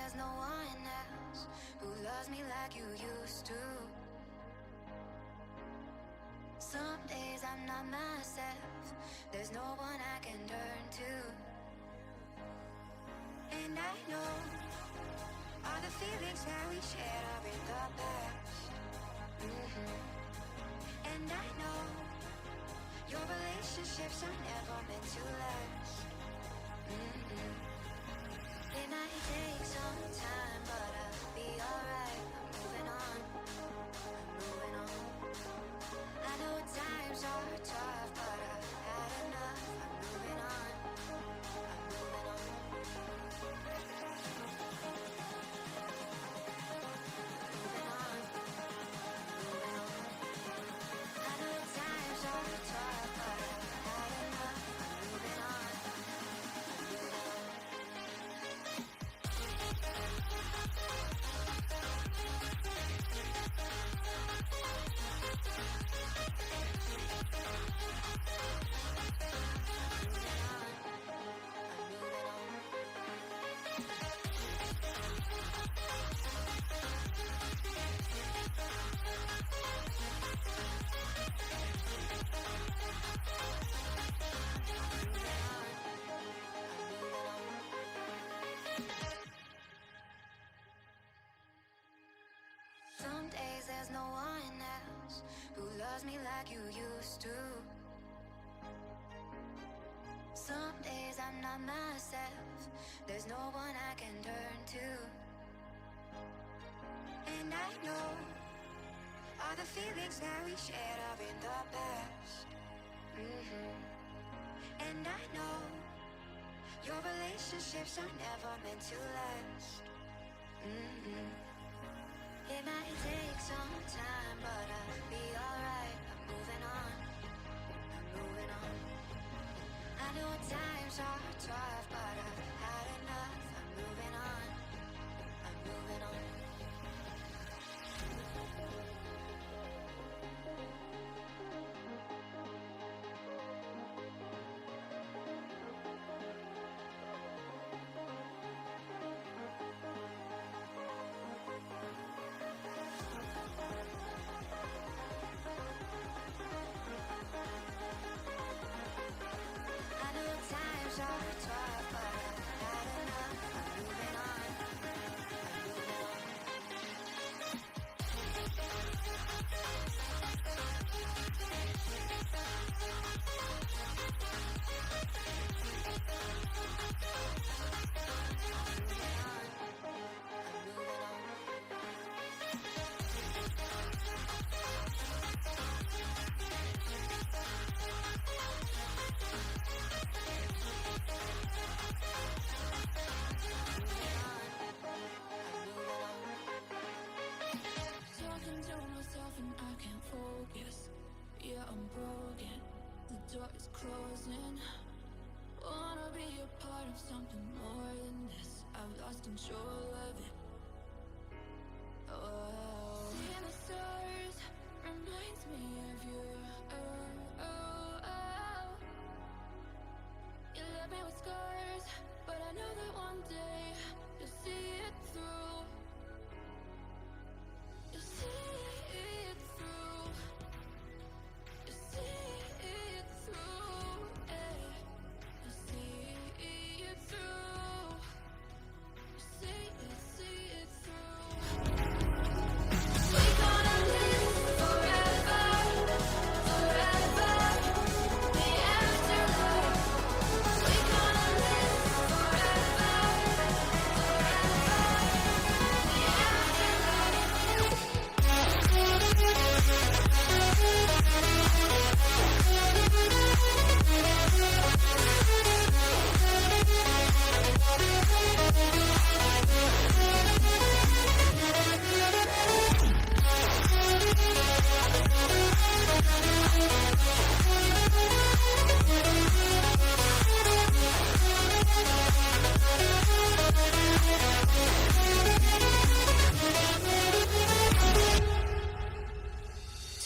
there's no one else who loves me like you used to. Some days I'm not myself, there's no one I can turn to. And I know all the feelings that we shared are in the past. And I know your relationships are never meant to last. It might take some time, but I'll be alright. I'm moving on, I'm moving on. I know times are tough, but I've had enough. I'm moving on, I'm moving on. Moving on, moving on. I know times are tough, but I've had enough. I'm moving on, I'm moving on. Some days there's no one else who loves me like you used to. Some days I'm not myself, there's no one I can turn to. And I know all the feelings that we shared are in the past. And I know your relationships are never meant to last. It might take some time, but I'll be alright. I'm moving on, I'm moving on. I know times are tough, but I've had enough. I'm moving on, I'm moving on. I know times are tough, but I've had enough. I'm moving on, I'm moving on. Talking to myself and I can't focus. Yeah, I'm broken. The door is closing. Wanna be a part of something more than this. I've lost control of it. Oh, seeing the stars reminds me of you. Oh, oh, oh. You left me with scars, but I know that one day you'll see it through. You see it through. You see it through. You see it through. You see it through. We gonna live forever, forever. The afterlife. We gonna live forever,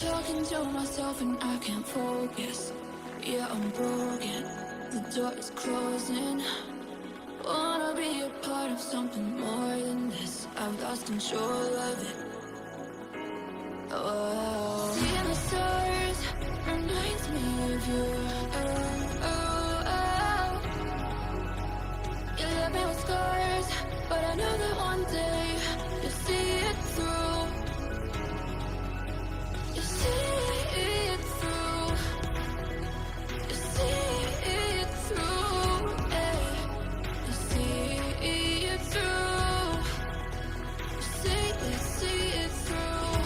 talking to myself and I can't focus. Yeah, I'm broken. The door is closing. Wanna be a part of something more than and sure of it. Oh, seeing the stars reminds me of you. Oh, oh, oh. You left me with scars, but I know that one day you'll see it through. You see it through. You see it through. Eh. You see it through. You see it through.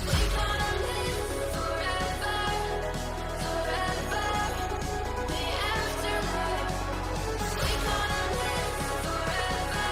We gonna live forever, forever. The afterlife. We gonna live forever,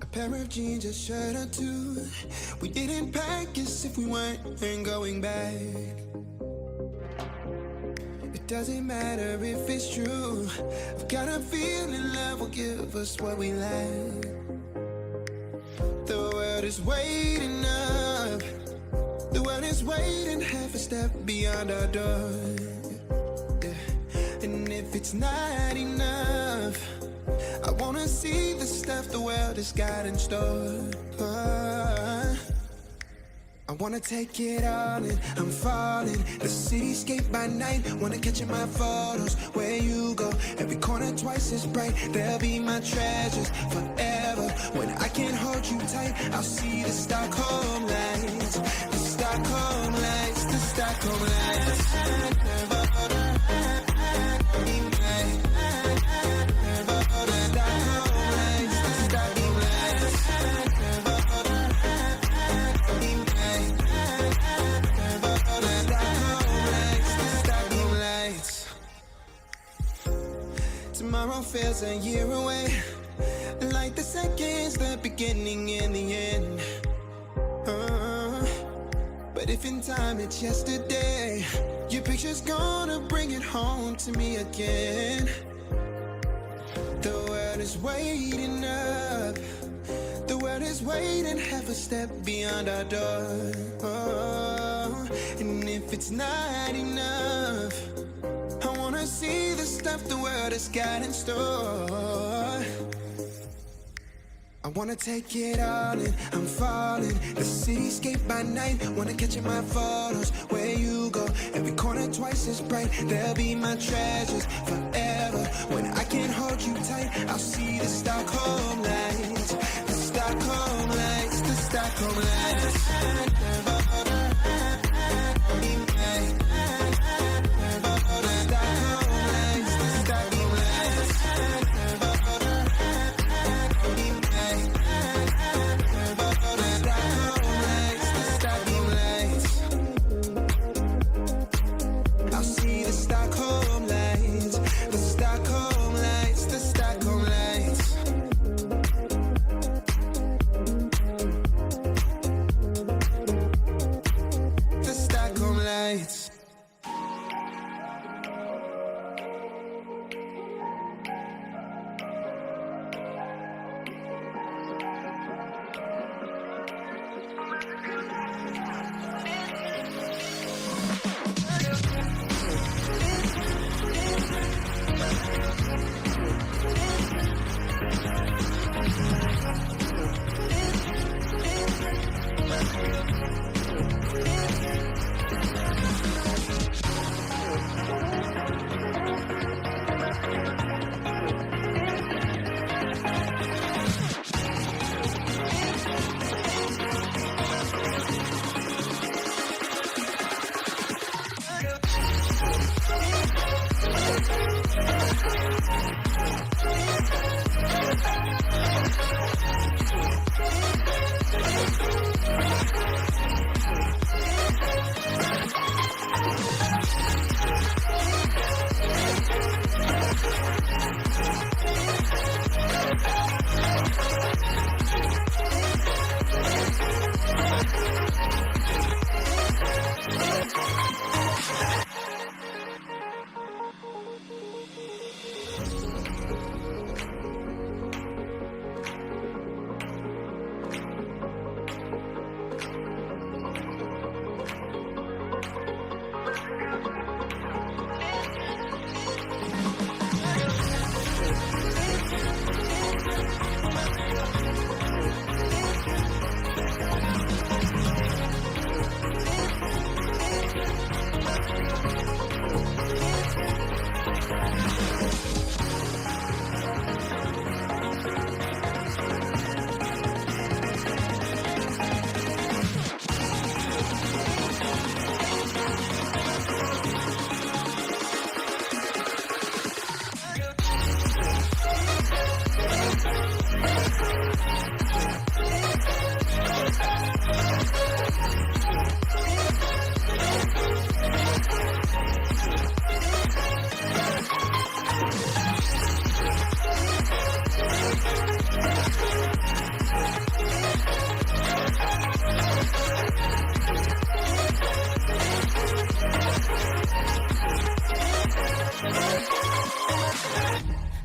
A pair of jeans, a shirt or two. We didn't pack as if we weren't going back. It doesn't matter if it's true. I've got a feeling love will give us what we lack. The world is waiting up. The world is waiting half a step beyond our door. Yeah. And if it's not enough, I wanna see the stuff the world has got in store. I wanna take it all in, I'm falling. The cityscape by night, wanna catch in my photos. Where you go, every corner twice as bright. They'll be my treasures forever. When I can't hold you tight, I'll see the Stockholm lights. The Stockholm lights, the Stockholm lights. Tomorrow feels a year away, like the seconds, the beginning and the end. But if in time it's yesterday, your picture's gonna bring it home to me again. The world is waiting up. The world is waiting half a step beyond our door. And if it's not enough, I wanna see the stuff the world has got in store. I wanna take it all in, I'm falling. The cityscape by night, wanna catch in my photos. Where you go, every corner twice as bright. They'll be my treasures forever. When I can't hold you tight, I'll see the Stockholm lights. The Stockholm lights, the Stockholm lights.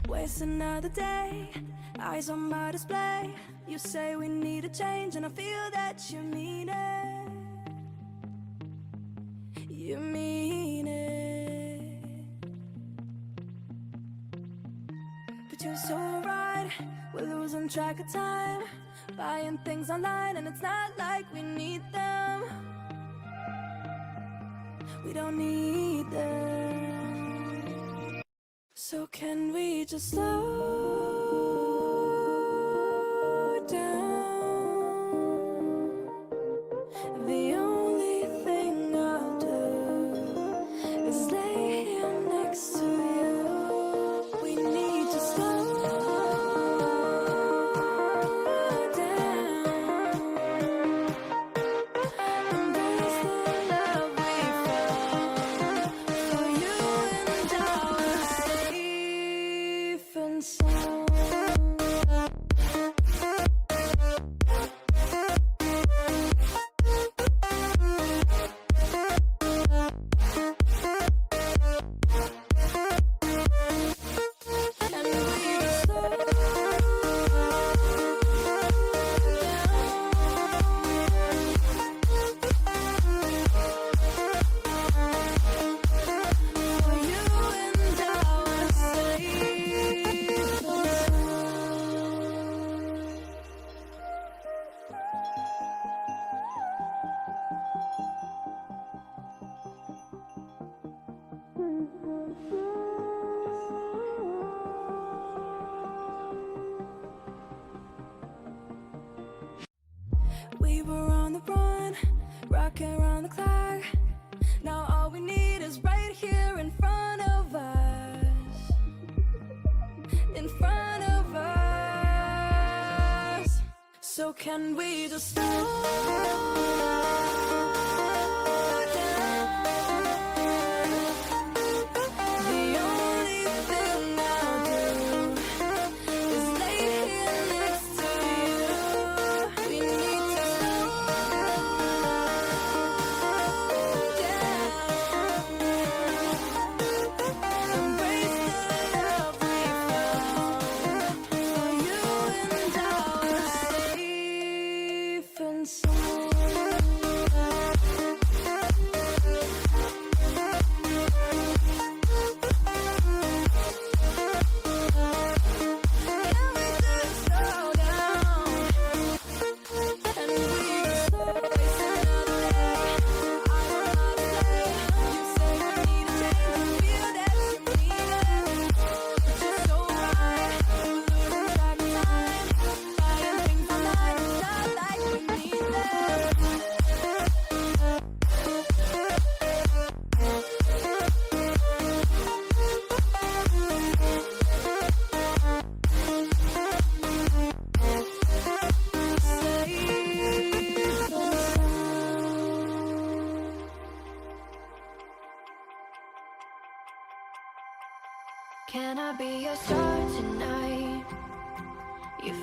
Waste another day, eyes on my display. You say we need a change, and I feel that you mean it. You mean it. But you're so right, we're losing track of time, buying things online, and it's not like we need them. We don't need them. So can we just slow down? The only thing I'll do is lay here next to you. We need to slow down. Embrace the love we found. For you and I are safe and sound. And we slow down. For you and I are safe and sound. We were on the run, rocking around the clock. Now all we need is right here in front of us. In front of us. So can we just slow down? The only thing I'll do is lay here next to you. We need to slow down. Embrace the love we found. For you and I are safe and sound.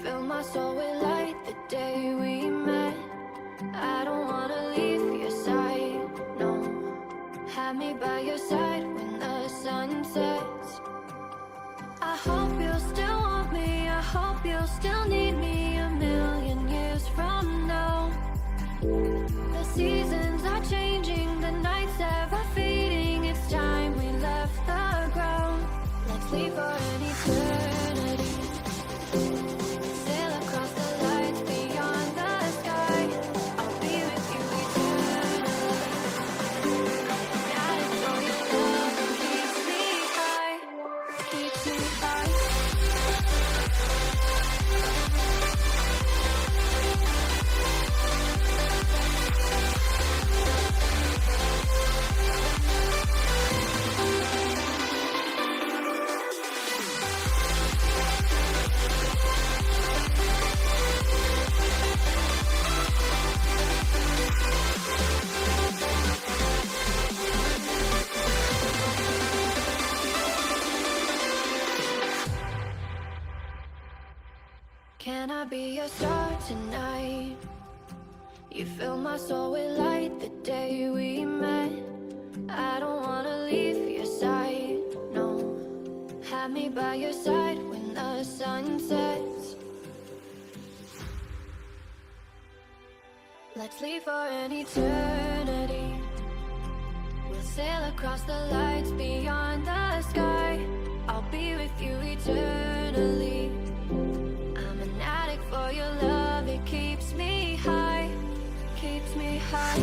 fill my soul with light the day we met. I don't wanna leave your side, no. Have me by your side when the sun sets. I hope you'll still want me, I hope you'll still need me a million years from now. The seasons are changing, the nights ever fading. It's time we left the ground. Let's leave for an eternity. Sail across the lights beyond the sky. I'll be with you eternally. Addict for your love that keeps me high, keeps me high. Can I be your star tonight? You fill my soul with light the day we met. I don't wanna leave your side, no. Have me by your side when the sun sets. Let's leave for an eternity. We'll sail across the lights beyond the sky. I'll be with you eternally. I'm an addict for your love, it keeps me high, keeps me high.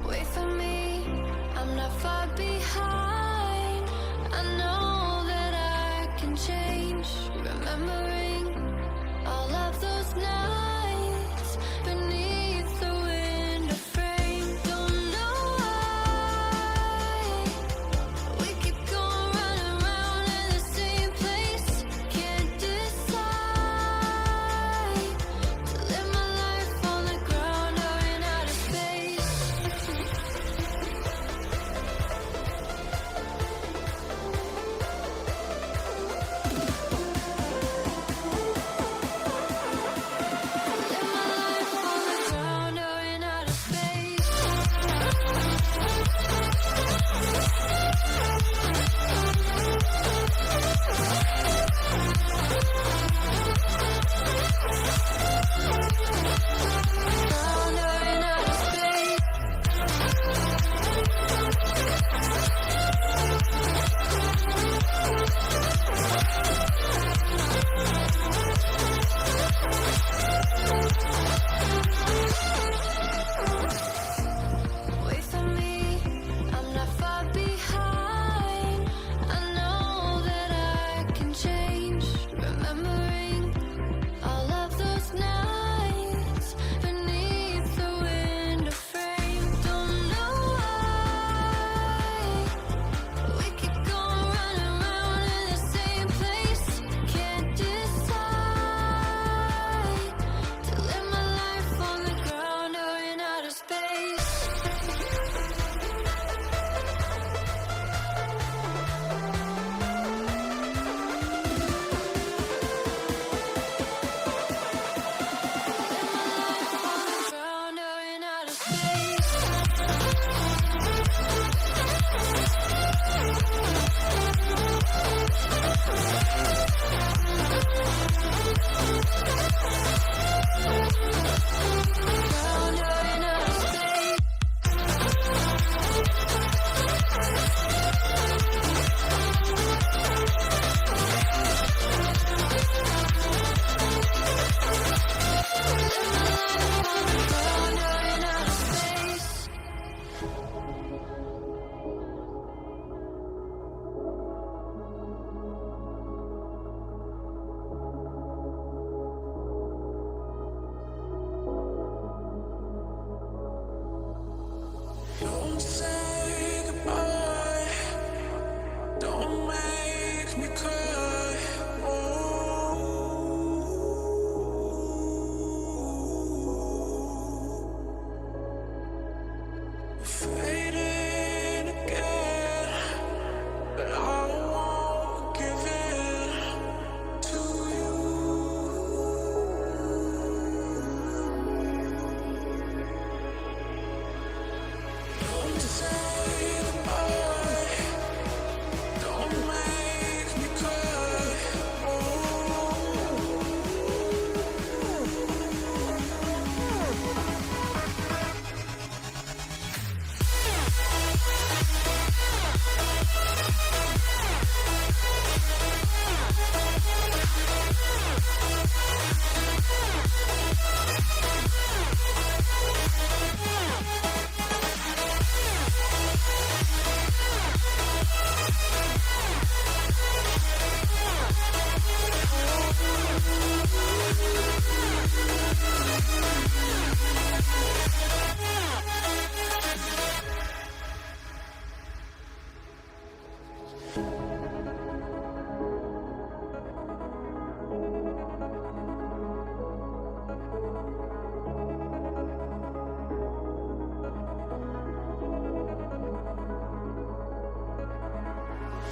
Wait for me, I'm not far behind. I know that I can change. Remembering all of those nights beneath the window frame. Don't know why we keep going running around in the same place. Can't decide to live my life on the ground or in outer space.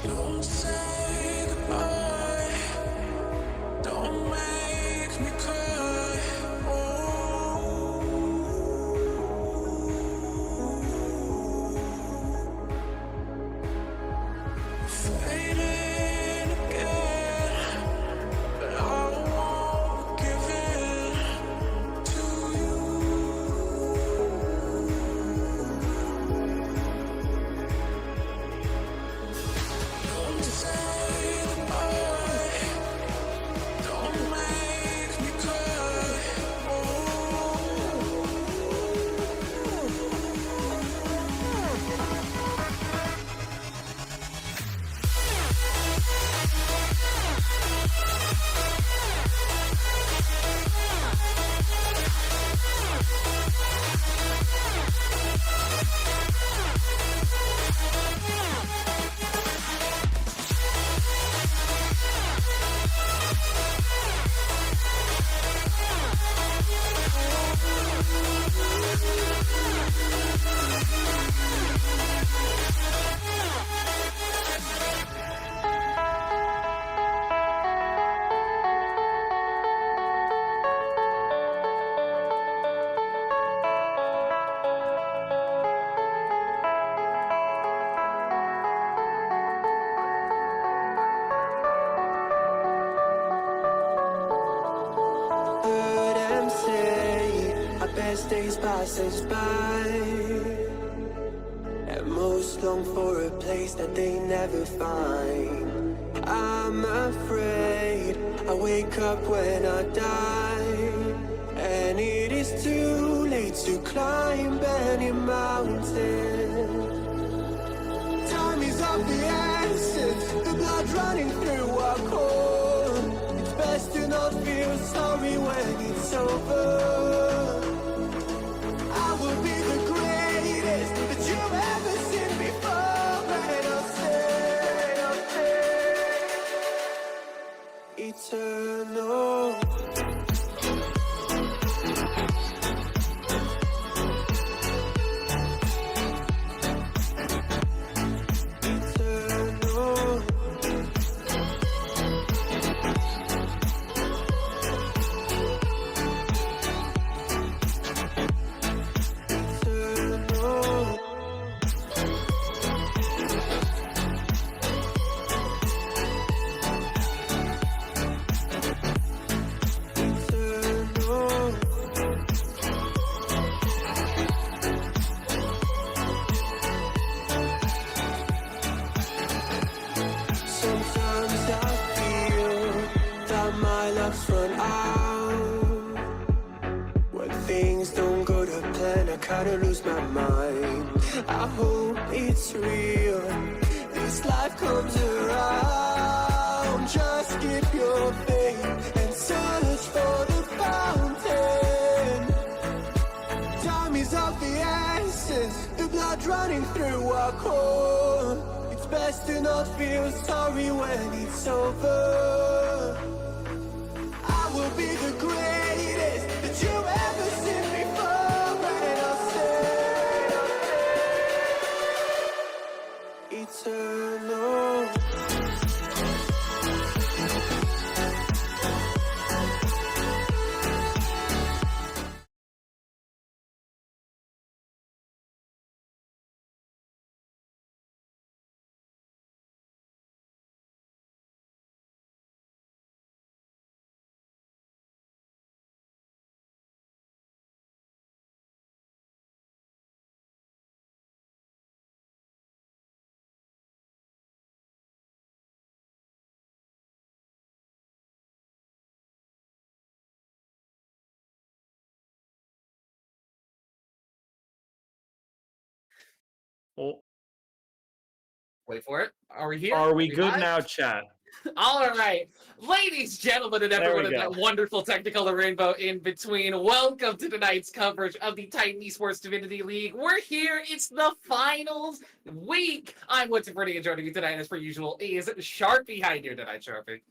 Don't say goodbye. Don't make me cry. Fading again, but I won't give in to you. Don't say goodbye. Don't make me cry. Heard them say our best days pass us by, and most long for a place that they never find. I'm afraid I wake up when I die, and it is too late to climb any mountain. Time is of the essence, the blood running through our core. It's best to not feel sorry when it's over. I will be the greatest that you've ever seen before, and I'll stay eternal. Eternal. Eternal. Eternal. Sometimes I feel that my luck's run out. When things don't go to plan, I kinda lose my mind. I hope it's real, this life comes around. Just keep your faith and search for the fountain. Time is of the essence, the blood running through our core. It's best to not feel sorry when it's over. I will be the greatest that you've ever seen before, and I'll stay eternal. Oh, Wait for it. Are we here? are we good live? now, chat? All right, ladies, gentlemen, and There everyone we in that go. wonderful technicolor rainbow in between, welcome to tonight's coverage of the Titan Esports Divinity League. We're here, it's the finals week. I'm Winston Brady, and joining me tonight, as per usual, is Sharpie. How you doing tonight, Sharpie?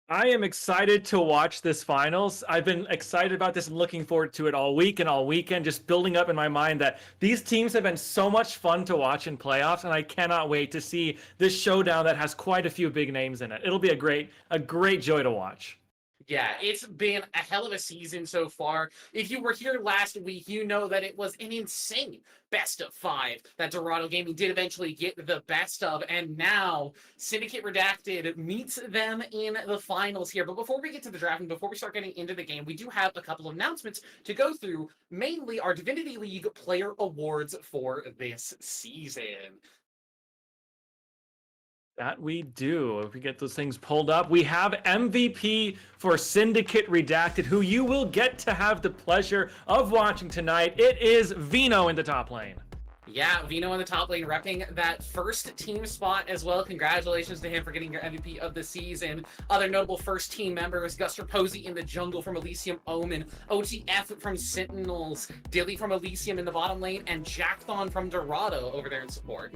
I am excited to watch this finals. I've been excited about this and looking forward to it all week and all weekend, just building up in my mind that these teams have been so much fun to watch in playoffs, and I cannot wait to see this showdown that has quite a few big names in it. It'll be a great joy to watch. Yeah, it's been a hell of a season so far. If you were here last week, you know that it was an insane best of 5 that Dorado Gaming did eventually get the best of, and now Syndicate Redacted meets them in the finals here. But before we get to the draft and before we start getting into the game, we do have a couple of announcements to go through, mainly our Divinity League Player Awards for this season. That we do. If we get those things pulled up, we have MVP for Syndicate Redacted, who you will get to have the pleasure of watching tonight. It is Vino in the top lane. Yeah, Vino in the top lane, repping that first team spot as well. Congratulations to him for getting your MVP of the season. Other notable first team members: Guster Posey in the jungle from Elysium Omen, OTF from Sentinels, Dilly from Elysium in the bottom lane, and Jackthon from Dorado over there in support.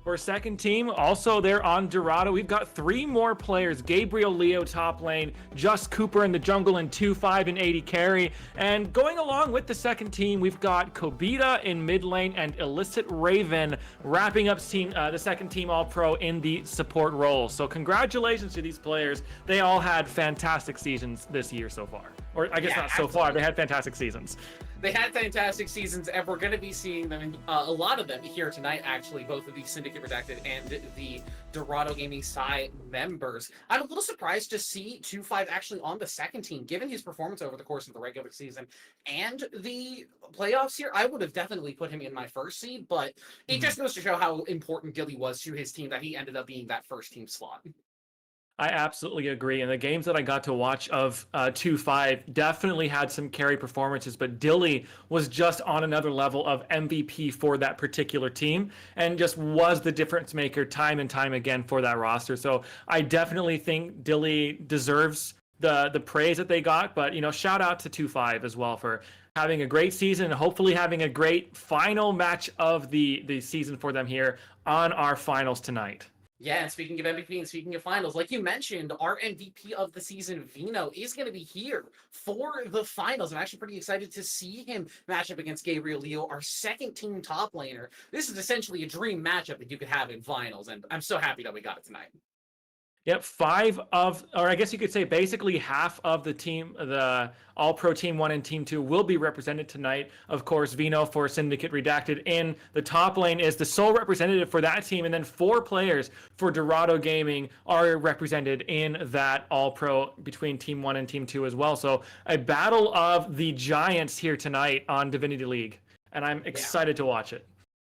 For second team, also there on Dorado, we've got 3 more players. Gabriel Leo top lane, Just Cooper in the jungle, and 2-5 and 80 carry. And going along with the second team, we've got Kobita in mid lane and Illicit Raven wrapping up the second team All-Pro in the support role. So congratulations to these players. They all had fantastic seasons this year so far. Or I guess not so far, they had fantastic seasons. They had fantastic seasons, and we're going to be seeing them, a lot of them here tonight, actually, both of the Syndicate Redacted and the Dorado Gaming side members. I'm a little surprised to see 2-5 actually on the second team, given his performance over the course of the regular season and the playoffs here. I would have definitely put him in my first seed, but it just goes to show how important Gilly was to his team that he ended up being that first team slot. I absolutely agree. And the games that I got to watch of 2-5 definitely had some carry performances, but Dilly was just on another level of MVP for that particular team and just was the difference maker time and time again for that roster. So I definitely think Dilly deserves the praise that they got, but shout out to 2-5 as well for having a great season and hopefully having a great final match of the season for them here on our finals tonight. Yeah, and speaking of MVP and speaking of finals, like you mentioned, our MVP of the season, Vino, is going to be here for the finals. I'm actually pretty excited to see him match up against Gabriel Leo, our second team top laner. This is essentially a dream matchup that you could have in finals, and I'm so happy that we got it tonight. Yep, or I guess you could say basically half of the team, the All-Pro Team 1 and Team 2 will be represented tonight. Of course, Vino for Syndicate Redacted in the top lane is the sole representative for that team, and then 4 players for Dorado Gaming are represented in that All-Pro between Team 1 and Team 2 as well. So a battle of the giants here tonight on Divinity League, and I'm excited to watch it.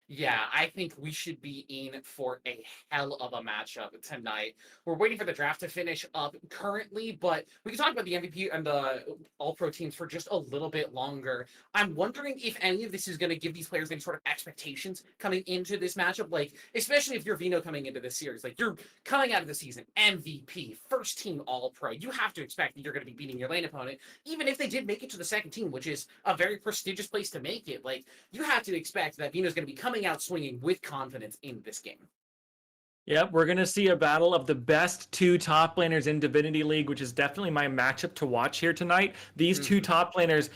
Yeah, I think we should be in for a hell of a matchup tonight. We're waiting for the draft to finish up currently, but we can talk about the MVP and the All-Pro teams for just a little bit longer. I'm wondering if any of this is going to give these players any sort of expectations coming into this matchup, like, especially if you're Vino coming into this series. Like, you're coming out of the season, MVP, first team All-Pro. You have to expect that you're going to be beating your lane opponent, even if they did make it to the second team, which is a very prestigious place to make it. Like, you have to expect that Vino's going to be coming out swinging with confidence in this game. Yep, we're going to see a battle of the best 2 top laners in Divinity League, which is definitely my matchup to watch here tonight. These 2 top laners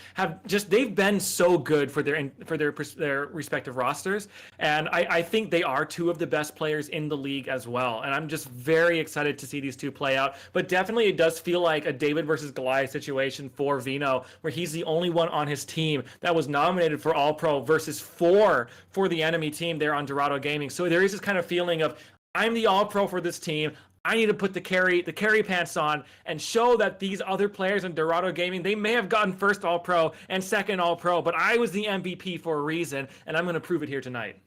they've been so good for their respective rosters, and I think they are 2 of the best players in the league as well, and I'm just very excited to see these 2 play out. But definitely it does feel like a David versus Goliath situation for Vino, where he's the only one on his team that was nominated for All-Pro versus 4 for the enemy team there on Dorado Gaming. So there is this kind of feeling of, I'm the All-Pro for this team. I need to put the carry pants on and show that these other players in Dorado Gaming, they may have gotten first All-Pro and second All-Pro, but I was the MVP for a reason, and I'm going to prove it here tonight.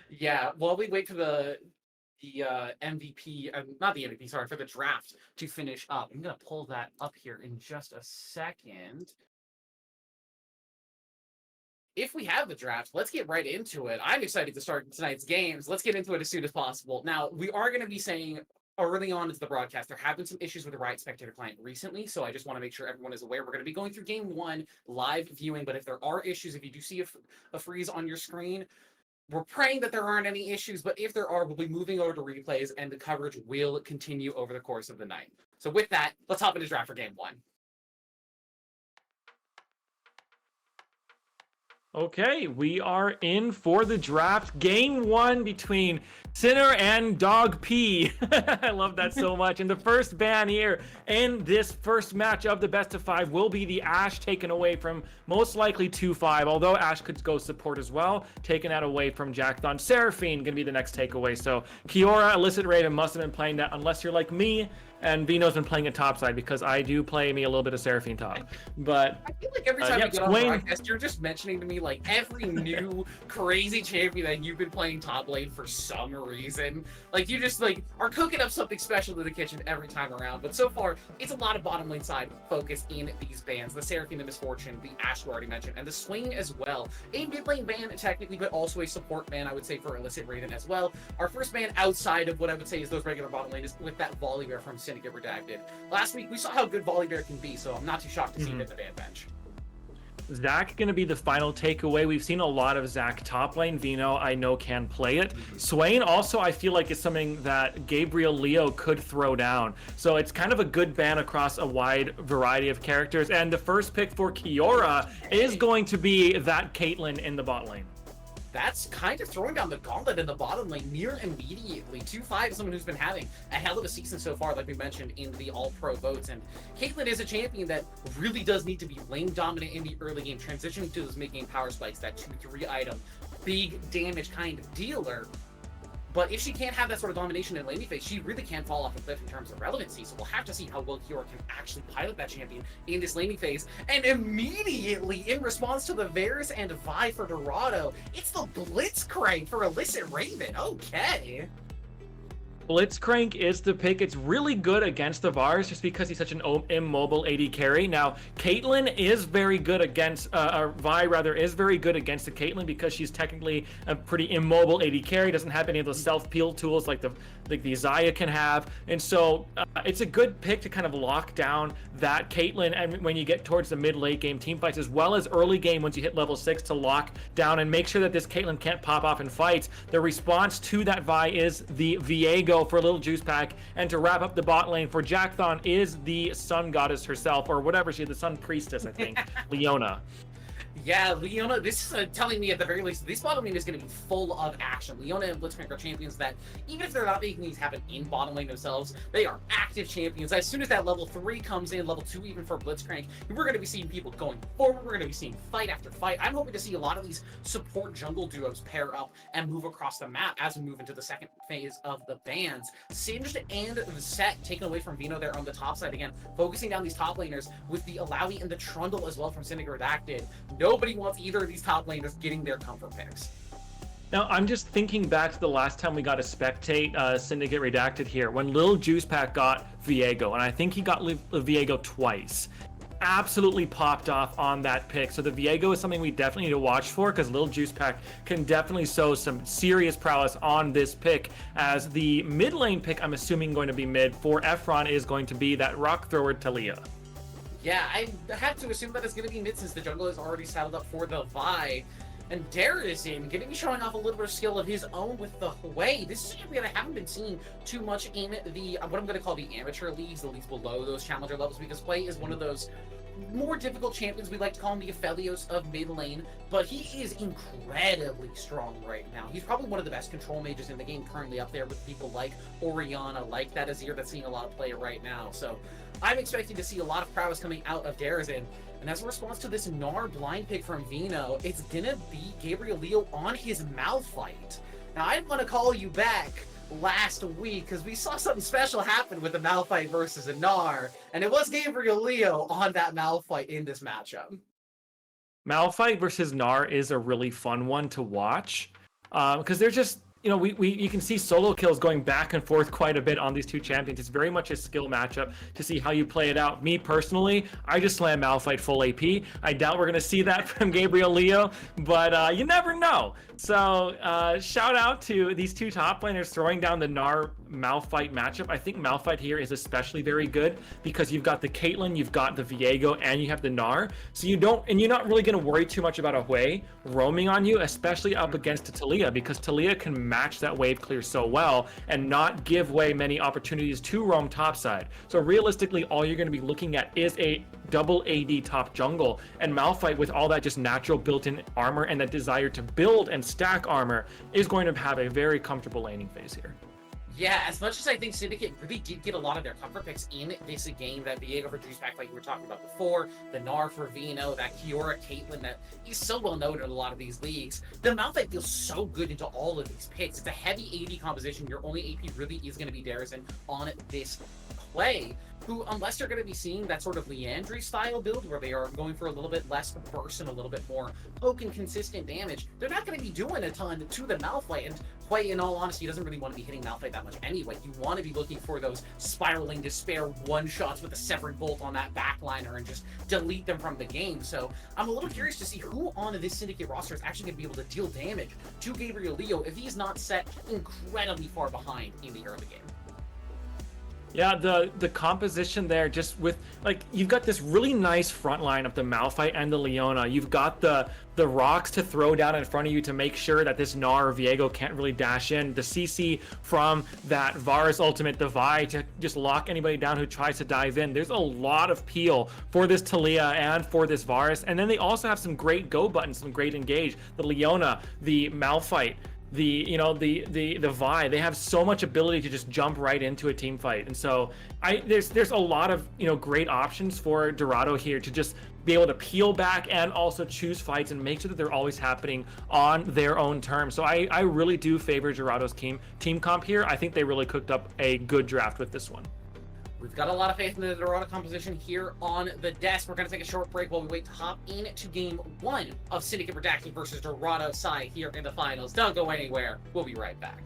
Yeah, while we wait for the MVP, not the MVP, sorry, for the draft to finish up, I'm going to pull that up here in just a second. If we have the draft, let's get right into it. I'm excited to start tonight's games. Let's get into it as soon as possible. Now, we are going to be saying early on into the broadcast, there have been some issues with the Riot Spectator client recently, so I just want to make sure everyone is aware. We're going to be going through Game 1 live viewing, but if there are issues, if you do see a freeze on your screen, we're praying that there aren't any issues, but if there are, we'll be moving over to replays, and the coverage will continue over the course of the night. So with that, let's hop into draft for Game 1. Okay, we are in for the draft. Game 1 between Sinner and Dog P. I love that so much. And the first ban here in this first match of the best of 5 will be the Ashe taken away from most likely 2-5, although Ashe could go support as well, taking that away from Jackthon. Seraphine gonna be the next takeaway. So Kiora, Illicit Raven must have been playing that, unless you're like me and Vino's been playing it topside, because I do play me a little bit of Seraphine top. But I feel like every time you get on the podcast, you're just mentioning to me like every new crazy champion that you've been playing top lane for some reason. Like you just like are cooking up something special in the kitchen every time around. But so far, it's a lot of bottom lane side focus in these bans. The Seraphine, the Misfortune, the Ashe we already mentioned, and the Swing as well. A mid lane ban technically, but also a support ban, I would say, for Illicit Raven as well. Our first ban outside of what I would say is those regular bottom lane is with that Volley Bear from Syndicate Redacted. Last week we saw how good Volley Bear can be, so I'm not too shocked to see him at the ban bench. Zac going to be the final takeaway. We've seen a lot of Zac top lane. Vino, I know, can play it. Swain also, I feel like, is something that Gabriel Leo could throw down. So it's kind of a good ban across a wide variety of characters. And the first pick for Kiora is going to be that Caitlyn in the bot lane. That's kind of throwing down the gauntlet in the bottom lane near immediately. 2-5 is someone who's been having a hell of a season so far, like we mentioned in the All-Pro votes. And Caitlyn is a champion that really does need to be lane dominant in the early game, transitioning to those mid-game power spikes, that 2-3 item, big damage kind of dealer. But if she can't have that sort of domination in laning phase, she really can fall off a cliff in terms of relevancy. So we'll have to see how well Kiora can actually pilot that champion in this laning phase. And immediately, in response to the Varus and Vi for Dorado, it's the Blitzcrank for Illicit Raven. Okay. Blitzcrank is the pick. It's really good against the Vars just because he's such an immobile AD carry. Now, Caitlyn is very good against, Vi rather, is very good against the Caitlyn because she's technically a pretty immobile AD carry, doesn't have any of those self-peel tools like the Xayah can have. And so it's a good pick to kind of lock down that Caitlyn, and when you get towards the mid-late game team fights, as well as early game once you hit level 6, to lock down and make sure that this Caitlyn can't pop off in fights. The response to that Vi is the Viego for a little juice pack, and to wrap up the bot lane for Jackthon is the sun goddess herself, or whatever she is, the sun priestess, I think, Leona. Yeah, Leona, this is telling me at the very least, this bottom lane is going to be full of action. Leona and Blitzcrank are champions that, even if they're not making these happen in bottom lane themselves, they are active champions. As soon as that level 3 comes in, level 2 even for Blitzcrank, we're going to be seeing people going forward. We're going to be seeing fight after fight. I'm hoping to see a lot of these support jungle duos pair up and move across the map as we move into the second phase of the bans. Singed and the set taken away from Vino there on the top side again, focusing down these top laners with the Alawi and the Trundle as well from Syndicate Redacted. Nobody wants either of these top laners getting their comfort picks. Now, I'm just thinking back to the last time we got to spectate Syndicate Redacted here, when Lil Juice Pack got Viego, and I think he got Viego twice. Absolutely popped off on that pick. So the Viego is something we definitely need to watch for, because Lil Juice Pack can definitely show some serious prowess on this pick. As the mid lane pick, I'm assuming going to be mid, for Efron is going to be that rock thrower Talia. Yeah, I have to assume that it's going to be mid since the jungle is already saddled up for the Vi. And Darius in going to be showing off a little bit of skill of his own with the Hwei. This is a champion I haven't been seeing too much in the, what I'm going to call the amateur leagues, the leagues below those challenger levels, because Hwei is one of those more difficult champions. We like to call him the Aphelios of mid lane, but he is incredibly strong right now. He's probably one of the best control mages in the game, currently up there with people like Orianna, like that Azir that's seeing a lot of play right now. So I'm expecting to see a lot of prowess coming out of Darazin. And as a response to this Gnar blind pick from Vino, it's gonna be Gabriel Leo on his Malphite. Now, I want to call you back last week because we saw something special happen with the Malphite versus a Gnar, and it was Gabriel Leo on that Malphite in this matchup. Malphite versus Gnar is a really fun one to watch, because they're just, you know, you can see solo kills going back and forth quite a bit on these two champions. It's very much a skill matchup to see how you play it out. Me personally, I just slam Malphite full AP. I doubt we're going to see that from Gabriel Leo, but you never know. So shout out to these two top laners throwing down the Gnar Malphite matchup, I think Malphite here is especially very good because you've got the Caitlyn, you've got the Viego, and you have the Gnar. So you're not really going to worry too much about a Hwei roaming on you, especially up against Talia, because Talia can match that wave clear so well and not give Hwei many opportunities to roam topside. So realistically, all you're going to be looking at is a double AD top jungle, and Malphite with all that just natural built-in armor and that desire to build and stack armor is going to have a very comfortable laning phase here. Yeah, as much as I think Syndicate really did get a lot of their comfort picks in this game, that Viego for Juice Pack like you were talking about before, the Gnar for Vino, that Kiora Caitlyn that is so well known in a lot of these leagues, the Malphite feels so good into all of these picks. It's a heavy AD composition. Your only AP really is going to be Darazin on this play, who, unless you're going to be seeing that sort of Leandry style build where they are going for a little bit less burst and a little bit more poke and consistent damage, they're not going to be doing a ton to the Malphite. And Hwei, in all honesty, doesn't really want to be hitting Malphite that much anyway. You want to be looking for those spiraling despair one-shots with a severed bolt on that backliner and just delete them from the game. So I'm a little curious to see who on this Syndicate roster is actually going to be able to deal damage to Gabriel Leo if he's not set incredibly far behind in the early game. Yeah, the composition there, just with, like, you've got this really nice front line of the Malphite and the Leona. You've got the rocks to throw down in front of you to make sure that this Gnar or Viego can't really dash in. The CC from that Varus ultimate, the Vi, to just lock anybody down who tries to dive in. There's a lot of peel for this Talia and for this Varus. And then they also have some great go buttons, some great engage. The Leona, the Malphite, the Vi, they have so much ability to just jump right into a team fight. And so there's a lot of great options for Dorado here to just be able to peel back and also choose fights and make sure that they're always happening on their own terms. So I really do favor Dorado's team comp here. I think they really cooked up a good draft with this one. We've got a lot of faith in the Dorado composition here on the desk. We're going to take a short break while we wait to hop into game 1 of Syndicate Redacted versus Dorado side here in the finals. Don't go anywhere. We'll be right back.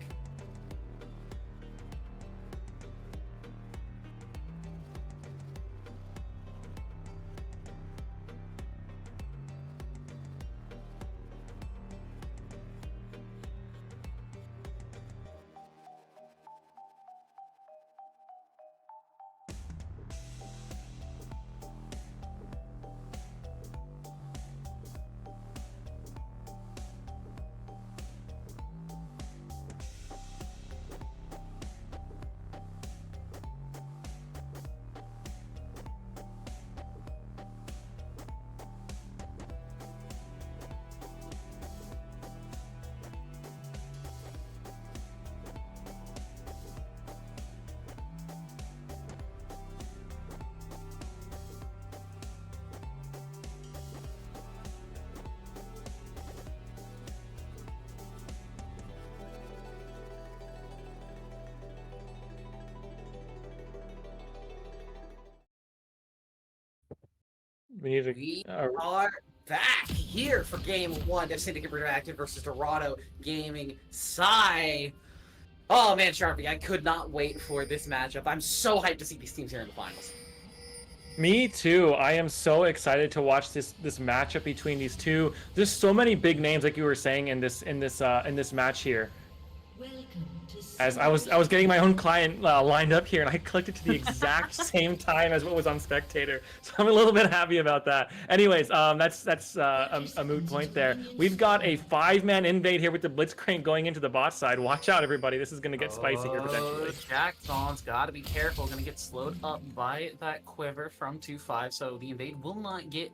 We are back here for game 1 of Syndicate Redacted versus Dorado Gaming side. Oh man, Sharpie, I could not wait for this matchup. I'm so hyped to see these teams here in the finals. Me too. I am so excited to watch this matchup between these two. There's so many big names, like you were saying, in this match here. As I was getting my own client lined up here, and I clicked it to the exact same time as what was on Spectator, so I'm a little bit happy about that. Anyways, that's a moot point there. We've got a 5-man invade here with the Blitzcrank going into the bot side. Watch out, everybody. This is going to get spicy here potentially. Jackdawn's got to be careful. Going to get slowed up by that quiver from 2-5, so the invade will not get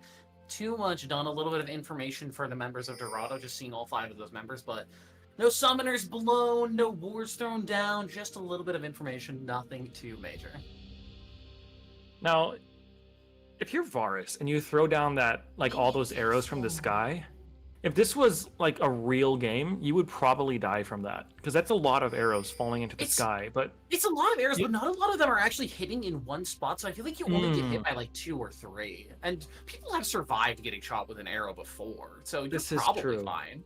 too much done. A little bit of information for the members of Dorado, just seeing all 5 of those members, but no summoners blown, no wards thrown down, just a little bit of information, nothing too major. Now, if you're Varus and you throw down that, like, all those arrows from the sky, if this was like a real game, you would probably die from that, because that's a lot of arrows falling into the sky. But it's a lot of arrows, but not a lot of them are actually hitting in one spot, so I feel like you only get hit by like 2 or 3. And people have survived getting shot with an arrow before, so you're probably fine.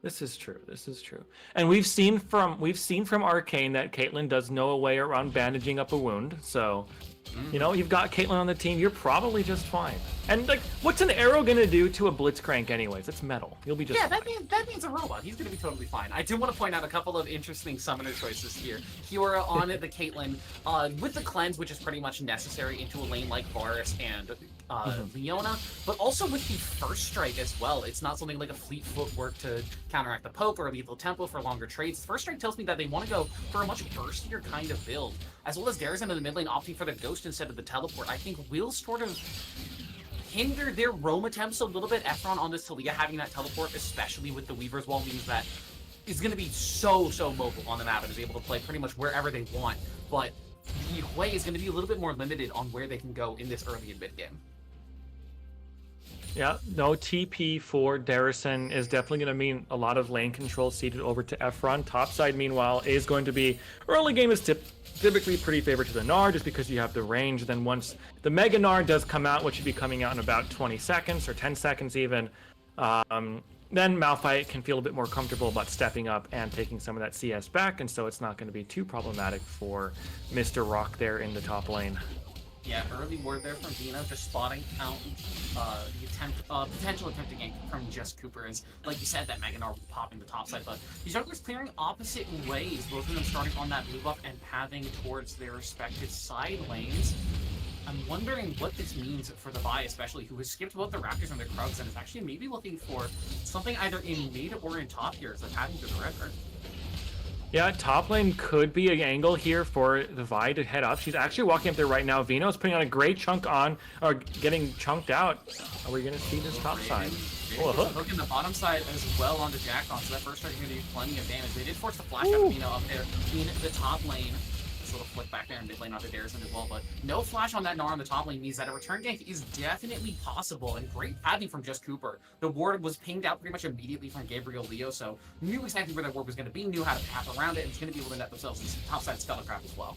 This is true. This is true. And we've seen from Arcane that Caitlyn does know a way around bandaging up a wound. So You know, you've got Caitlyn on the team, you're probably just fine. And like, what's an arrow gonna do to a Blitzcrank anyways? It's metal. You'll be just Yeah, fine. that means a robot. He's gonna be totally fine. I do want to point out a couple of interesting summoner choices here. Kiora on the Caitlyn, with the cleanse, which is pretty much necessary into a lane like Varus and Leona, but also with the first strike as well. It's not something like a fleet footwork to counteract the poke or a lethal tempo for longer trades. First strike tells me that they want to go for a much burstier kind of build, as well as Darison in the mid lane opting for the ghost instead of the teleport. I think will sort of hinder their roam attempts a little bit. Efron on this Talia having that teleport, especially with the Weaver's Wall, means that is going to be so mobile on the map and is able to play pretty much wherever they want. But the Hui is going to be a little bit more limited on where they can go in this early and mid game. Yeah, no TP for Darison is definitely going to mean a lot of lane control ceded over to Efron. Topside, meanwhile, is going to be early game is typically pretty favored to the Gnar just because you have the range. Then once the Mega Gnar does come out, which should be coming out in about 20 seconds or 10 seconds even, then Malphite can feel a bit more comfortable about stepping up and taking some of that CS back, and so it's not going to be too problematic for Mr. Rock there in the top lane. Yeah, early word there from Dino, just spotting out the potential attempt to gank from Just Cooper is, like you said, that Mega Gnar popping the top side, but these junglers clearing opposite ways, both of them starting on that blue buff and pathing towards their respective side lanes. I'm wondering what this means for the Vi, especially, who has skipped both the Raptors and their Krugs and is actually maybe looking for something either in mid or in top here as they're pathing to the river. Yeah, top lane could be an angle here for the Vi to head up. She's actually walking up there right now. Vino's putting on a great chunk on, or getting chunked out. Are we going to see this top side? Oh, a hook. Hook in the bottom side as well onto Jackon, so that first strike is going to do plenty of damage. They did force the flash out of Vino up there in the top lane. This little flick back there in mid lane onto Darison as well, but no flash on that Gnar on the top lane means that a return gank is definitely possible, and great pathing from Just Cooper. The ward was pinged out pretty much immediately from Gabriel Leo, so knew exactly where that ward was going to be, knew how to path around it, and was going to be able to net themselves this topside Scuttlecraft as well.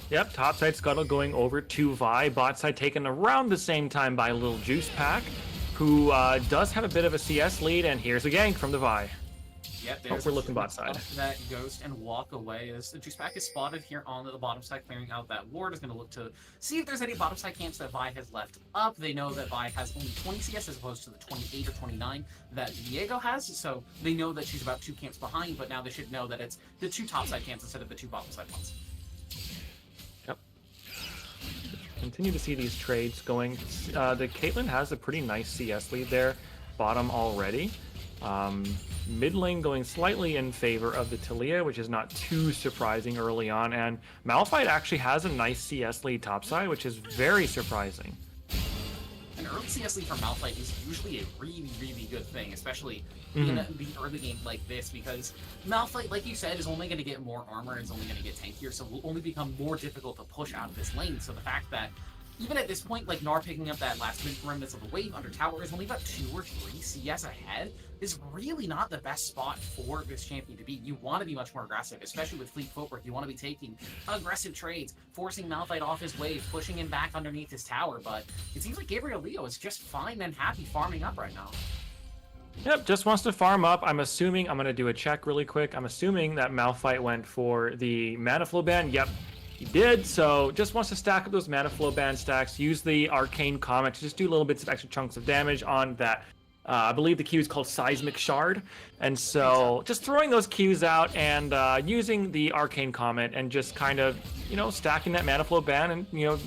Yep, topside Scuttle going over to Vi. Bot side taken around the same time by a little Juice Pack, who does have a bit of a CS lead, and here's a gank from the Vi. Yep, we're looking bot side. That ghost and walk away as the Juice Pack is spotted here on the bottom side, clearing out that ward. Is going to look to see if there's any bottom side camps that Vi has left up. They know that Vi has only 20 CS as opposed to the 28 or 29 that Diego has, so they know that she's about 2 camps behind, but now they should know that it's the 2 top side camps instead of the 2 bottom side ones. Yep. Continue to see these trades going. The Caitlyn has a pretty nice CS lead there, bottom already. Mid lane going slightly in favor of the Talia, which is not too surprising early on, and Malphite actually has a nice CS lead topside, which is very surprising. An early CS lead for Malphite is usually a really good thing, especially in the early game like this, because Malphite, like you said, is only going to get more armor and is only going to get tankier, so will only become more difficult to push out of this lane. So the fact that even at this point, like Gnar picking up that last mid remnants of the wave under tower is only about 2 or 3 CS ahead is really not the best spot for this champion to be. You want to be much more aggressive, especially with fleet footwork. You want to be taking aggressive trades, forcing Malphite off his wave, pushing him back underneath his tower, but it seems like Gabriel Leo is just fine and happy farming up right now. Yep, just wants to farm up. I'm assuming, I'm going to do a check really quick. I'm assuming that Malphite went for the mana flow ban. Yep, he did, so just wants to stack up those mana flow band stacks, use the arcane comment to just do little bits of extra chunks of damage on that. I believe the Q is called Seismic Shard, and so just throwing those Qs out and using the arcane comment and just kind of, you know, stacking that mana flow band and, you know,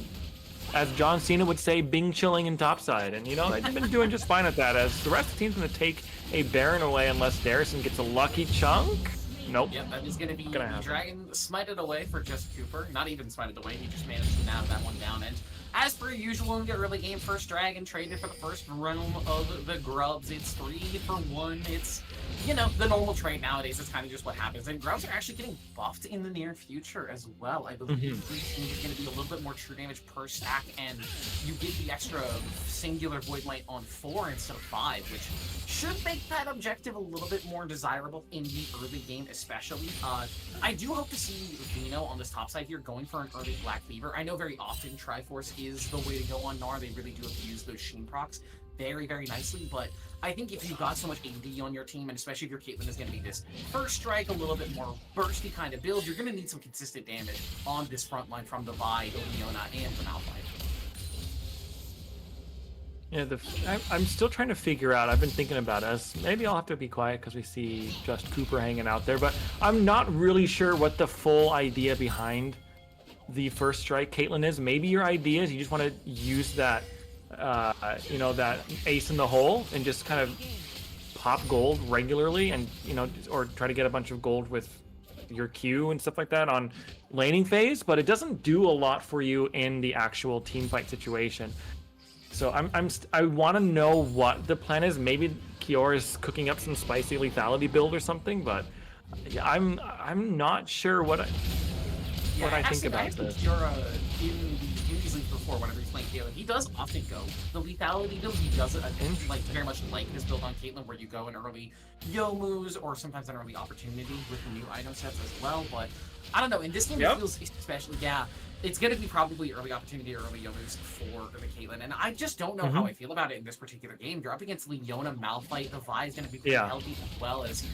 as John Cena would say, Bing chilling in topside. And, you know, they've been doing just fine at that, as the rest of the team's going to take a Baron away unless Darison gets a lucky chunk. Nope. Yep, that is going to be the Dragon smited away for Just Cooper. Not even smited away, he just managed to nab that one down. And as per usual in the early game, first Dragon traded for the first realm of the Grubs. It's 3 for 1. It's, you know, the normal trade nowadays. It's kind of just what happens. And Grubs are actually getting buffed in the near future as well. I believe is going to be a little bit more true damage per stack, and you get the extra singular Void Light on 4 instead of 5, which should make that objective a little bit more desirable in the early game, especially. I do hope to see Vino on this top side here going for an early Black Fever. I know very often Triforce is the way to go on Gnar. They really do abuse those Sheen procs. very, very nicely, but I think if you've got so much AD on your team, and especially if your Caitlyn is going to be this first strike, a little bit more bursty kind of build, you're going to need some consistent damage on this front line from the Vi, the Leona, and the Malphite. Yeah, I'm still trying to figure out. I've been thinking about us. Maybe I'll have to be quiet because we see Just Cooper hanging out there, but I'm not really sure what the full idea behind the first strike Caitlyn is. Maybe your idea is you just want to use that that ace in the hole and just kind of pop gold regularly, and or try to get a bunch of gold with your Q and stuff like that on laning phase, but it doesn't do a lot for you in the actual team fight situation. So I want to know what the plan is. Maybe Kiora is cooking up some spicy lethality build or something, but I'm not sure what I think about this. Kiora in these leagues before, whenever he's playing Caitlyn, he does often go the lethality build. He does it very much like this build on Caitlyn, where you go in early Yomus or sometimes an early opportunity with the new item sets as well. But I don't know. In this game, it feels especially it's going to be probably early opportunity or early Yomus for the Caitlyn, and I just don't know how I feel about it in this particular game. You're up against Leona, Malphite, the Vi is going to be pretty healthy, as well as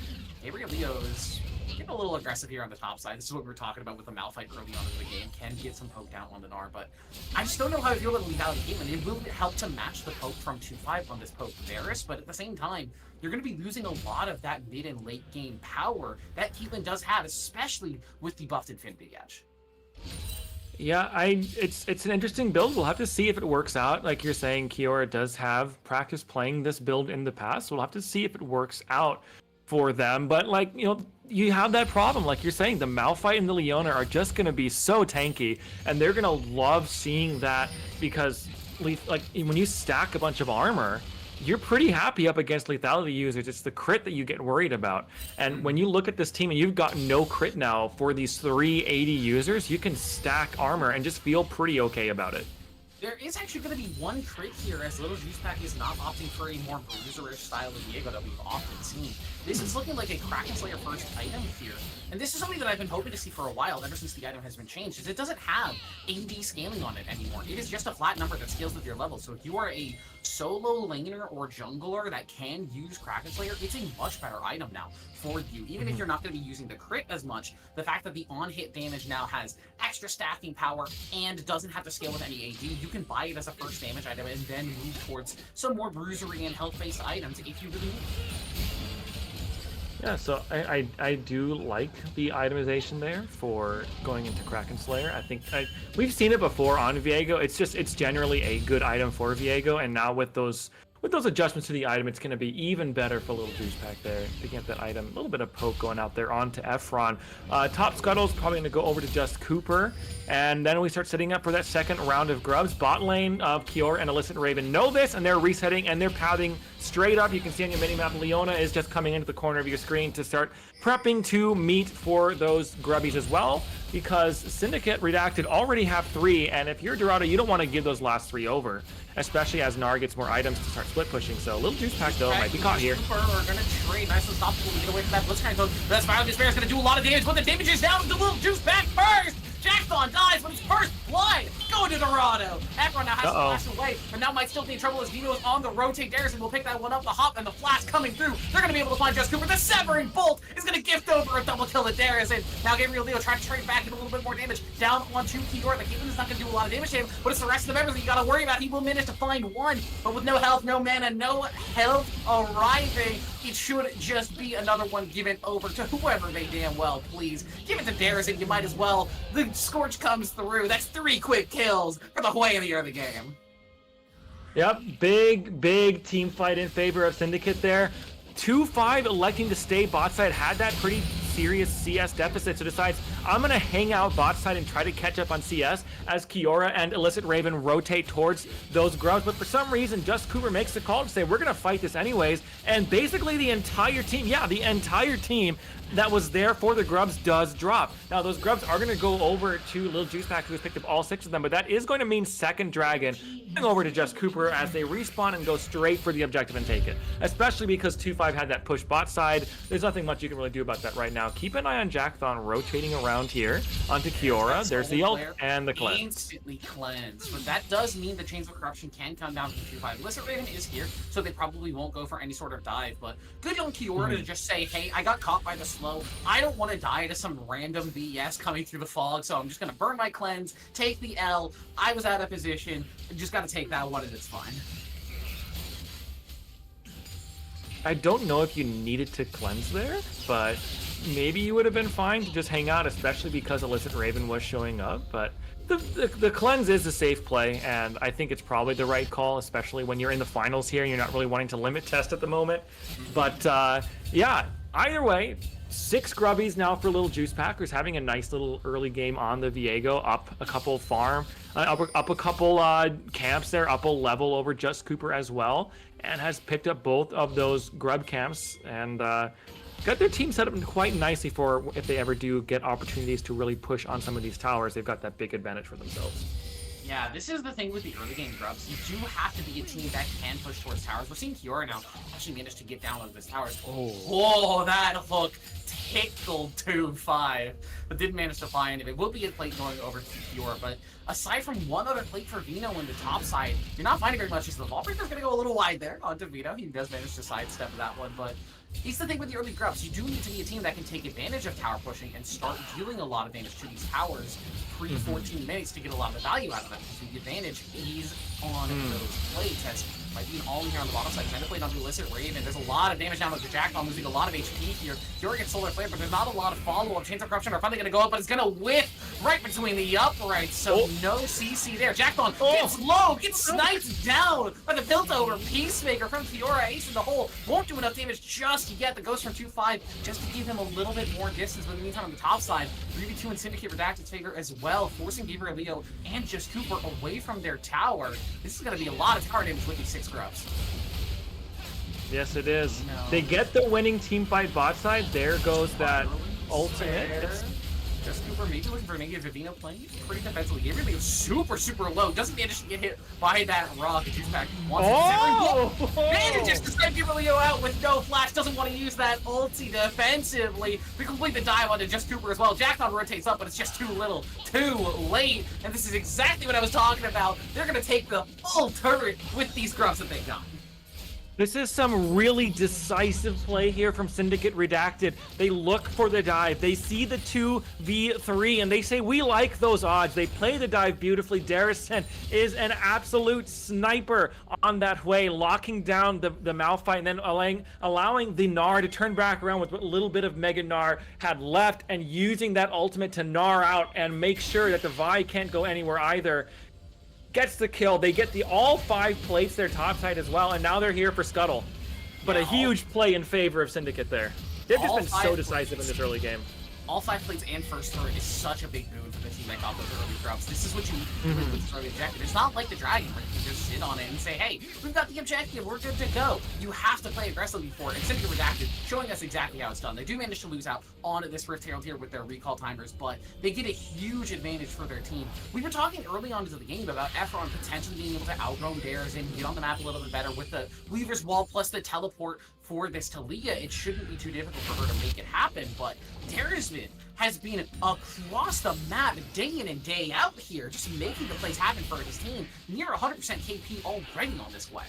Gabriel Leo is getting a little aggressive here on the top side. This is what we were talking about with the Malphite early on in the game. Can get some poke down on the Gnar, but I just don't know how I feel about the lethality Caitlyn. It will help to match the poke from 2-5 on this poke Varus, but at the same time, you're going to be losing a lot of that mid and late game power that Caitlyn does have, especially with the buffed Infinity Edge. Yeah, it's an interesting build. We'll have to see if it works out. Like you're saying, Kiora does have practice playing this build in the past. So we'll have to see if it works out for them. But you have that problem. Like you're saying, the Malphite and the Leona are just going to be so tanky, and they're going to love seeing that, because like when you stack a bunch of armor, you're pretty happy up against lethality users. It's the crit that you get worried about. And when you look at this team and you've got no crit now for these 380 users, you can stack armor and just feel pretty okay about it. There is actually going to be one crit here, as Little Juice Pack is not opting for a more bruiser-ish style of Diego that we've often seen. This is looking like a Kraken Slayer first item here. And this is something that I've been hoping to see for a while, ever since the item has been changed, is it doesn't have AD scaling on it anymore. It is just a flat number that scales with your level. So if you are a solo laner or jungler that can use Kraken Slayer, it's a much better item now for you. Even if you're not going to be using the crit as much, the fact that the on-hit damage now has extra stacking power and doesn't have to scale with any AD, you can buy it as a first damage item and then move towards some more bruisery and health-based items if you really need. Yeah, so I do like the itemization there for going into Kraken Slayer. I think we've seen it before on Viego. It's generally a good item for Viego, and now with those adjustments to the item, it's going to be even better for Little Juice Pack there, picking up that item. A little bit of poke going out there onto Efron. Top Scuttle's probably going to go over to Just Cooper, and then we start setting up for that second round of grubs. Bot lane of Kiora and Illicit Raven know this, and they're resetting, and they're pathing straight up. You can see on your minimap, Leona is just coming into the corner of your screen to start prepping to meet for those grubbies as well, because Syndicate, Redacted already have 3, and if you're Dorado, you don't want to give those last 3 over, especially as Gnar gets more items to start split pushing. So Little Juice Pack, though, might be caught here. Cooper are going to trade. Nice and stoppable to get away from that Blitzcrank code. That's Violent Despair is going to do a lot of damage, but the damage is down to Little Juice Pack first! Jackson dies with his first blood! Going to Dorado! Efron now has to flash away, but now might still be in trouble as Dino is on the rotate. Darrison will pick that one up, the hop and the flash coming through. They're going to be able to find Just Cooper. The Severing Bolt is going to gift over a double kill to Darrison. Now Gabriel Leo trying to trade back and a little bit more damage. Down onto Kiora. The Caitlyn is not going to do a lot of damage to him, but it's the rest of the members that you got to worry about. He will manage to find one, but with no health, no mana, no health arriving, it should just be another one given over to whoever they damn well please. Give it to Darrison, you might as well. The Scorch comes through. That's 3 quick kills for the way of the early game. Yep, big team fight in favor of Syndicate there. 2-5 electing to stay bot side, had that pretty serious CS deficit, so decides I'm going to hang out bot side and try to catch up on CS as Kiora and Illicit Raven rotate towards those grubs. But for some reason, Just Cooper makes the call to say, we're going to fight this anyways. And basically the entire team, that was there for the grubs does drop. Now those grubs are going to go over to Little Juice Pack, who has picked up all 6 of them, but that is going to mean second dragon going over to Just Cooper as they respawn and go straight for the objective and take it. Especially because 2-5 had that push bot side. There's nothing much you can really do about that right now. Keep an eye on Jackthon rotating around around here onto Kiora. There's the ult and the cleanse. Instantly cleanse. But that does mean the Chains of Corruption can come down from 2-5. Illicit Raven is here, so they probably won't go for any sort of dive. But good on Kiora to just say, hey, I got caught by the slow. I don't want to die to some random BS coming through the fog, so I'm just going to burn my cleanse, take the L. I was out of position. Just got to take that one, and it's fine. I don't know if you needed to cleanse there, but maybe you would have been fine to just hang out, especially because Illicit Raven was showing up. But the cleanse is a safe play, and I think it's probably the right call, especially when you're in the finals here and you're not really wanting to limit test at the moment. But yeah, either way, 6 grubbies now for Little Juice Packers, having a nice little early game on the Viego, up a couple farm, up a couple camps there, up a level over Just Cooper as well, and has picked up both of those grub camps and got their team set up quite nicely for if they ever do get opportunities to really push on some of these towers. They've got that big advantage for themselves. Yeah, this is the thing with the early game grubs. You do have to be a team that can push towards towers. We're seeing Kiora now actually manage to get down on those towers. Oh, that hook tickled 2-5, but didn't manage to find it. It will be a plate going over to Kiora, but aside from one other plate for Vino in the top side, you're not finding very much. The Vault Breaker's going to go a little wide there onto Vino. He does manage to sidestep that one, but it's the thing with the early grubs. You do need to be a team that can take advantage of tower pushing and start dealing a lot of damage to these towers pre-14 minutes to get a lot of the value out of them. So the advantage is on those plates, as by being all in here on the bottom side, trying to play onto Illicit Raven. There's a lot of damage down with the Jackdaw, losing a lot of HP here. Kiora gets Solar Flare, but there's not a lot of follow-up. Chains of Corruption are finally going to go up, but it's going to whiff right between the uprights, so no CC there. Jackdaw gets low, gets sniped down by the built-over Peacemaker from Kiora. Ace in the hole, won't do enough damage just yet. The Ghost from 2-5 just to give him a little bit more distance, but in the meantime on the top side, 3v2 and Syndicate Redacted's favor as well, forcing Gabriel Leo and Just Cooper away from their tower. This is going to be a lot of tower damage with these 6 grubs. Yes, it is. No. They get the winning team fight bot side. There goes that ultimate. Just Cooper maybe looking for a negative Vivino playing pretty defensively. Gabriel Leo super, super low. Doesn't manage to get hit by that rock. Juice Pack wants to manages to snipe Gabriel Leo out with no flash. Doesn't want to use that ulti defensively. We complete the dive onto Just Cooper as well. Jackdaw rotates up, but it's just too little, too late. And this is exactly what I was talking about. They're going to take the full turret with these grubs that they've got. This is some really decisive play here from Syndicate Redacted. They look for the dive. They see the 2v3 and they say, we like those odds. They play the dive beautifully. Darrison is an absolute sniper on that way, locking down the Malphite and then allowing the Gnar to turn back around with what little bit of Mega Gnar had left and using that ultimate to Gnar out and make sure that the Vi can't go anywhere either. Gets the kill. They get all 5 plates their top side as well, and now they're here for Scuttle. But a huge play in favor of Syndicate there. They've just been so decisive in this early game. All 5 plates and first turret is such a big boon for the team that got those early drops. This is what you need with this early objective. It's not like the Dragon, where you can just sit on it and say, hey, we've got the objective, we're good to go. You have to play aggressively for it. And Syndicate Redacted showing us exactly how it's done. They do manage to lose out on this Rift Herald here with their recall timers, but they get a huge advantage for their team. We were talking early on into the game about Efron potentially being able to outroam Dares and get on the map a little bit better with the Weaver's Wall plus the teleport for this Talia. It shouldn't be too difficult for her to make it happen, but Daresman has been across the map day in and day out here, just making the plays happen for his team. Near 100% KP already on this way.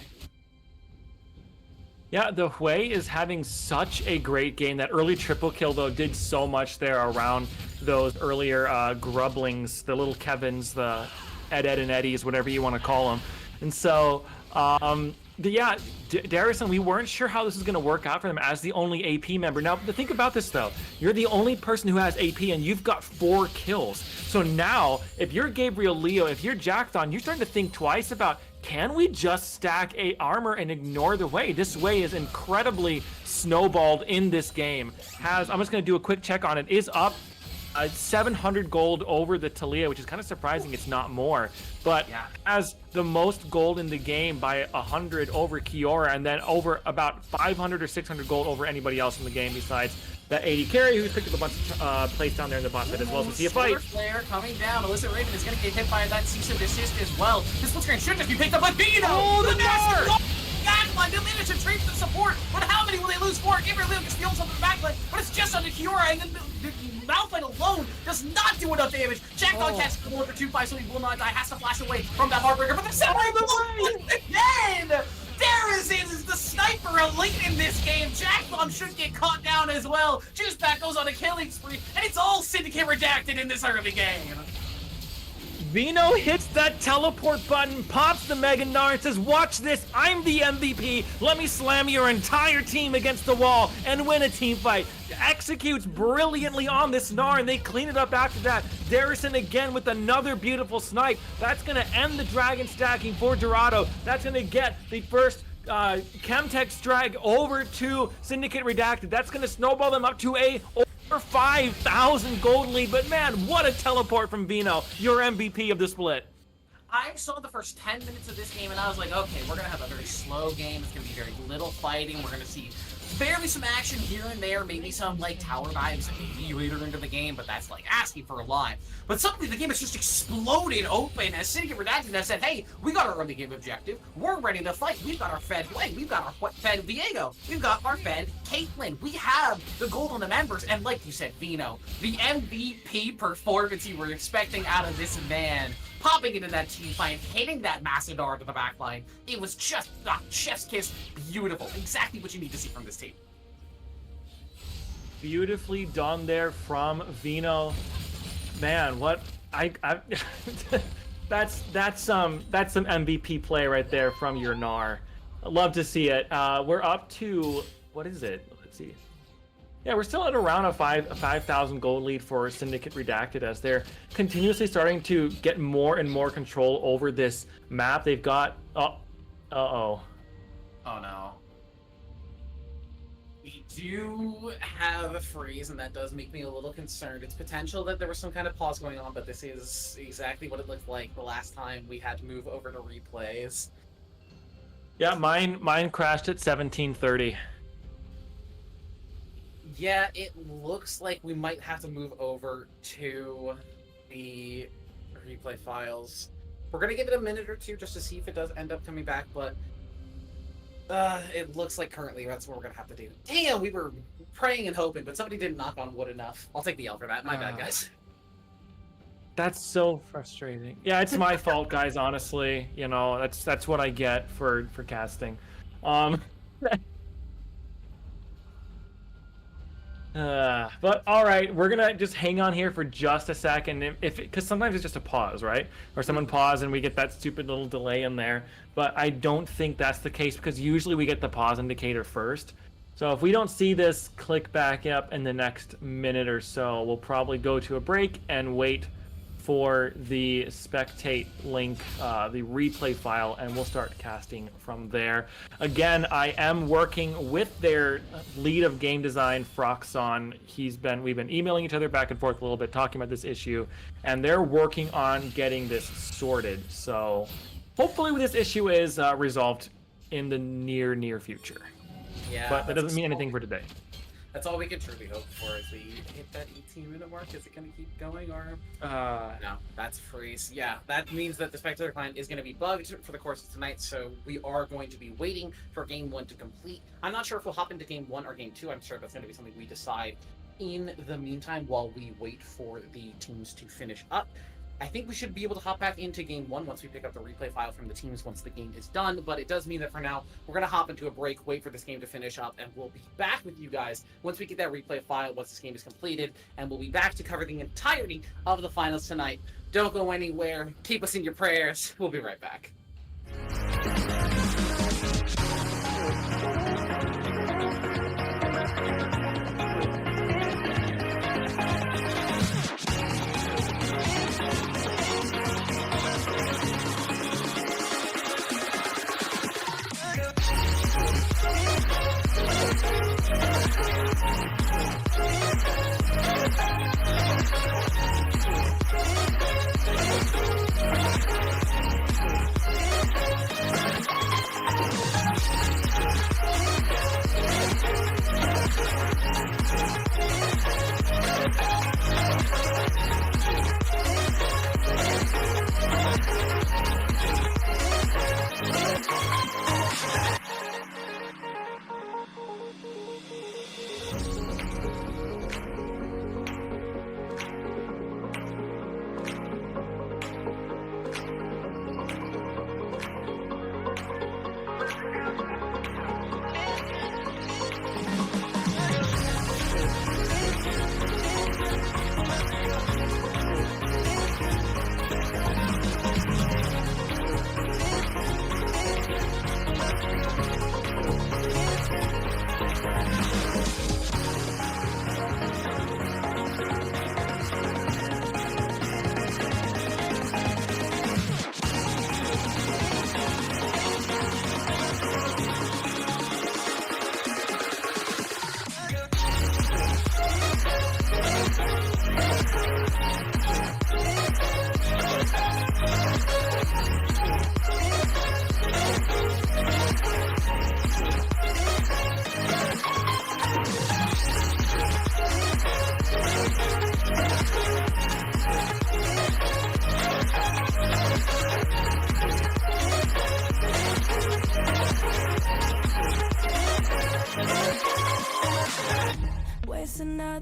Yeah, the Hui is having such a great game. That early triple kill, though, did so much there around those earlier grublings, the little Kevins, the Ed and Eddies, whatever you want to call them. And so, yeah, Darrison, we weren't sure how this was going to work out for them as the only AP member. Now, think about this, though. You're the only person who has AP, and you've got 4 kills. So now, if you're Gabriel Leo, if you're Jackdaw, you're starting to think twice about, can we just stack a armor and ignore the Way? This Way is incredibly snowballed in this game. I'm just going to do a quick check on it. Is up 700 gold over the Talia, which is kind of surprising it's not more, but has the most gold in the game by 100 over Kiora, and then over about 500 or 600 gold over anybody else in the game besides that 80 carry who's picked up a bunch of plates down there in the bot side as well. So see a fight. Flare coming down. Illicit Raven is going to get hit by that cease and desist as well. This split screen should just be picked up by Vino. Oh, the Gnar! Backline, they'll manage to trade for the support, but how many will they lose for? Gabriel Leo gets the ult on the backline, but it's just under Kiora, and then Malphite alone does not do enough damage. Jackdaw catches the 1 for 2-5, so he will not die. Has to flash away from that Heartbreaker, but the Samurai once again! Darius is the sniper elite in this game. Jackdaw should get caught down as well. Juiceback goes on a killing spree, and it's all Syndicate Redacted in this early game. Vino hits that teleport button, pops the Mega Gnar, and says, watch this, I'm the MVP. Let me slam your entire team against the wall and win a team fight. Executes brilliantly on this Gnar, and they clean it up after that. Darrison again with another beautiful snipe. That's going to end the dragon stacking for Dorado. That's going to get the first Chemtech drag over to Syndicate Redacted. That's going to snowball them up to a over 5,000 gold lead. But man, what a teleport from Vino, your MVP of the split. I saw the first 10 minutes of this game and I was like, okay, we're going to have a very slow game. It's going to be very little fighting. We're going to see barely some action here and there, maybe some like tower dives maybe later into the game, but that's like asking for a lot. But suddenly the game has just exploded open as Syndicate Redacted has said, hey, we got our early game objective. We're ready to fight. We've got our Fed Wei. We've got our Fed Viego. We've got our Fed Caitlyn. We have the gold on the members. And like you said, Vino, the MVP performance you were expecting out of this man, popping into that team fight, hitting that massive dart to the back line. It was just chef's kiss, beautiful. Exactly what you need to see from this team. Beautifully done there from Vino. Man, what that's some MVP play right there from your Gnar. I love to see it. We're up to, what is it? Let's see. Yeah, we're still at around a 5,000 gold lead for Syndicate Redacted as they're continuously starting to get more and more control over this map. They've got Oh no. We do have a freeze, and that does make me a little concerned. It's potential that there was some kind of pause going on, but this is exactly what it looked like the last time we had to move over to replays. Yeah, mine crashed at 17:30. Yeah, it looks like we might have to move over to the replay files. We're gonna give it a minute or two just to see if it does end up coming back, but it looks like currently that's what we're gonna have to do. Damn, we were praying and hoping, but somebody didn't knock on wood enough. I'll take the L for that. My bad, guys. That's so frustrating. Yeah, it's my fault, guys, honestly. You know, that's what I get for casting. But all right, we're gonna just hang on here for just a second, because sometimes it's just a pause, right? Or someone pause and we get that stupid little delay in there. But I don't think that's the case because usually we get the pause indicator first. So if we don't see this click back up in the next minute or so, we'll probably go to a break and wait for the spectate link, the replay file, and we'll start casting from there. Again, I am working with their lead of game design, Froxon. We've been emailing each other back and forth a little bit, talking about this issue, and they're working on getting this sorted. So hopefully this issue is resolved in the near future. Yeah, but that doesn't mean anything for today. That's all we can truly hope for as we hit that 18-minute mark. Is it going to keep going, or no? That's freeze. Yeah, that means that the spectator client is going to be bugged for the course of tonight. So we are going to be waiting for game 1 to complete. I'm not sure if we'll hop into game 1 or game 2. I'm sure that's going to be something we decide in the meantime while we wait for the teams to finish up. I think we should be able to hop back into game 1 once we pick up the replay file from the teams once the game is done, but it does mean that for now, we're going to hop into a break, wait for this game to finish up, and we'll be back with you guys once we get that replay file, once this game is completed, and we'll be back to cover the entirety of the finals tonight. Don't go anywhere. Keep us in your prayers. We'll be right back.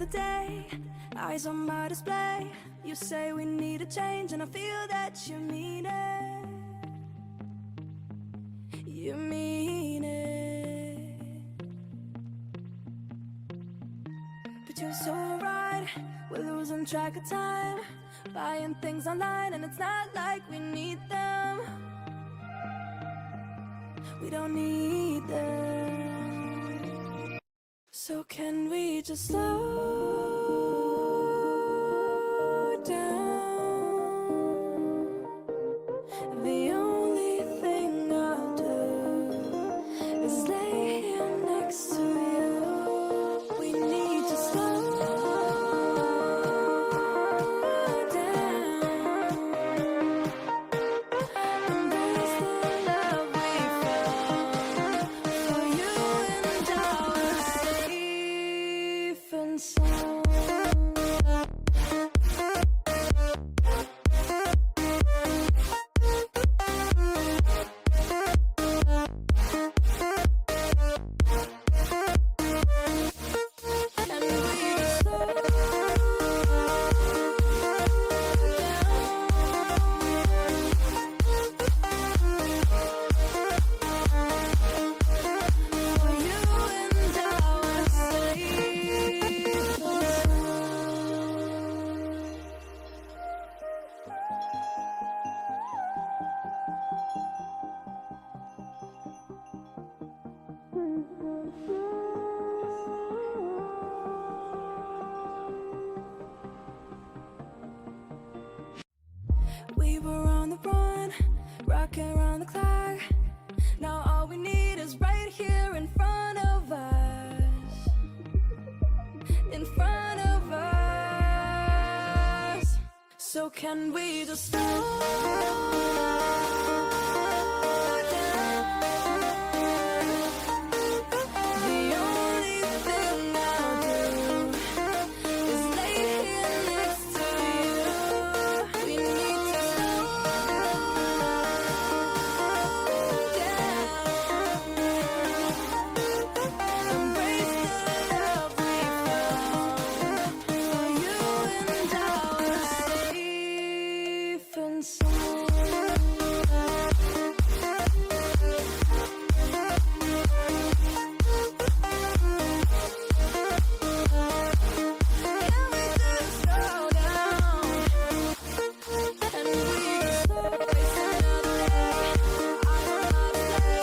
the day, eyes on my display. You say we need a change, and I feel that you mean it. You mean it. But you're so right, we're losing track of time, buying things online, and it's not like we need them. We don't need them. So can we just slow down? The only thing I'll do is lay here next to you. We need to slow down. Embrace the love we found. For you and I are safe and sound. And we just slow down. For you and I are safe and We were on the run, rocking around the clock. Now all we need is right here in front of us. In front of us. So can we just slow down? The only thing I'll do is lay here next to you. We need to slow down. Embrace the love we found. For you and I are safe and sound. Can we just slow down? And we just slow waste another day. I don't know how to say.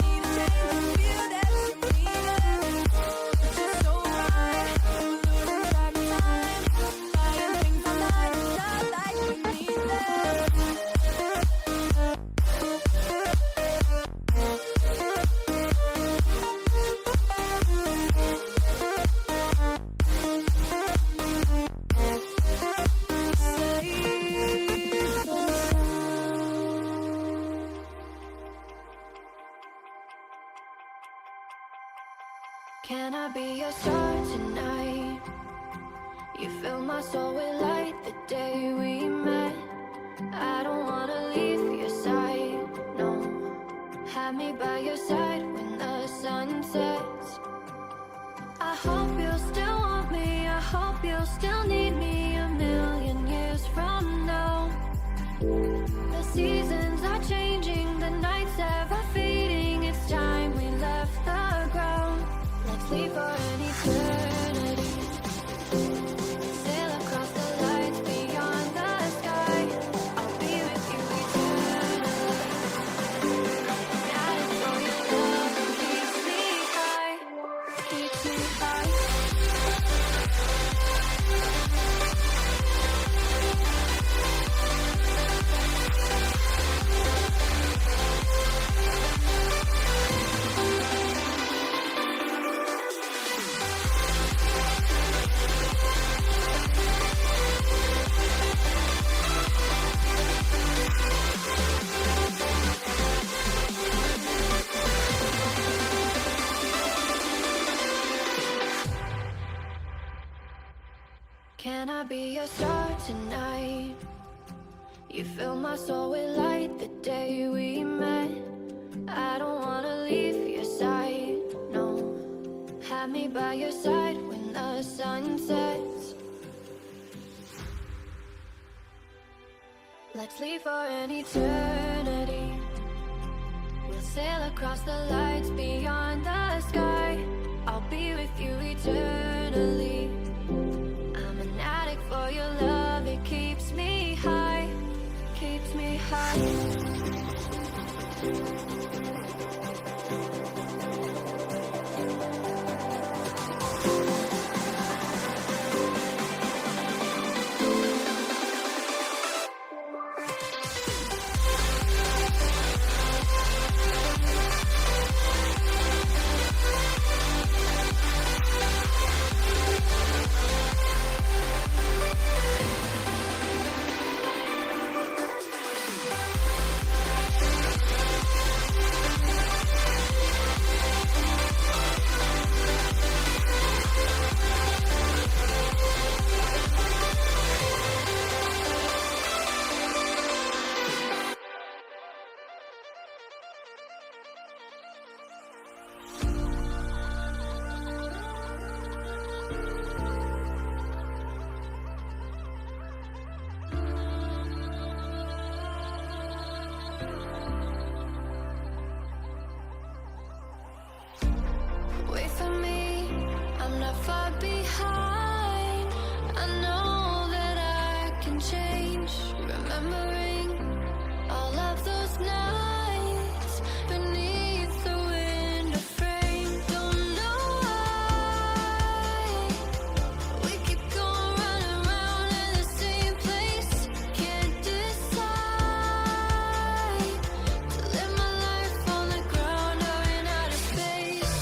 You say we need a change, and feel that you mean it. But you're so right, we're losing track of time, buying things online, it's not like we need them. Safe and sound. Can I be your star tonight? You fill my soul with light the day we met. I don't wanna leave your side, no. Have me by your side when the sun sets. I hope you'll still want me, I hope you'll still need me a million years from now. The seasons are changing, the nights ever fading. It's time we left the ground. Let's leave for an eternity. Sail across the lights beyond the sky. I'll be with you eternally. That is for your love that keeps me high. Keeps me high. Can I be your star tonight? You fill my soul with light the day we met. I don't wanna leave your side, no. Have me by your side when the the sun sets. Let's leave for an eternity. We'll sail across the lights beyond the sky. I'll be with you eternally. I'm an addict for your love. It keeps me high. Keeps me high. Wait for me, I'm not far behind. I know that I can change. Remembering all of those nights beneath the window frame. Don't know why we keep going round in the same place. Can't decide to live my life on the ground or in outer space.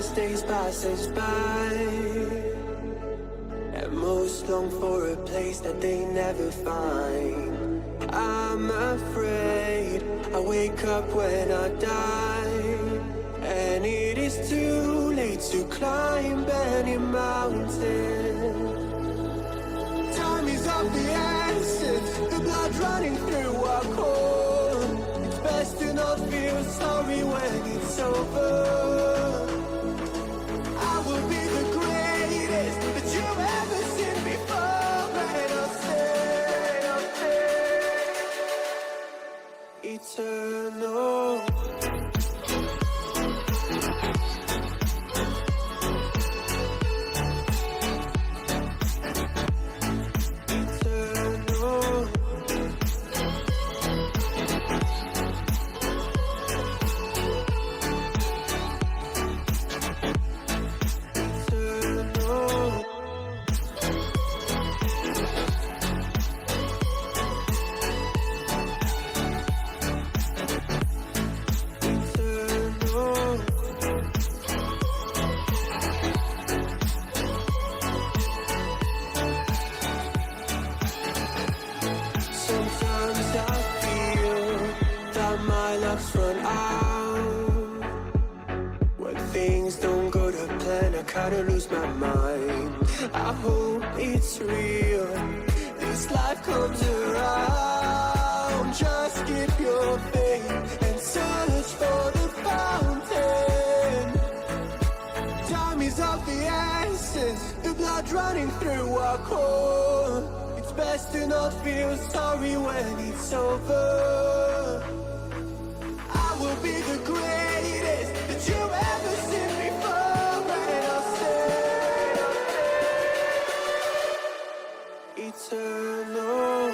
as days passes by, and most long for a place that they never find. I'm afraid I wake up when I die, and it is too late to climb any mountain. Time is of the essence, the blood running through our core. It's best to not feel sorry when it's over. I will be the greatest that you've ever seen before, and I'll stay eternal. Run out when things don't go to plan. I kinda lose my mind. I hope it's real. This life comes around. Just keep your faith and search for the fountain. Time is of the essence, the blood running through our core. It's best to not feel sorry when it's over. I will be the greatest that you've ever seen before, and I'll stay eternal.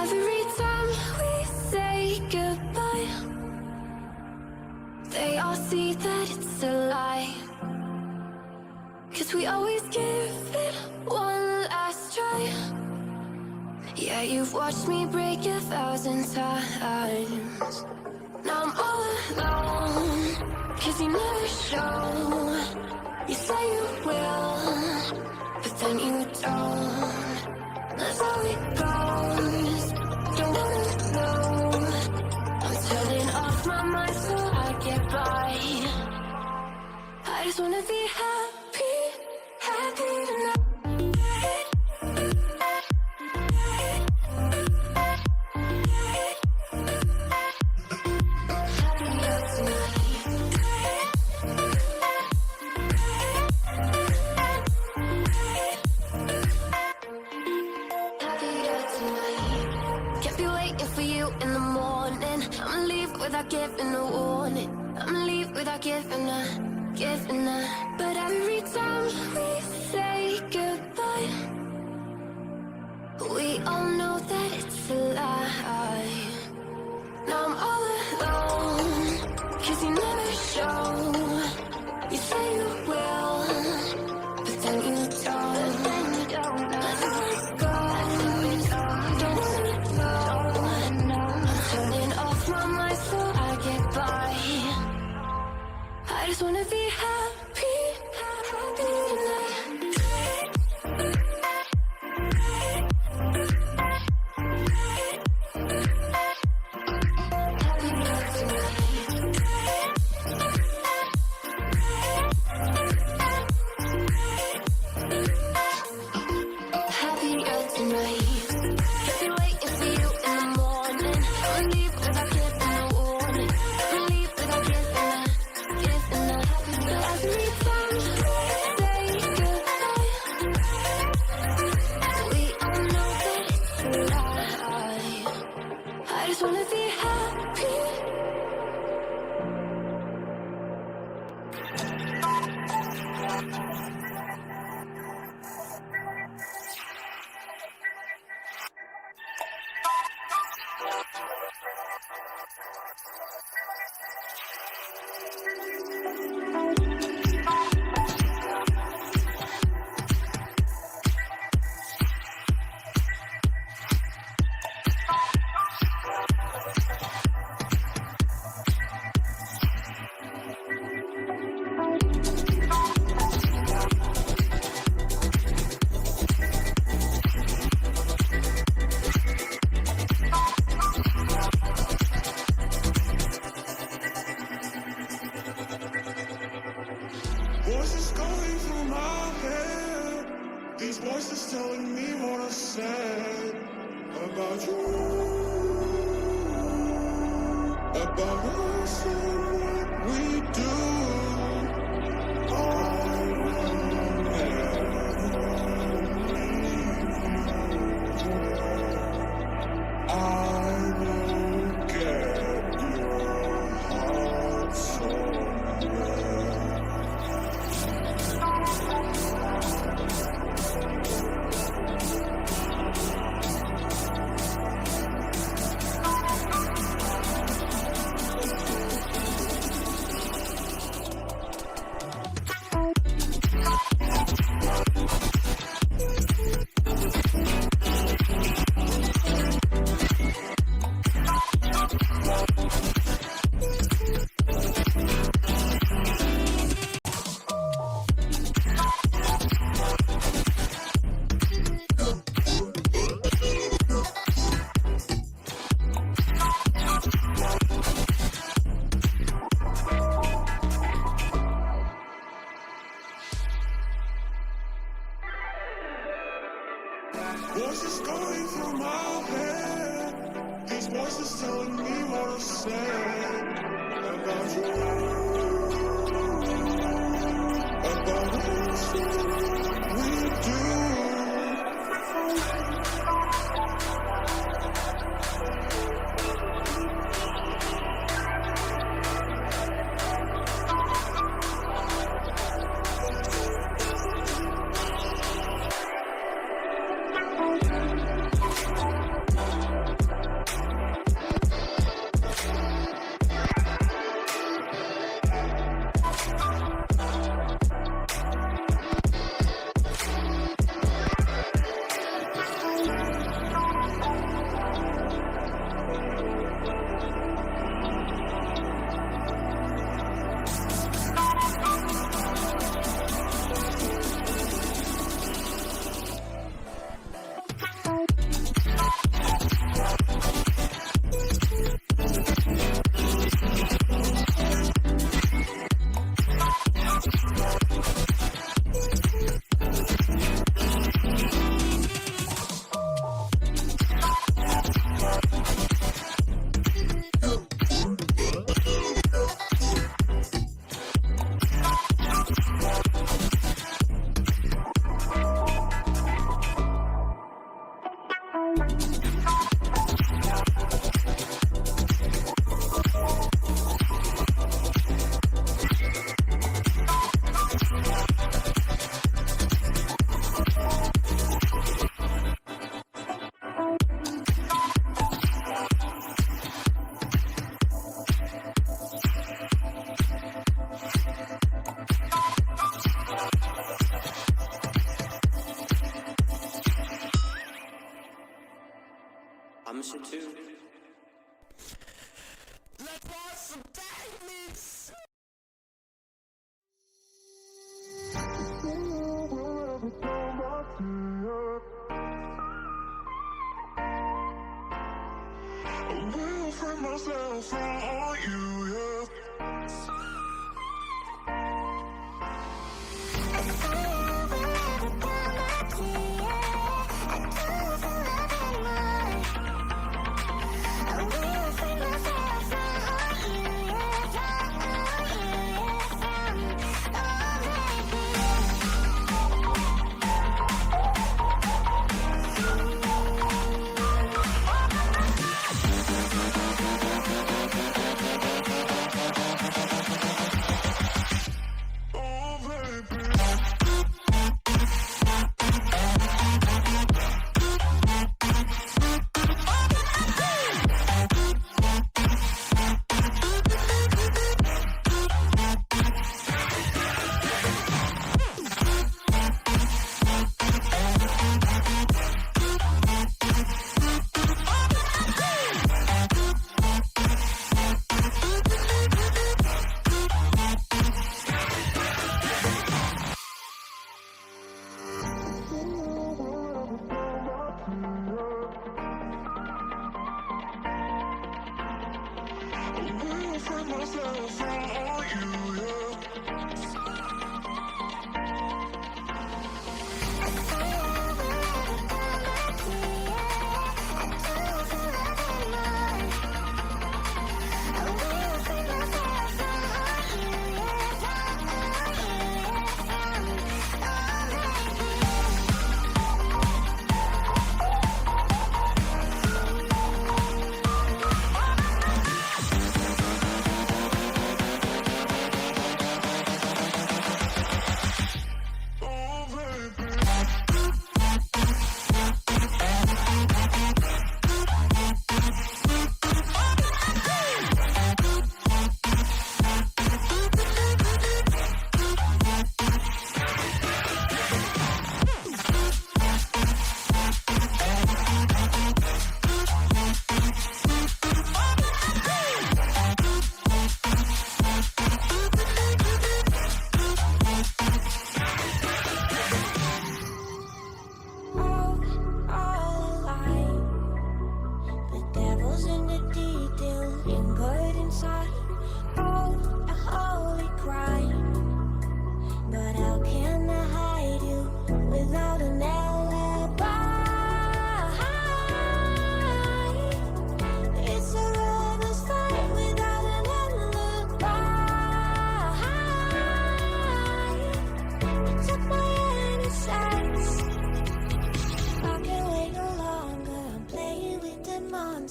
Every time we say goodbye, they all see that it's a lie. 'Cause we always give it one last try. Yeah, you've watched me break 1,000 times. Now I'm all alone, 'cause you never show. You say you will, but then you don't. That's how it goes. Don't wanna know. I'm turning off my mind so I get by. I just wanna be happy, happy tonight. Without giving a warning, I'ma leave without giving a. But every time we say goodbye, we all know that it's a lie. Now I'm all alone, 'cause you never show. You say you will, but then you don't. That's how it goes. Don't wanna know. I'm turning off my mind so I get by. I just wanna be happy, happy tonight. Voices going through my head. These voices telling me what I said about you, about us and what we do. I will get your heart somewhere. Voices going through my head. These voices telling me what I said about you, about us and what we do. I'm shit too. Let's watch some techniques. I will free myself from you, yeah.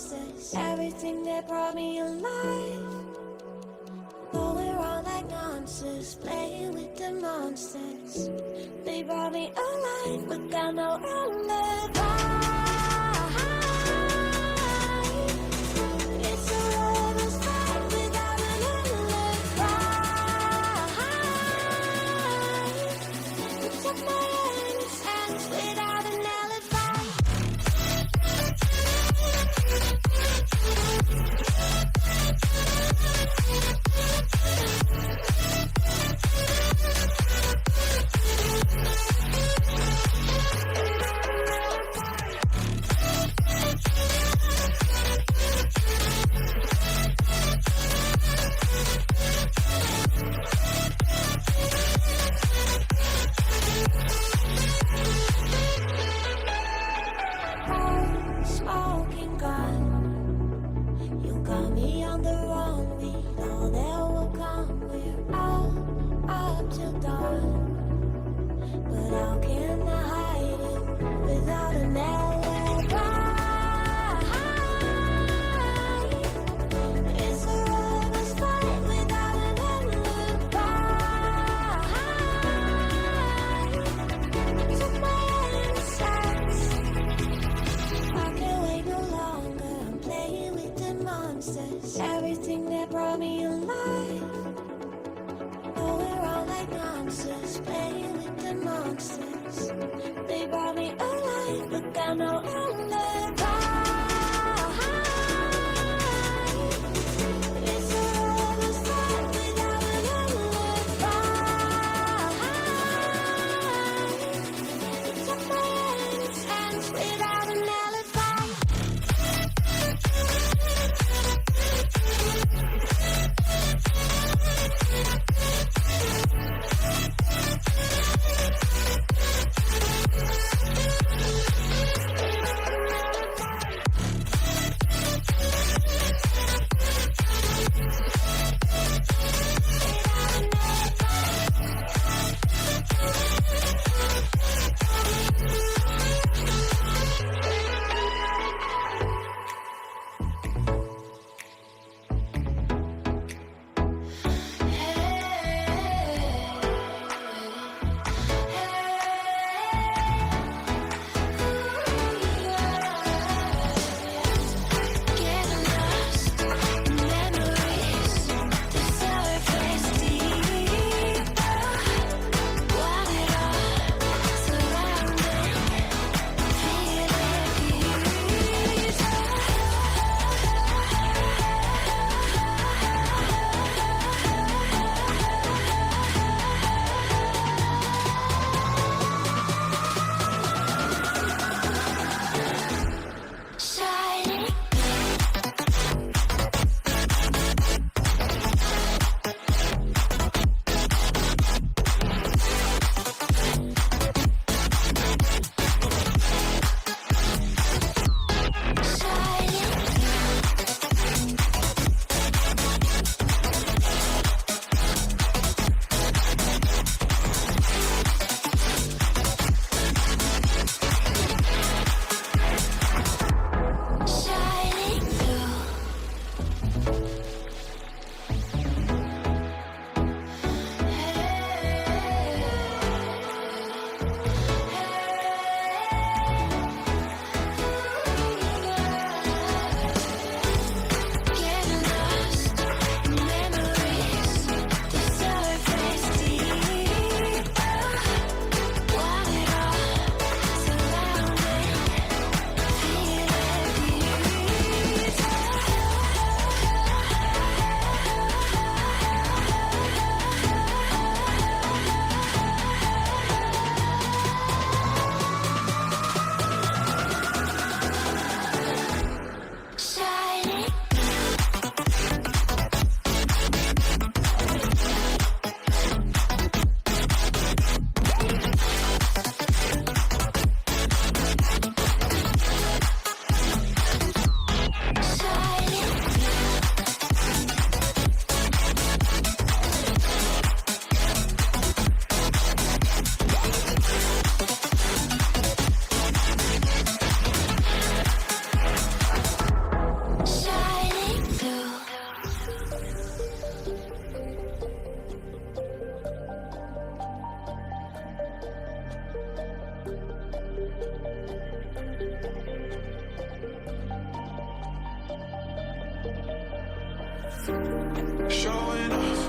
monsters. Everything that brought me alive. Going wrong like monsters, playing with the monsters. They brought me alive, but got no alibi. It's a lover's fight without an alibi. Took my innocence without an alibi. Smoking gun, you got me on the run. We know that will come. We're out up till dawn, but how can I hide it without an alibi? It's a lover's fight without an alibi. Took my innocence. I can't wait no longer. I'm playing with the monsters. Everything that brought me alive. Going wrong like monsters. Playing with the monsters. They brought me alive, but got no alibi. It's a lover's fight without an alibi. Took my innocence without an alibi. Showing off.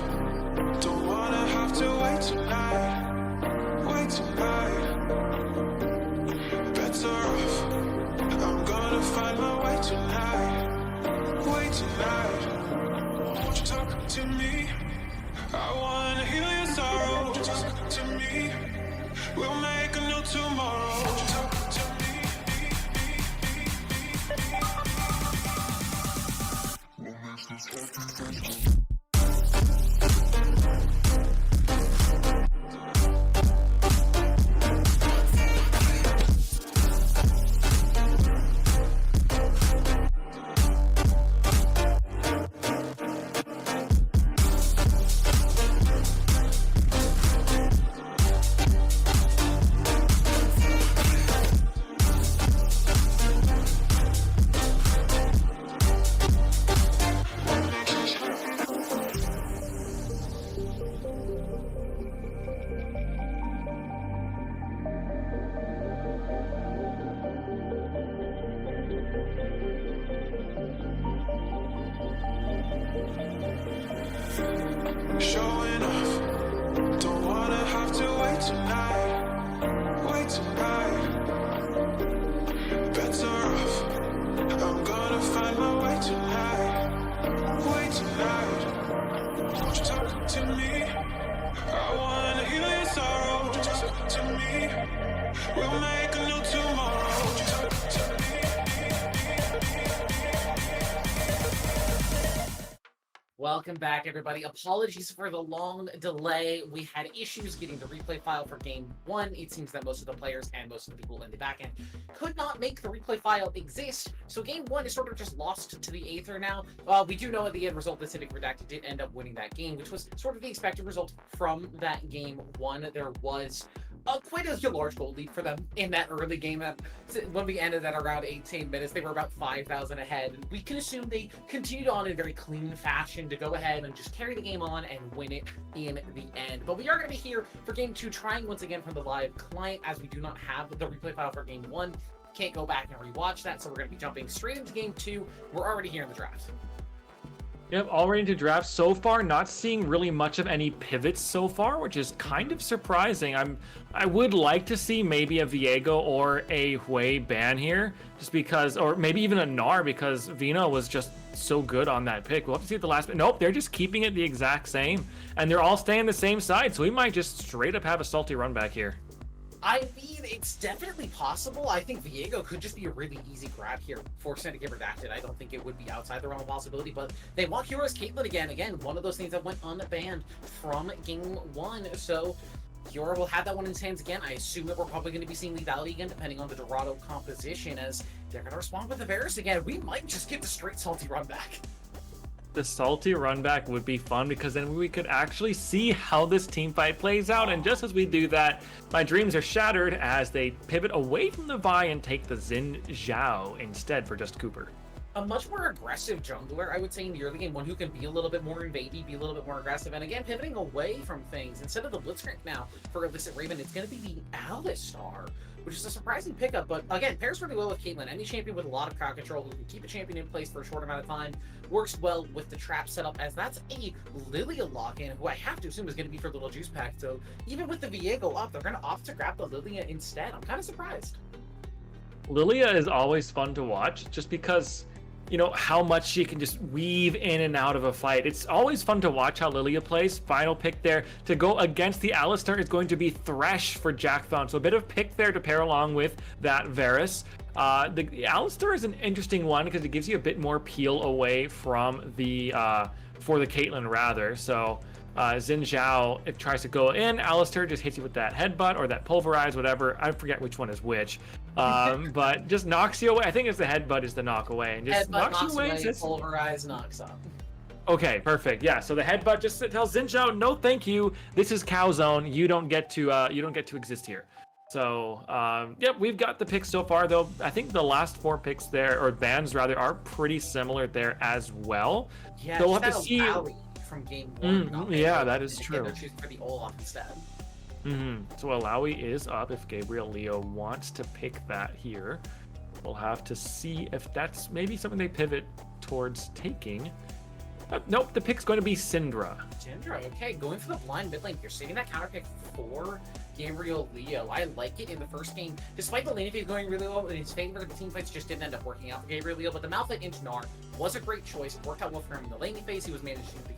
Don't wanna have to wait tonight. Wait tonight. Better off. I'm gonna find my way tonight. Wait tonight. Won't you talk to me? I wanna heal your sorrow. Won't you talk to me? We'll make a new tomorrow. Won't you talk to me? We'll make this happen. Showing off. Don't wanna have to wait tonight. Wait tonight. Better off. I'm gonna find my way tonight. Wait tonight. Won't you talk to me? I wanna heal your sorrow. Won't you talk to me? We'll make a new tomorrow. Won't you talk to me? Welcome back, everybody. Apologies for the long delay. We had issues getting the replay file for Game 1. It seems that most of the players and most of the people in the backend could not make the replay file exist. So Game 1 is sort of just lost to the aether now. We do know at the end result that Syndicate Redacted did end up winning that game, which was sort of the expected result from that Game 1. There was quite a large goal lead for them in that early game. When we ended at around 18 minutes, they were about 5,000 ahead. And we can assume they continued on in very clean fashion to go ahead and just carry the game on and win it in the end. But we are going to be here for Game 2, trying once again from the live client, as we do not have the replay file for Game 1. Can't go back and rewatch that, so we're going to be jumping straight into Game 2. We're already here in the draft. Yep, already into draft so far. Not seeing really much of any pivots so far, which is kind of surprising. I would like to see maybe a Viego or a Hui ban here, just because, or maybe even a Gnar, because Vino was just so good on that pick. We'll have to see at the last. Nope, they're just keeping it the exact same, and they're all staying the same side. So we might just straight up have a salty run back here. I mean, it's definitely possible. I think Viego could just be a really easy grab here for Syndicate Redacted. I don't think it would be outside the realm of possibility, but they want Heroes Caitlyn again. Again, one of those things that went unbanned from Game 1. So Fiora will have that one in his hands again. I assume that we're probably going to be seeing lethality again, depending on the Dorado composition, as they're going to respond with the Varus again. We might just get the straight salty run back. The salty run back would be fun, because then we could actually see how this team fight plays out. And just as we do that, my dreams are shattered as they pivot away from the Vi and take the Xin Zhao instead for just Cooper. A much more aggressive jungler, I would say, in the early game, one who can be a little bit more invadey, be a little bit more aggressive, and again, pivoting away from things. Instead of the Blitzcrank now for Illicit Raven, it's going to be the Alistar, which is a surprising pickup, but again, pairs really well with Caitlyn. Any champion with a lot of crowd control who can keep a champion in place for a short amount of time works well with the trap setup, as that's a Lilia lock-in, who I have to assume is going to be for Little Juice Pack. So even with the Viego up, they're going to opt to grab the Lilia instead. I'm kind of surprised. Lilia is always fun to watch, just because, you know, how much she can just weave in and out of a fight. It's always fun to watch how Lilia plays. Final pick there to go against the Alistar is going to be Thresh for Jack Thon. So a bit of pick there to pair along with that Varus. The Alistar is an interesting one because it gives you a bit more peel away from the for the Caitlyn rather. So Xin Zhao, it tries to go in. Alistar just hits you with that headbutt or that pulverize, whatever. I forget which one is which. But just knocks you away. I think it's the headbutt is the knock away, and just Headbutt knocks you away. Pulverize knocks up. Okay, perfect. Yeah, so the headbutt just tells Xin Zhao, no, thank you. This is cow zone. You don't get to exist here. So, yep, we've got the picks so far, though. I think the last 4 picks there, or bans rather, are pretty similar there as well. Yeah, so we'll just have to see. From Game 1. Yeah, that is true. They're choosing for the Olaf instead. So Alawi is up if Gabriel Leo wants to pick that here. We'll have to see if that's maybe something they pivot towards taking. Nope, the pick's going to be Syndra. Syndra, okay, going for the blind mid lane. You're saving that counter pick for Gabriel Leo. I like it in the first game. Despite the lane phase going really well, in his favor, the team fights just didn't end up working out for Gabriel Leo, but the Malphite into Gnar was a great choice. It worked out well for him in the laning phase. He was managing to keep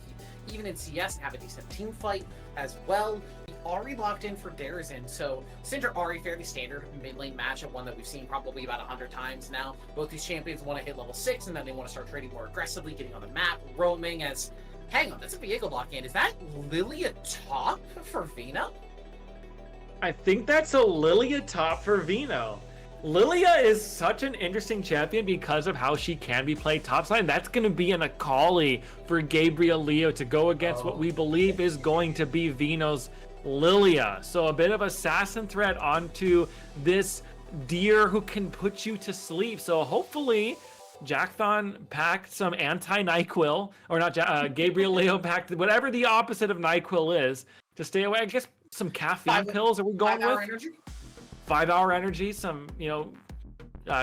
even in CS and have a decent team fight as well. Ahri locked in for Darazin, so Syndra Ahri, fairly standard mid lane matchup, one that we've seen probably about 100 times now. Both these champions want to hit level 6, and then they want to start trading more aggressively, getting on the map, roaming as... Hang on, that's a Viego lock in. Is that Lilia top for Vino? I think that's a Lilia top for Vino. Lilia is such an interesting champion because of how she can be played topside. That's going to be an Akali for Gabriel Leo to go against what we believe is going to be Vino's Lilia. So a bit of assassin threat onto this deer who can put you to sleep. So hopefully Jackthon packed some anti-NyQuil, or not, Gabriel Leo packed whatever the opposite of NyQuil is to stay away. I guess some caffeine pills are we going with? Energy? 5-hour energy, some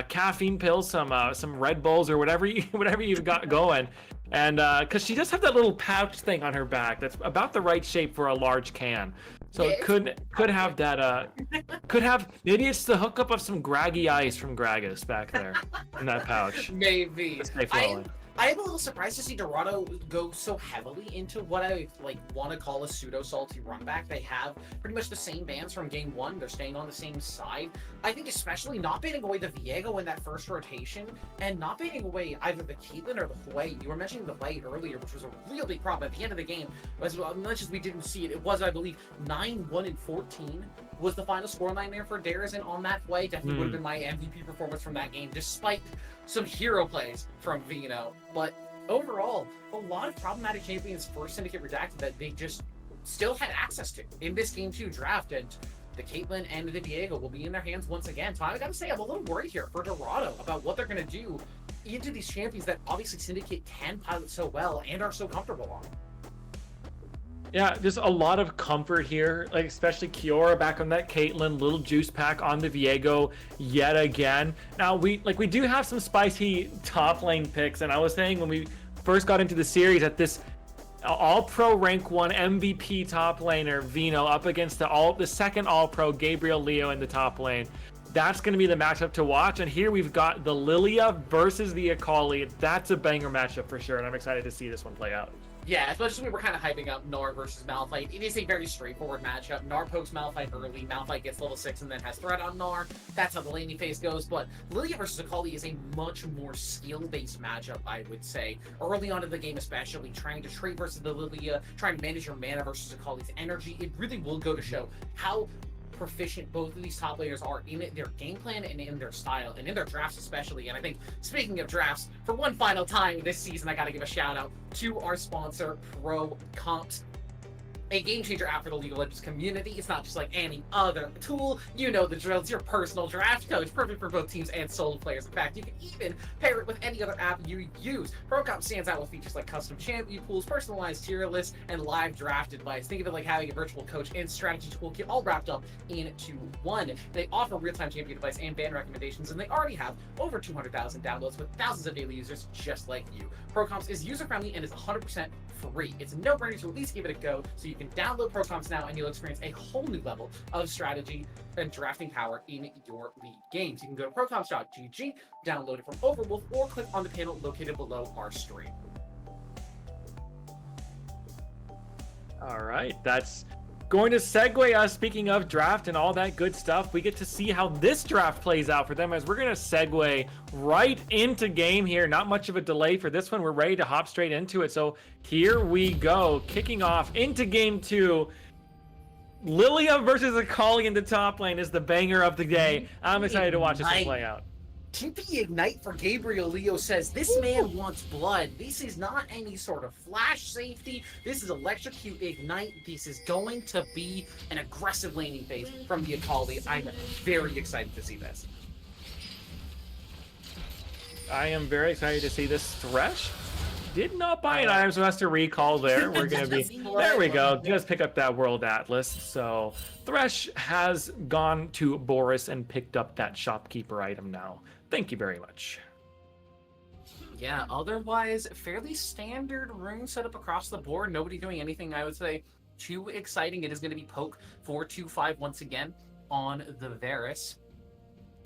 caffeine pills, some Red Bulls or whatever you've got going, and because she does have that little pouch thing on her back that's about the right shape for a large can, so it could have that maybe it's the hookup of some Graggy Ice from Gragas back there in that pouch. Maybe. Stay flowing. I am a little surprised to see Dorado go so heavily into what I want to call a pseudo-salty run back. They have pretty much the same bans from game 1. They're staying on the same side. I think especially not banning away the Viego in that first rotation, and not banning away either the Caitlyn or the Hwei. You were mentioning the Hwei earlier, which was a real big problem. At the end of the game, as much as we didn't see it, it was, I believe, 9-1-14 was the final scoreline there for Darazin on that Hwei. Definitely would have been my MVP performance from that game, despite some hero plays from Vino. But overall, a lot of problematic champions for Syndicate Redacted that they just still had access to in this Game 2 draft, and the Caitlyn and the Viego will be in their hands once again. So I gotta say, I'm a little worried here for Dorado about what they're gonna do into these champions that obviously Syndicate can pilot so well and are so comfortable on. Yeah, just a lot of comfort here, like especially Kiora back on that Caitlyn, little juice pack on the Viego yet again. Now we do have some spicy top lane picks, and I was saying when we first got into the series that this all-pro rank 1 MVP top laner Vino up against the second all-pro Gabriel Leo in the top lane. That's going to be the matchup to watch, and here we've got the Lilia versus the Akali. That's a banger matchup for sure, and I'm excited to see this one play out. Yeah, especially we were kind of hyping up Gnar versus Malphite. It is a very straightforward matchup. Gnar pokes Malphite early, Malphite gets level 6 and then has threat on Gnar. That's how the laning phase goes, but Lilia versus Akali is a much more skill-based matchup, I would say. Early on in the game especially, trying to trade versus the Lilia, trying to manage your mana versus Akali's energy, it really will go to show how proficient both of these top players are in their game plan and in their style, and in their drafts especially. And I think, speaking of drafts, for one final time this season, I gotta give a shout out to our sponsor, Pro Comps. A game-changer app for the League of Legends community. It's not just like any other tool. You know the drill. It's your personal draft coach, perfect for both teams and solo players. In fact, you can even pair it with any other app you use. ProComp stands out with features like custom champion pools, personalized tier lists, and live draft advice. Think of it like having a virtual coach and strategy toolkit all wrapped up into one. They offer real-time champion advice and ban recommendations, and they already have over 200,000 downloads with thousands of daily users just like you. ProComps is user-friendly and is 100% free. It's a no-brainer to at least give it a go, so you can download ProComps now and you'll experience a whole new level of strategy and drafting power in your league games. You can go to procomps.gg, download it from Overwolf, or click on the panel located below our stream. All right, that's going to segue us, speaking of draft and all that good stuff. We get to see how this draft plays out for them, as we're going to segue right into game here. Not much of a delay for this one. We're ready to hop straight into it. So here we go, kicking off into game 2. Lilia versus Akali in the top lane is the banger of the day. I'm excited to watch this one play out. TP Ignite for Gabriel Leo says, this man wants blood. This is not any sort of flash safety. This is Electrocute Ignite. This is going to be an aggressive laning phase from the Akali. I'm very excited to see this. I am very excited to see this. Thresh did not buy an Items Master recall there. We're going to be... There we go. Just pick up that World Atlas. So Thresh has gone to Boris and picked up that shopkeeper item now. Thank you very much. Yeah, otherwise, fairly standard rune setup across the board. Nobody doing anything, I would say, too exciting. It is going to be poke 4-2-5 once again on the Varus.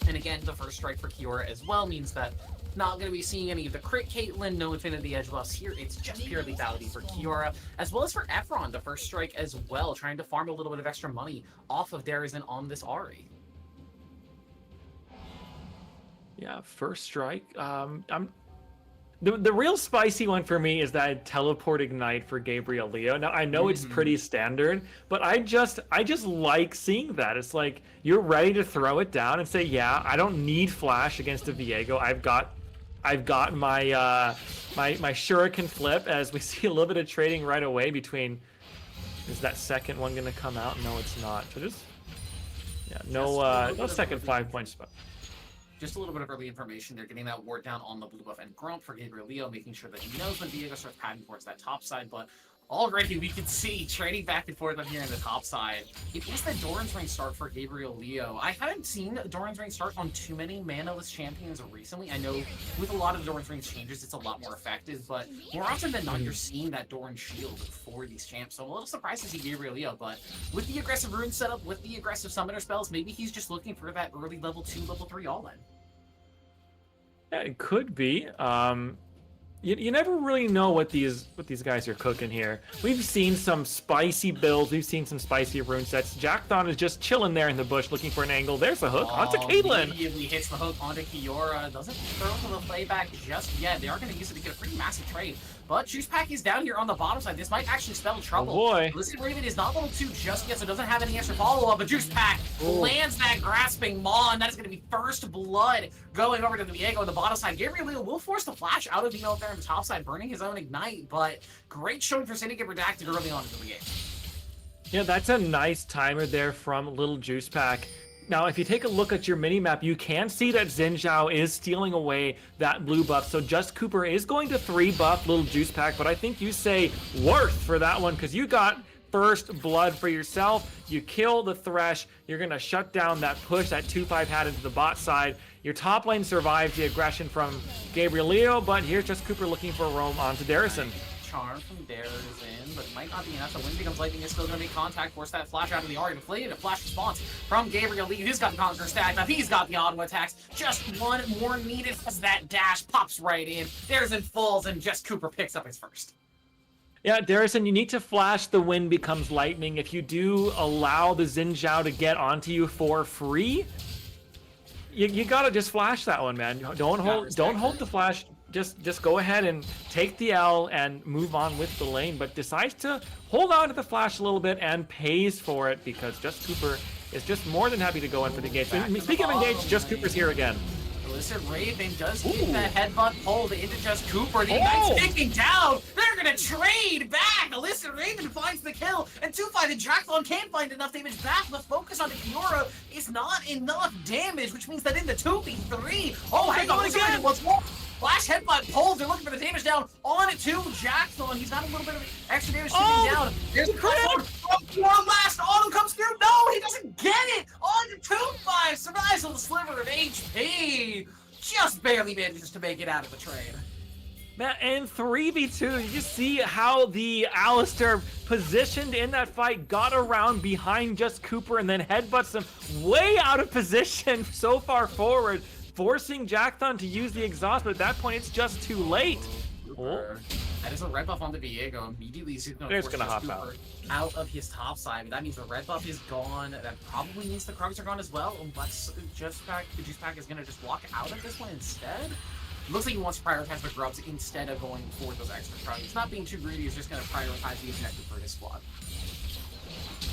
And again, the first strike for Kiora as well means that not going to be seeing any of the crit Caitlyn, no Infinity Edge buffs here. It's just pure lethality for Kiora, as well as for Efron, the first strike as well, trying to farm a little bit of extra money off of Darizen on this Ahri. Yeah, first strike. The real spicy one for me is that teleport ignite for Gabriel Leo. Now I know it's pretty standard, but I just like seeing that. It's like you're ready to throw it down and say, yeah, I don't need flash against a Viego. I've got my my shuriken flip, as we see a little bit of trading right away between. Is that second one gonna come out? No, it's not. So just no second 5-point spot. Just a little bit of early information. They're getting that ward down on the blue buff and Grump for Gabriel Leo, making sure that he knows when Viego starts padding towards that top side. But already we can see trading back and forth up here in the top side. It is the Doran's Ring start for Gabriel Leo. I haven't seen Doran's Ring start on too many manaless champions recently. I know with a lot of the Doran's Ring changes, it's a lot more effective, but more often than not, you're seeing that Doran shield for these champs. So I'm a little surprised to see Gabriel Leo, but with the aggressive rune setup, with the aggressive summoner spells, maybe he's just looking for that early level 2, level 3 all-in. Yeah, it could be. You never really know what these guys are cooking here. We've seen some spicy builds. We've seen some spicy rune sets. Jackthon is just chilling there in the bush looking for an angle. There's a hook onto Caitlyn. Immediately hits the hook onto Kiora. Doesn't throw for the playback just yet. They are going to use it to get a pretty massive trade. But Juice Pack is down here on the bottom side. This might actually spell trouble. Oh boy. Listen, Raven is not level 2 just yet, so doesn't have any extra follow-up. But Juice Pack lands that grasping maw, and that is going to be first blood going over to the Viego on the bottom side. Gabriel Leo will force the flash out of Viego up there on the top side, burning his own ignite. But great showing for Syndicate Redacted early on into the game. Yeah, that's a nice timer there from Little Juice Pack. Now, if you take a look at your mini-map, you can see that Xin Zhao is stealing away that blue buff. So Just Cooper is going to 3-buff Little Juice Pack, but I think you say worth for that one because you got first blood for yourself. You kill the Thresh. You're going to shut down that push that 2-5 had into the bot side. Your top lane survives the aggression from Gabriel Leo, but here's Just Cooper looking for a roam onto Darizen. Charm from Darizen, but it might not be enough. The wind becomes lightning. Is still going to be contact. Force that flash out of the Ahri. Deflated. A flash response from Gabriel Lee. He's got the Conquer stack. Now he's got the auto attacks. Just one more needed as that dash pops right in. Darizen falls, and Just Cooper picks up his first. Yeah, Darizen, you need to flash the wind becomes lightning. If you do allow the Xin Zhao to get onto you for free, you gotta just flash that one, man. Don't hold the flash. Just go ahead and take the L and move on with the lane, but decides to hold on to the flash a little bit and pays for it because Just Cooper is just more than happy to go in for the engage. Speaking of engage, Just Cooper's here again. Listen, Raven does get that headbutt pulled into Just Cooper. The Ignite's ticking down. They're going to trade back. Listen, Raven finds the kill. And 2-5 and Jackthon can't find enough damage back. The focus on the Kiora is not enough damage, which means that in the 2v3, hang on again. What's more? Flash headbutt pulls. They're looking for the damage down on it to Jackthon. He's got a little bit of extra damage ticking down. There's the crit. One last auto comes through. No, he doesn't get it. On to 2-5. Survives on the sliver of HP. Just barely manages to make it out of the trade. Man, and 3v2, you see how the Alistar positioned in that fight got around behind Just Cooper and then headbutts him way out of position so far forward, forcing Jackthon to use the exhaust, but at that point it's just too late. That is a red buff on the Viego. Immediately he's going to hop out of his top side. But that means the red buff is gone. That probably means the Krugs are gone as well. Unless the Juice Pack is going to just walk out of this one instead. Looks like he wants to prioritize the grubs instead of going for those extra Krugs. He's not being too greedy. He's just going to prioritize the objective for his squad.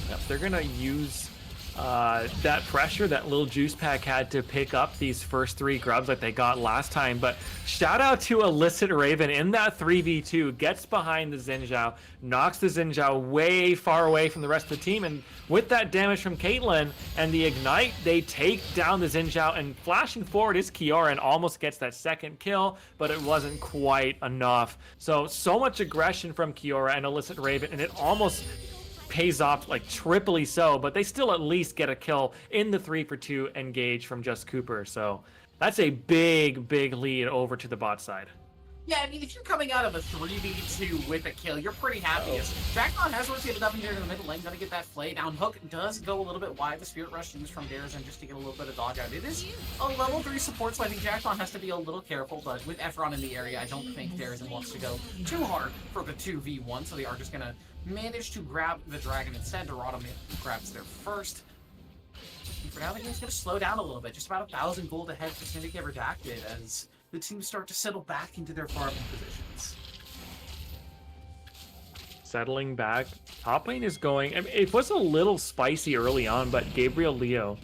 Yep, they're going to use that pressure that Little Juice Pack had to pick up these first 3 grubs like they got last time. But shout out to Illicit Raven in that 3v2, gets behind the Xin Zhao, knocks the Xin Zhao way far away from the rest of the team, and with that damage from Caitlyn and the Ignite, they take down the Xin Zhao, and flashing forward is Kiora and almost gets that second kill, but it wasn't quite enough. So much aggression from Kiora and Illicit Raven, and it almost pays off like triply so, but they still at least get a kill in the 3-for-2 engage from Just Cooper. So that's a big lead over to the bot side. Yeah, I mean, if you're coming out of a 3v2 with a kill, you're pretty happy. Jackpot has rotated up in here in the middle lane, gonna get that flay down. Hook does go a little bit wide. The Spirit Rush used from Darezen just to get a little bit of dodge out. It is a level 3 support, so I think Jackpot has to be a little careful, but with Efron in the area, I don't think Darezen wants to go too hard for the 2v1, so they are just gonna manage to grab the dragon instead. Dorado grabs there first. And for now, the game's gonna slow down a little bit. Just about 1,000 gold ahead for Syndicate Redacted as the teams start to settle back into their farming positions. Settling back. Top lane is going. I mean, it was a little spicy early on, but Gabriel Leo,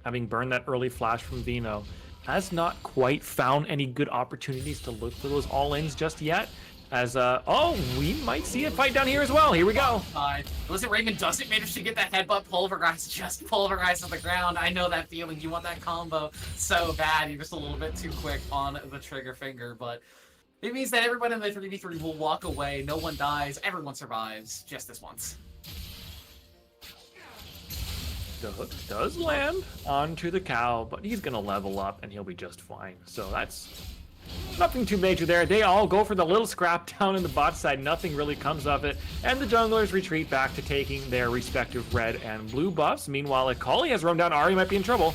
having burned that early flash from Vino, has not quite found any good opportunities to look for those all-ins just yet. As, oh, we might see a fight down here as well. Here we go. Listen, Raven doesn't manage to get that headbutt pulverized, just pulverized to the ground. I know that feeling. You want that combo so bad. You're just a little bit too quick on the trigger finger, but it means that everyone in the 3v3 will walk away. No one dies. Everyone survives. Just this once. The hook does land onto the cow, but he's going to level up and he'll be just fine. So that's nothing too major there. They all go for the little scrap down in the bot side. Nothing really comes of it. And the junglers retreat back to taking their respective red and blue buffs. Meanwhile, Akali has roamed down. Ahri might be in trouble.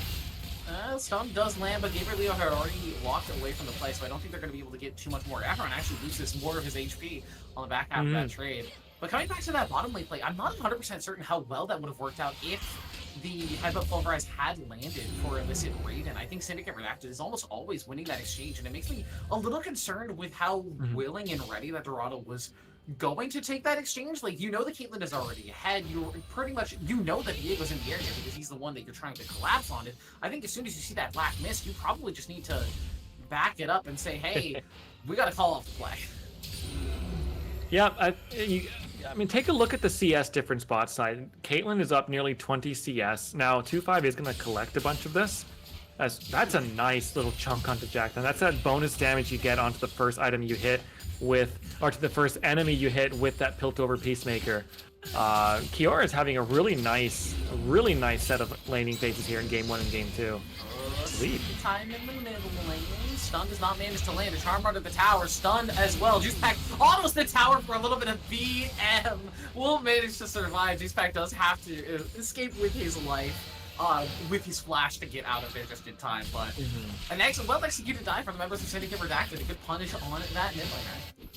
Stun does land, but Gabriel Leo had already walked away from the play, so I don't think they're going to be able to get too much more. Efron actually loses more of his HP on the back half of that trade. But coming back to that bottom lane play, I'm not 100% certain how well that would have worked out if the headbutt pulverize had landed for illicit Raiden. I think Syndicate Redacted is almost always winning that exchange, and it makes me a little concerned with how willing and ready that Dorado was going to take that exchange. Like, you know the Caitlyn is already ahead. You're pretty much, you know that Diego's in the area because he's the one that you're trying to collapse on it. I think as soon as you see that black mist, you probably just need to back it up and say, hey, we got to call off the play. Yeah, I mean, take a look at the CS difference bot side. Caitlyn is up nearly 20 CS. Now, 2-5 is going to collect a bunch of this. That's a nice little chunk onto Jackson. That's that bonus damage you get onto the first item you hit with, or to the first enemy you hit with that Piltover Peacemaker. Kiora is having a really nice set of laning phases here in Game 1 and Game 2. Lead. Time in the middle lane. Stun does not manage to land. A charm under the tower. Stunned as well. Juicepack autos the tower for a little bit of BM. Will manage to survive. Juicepack does have to escape with his life. With his flash to get out of there just in time. But an well-executed dive from the members of Syndicate Redacted. A good punish on that mid laner.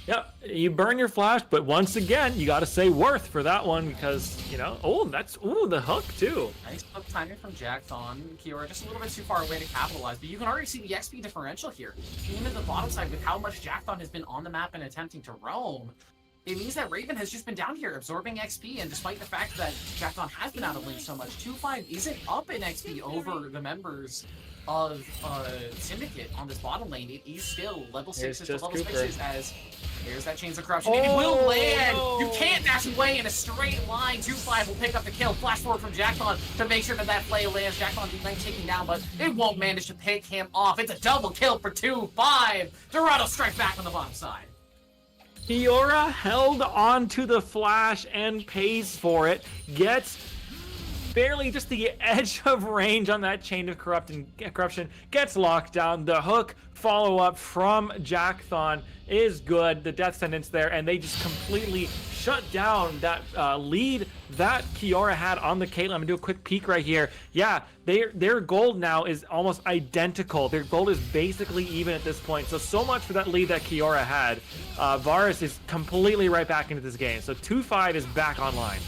Yep, you burn your flash, but once again, you got to say worth for that one because, you know, the hook too. Nice hook timing from Jackthon. Kiora just a little bit too far away to capitalize, but you can already see the XP differential here. Even at the bottom side with how much Jackthon has been on the map and attempting to roam. It means that Raven has just been down here absorbing XP, and despite the fact that Jackthon has been out of lane so much, 2-5 isn't up in XP over the members of Syndicate on this bottom lane. It is still level 6s to level 6s as there's that Chains of Corruption. And it will land! No. You can't dash away in a straight line. 2-5 will pick up the kill. Flash forward from Jackthon to make sure that that play lands. Jackthon being taken down, but it won't manage to pick him off. It's a double kill for 2-5. Dorado strike back on the bottom side. Kiora held on to the flash and pays for it. Gets barely just the edge of range on that Chain of Corruption. Gets locked down. The hook follow-up from Jackthon is good. The death sentence there, and they just completely shut down that lead that Kiora had on the Caitlyn. I'm gonna do a quick peek right here. Yeah, their gold now is almost identical. Their gold is basically even at this point. So much for that lead that Kiora had. Varus is completely right back into this game. So 2-5 is back online.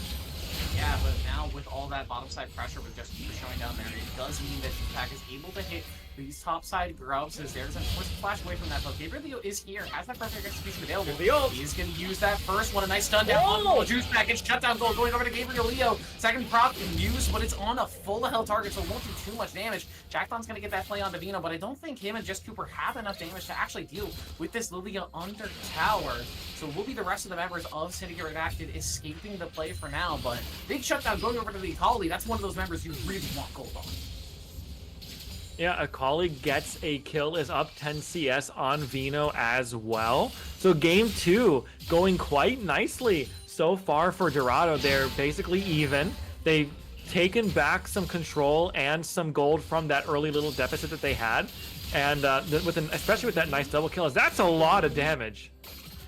Yeah, but now with all that bottom side pressure with just showing down there, it does mean that Juicepack is able to hit these top side grubs as there's a forced flash away from that, but Gabriel Leo is here, has that perfect execution available. He's going to use that first one, a nice stun down on Juicepack and shutdown goal going over to Gabriel Leo. Second prop can use, but it's on a full health target, so it won't do too much damage. Jackthon's going to get that play on Divino, but I don't think him and Just Cooper have enough damage to actually deal with this Lilia under tower. So it will be the rest of the members of Syndicate Redacted escaping the play for now, but big shutdown going over to the Akali. That's one of those members you really want gold on. Yeah, Akali gets a kill, is up 10 CS on Vino as well. So game 2 going quite nicely so far for Dorado. They're basically even. They've taken back some control and some gold from that early little deficit that they had. and especially with that nice double kill, that's a lot of damage.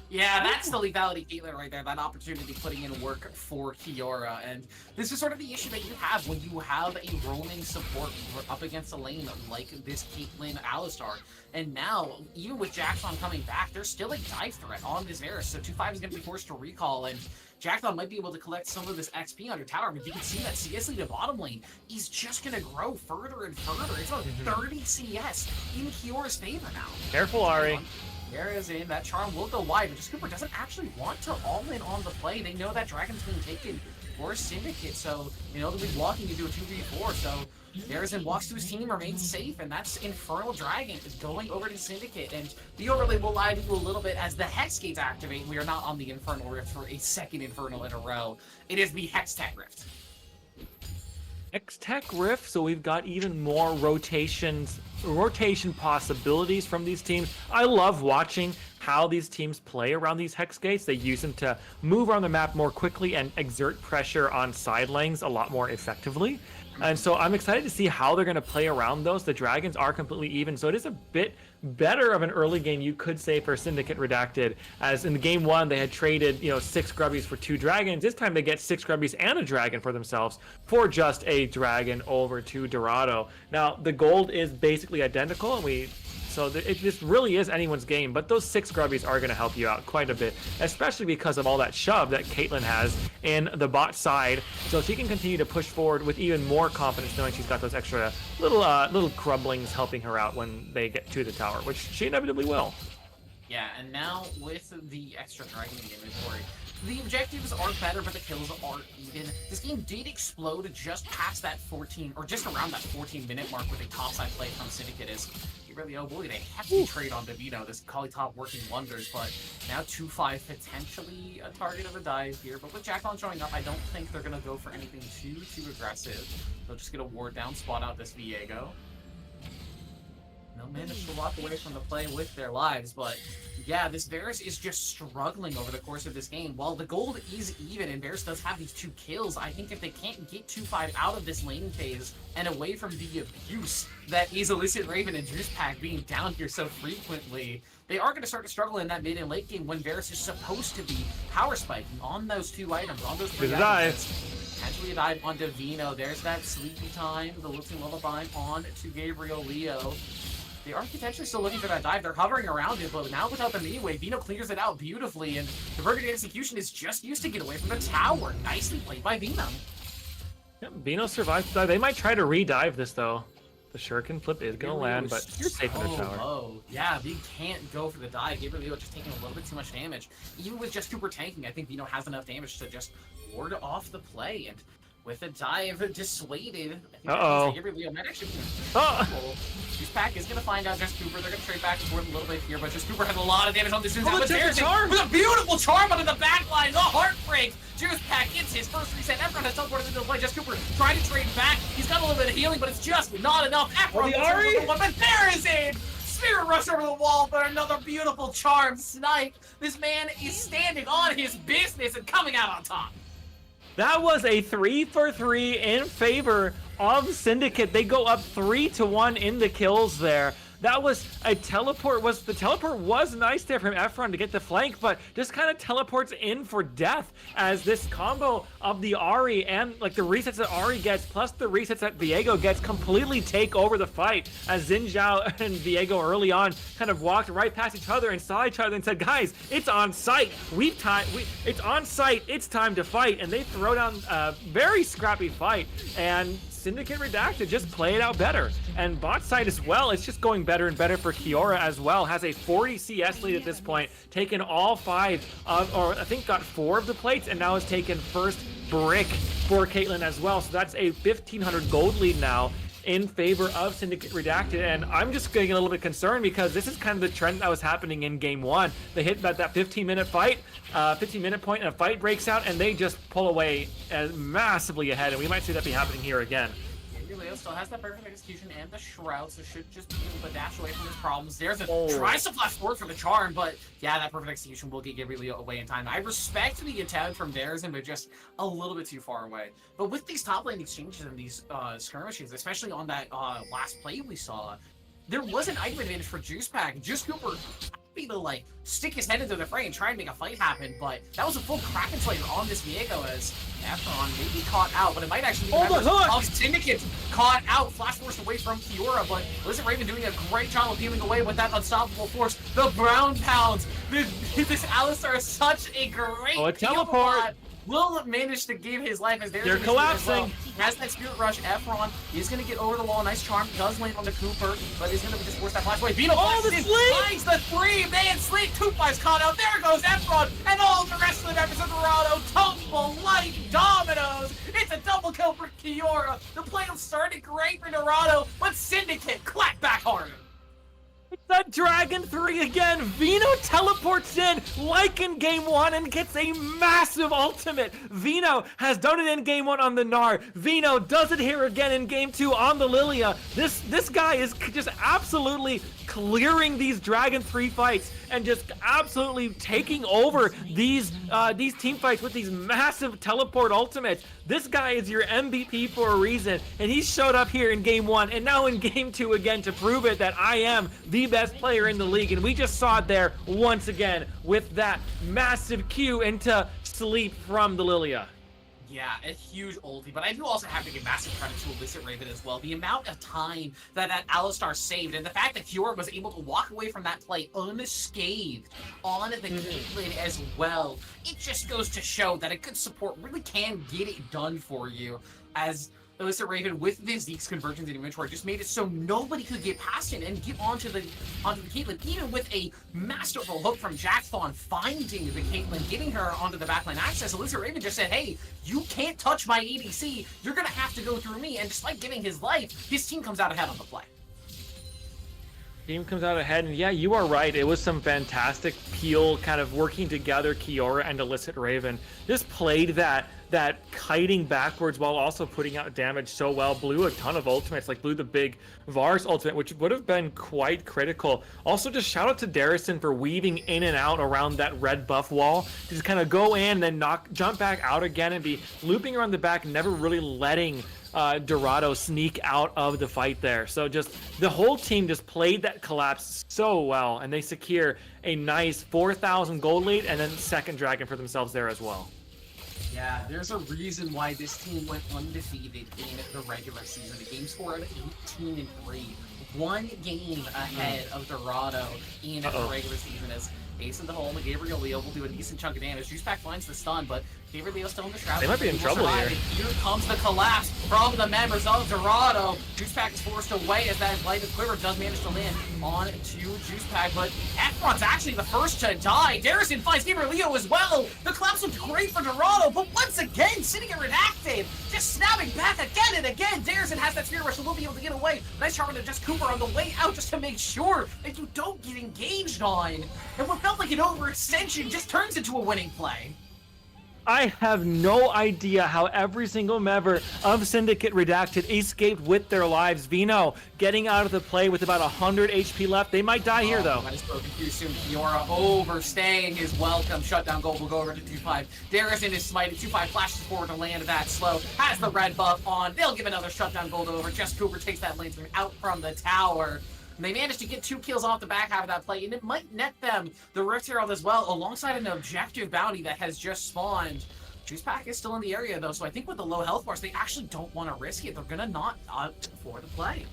Yeah, that's the lethality Caitlyn right there. That opportunity putting in work for Kiora. And this is sort of the issue that you have when you have a roaming support up against a lane like this Caitlyn Alistar. And now, even with Jackson coming back, there's still a dive threat on this Varus. So 2-5 is going to be forced to recall, and Jackson might be able to collect some of this XP on your tower, but you can see that CS lead to bottom lane is just going to grow further and further. It's about 30 CS in Kiora's favor now. Careful, Ari. There is in that charm will go wide, but just Cooper doesn't actually want to all in on the play. They know that Dragon's being taken for Syndicate, so they know they'll be walking into a 2v4. So Darazin walks to his team, remains safe, and that's Infernal Dragon is going over to Syndicate. And the overlay will lie to you a little bit as the Hex Gates activate. We are not on the Infernal Rift for a second Infernal in a row. It is the Hextech Rift. X-Tech Rift, so we've got even more rotation possibilities from these teams. I love watching how these teams play around these Hex Gates. They use them to move around the map more quickly and exert pressure on side lanes a lot more effectively. And so I'm excited to see how they're going to play around those. The Dragons are completely even, so it is a bit better of an early game, you could say, for Syndicate Redacted, as in the game 1 they had traded 6 Grubbies for 2 Dragons. This time they get 6 Grubbies and a Dragon for themselves for just a Dragon over to Dorado. Now the gold is basically identical, and so this really is anyone's game, but those 6 Grubbies are going to help you out quite a bit, especially because of all that shove that Caitlyn has in the bot side. So she can continue to push forward with even more confidence, knowing she's got those extra little crumblings helping her out when they get to the tower, which she inevitably will. Yeah, and now with the extra Dragon in the inventory, the objectives are better, but the kills are even. This game did explode just past that 14, or just around that 14-minute mark with a topside play from Syndicate. Is really, oh boy, they have to trade on Divino. This Kali top working wonders, but now 2-5 potentially a target of a dive here. But with Jacqueline showing up, I don't think they're going to go for anything too aggressive. They'll just get a ward down, spot out this Viego. They'll manage to walk away from the play with their lives, but yeah, this Varus is just struggling over the course of this game. While the gold is even and Varus does have these 2 kills, I think if they can't get 2-5 out of this laning phase and away from the abuse that is Illicit Raven and Juice Pack being down here so frequently, they are going to start to struggle in that mid and late game when Varus is supposed to be power spiking on those 2 items, on those 3 items. Potentially a dive on Divino. There's that sleepy time, the looking lullaby on to Gabriel Leo. They are potentially still looking for that dive. They're hovering around it, but now without the mini wave, Vino clears it out beautifully, and the Burgundy execution is just used to get away from the tower. Nicely played by Vino. Yep, Vino survived the dive. They might try to re-dive this, though. The Shuriken flip is going to land, but you're safe in the tower. Low. Yeah, they can't go for the dive. Gabriel just taking a little bit too much damage. Even with just Cooper tanking, I think Vino has enough damage to just ward off the play, and with a dive dissuaded, I think Gabriel might actually be Juice Pack is going to find out Just Cooper. They're going to trade back and forth a little bit here, but Just Cooper has a lot of damage on this. With a beautiful charm under the back line. The heartbreak. Juice Pack gets his first reset. Efron has teleported into the play. Just Cooper trying to trade back. He's got a little bit of healing, but it's just not enough. Efron but there is a Spirit Rush over the wall for another beautiful charm snipe. This man is standing on his business and coming out on top. That was a 3-for-3 in favor of Syndicate. They go up 3-1 in the kills there. That was a teleport. The teleport was nice there from Efron to get the flank, but just kind of teleports in for death as this combo of the Ahri and like the resets that Ahri gets plus the resets that Viego gets completely take over the fight as Xin Zhao and Viego early on kind of walked right past each other and saw each other and said, guys, it's on site. It's on site. It's time to fight. And they throw down a very scrappy fight, and Syndicate Redacted just play it out better. And bot side as well, it's just going better and better for Kiora as well. Has a 40 CS lead at this point, taken all 5 of, or I think got 4 of the plates, and now has taken first brick for Caitlyn as well. So that's a 1,500 gold lead now in favor of Syndicate Redacted, and I'm just getting a little bit concerned because this is kind of the trend that was happening in game 1. They hit that 15-minute fight, 15-minute point, and a fight breaks out, and they just pull away massively ahead, and we might see that be happening here again. Leo still has that perfect execution and the shroud, so should just be able to dash away from his problems. There's a tries to flash forward for the charm, but yeah, that perfect execution will get Gabriel away in time. I respect the attempt from Darazin, but just a little bit too far away. But with these top lane exchanges and these skirmishes, especially on that last play we saw, there was an item advantage for Juice Pack. Juice Cooper happy to like stick his head into the fray and try and make a fight happen, but that was a full Kraken Slayer on this Viego as Efron maybe caught out, but it might actually be members of Syndicate caught out, flash forced away from Kiora, but Lizard Raven doing a great job of peeling away with that unstoppable force. The Brown Pounds, this Alistar is such a great a teleport. Will manage to give his life as they're collapsing. Has that Spirit Rush, Efron is going to get over the wall. Nice charm, does land on the Cooper, but is going to just force that flash away. Vino finds the 3-man sleep. 2-5's caught out. There goes Efron, and all the rest of the members of Dorado tumble like dominoes. It's a double kill for Kiora. The play started great for Dorado, but Syndicate clapped back hard. It's that Dragon 3 again. Vino teleports in like in game 1 and gets a massive ultimate. Vino has done it in game 1 on the Gnar. Vino does it here again in game 2 on the Lilia. This guy is just absolutely clearing these Dragon 3 fights and just absolutely taking over these team fights with these massive teleport ultimates. This guy is your MVP for a reason, and he showed up here in game 1 and now in game 2 again to prove it that I am the best player in the league, and we just saw it there once again with that massive Q into sleep from the Lilia. Yeah, a huge ulti, but I do also have to give massive credit to Illicit Raven as well. The amount of time that Alistar saved, and the fact that Kiora was able to walk away from that play unscathed on the Caitlyn as well, it just goes to show that a good support really can get it done for you, as Illicit Raven with the Zeke's conversions and inventory just made it so nobody could get past it and get onto the Caitlyn, even with a masterful hook from Jackthon finding the Caitlyn, getting her onto the backline access. Illicit Raven just said, hey, you can't touch my ADC, you're gonna have to go through me, and despite giving his life, his team comes out ahead on the play. Team comes out ahead, and yeah, you are right. It was some fantastic peel kind of working together, Kiora and Illicit Raven. Just played that kiting backwards while also putting out damage so well. Blew a ton of ultimates, like blew the big Vars ultimate, which would have been quite critical. Also, just shout out to Darrison for weaving in and out around that red buff wall. Just kind of go in, then jump back out again, and be looping around the back, never really letting Dorado sneak out of the fight there. So just the whole team just played that collapse so well, and they secure a nice 4,000 gold lead and then second dragon for themselves there as well. Yeah, there's a reason why this team went undefeated in the regular season. The game score of 18-3. 1 game ahead of Dorado in the regular season as Ace in the hole, and Gabriel Leo will do a decent chunk of damage. Juice Pack finds the stun, but Gabriel Leo's still in the shroud. They might be in trouble here. Here comes the collapse from the members of Dorado. Juice Pack is forced away as that lighted quiver does manage to land on to Juice Pack, but Efron's actually the first to die. Darrison finds Gabriel Leo as well. The collapse was great for Dorado, but once again, sitting at Redacted, just snapping back again and again. Darrison has that Spirit Rush, so we'll be able to get away. Nice charm to just Cooper on the way out just to make sure that you don't get engaged on. And what felt like an overextension just turns into a winning play. I have no idea how every single member of Syndicate Redacted escaped with their lives. Vino getting out of the play with about 100 HP left. They might die here, though. That is broken too soon. Kiora overstaying his welcome. Shutdown gold will go over to 2-5. Darrison is smited. 2-5 flashes forward to land that slow. Has the red buff on. They'll give another shutdown gold over. Just Cooper takes that lane out from the tower. And they managed to get 2 kills off the back half of that play, and it might net them the Rift Herald as well, alongside an objective bounty that has just spawned. Juice Pack is still in the area, though, so I think with the low health bars, they actually don't want to risk it. They're going to not opt for the play.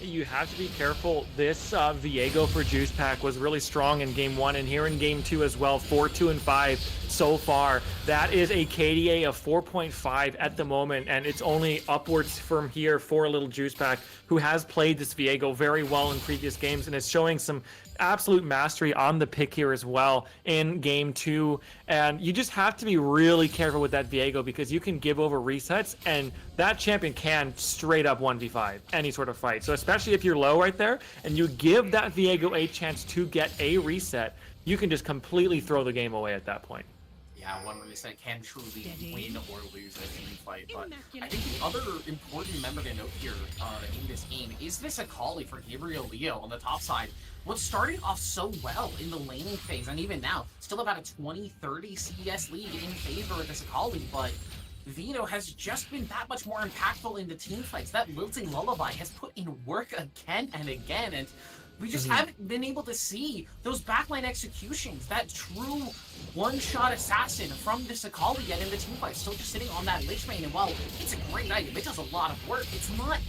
You have to be careful. This Viego for Juice Pack was really strong in game 1 and here in game 2 as well. 4-2-5 so far. That is a KDA of 4.5 at the moment, and it's only upwards from here for a little Juice Pack who has played this Viego very well in previous games and is showing some absolute mastery on the pick here as well in game 2. And you just have to be really careful with that Viego because you can give over resets and that champion can straight up 1v5 any sort of fight. So especially if you're low right there and you give that Viego a chance to get a reset, you can just completely throw the game away at that point. Yeah, one reset can truly win or lose a team fight, but I think the other important member to note here in this game is this Akali for Gabriel Leo on the top side. What's started off so well in the laning phase, and even now, still about a 20-30 CS lead in favor of this Akali, but Vino has just been that much more impactful in the team fights. That Lilting Lullaby has put in work again and again, and we just haven't been able to see those backline executions, that true one-shot assassin from this Akali yet in the team fight. Still just sitting on that Lich Bane, and while it's a great item, it does a lot of work, it's not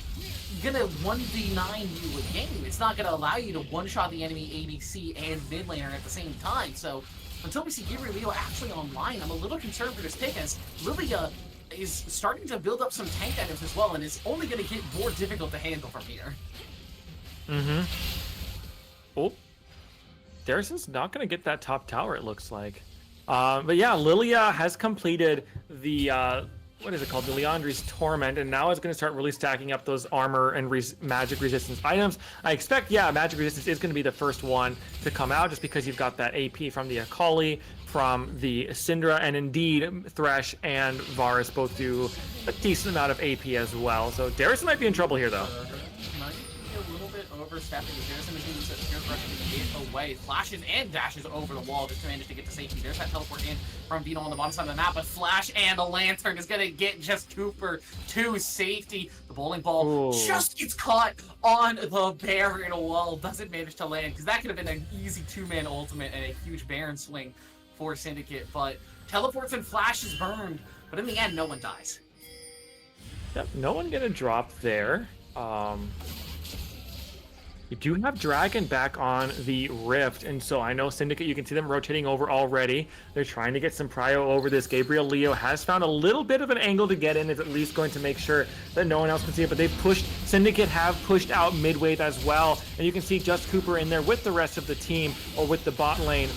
gonna 1v9 you a game. It's not gonna allow you to one-shot the enemy ADC and mid laner at the same time. So until we see Gabriel Leo actually online, I'm a little concerned for this pick, as Lilia is starting to build up some tank items as well, and is only gonna get more difficult to handle from here. Oh, Darison's not going to get that top tower, it looks like. But yeah, Lilia has completed the, what is it called? The Leandri's Torment, and now it's going to start really stacking up those armor and magic resistance items. I expect, yeah, magic resistance is going to be the first one to come out, just because you've got that AP from the Akali, from the Syndra, and indeed, Thresh and Varus both do a decent amount of AP as well. So Darison might be in trouble here, though. Might be a little bit overstepping. Darison is going to Spear Crush to get away. Flashes and dashes over the wall just to manage to get to safety. There's that teleport in from Vino on the bottom side of the map, but Flash and a Lantern is going to get just Cooper to safety. The bowling ball just gets caught on the Baron wall. Doesn't manage to land, because that could have been an easy two-man ultimate and a huge Baron swing for Syndicate, but teleports and Flashes burned, but in the end, no one dies. Yep, no one gonna drop there. You do have Dragon back on the Rift, and so I know Syndicate, you can see them rotating over already. They're trying to get some prio over this. Gabriel Leo has found a little bit of an angle to get in, is at least going to make sure that no one else can see it, but they've pushed, Syndicate have pushed out mid-wave as well, and you can see Just Cooper in there with the rest of the team, or with the bot lane,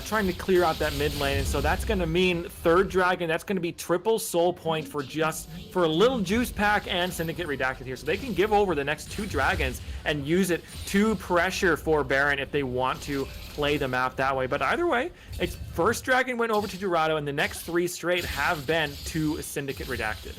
trying to clear out that mid lane, and so that's going to mean third Dragon, that's going to be triple soul point for a little Juice Pack and Syndicate Redacted here, so they can give over the next two Dragons and use it to pressure for Baron if they want to play the map that way. But either way, its first Dragon went over to Dorado, and the next three straight have been to Syndicate Redacted.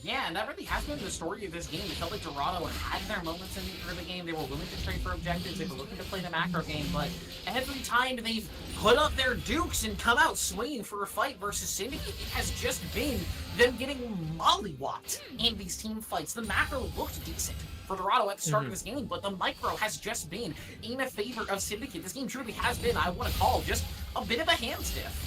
Yeah, and that really has been the story of this game. It felt like Dorado had their moments in the early game. They were willing to trade for objectives. They were looking to play the macro game, but every time they've put up their dukes and come out swinging for a fight versus Syndicate, it has just been them getting mollywopped in these team fights. The macro looked decent for Dorado at the start of this game, but the micro has just been in a favor of Syndicate. This game truly has been, I want to call, just a bit of a hand stiff.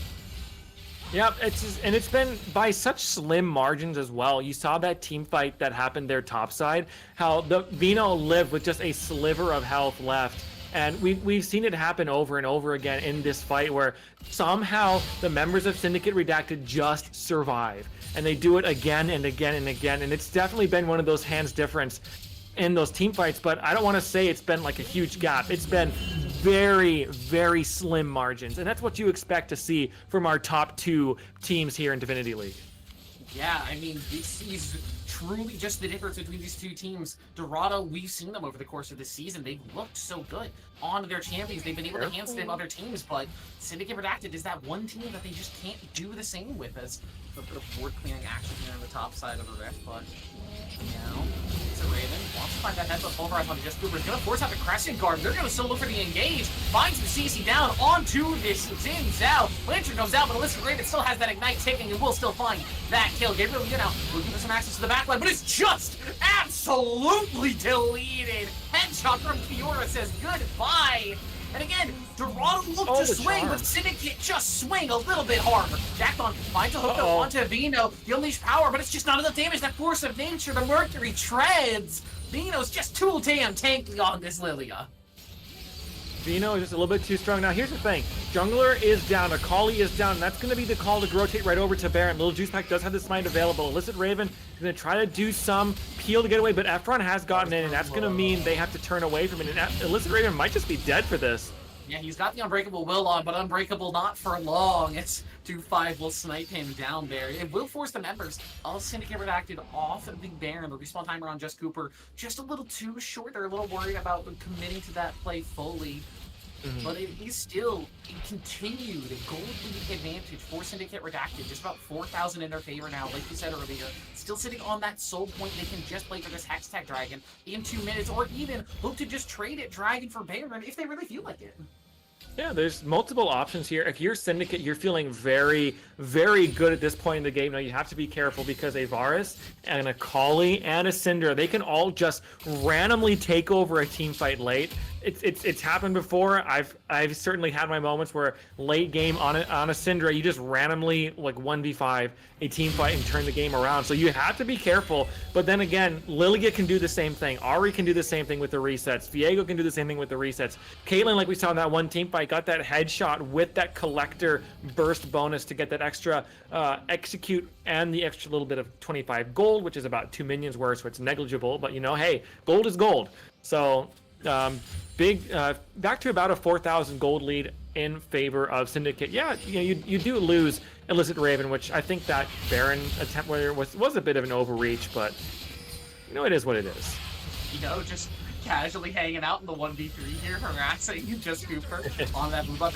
Yeah, it's been by such slim margins as well. You saw that team fight that happened there topside, how the Vino lived with just a sliver of health left. And we've seen it happen over and over again in this fight, where somehow the members of Syndicate Redacted just survive. And they do it again and again and again. And it's definitely been one of those hands difference in those team fights, but I don't want to say it's been like a huge gap. It's been very, very slim margins, and that's what you expect to see from our top two teams here in Divinity League. Yeah, I mean, this is truly just the difference between these two teams. Dorado, we've seen them over the course of this season. They've looked so good on their champions. They've been able to hand stamp other teams, but Syndicate Redacted is that one team that they just can't do the same with, as a bit of board clearing action here on the top side of the Rift, but now it's a Raven. Wants to find that headbutt pulverize on Just Cooper. Gonna force out the Crescent Guard. They're gonna still look for the engage. Finds the CC down onto this Xin Zhao. Lantern goes out, but Alyssa Raven still has that ignite ticking and will still find that kill. Gabriel, you know, looking for some access to the backline, but it's just absolutely deleted. Headshot from Fiora says goodbye. And again, Dorado looked to swing, but Syndicate just swing a little bit harder. Jackthon finds a hook up onto Vino. The unleash power, but it's just not enough damage. That force of nature, the Mercury treads. Vino's just too damn tanky on this Lilia. Vino is just a little bit too strong. Now, here's the thing. Jungler is down, Akali is down, and that's going to be the call to rotate right over to Baron. Little Juice Pack does have the smite available. Illicit Raven is going to try to do some peel to get away, but Efron has gotten in, and that's going to mean they have to turn away from it. And Illicit Raven might just be dead for this. Yeah, he's got the Unbreakable Will on, but Unbreakable not for long. It's 2-5 will snipe him down there. It will force the members of Syndicate Redacted off of the Baron. The respawn timer on Just Cooper just a little too short. They're a little worried about committing to that play fully. But it is still a continued gold league advantage for Syndicate Redacted. Just about 4,000 in their favor now, like you said earlier. Still sitting on that soul point. They can just play for this Hextech Dragon in 2 minutes, or even look to just trade it Dragon for Baron if they really feel like it. Yeah, there's multiple options here. If you're Syndicate, you're feeling very, very good at this point in the game. Now you have to be careful because a Varus and a Kali and a Syndra, they can all just randomly take over a team fight late. It's happened before. I've certainly had my moments where late game on a Syndra, you just randomly like 1v5 a team fight and turn the game around. So you have to be careful. But then again, Lilia can do the same thing. Ari can do the same thing with the resets. Viego can do the same thing with the resets. Caitlyn, like we saw in that one team fight, got that headshot with that collector burst bonus to get that extra execute and the extra little bit of 25 gold, which is about 2 minions worth, so it's negligible. But you know, hey, gold is gold. So big back to about a 4,000 gold lead in favor of Syndicate. Yeah, you know, you do lose Illicit Raven, which I think that Baron attempt was a bit of an overreach, but you know, it is what it is. You know, just casually hanging out in the 1v3 here, harassing just Cooper on that move up.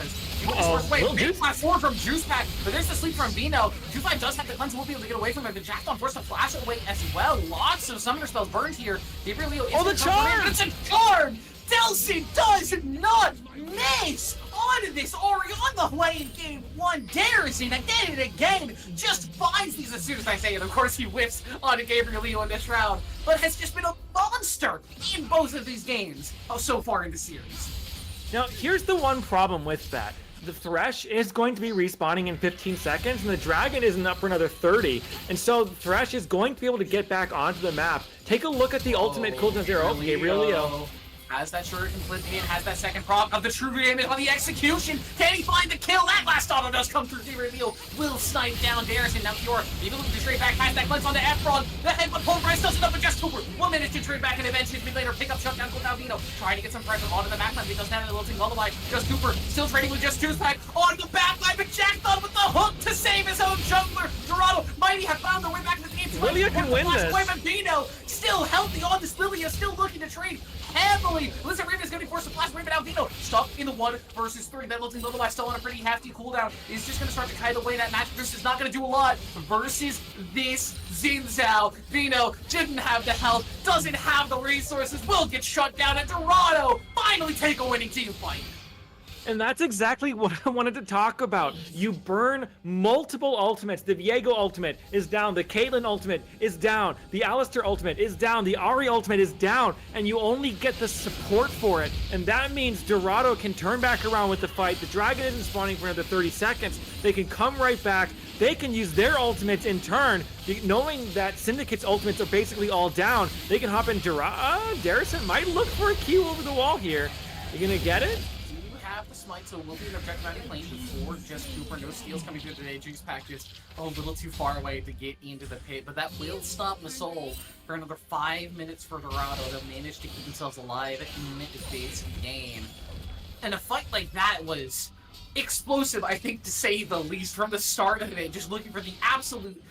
Big platform from Juice Pack, but there's the sleep from Vino. Juice does have the cleanse, won't be able to get away from him. The Jackdaw forced to flash it away as well. Lots of summoner spells burned here. Gabriel is the charm! It's a charm! Delcy does not miss on this Ori on the way in game one. Darison again and again just finds these as soon as I say it. Of course, he whiffs onto Gabriel Leo in this round, but has just been a monster in both of these games so far in the series. Now, here's the one problem with that. The Thresh is going to be respawning in 15 seconds, and the Dragon isn't up for another 30. And so Thresh is going to be able to get back onto the map. Take a look at the ultimate cooldown 0. Gabriel Leo has that shuriken flip in, has that second proc of the true damage on the execution. Can he find the kill? That last auto does come through. Gabriel will snipe down Darison. Now Fiora, even looking to trade back past that cleanse onto Efron. The headbutt pulverize doesn't up, but just Cooper. 1 minute to trade back and eventually later pick up shutdown cooldown Vino. Trying to get some pressure onto the backline. He doesn't have a lilting lullaby. Just Cooper still trading with just Juice Pack on the backline, but Jackdaw with the hook to save his own jungler. Dorado, Mighty have found their way back into the game. Lilia can win this. Vino still healthy on this. Lilia still looking to trade heavily. Lizard Raven is going to be forced to flash Raven out. Vino stuck in the 1 versus 3. That lilting lullaby still on a pretty hefty cooldown. Is just going to start to kite away that match. This is not going to do a lot versus this Xin Zhao. Vino didn't have the health, doesn't have the resources, will get shut down, and Dorado finally take a winning team fight. And that's exactly what I wanted to talk about. You burn multiple ultimates. The Viego ultimate is down. The Caitlyn ultimate is down. The Alistair ultimate is down. The Ari ultimate is down. And you only get the support for it. And that means Dorado can turn back around with the fight. The Dragon isn't spawning for another 30 seconds. They can come right back. They can use their ultimates in turn. Knowing that Syndicate's ultimates are basically all down, they can hop in. Darison might look for a Q over the wall here. You gonna get it? Have the smite, so it will be an objective out of lane before just Cooper. No steals coming through today. Juice Pack just a little too far away to get into the pit, but that will stop Masol for another 5 minutes for Dorado. They'll manage to keep themselves alive in this game. And a fight like that was explosive, I think, to say the least, from the start of it. Just looking for the absolute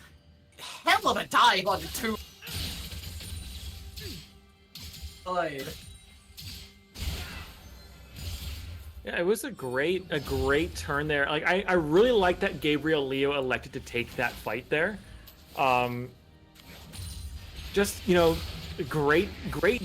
hell of a dive on the 2. Good. Yeah, it was a great turn there. Like I really like that Gabriel Leo elected to take that fight there. Just, you know, great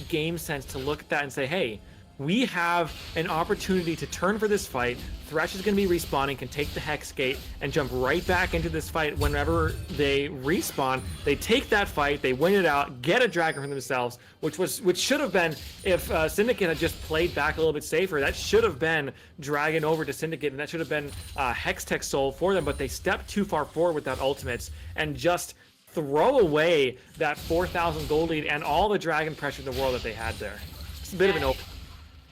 game sense to look at that and say, hey, we have an opportunity to turn for this fight. Thresh is going to be respawning, can take the Hex Gate and jump right back into this fight whenever they respawn. They take that fight, they win it out, get a Dragon for themselves, which should have been, if Syndicate had just played back a little bit safer, that should have been Dragon over to Syndicate, and that should have been Hextech Soul for them, but they stepped too far forward with that ultimates and just throw away that 4,000 gold lead and all the Dragon pressure in the world that they had there. It's a bit of an open.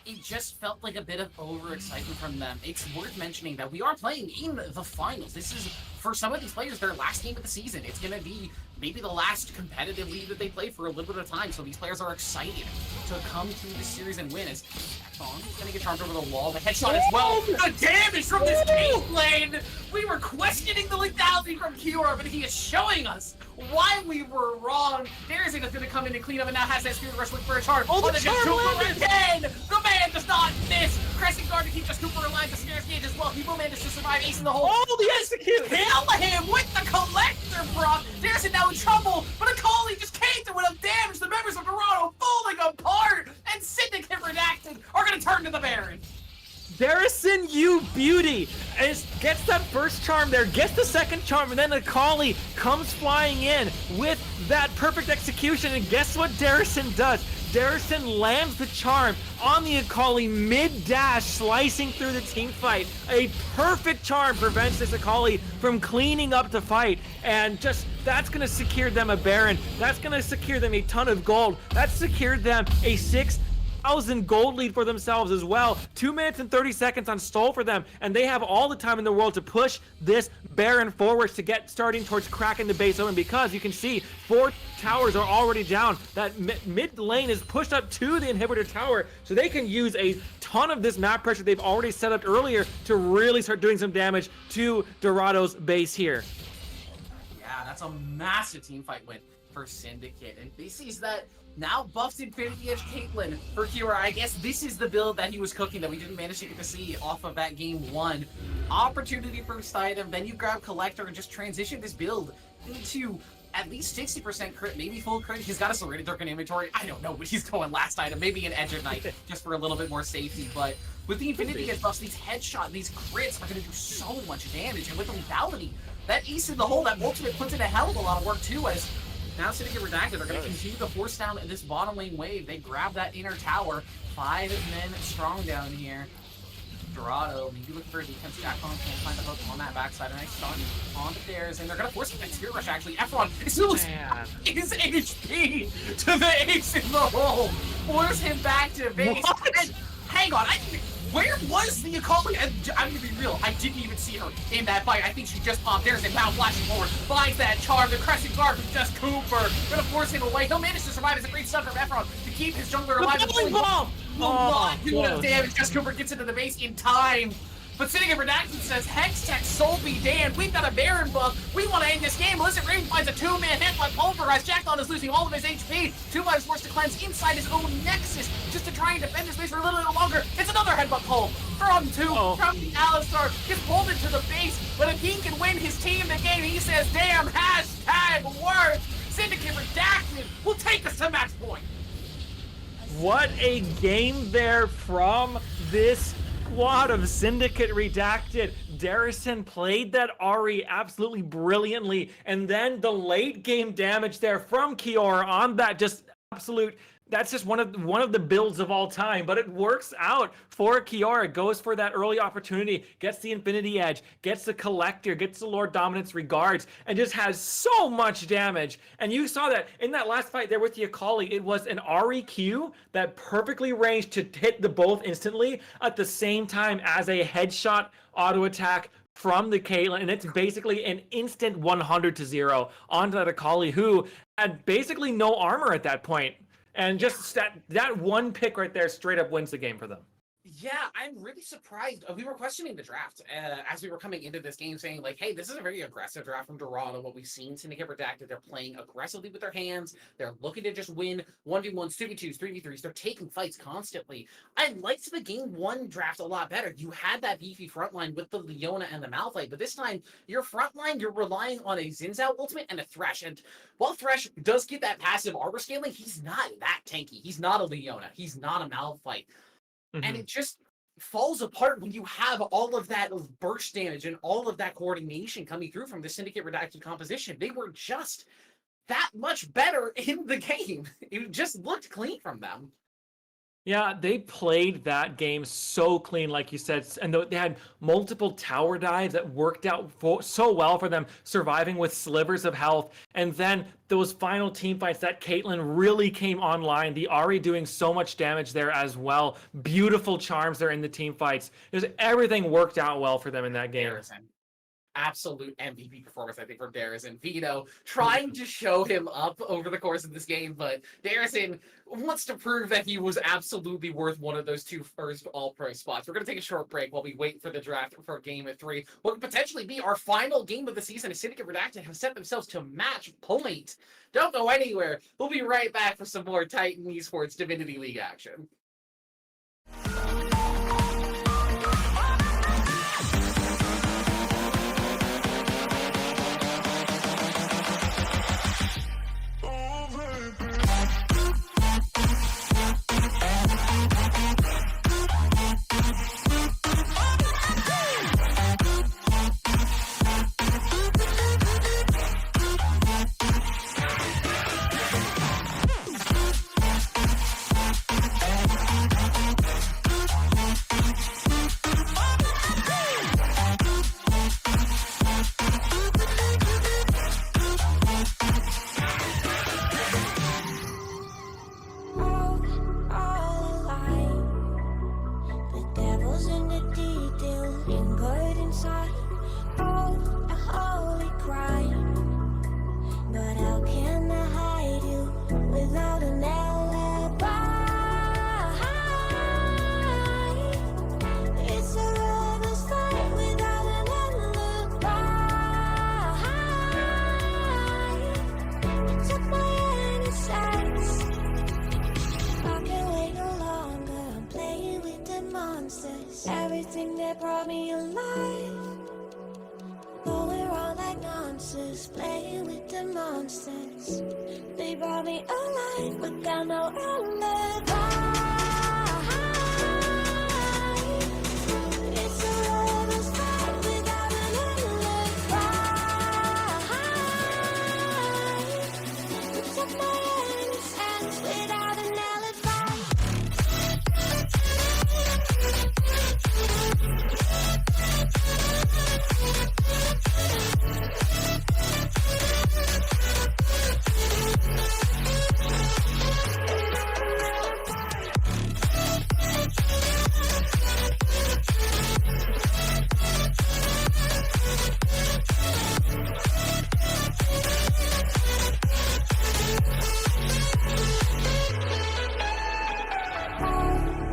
It just felt like a bit of overexcitement from them. It's worth mentioning that we are playing in the finals. This is, for some of these players, their last game of the season. It's going to be maybe the last competitive league that they play for a little bit of time, so these players are excited to come to the series and win. As Thong's going to get charged over the wall. The headshot as well. The damage from this Kate lane! We were questioning the lethality from Kiora, but he is showing us why we were wrong. Darison is going to come in and clean up and now has that Spirit Rush looking for a charge. Oh, the charm landed! Again! The man does not miss! Crescent Guard to keep just Cooper alive. The Snare Gauge as well. He will manage to survive. Ace in the hole. Oh, the execute! Kill him with the Collector, Brock! Darison now in trouble, but Akali just came through with damage. The members of Dorado falling apart, and Syndicate Redacted are going to turn to the Baron. Darison beauty. And gets that first charm there, gets the second charm, and then Akali comes flying in with that perfect execution. And guess what Darrison does? Darrison lands the charm on the Akali mid-dash, slicing through the team fight. A perfect charm prevents this Akali from cleaning up the fight, and just that's going to secure them a Baron. That's going to secure them a ton of gold. That's secured them a 6,000 gold lead for themselves as well. 2 minutes and 30 seconds on stall for them, and they have all the time in the world to push this Baron forwards to get starting towards cracking the base open, because you can see 4 towers are already down. That mid lane is pushed up to the inhibitor tower, so they can use a ton of this map pressure they've already set up earlier to really start doing some damage to Dorado's base here. Yeah, that's a massive team fight win for Syndicate, and this is that now buffed Infinity Edge Caitlyn for Kiora. I guess this is the build that he was cooking that we didn't manage to get to see off of that game 1. Opportunity first item, then you grab Collector and just transition this build into at least 60% crit, maybe full crit. He's got a Serrated Dirk in inventory. I don't know, but he's going last item, maybe an Edge of Night just for a little bit more safety. But with the Infinity Edge buffs, these headshot, these crits are going to do so much damage. And with the lethality, that ace in the hole, that ultimate puts in a hell of a lot of work too, as now Syndicate Redacted are going to continue to force down this bottom lane wave. They grab that inner tower. 5 men strong down here. Dorado, maybe looking for a defense stack on, can't find the hook on that backside. A nice stun on the stairs, and they're going to force a Spirit Rush actually. Efron is still his HP to the ace in the hole. Force him back to base. And hang on, where was the Akali? I'm gonna be real, I didn't even see her in that fight. I think she just popped. There's a now flashing forward, finds that charm, the Crescent Guard from Just Cooper. Gonna force him away. He'll manage to survive. It's a great stun from Efron to keep his jungler alive. The bomb! Will not do enough damage. Just Cooper gets into the base in time. But Syndicate Redacted says, Hextech, soul be damned. We've got a Baron buff. We want to end this game. Listen, Raven finds a 2-man hit like Pulverize. Jackdaw is losing all of his HP. 2 lives forced to cleanse inside his own Nexus just to try and defend his base for a little bit longer. It's another headbutt pull from the Alistar. Gets pulled into the base. But if he can win his team the game, he says, damn, hashtag words. Syndicate Redacted will take us to match point. What a game there from this squad of Syndicate Redacted. Darrison played that Ahri absolutely brilliantly, and then the late game damage there from Kiora on that just absolute. That's just one of the builds of all time, but it works out for Kiora. Goes for that early opportunity, gets the Infinity Edge, gets the Collector, gets the Lord Dominance Regards, and just has so much damage. And you saw that in that last fight there with the Akali, it was an Ahri Q that perfectly ranged to hit the both instantly at the same time as a headshot auto attack from the Caitlyn, and it's basically an instant 100-0 onto that Akali, who had basically no armor at that point. And just that one pick right there straight up wins the game for them. Yeah, I'm really surprised. We were questioning the draft as we were coming into this game, saying like, hey, this is a very aggressive draft from Dorado. What we've seen Syndicate Redacted, they're playing aggressively with their hands. They're looking to just win 1v1s, 2v2s, 3v3s. They're taking fights constantly. I liked the game 1 draft a lot better. You had that beefy front line with the Leona and the Malphite, but this time, your front line, you're relying on a Xin Zhao ultimate and a Thresh. And while Thresh does get that passive armor scaling, he's not that tanky. He's not a Leona. He's not a Malphite. And it just falls apart when you have all of that burst damage and all of that coordination coming through from the Syndicate Redacted composition. They were just that much better in the game. It just looked clean from them. Yeah, they played that game so clean, like you said, and they had multiple tower dives that worked out so well for them, surviving with slivers of health. And then those final team fights, that Caitlyn really came online. The Ahri doing so much damage there as well. Beautiful charms there in the team fights. Everything worked out well for them in that game. Absolute MVP performance, I think, from Darrison. Vito trying to show him up over the course of this game, but Darrison wants to prove that he was absolutely worth one of those 2 first All-Pro spots. We're going to take a short break while we wait for the draft for game 3. What could potentially be our final game of the season as Syndicate Redacted have set themselves to match point. Don't go anywhere. We'll be right back for some more Titan Esports Divinity League action. everything that brought me alive. Going around like monsters, playing with the monsters. They brought me alive, but got no alibi. It's a lover's fight without an alibi. Took my hands without an alibi.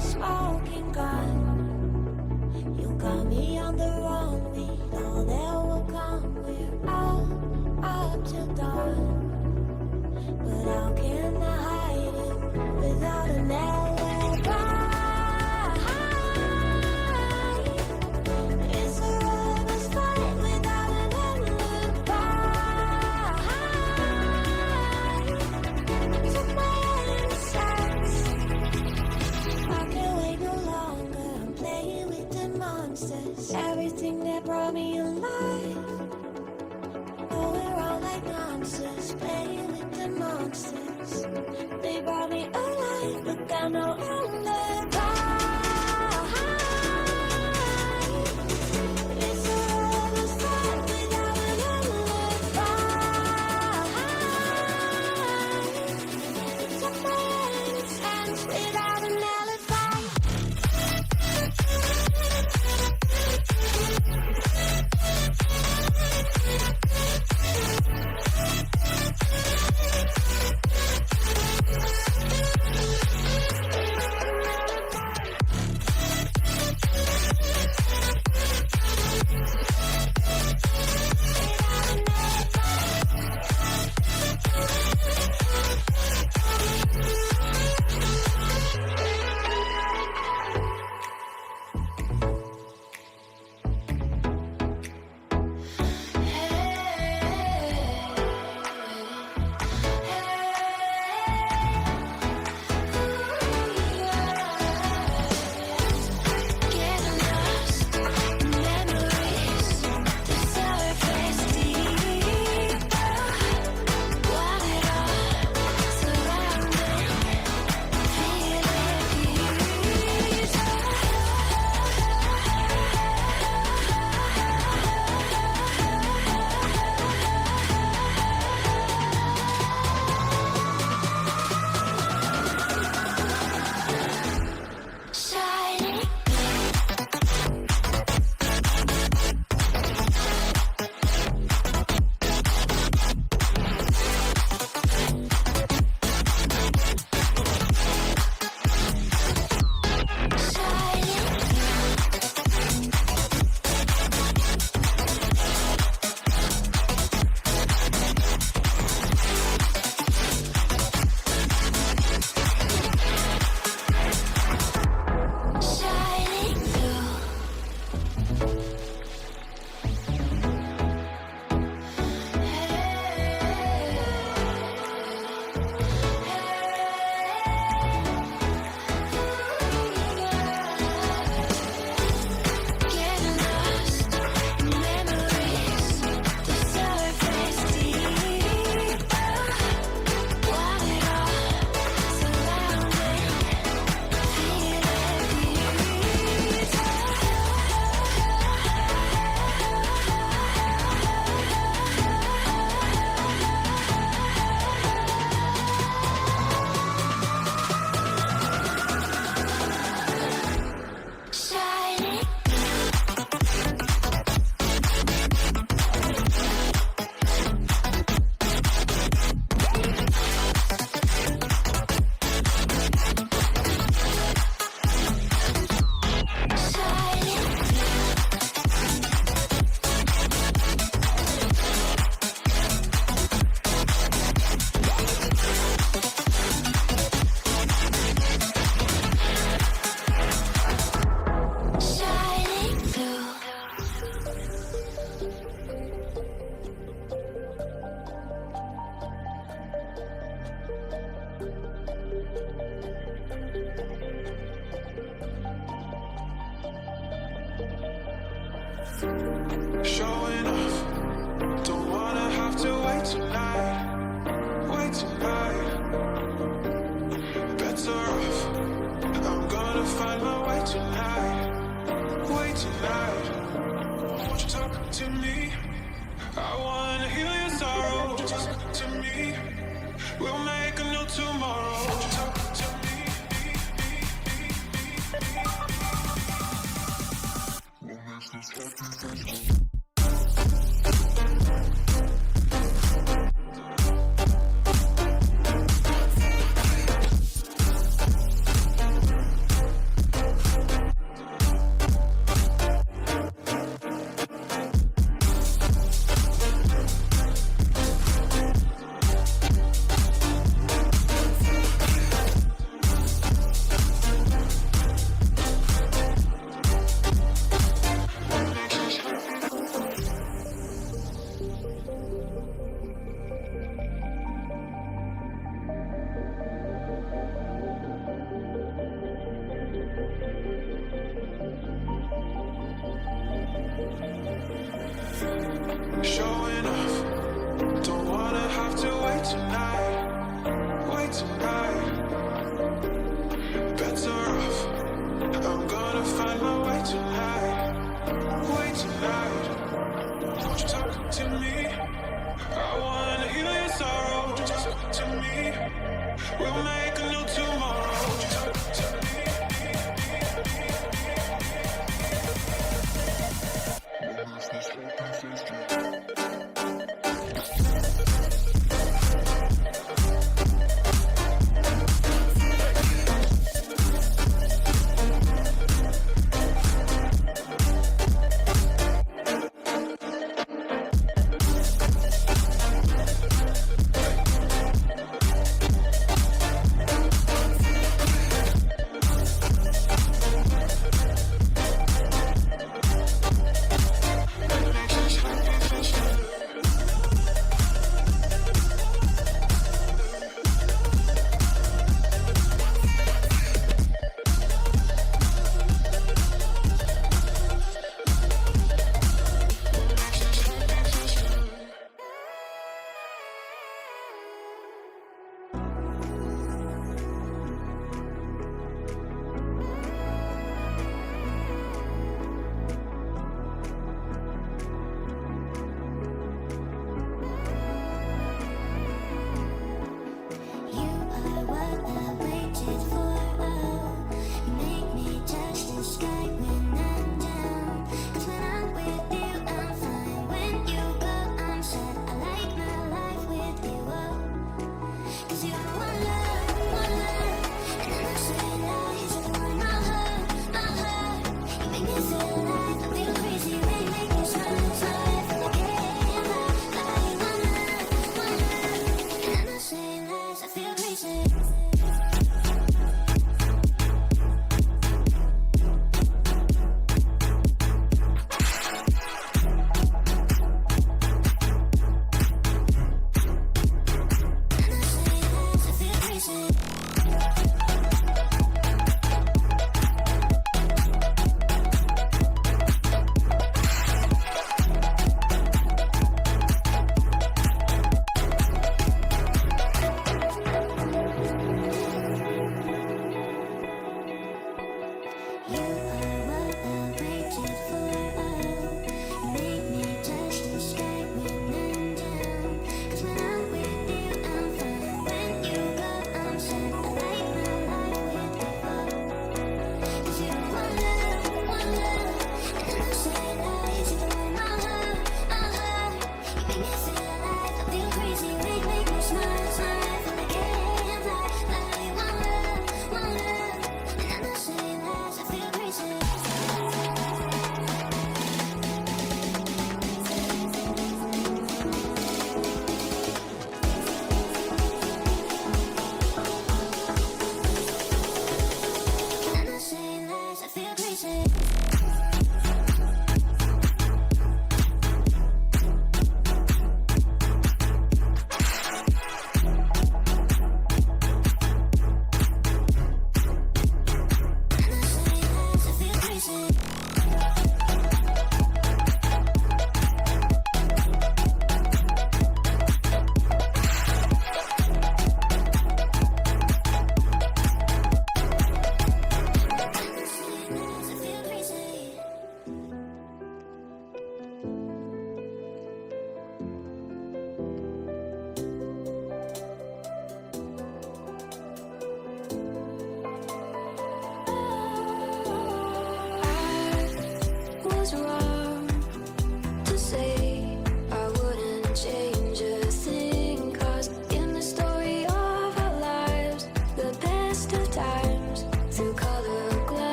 Smoking gun, you got me on the wrong. We know that will come. We're out up till dawn, but how can I hide it without an alibi? It's a lover's fight without an alibi. Took my hands. I can't wait no longer. I'm playing with the monsters. Everything that brought me alive. Going around like monsters, playing with the monsters. They brought me alive, but got no alibi. It's a lover's fight without an alibi. Took my hands without an alibi. Showing off. Don't wanna have to wait tonight. Wait tonight. Better off. I'm gonna find my way tonight. Wait tonight. Won't you talk to me? I wanna heal your sorrow. Won't you talk to me? We'll make a new tomorrow. Won't you talk to me? Showing off. Don't wanna have to wait tonight. Wait tonight. Better off. I'm gonna find my way tonight. Wait tonight. Won't you talk to me? I wanna heal your sorrow. Won't you talk to me? We'll make a new tomorrow. Won't you talk to me?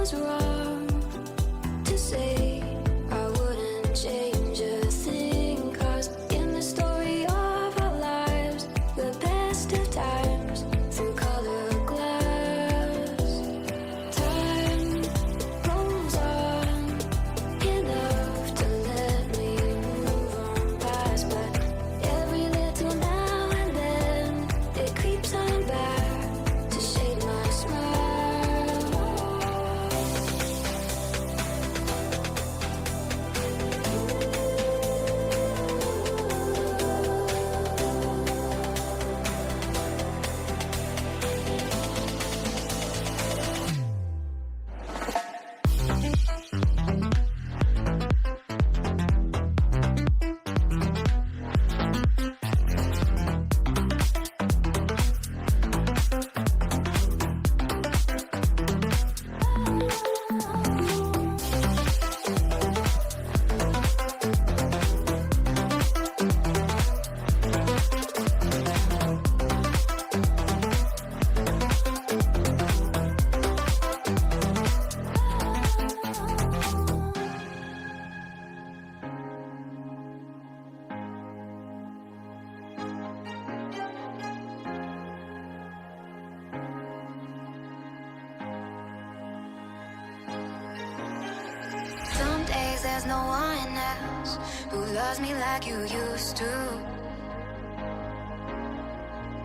was wrong to say I wouldn't change a thing, 'cause in the story of our lives, the best of times through colored glass. Time rolls on enough to let me move on past, but every little now and then it creeps on back to shade my smile. Some days there's no one else who loves me like you used to.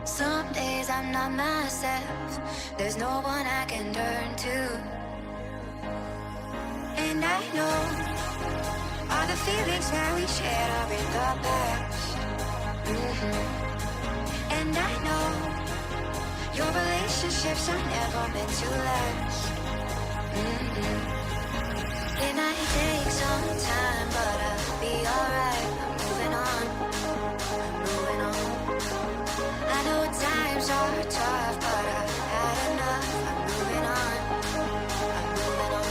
Some days I'm not myself, there's no one I can turn to. And I know all the feelings that we shared are in the past. And I know your relationships are never meant to last. It might take some time, but I'll be alright. I'm moving on, I'm moving on. I know times are tough, but I've had enough. I'm moving on, I'm moving on.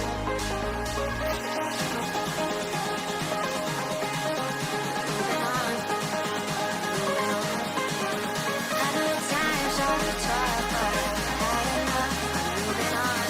Moving on, moving on. I know times are tough, but I've had enough. I'm moving on, I'm moving on.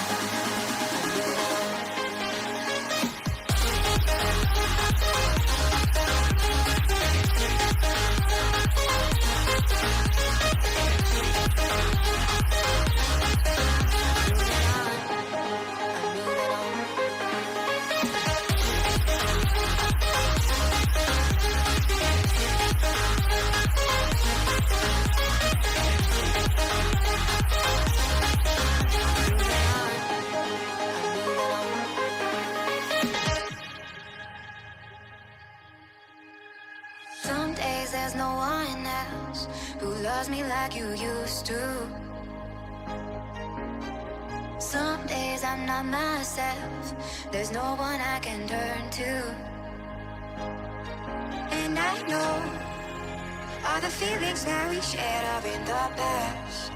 Some days there's no one else who loves me like you used to. Some days I'm not myself, there's no one I can turn to. And I know all the feelings that we shared are in the past.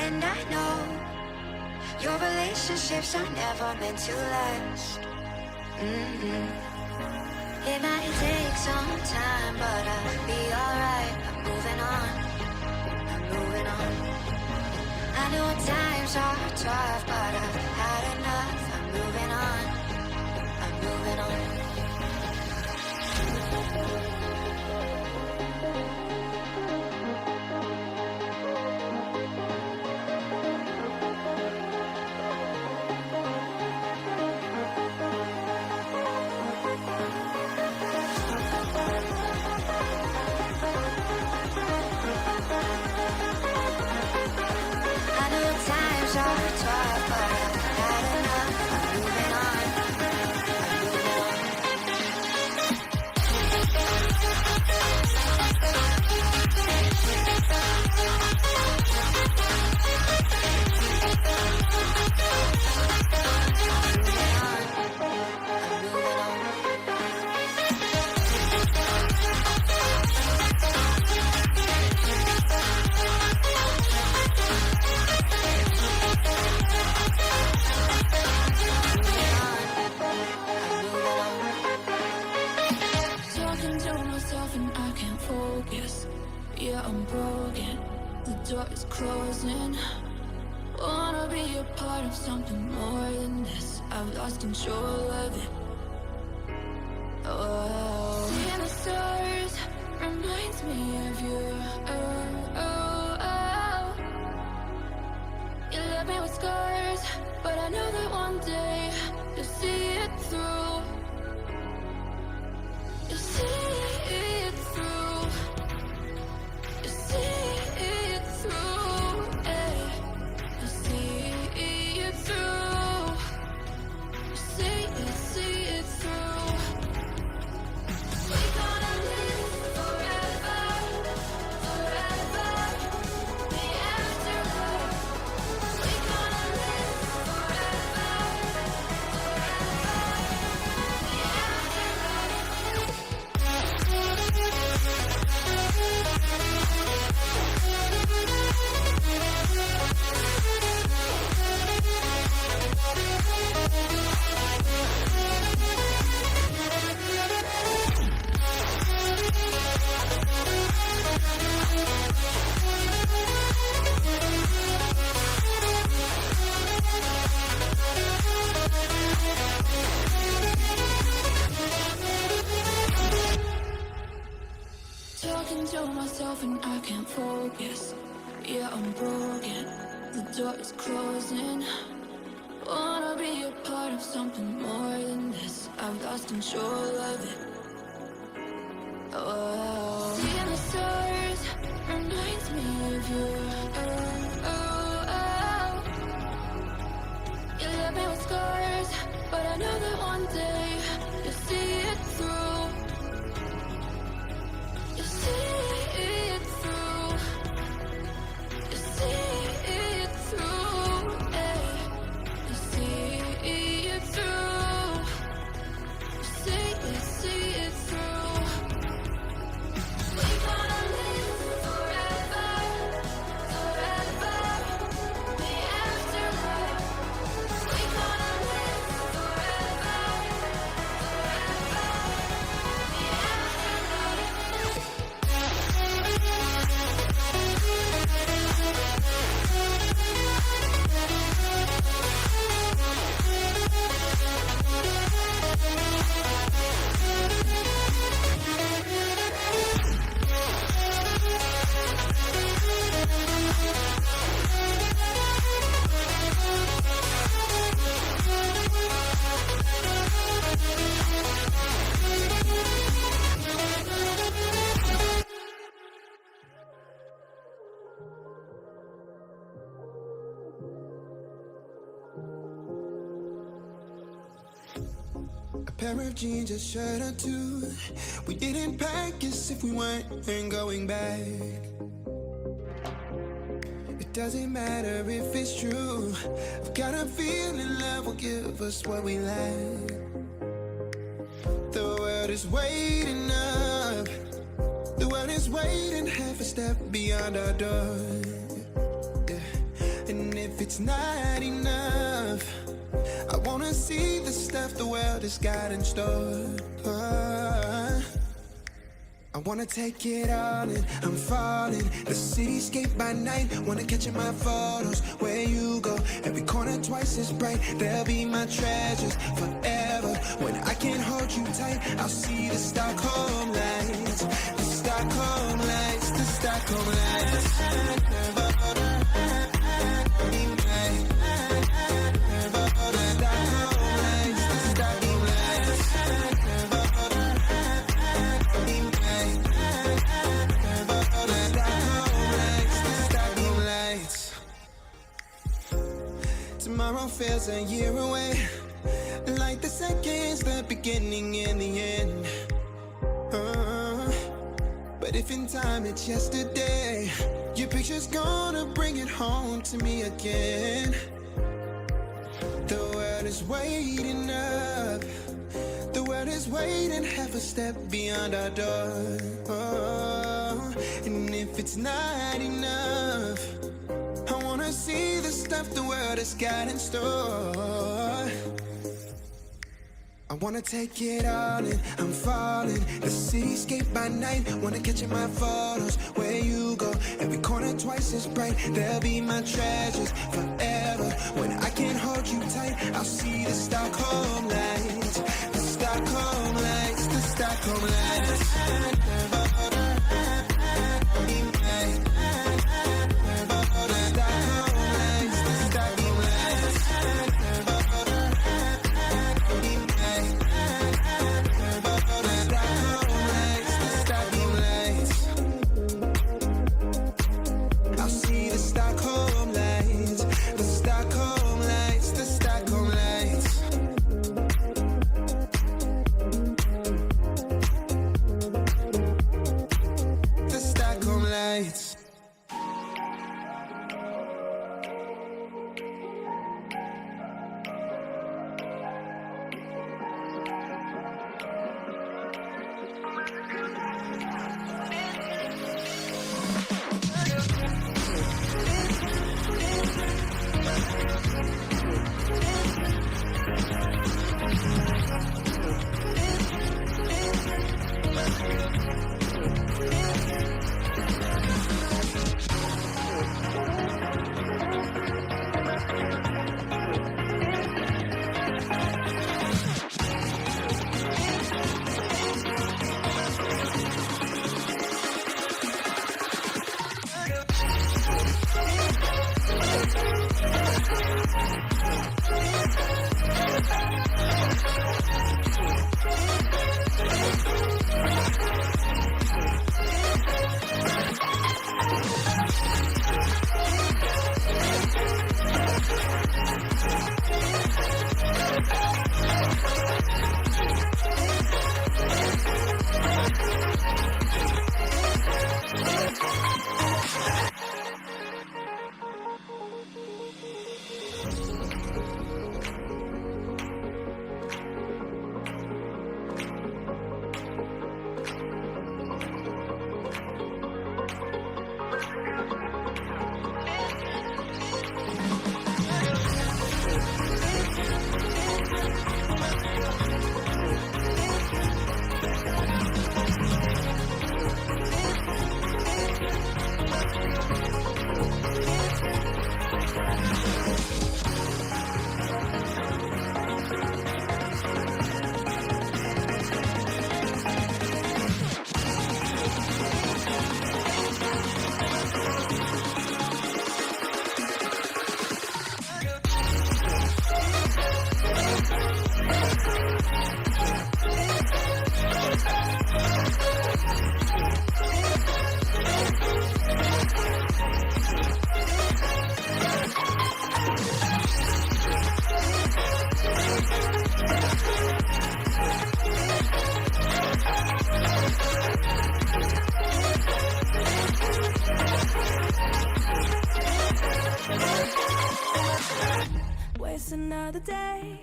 And I know your relationships are never meant to last. It might take some time, but I'll be alright. I'm moving on, I'm moving on. I know times are tough, but I've had enough. I'm moving on, I'm moving on. I know times are tough, but I've had enough. I'm moving on, I'm moving on. Talking to myself and I can't focus. Yeah, I'm broken. The door is closing. Wanna be a part of something more than this. I've lost control of it. Oh, seeing the stars reminds me of you. Oh, oh, oh. You left me with scars, but I know that one day you'll see it through. You'll see it through. You'll see it through. Eh. You'll see it through. You'll see it through. We're gonna live forever, forever. The afterlife. We're gonna live forever, forever. The talking to myself and I can't focus. Yeah, I'm broken. The door is closing. Wanna be a part of something more than this. I've lost control of it. Oh, seeing the stars reminds me of you. Oh, oh, oh. You left me with scars, but I know that one day you'll see it through. You see it through. You see it through. Eh. You see it through. You see it through. We're gonna live forever, forever. The afterlife. We're gonna live forever, forever. The afterlife. A pair of jeans, a shirt or two. We didn't pack as if we weren't going back. It doesn't matter if it's true. I've got a feeling love will give us what we lack. The world is waiting up. The world is waiting half a step beyond our door. Yeah. And if it's not enough, I wanna see the stuff the world has got in store. I wanna take it all in, I'm falling. The cityscape by night, wanna catch in my photos. Where you go, every corner twice as bright. They'll be my treasures forever. When I can't hold you tight, I'll see the Stockholm lights. The Stockholm lights, the Stockholm lights. Tomorrow feels a year away, like the seconds, the beginning and the end. But if in time it's yesterday, your picture's gonna bring it home to me again. The world is waiting up. The world is waiting half a step beyond our door. And if it's not enough, I wanna see the stuff the world has got in store. I wanna take it all in, I'm falling. The cityscape by night, wanna catch in my photos. Where you go, every corner twice as bright. They'll be my treasures forever. When I can't hold you tight, I'll see the Stockholm lights. The Stockholm lights, the Stockholm lights. Waste another day,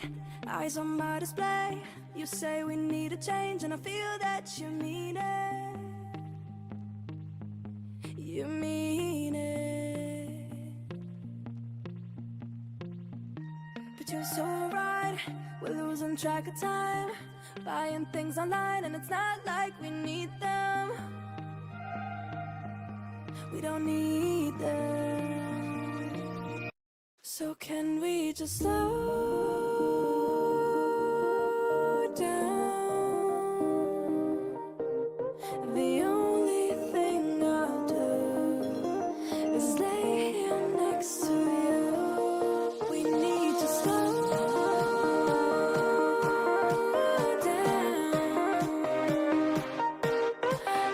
eyes on my display. You say we need a change, and I feel that you mean it. You mean it. But you're so right, we're losing track of time, buying things online, and it's not like we need them. We don't need them. So can we just slow down? The only thing I'll do is lay here next to you. We need to slow down.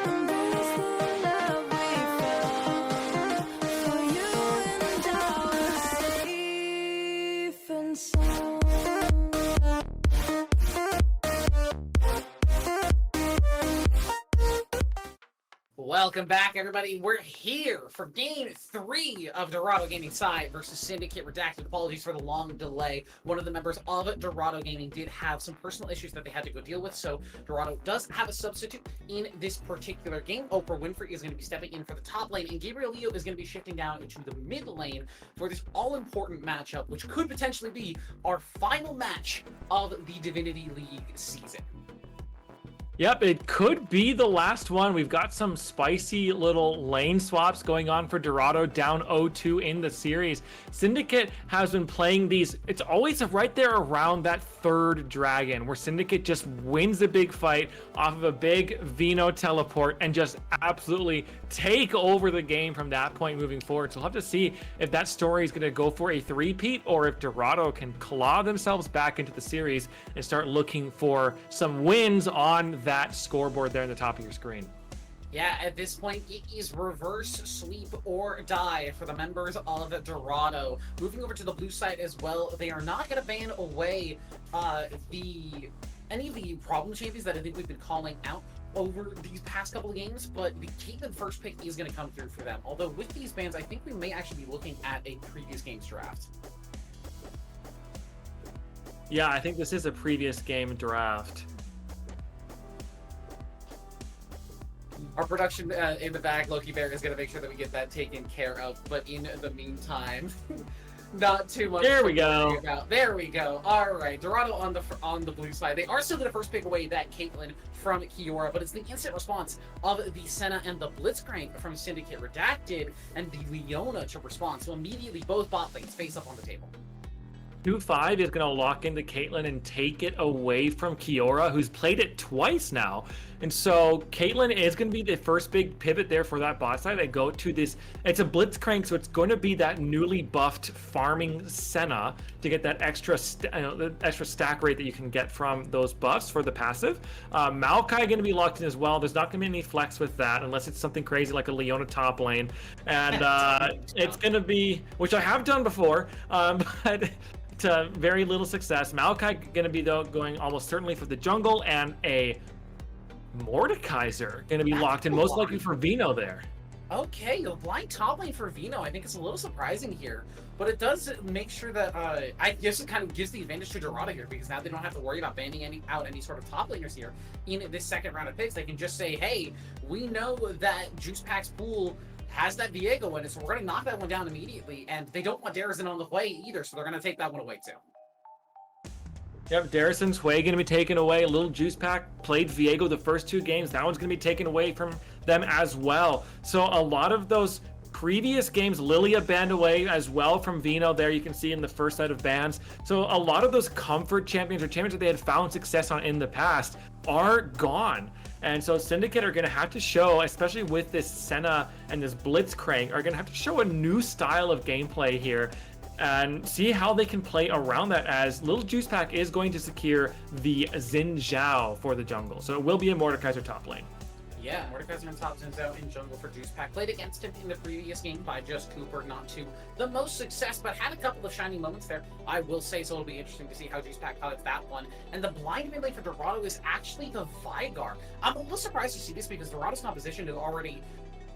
Embrace the love we found for you and our safe and sound. Welcome back, everybody. We're here for Game 3 of Dorado Gaming side versus Syndicate Redacted. Apologies for the long delay. One of the members of Dorado Gaming did have some personal issues that they had to go deal with, so Dorado does have a substitute in this particular game. Oprah Winfrey is going to be stepping in for the top lane, and Gabriel Leo is going to be shifting down into the mid lane for this all-important matchup, which could potentially be our final match of the Divinity League season. Yep, it could be the last one. We've got some spicy little lane swaps going on for Dorado, down 0-2 in the series. Syndicate has been playing these, it's always right there around that third dragon, where Syndicate just wins a big fight off of a big Vino teleport and just absolutely take over the game from that point moving forward. So we'll have to see if that story is going to go for a three-peat, or if Dorado can claw themselves back into the series and start looking for some wins on that scoreboard there in the top of your screen. Yeah, at this point, it is reverse sweep or die for the members of Dorado. Moving over to the blue side as well, they are not going to ban away any of the problem champions that I think we've been calling out over these past couple of games, but the Caitlyn first pick is going to come through for them. Although with these bans, I think we may actually be looking at a previous game's draft. Yeah, I think this is a previous game draft. Our production in the back, Loki Bear, is going to make sure that we get that taken care of. But in the meantime, not too much. There we go. There we go. All right, Dorado on the blue side. They are still going to first pick away that Caitlyn from Kiora, but it's the instant response of the Senna and the Blitzcrank from Syndicate Redacted and the Leona to respond. So immediately, both bot lanes face up on the table. 2-5 is going to lock into Caitlyn and take it away from Kiora, who's played it twice now. And so Caitlyn is going to be the first big pivot there for that bot side. They go to this, it's a Blitzcrank, so it's going to be that newly buffed farming Senna to get that extra stack rate that you can get from those buffs for the passive. Maokai going to be locked in as well. There's not going to be any flex with that unless it's something crazy like a Leona top lane. And it's going to be, which I have done before, but to very little success. Maokai going to be, though, going almost certainly for the jungle, and a Mordekaiser going to be locked in, most likely for Vino there. Okay, a blind top lane for Vino. I think it's a little surprising here, but it does make sure that I guess it kind of gives the advantage to Dorado here, because now they don't have to worry about banning out any sort of top laners here in this second round of picks. They can just say, hey, we know that Juice Pack's pool has that Viego in it, so we're going to knock that one down immediately, and they don't want Darrison on the way either, so they're going to take that one away too. Yep, Darrison's way going to be taken away. Little Juice Pack played Viego the first two games. That one's going to be taken away from them as well. So a lot of those previous games, Lilia banned away as well from Vino there, you can see in the first set of bans. So a lot of those comfort champions, or champions that they had found success on in the past, are gone. And so Syndicate are going to have to show, especially with this Senna and this Blitzcrank, are going to have to show a new style of gameplay here and see how they can play around that, as Little Juice Pack is going to secure the Xin Zhao for the jungle. So it will be a Mordekaiser top lane. Yeah, Mordekaiser and top Xin Zhao in jungle for Juice Pack. Played against him in the previous game by just Cooper, not to the most success, but had a couple of shining moments there, I will say, so it'll be interesting to see how Juice Pack pilots that one. And the blind mid lane for Dorado is actually the Vigar. I'm a little surprised to see this, because Dorado's composition is already,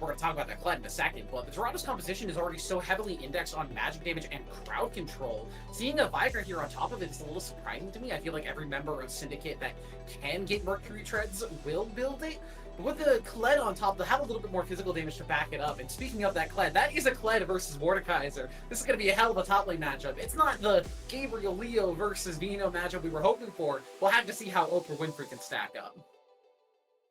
we're going to talk about that Kled in a second, but the Dorado's composition is already so heavily indexed on magic damage and crowd control. Seeing a Vigar here on top of it is a little surprising to me. I feel like every member of Syndicate that can get Mercury Treads will build it. But with the Kled on top, they'll have a little bit more physical damage to back it up. And speaking of that Kled, that is a Kled versus Mordekaiser. This is going to be a hell of a top lane matchup. It's not the Gabriel Leo versus Vino matchup we were hoping for. We'll have to see how Oprah Winfrey can stack up.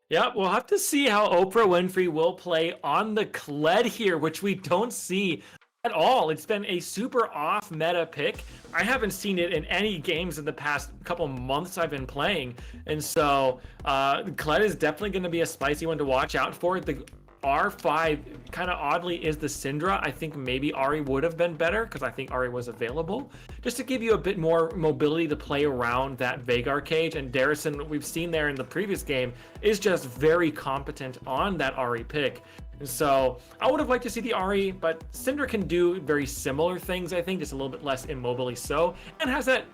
Yeah, we'll have to see how Oprah Winfrey will play on the Kled here, which we don't see at all. It's been a super off meta pick. I haven't seen it in any games in the past couple months I've been playing. And so Kled is definitely going to be a spicy one to watch out for. The R5 kind of oddly is the Syndra. I think maybe Ahri would have been better, because I think Ahri was available, just to give you a bit more mobility to play around that Veigar cage. And Darrison, we've seen there in the previous game, is just very competent on that Ahri pick. And so I would have liked to see the Ahri, but Syndra can do very similar things, I think, just a little bit less immobily so, and has that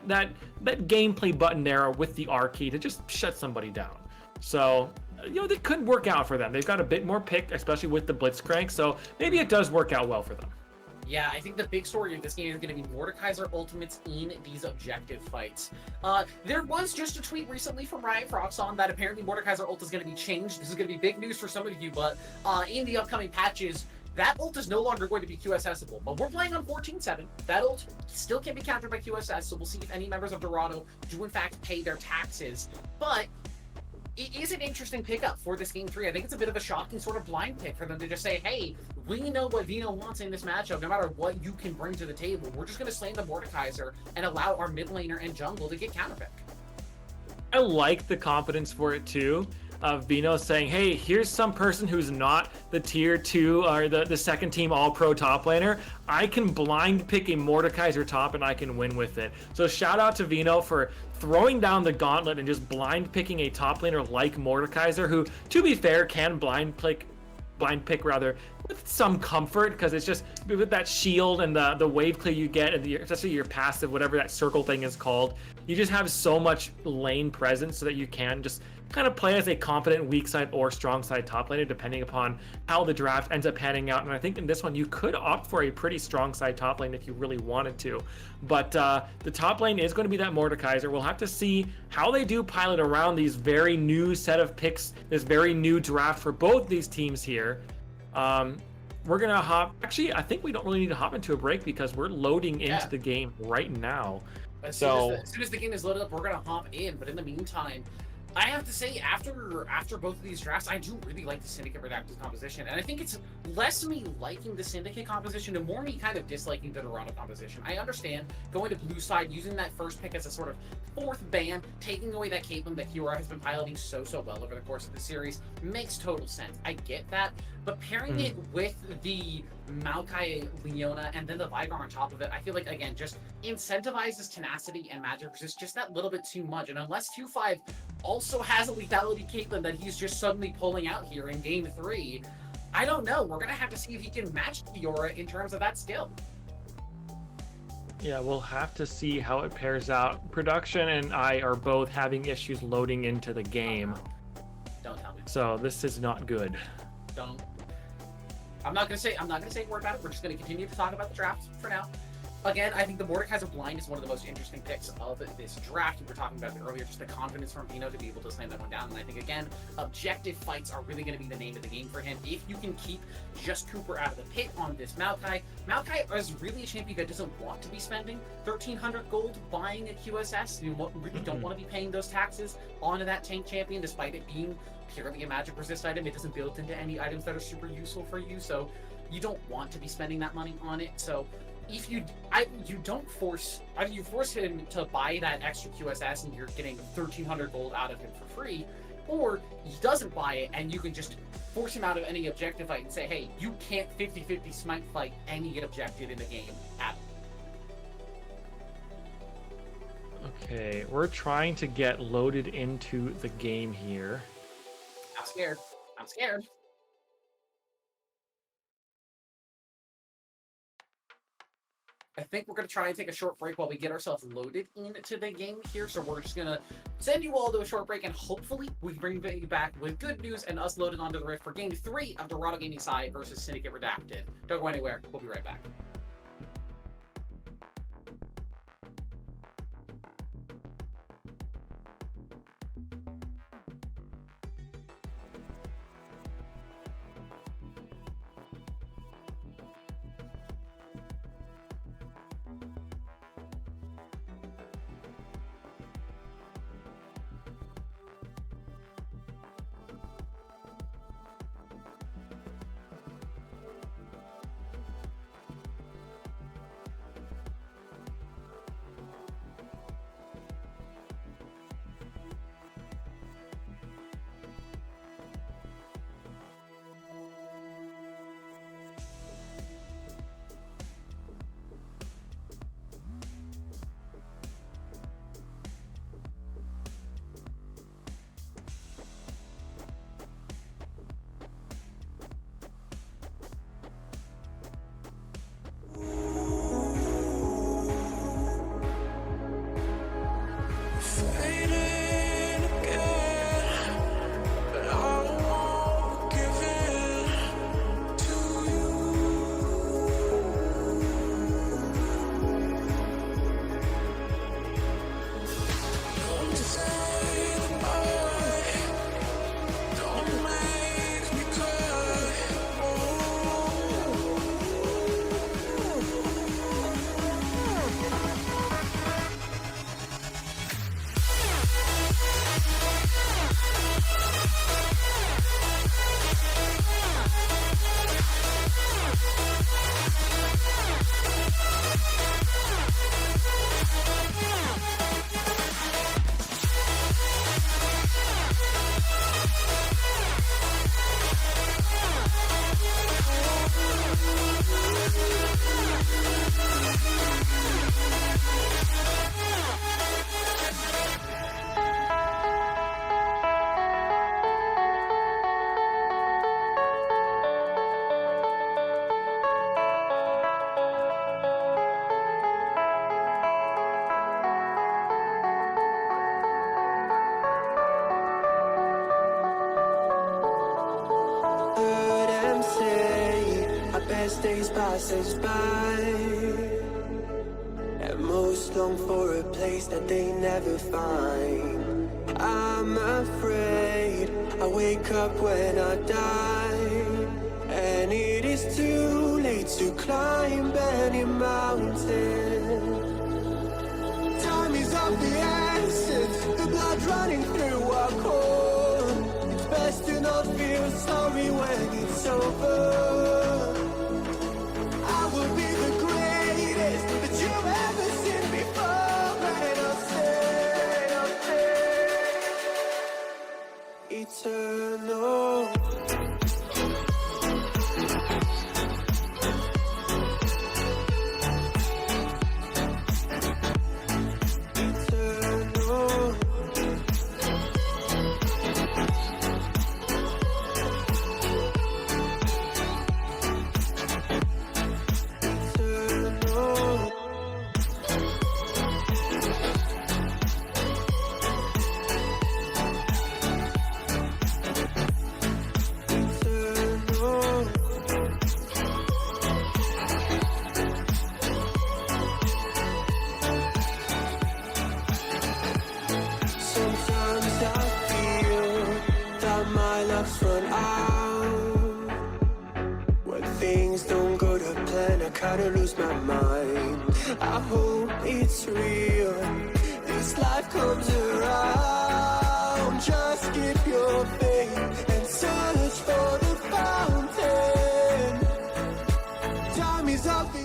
gameplay button there with the R key to just shut somebody down. So that could work out for them. They've got a bit more pick, especially with the Blitzcrank, so maybe it does work out well for them. Yeah, I think the big story of this game is going to be Mordekaiser ultimates in these objective fights. There was just a tweet recently from Riot Froxon that apparently Mordekaiser ult is going to be changed. This is going to be big news for some of you, but in the upcoming patches, that ult is no longer going to be QSSable. But we're playing on 14.7. That ult still can be countered by QSS, so we'll see if any members of Dorado do in fact pay their taxes. But it is an interesting pickup for this game 3. I think it's a bit of a shocking sort of blind pick for them to just say, hey, we know what Vino wants in this matchup. No matter what you can bring to the table, we're just going to slam the Mordekaiser and allow our mid laner and jungle to get counterpick. I like the confidence for it too. Vino saying, hey, here's some person who's not the tier 2 or the second team all-pro top laner. I can blind pick a Mordekaiser top and I can win with it. So shout out to Vino for throwing down the gauntlet and just blind picking a top laner like Mordekaiser, who, to be fair, can blind pick with some comfort, because it's just with that shield and the wave clear you get, and especially your passive, whatever that circle thing is called, you just have so much lane presence so that you can just kind of play as a confident weak side or strong side top laner, depending upon how the draft ends up panning out. And I think in this one, you could opt for a pretty strong side top lane if you really wanted to. But the top lane is going to be that Mordekaiser. We'll have to see how they do pilot around these very new set of picks, this very new draft for both these teams here. We're gonna hop. Actually, I think we don't really need to hop into a break because we're loading into the game right now. As soon as the game is loaded up, we're gonna hop in. But in the meantime, I have to say, after both of these drafts, I do really like the Syndicate Redacted composition, and I think it's less me liking the Syndicate composition and more me kind of disliking the Dorado composition. I understand going to blue side, using that first pick as a sort of fourth ban, taking away that Caitlyn that Hero has been piloting so well over the course of the series makes total sense. I get that, but pairing it with the Maokai, Leona, and then the Vigar on top of it, I feel like, again, just incentivizes tenacity and magic resist just that little bit too much. And unless 2-5 also has a lethality Caitlyn that he's just suddenly pulling out here in game 3, I don't know. We're going to have to see if he can match Fiora in terms of that skill. Yeah, we'll have to see how it pairs out. Production and I are both having issues loading into the game. Don't tell me. So this is not good. Don't. I'm not gonna say a word about it. We're just gonna continue to talk about the draft for now. Again, I think the Mordekaiser blind is one of the most interesting picks of this draft. We were talking about it earlier, just the confidence from Vino to be able to slam that one down. And I think, again, objective fights are really going to be the name of the game for him. If you can keep just Cooper out of the pit on this Maokai is really a champion that doesn't want to be spending 1,300 gold buying a QSS. You really don't want to be paying those taxes onto that tank champion, despite it being purely a magic resist item. It doesn't build into any items that are super useful for you, so you don't want to be spending that money on it. So if you force him to buy that extra QSS and you're getting 1,300 gold out of him for free, or he doesn't buy it and you can just force him out of any objective fight and say, hey, you can't 50-50 smite fight any objective in the game at all. Okay, we're trying to get loaded into the game here. I'm scared. I think we're going to try and take a short break while we get ourselves loaded into the game here. So we're just going to send you all to a short break, and hopefully we bring you back with good news and us loaded onto the Rift for Game 3 of Dorado Gaming side versus Syndicate Redacted. Don't go anywhere. We'll be right back. days passes by, and most long for a place that they never find. I'm afraid I wake up when I die, and it is too late to climb any mountain. Time is of the essence, the blood running through our core. It's best to not feel sorry when it's over. I will be the greatest that you've ever seen before, and I'll stay eternal. Run out when things don't go to plan. I kinda lose my mind. I hope it's real. This life comes around. Just keep your faith and search for the fountain. Time is of the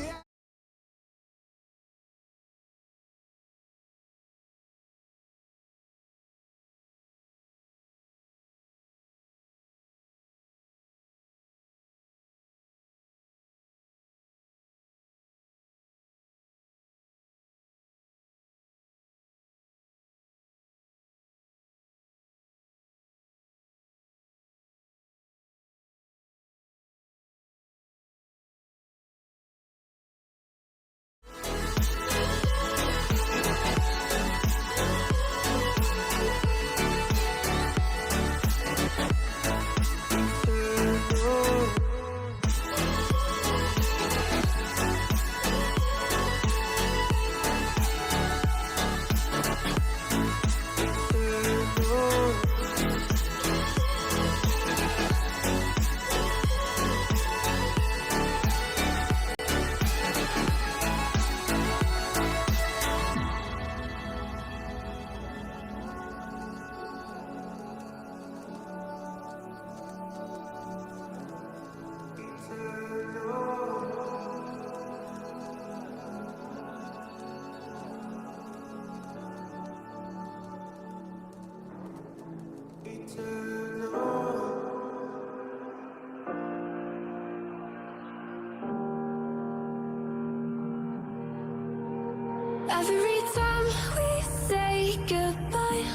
Every time we say goodbye,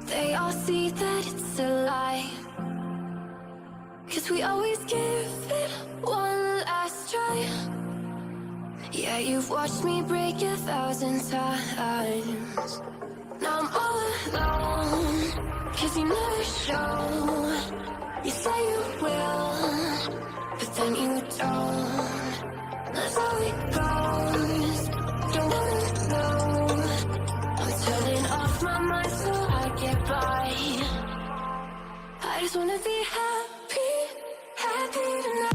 they all see that it's a lie. 'Cause we always give it one last try. Yeah, you've watched me break 1,000 times. Now I'm all alone, 'cause you never show. You say you will, but then you don't. That's how it goes. Don't wanna know. I'm turning off my mind so I get by. I just wanna be happy, happy tonight.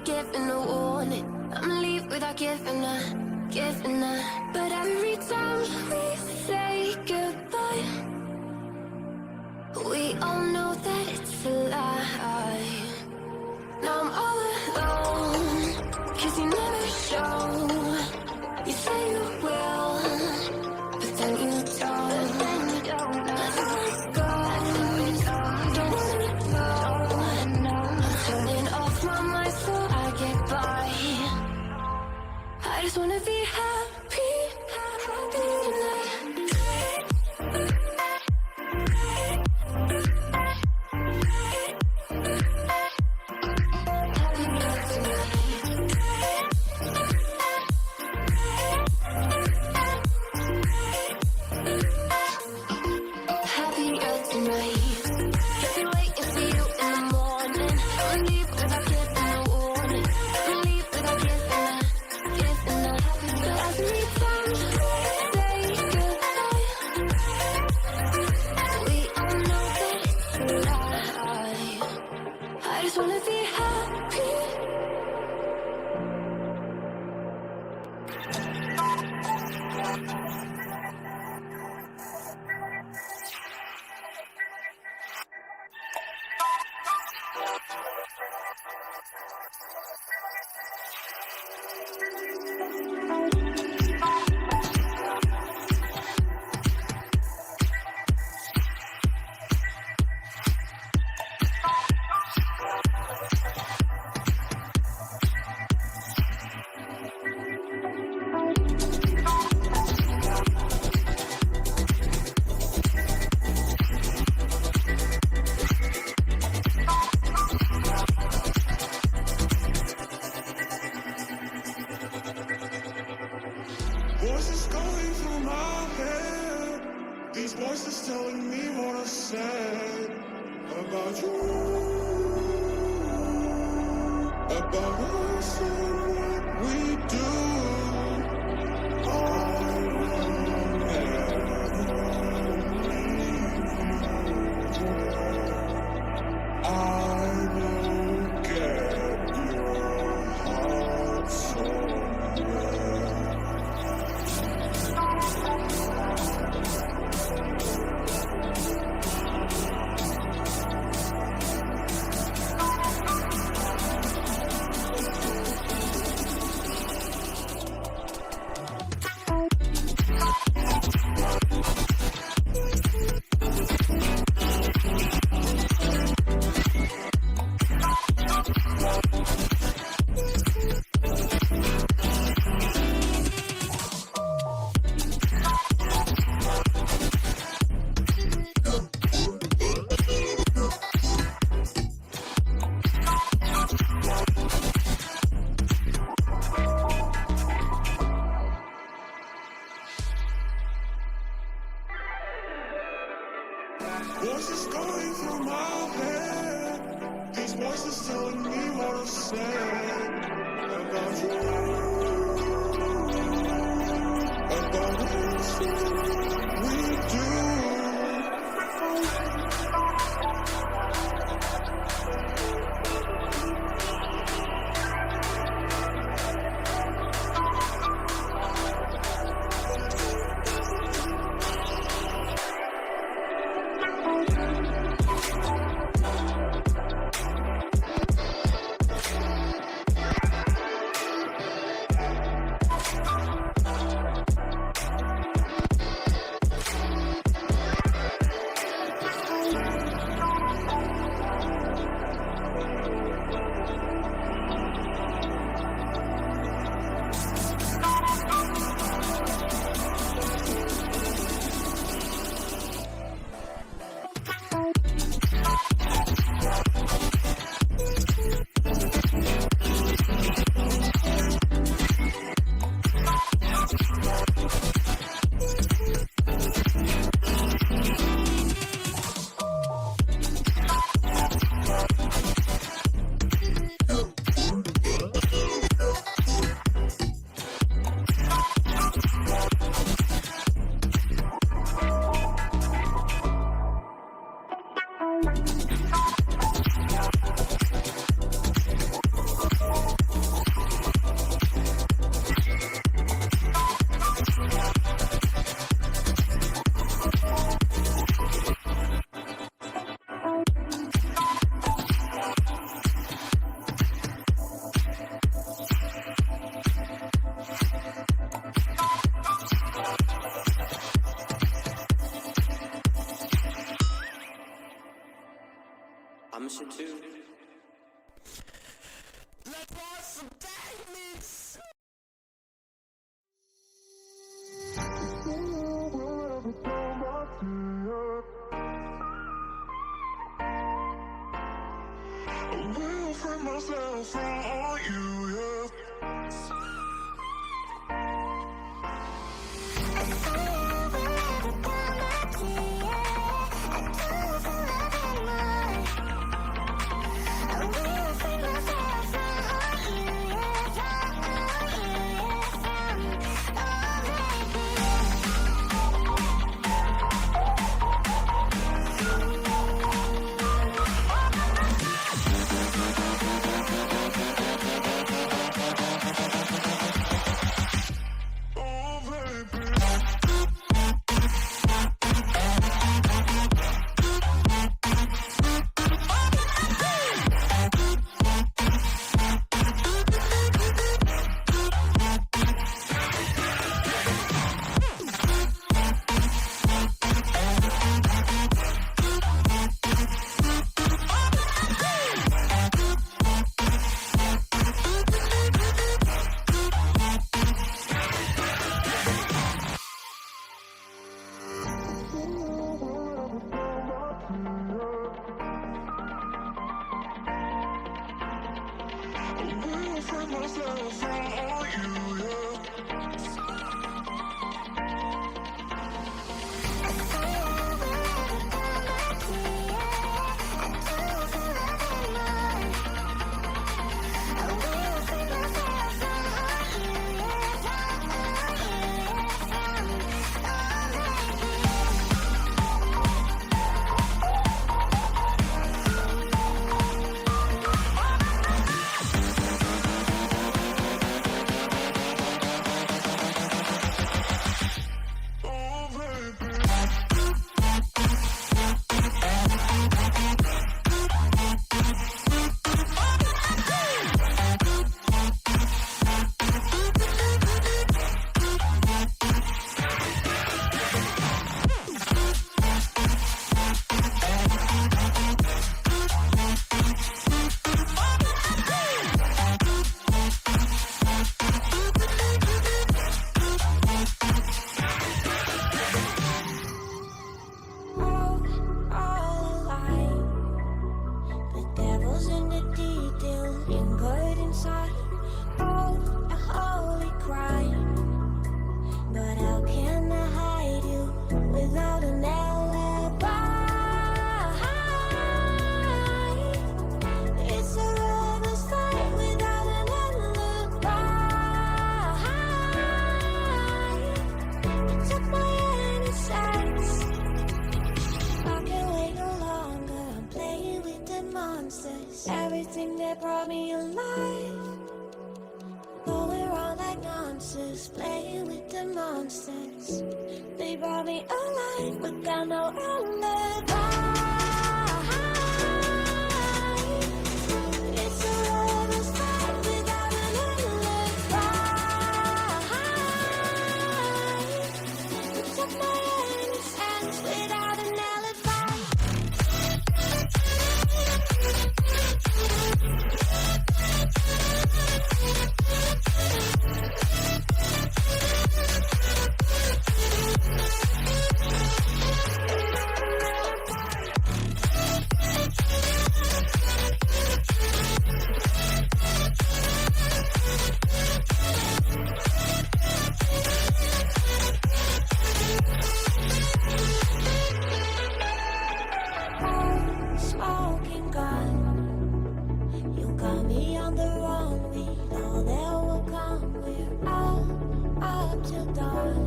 Giving a warning, I'ma leave without giving a. But every time we say goodbye, we all know that it's a lie. Now I'm all alone, 'cause you never show. You say you will, but then you don't. That's how it goes. Don't wanna know. I'm turning off my mind so I get by. I just wanna be happy, happy tonight. Voices going through my head. These voices telling me what I said about you, about us and what we do. I will get your heart somewhere. Voices going through my head. These voices telling me what I said about you, about us, we do. I'm shit too. Let's watch some techniques. I will free myself from you, yeah. for myself, I want you, yeah. Everything that brought me alive. Though we're all like monsters, playing with the monsters. They brought me alive, but got no alibi. It's a lover's fight without an alibi. You took my innocence without an alibi. Smoking gun, you got me on the wrong. We know there will come. We're out up till dawn.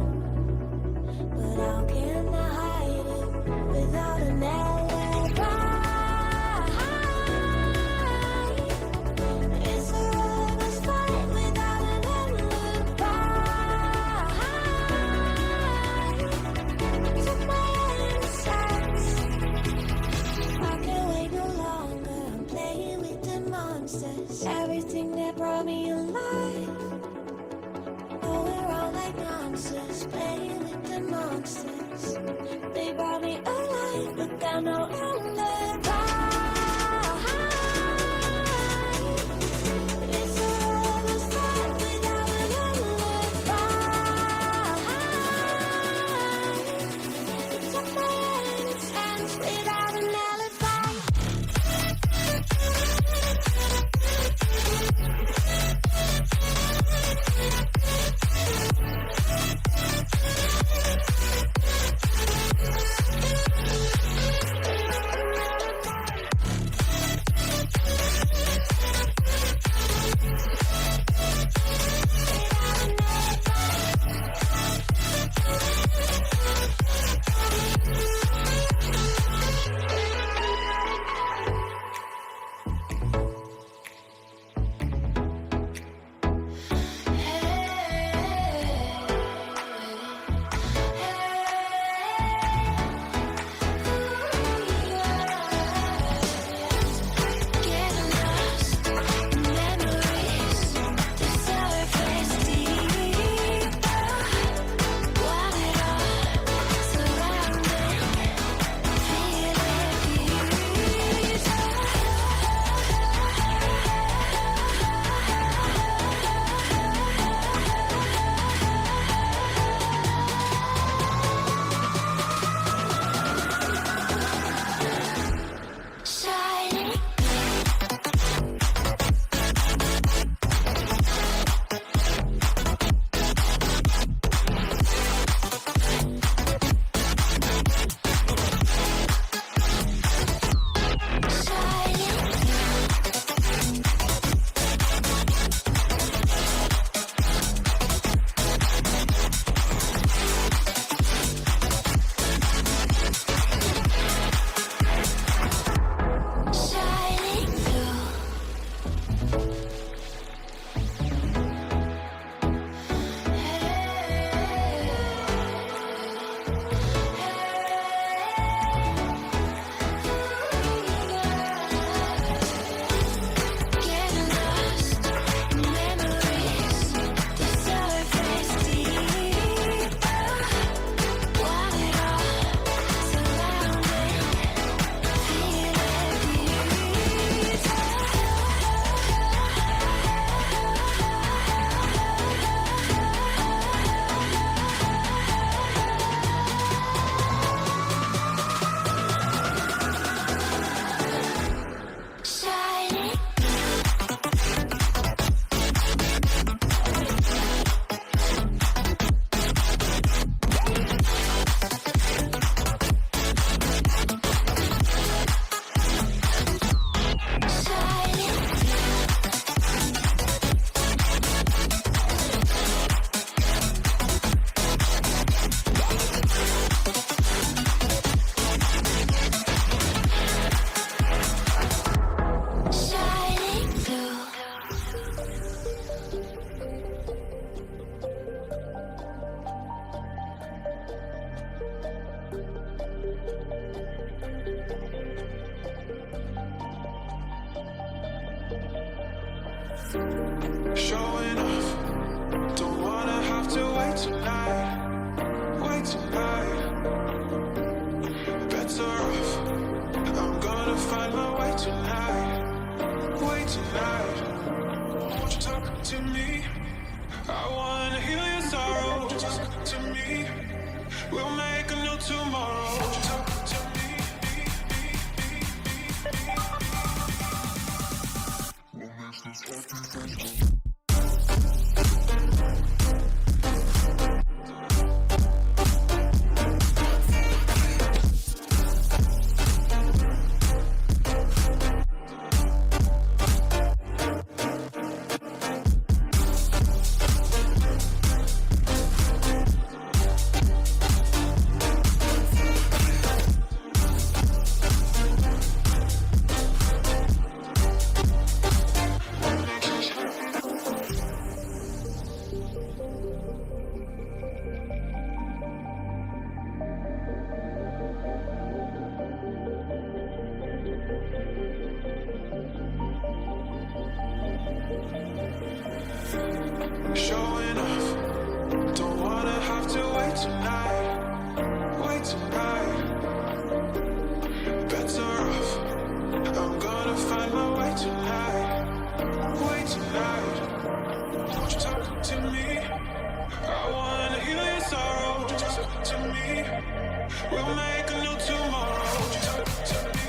But how can I hide it without an alibi? It's a lover's fight without an alibi. Took my innocence. I can't wait no longer. I'm playing with the monsters. Everything that brought me alive. Oh, we're all like monsters, playing with the monsters. They brought me alive, but got no alibi. It's a lover's fight without an alibi. You took my innocence without an alibi. Showing off, don't wanna have to wait tonight. Wait tonight. Better off, I'm gonna find my way tonight. Wait tonight. Won't you talk to me? I wanna heal your sorrow. Won't you talk to me? We'll make a new tomorrow. Won't you talk to me? We'll make this happy. Showing off, don't wanna have to wait tonight. Wait tonight. Better off, I'm gonna find my way tonight. Wait tonight. Won't you talk to me? I wanna heal your sorrow. Won't you talk to me? We'll make a new tomorrow. Won't you talk to me?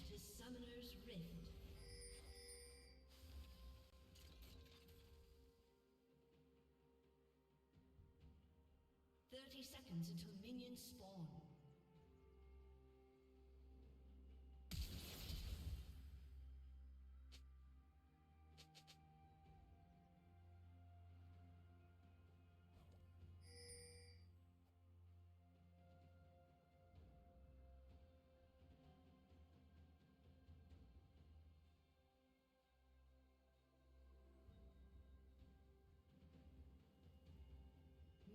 to Summoner's Rift. Seconds until minions spawn.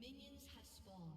Minions have spawned.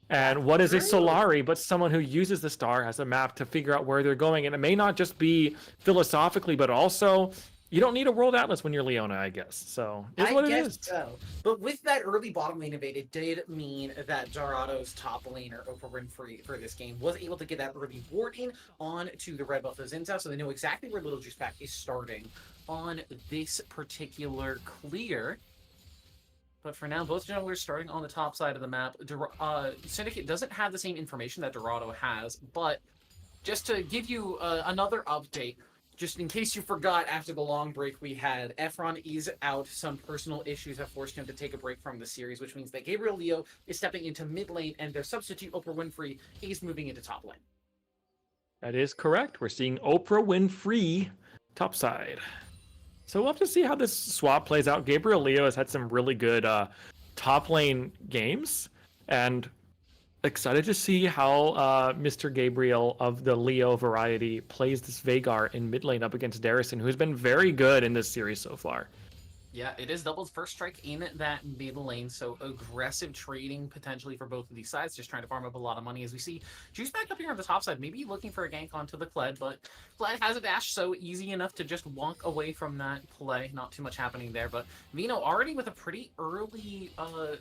And what is a Solari but someone who uses the star as a map to figure out where they're going? And it may not just be philosophically, but also you don't need a world atlas when you're Leona, I guess. So it's what it is. So. But with that early bottom lane invade, it did mean that Dorado's top laner, Oprah Winfrey, for this game, was able to get that early warding onto the Red Buff of Zinzao, so they know exactly where Little Juice Pack is starting on this particular clear. But for now, both junglers starting on the top side of the map. Syndicate doesn't have the same information that Dorado has, but just to give you another update, just in case you forgot after the long break we had, Efron is out. Some personal issues have forced him to take a break from the series, which means that Gabriel Leo is stepping into mid lane, and their substitute, Oprah Winfrey, is moving into top lane. That is correct. We're seeing Oprah Winfrey topside. So we'll have to see how this swap plays out. Gabriel Leo has had some really good top lane games, and excited to see how Mr. Gabriel of the Leo variety plays this Veigar in mid lane up against Darrison, who's been very good in this series so far. Yeah, it is Double's first strike in that mid lane, so aggressive trading potentially for both of these sides, just trying to farm up a lot of money. As we see Juice back up here on the top side, maybe looking for a gank onto the Kled, but Kled has a dash, so easy enough to just walk away from that play. Not too much happening there, but Vino already with a pretty early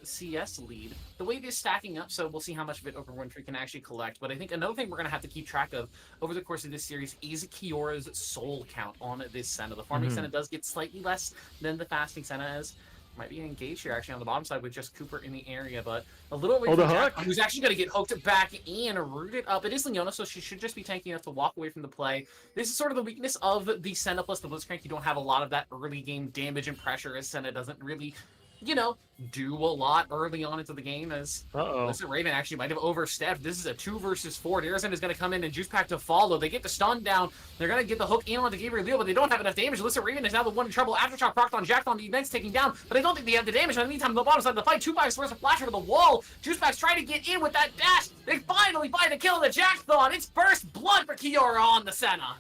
CS lead. The wave is stacking up, so we'll see how much of it Oprah Winfrey can actually collect. But I think another thing we're going to have to keep track of over the course of this series is Kiora's soul count on this Senna. The farming Senna does get slightly less than the fasting Senna is. Might be engaged here actually on the bottom side with just Cooper in the area, but a little away from Jack, who's actually going to get hooked back in, rooted up. It is Leona, so she should just be tanky enough to walk away from the play. This is sort of the weakness of the Senna plus the Blitzcrank. You don't have a lot of that early game damage and pressure, as Senna doesn't really, you know, do a lot early on into the game, as Listen Raven actually might have overstepped. This is a 2 versus 4. Darrison is going to come in and Juice Pack to follow. They get the stun down. They're going to get the hook in onto Gabriel Leo, but they don't have enough damage. Listen Raven is now the one in trouble. Aftershock procced on Jack on the events taking down, but I don't think they have the damage. In the meantime, on the bottom side of the fight, 2x throws a flasher to the wall. Juice Pack's trying to get in with that dash. They finally find the kill of the Jackthon. It's first blood for Kiora on the Senna.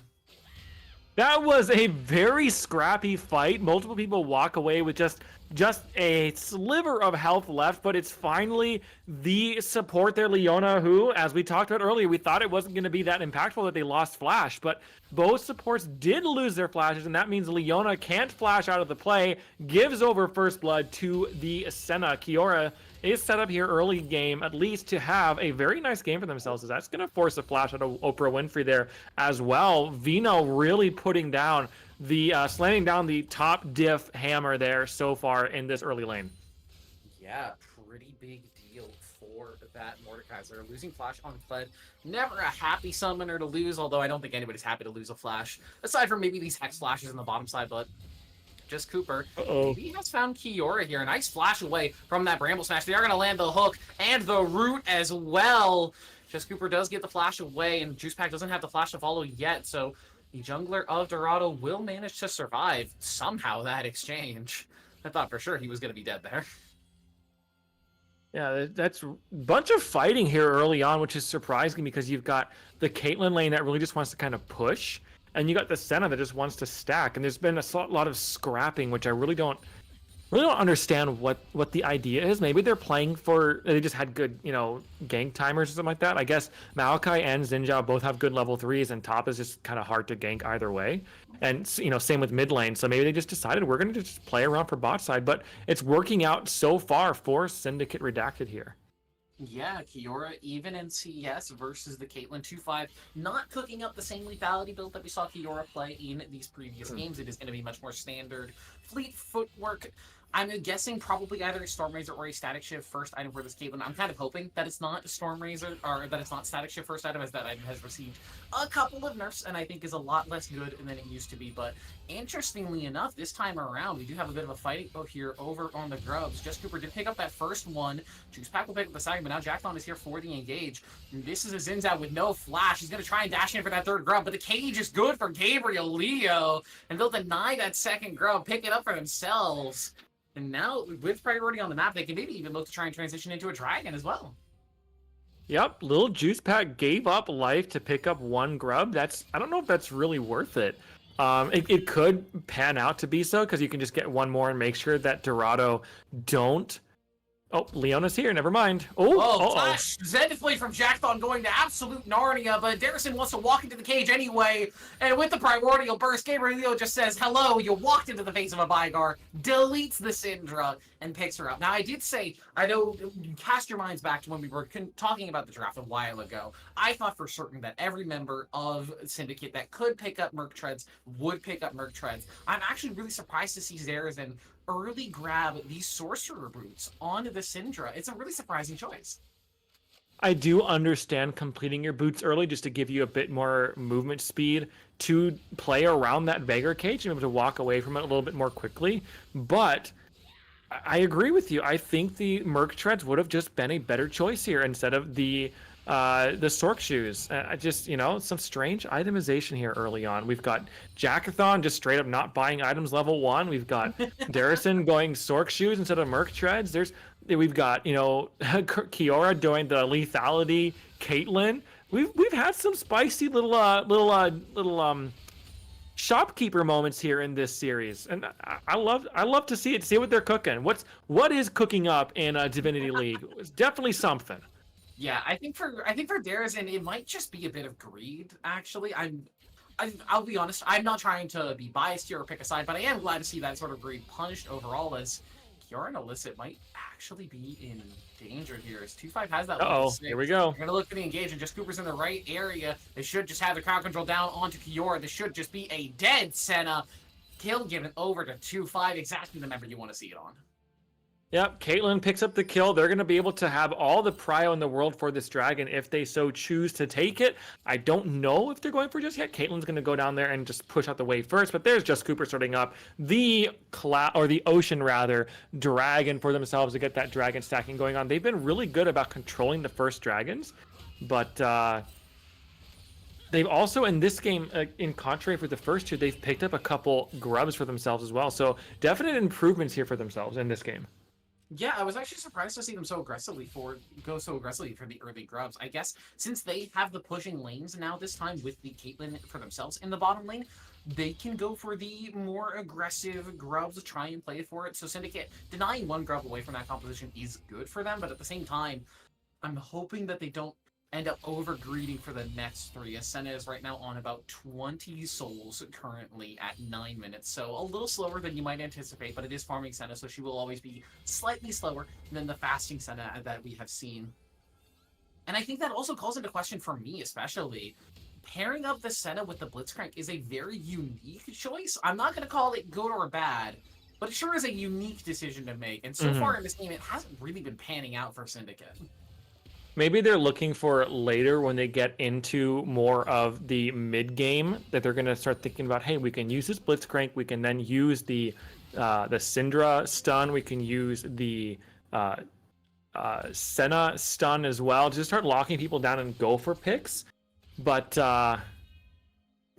That was a very scrappy fight. Multiple people walk away with just a sliver of health left, but it's finally the support there, Leona, who, as we talked about earlier, we thought it wasn't going to be that impactful that they lost Flash, but both supports did lose their flashes, and that means Leona can't flash out of the play, gives over first blood to the Senna. Kiora is set up here early game, at least to have a very nice game for themselves, as that's going to force a flash out of Oprah Winfrey there as well. Vino really putting down the slamming down the top diff hammer there so far in this early lane. Yeah, pretty big deal for that Mordekaiser. Losing Flash on Kled, never a happy summoner to lose, although I don't think anybody's happy to lose a Flash, aside from maybe these Hex Flashes on the bottom side, but just Cooper. He has found Kiora here. A nice flash away from that Bramble Smash. They are going to land the hook and the root as well. Just Cooper does get the flash away, and Juice Pack doesn't have the flash to follow yet, so the jungler of Dorado will manage to survive somehow that exchange. I thought for sure he was going to be dead there. Yeah, that's a bunch of fighting here early on, which is surprising because you've got the Caitlyn lane that really just wants to kind of push, and you got the Senna that just wants to stack, and there's been a lot of scrapping, which I really don't really don't understand what the idea is. Maybe they're playing for, they just had good, gank timers or something like that. I guess Maokai and Xin Zhao both have good level 3s, and top is just kind of hard to gank either way. And same with mid lane. So maybe they just decided we're going to just play around for bot side, but it's working out so far for Syndicate Redacted here. Yeah, Kiora, even in TES versus the Caitlyn 2-5, not cooking up the same lethality build that we saw Kiora play in these previous games. It is going to be much more standard fleet footwork. I'm guessing probably either a Storm Razor or a Static Shift first item for this Caitlyn. I'm kind of hoping that it's not Storm Razor, or that it's not Static Shift first item, as that item has received a couple of nerfs, and I think is a lot less good than it used to be. But interestingly enough, this time around, we do have a bit of a fighting here over on the Grubs. Just Cooper did pick up that first one. Juice Pack will pick up the second, but now Jackthon is here for the engage. And this is a Xin Zhao with no flash. He's going to try and dash in for that third Grub, but the cage is good for Gabriel Leo, and they'll deny that second Grub, pick it up for themselves. And now, with priority on the map, they can maybe even look to try and transition into a dragon as well. Yep, little Juice Pack gave up life to pick up one Grub. I don't know if that's really worth it. It could pan out to be so, because you can just get one more and make sure that Dorado don't. Oh, Leona's here. Never mind. Flash Zenithly from Jackthon going to absolute Narnia, but Darrison wants to walk into the cage anyway, and with the primordial burst, Gabriel Leo just says, hello, you walked into the face of a Bygar, deletes the Syndra, and picks her up. Now, I did say, I know you cast your minds back to when we were talking about the draft a while ago. I thought for certain that every member of Syndicate that could pick up Merc Treads would pick up Merc Treads. I'm actually really surprised to see Zarazin early grab these Sorcerer Boots onto the Syndra. It's a really surprising choice. I do understand completing your boots early just to give you a bit more movement speed to play around that beggar cage and be able to walk away from it a little bit more quickly. But I agree with you. I think the Merc Treads would have just been a better choice here instead of the Sork shoes. I just, some strange itemization here early on. We've got Jackathon just straight up not buying items level 1. We've got Darrison going Sork shoes instead of Merc Treads. We've got, Kiora doing the lethality Caitlyn. We've had some spicy little shopkeeper moments here in this series, and I love to see it, see what they're cooking. What is cooking up in Divinity League? It's definitely something. Yeah, I think for Darrison, it might just be a bit of greed. Actually, I'll be honest. I'm not trying to be biased here or pick a side, but I am glad to see that sort of greed punished overall, as Kiora and Illicit might actually be in danger here. As 2-5 has that. Here we go. They're gonna look for the engage, and just Cooper's in the right area. They should just have the crowd control down onto Kiora. This should just be a dead Senna. Kill given over to 2-5. Exactly the member you want to see it on. Yep, Caitlyn picks up the kill. They're going to be able to have all the prio in the world for this dragon if they so choose to take it. I don't know if they're going for just yet. Caitlyn's going to go down there and just push out the wave first, but there's just Cooper starting up the ocean dragon for themselves to get that dragon stacking going on. They've been really good about controlling the first dragons, but they've also, in this game, in contrary for the first two, they've picked up a couple grubs for themselves as well. So definite improvements here for themselves in this game. Yeah, I was actually surprised to see them go so aggressively for the early grubs. I guess since they have the pushing lanes now this time with the Caitlyn for themselves in the bottom lane, they can go for the more aggressive grubs to try and play for it. So Syndicate, denying one grub away from that composition is good for them, but at the same time, I'm hoping that they don't end up over-greeding for the next 3, as Senna is right now on about 20 souls currently at 9 minutes, so a little slower than you might anticipate, but it is farming Senna, so she will always be slightly slower than the fasting Senna that we have seen. And I think that also calls into question for me, especially, pairing up the Senna with the Blitzcrank is a very unique choice. I'm not going to call it good or bad, but it sure is a unique decision to make, and so far in this game, it hasn't really been panning out for Syndicate. Maybe they're looking for later when they get into more of the mid game that they're going to start thinking about, hey, we can use this Blitzcrank, we can then use the Syndra stun, we can use the Senna stun as well, just start locking people down and go for picks. But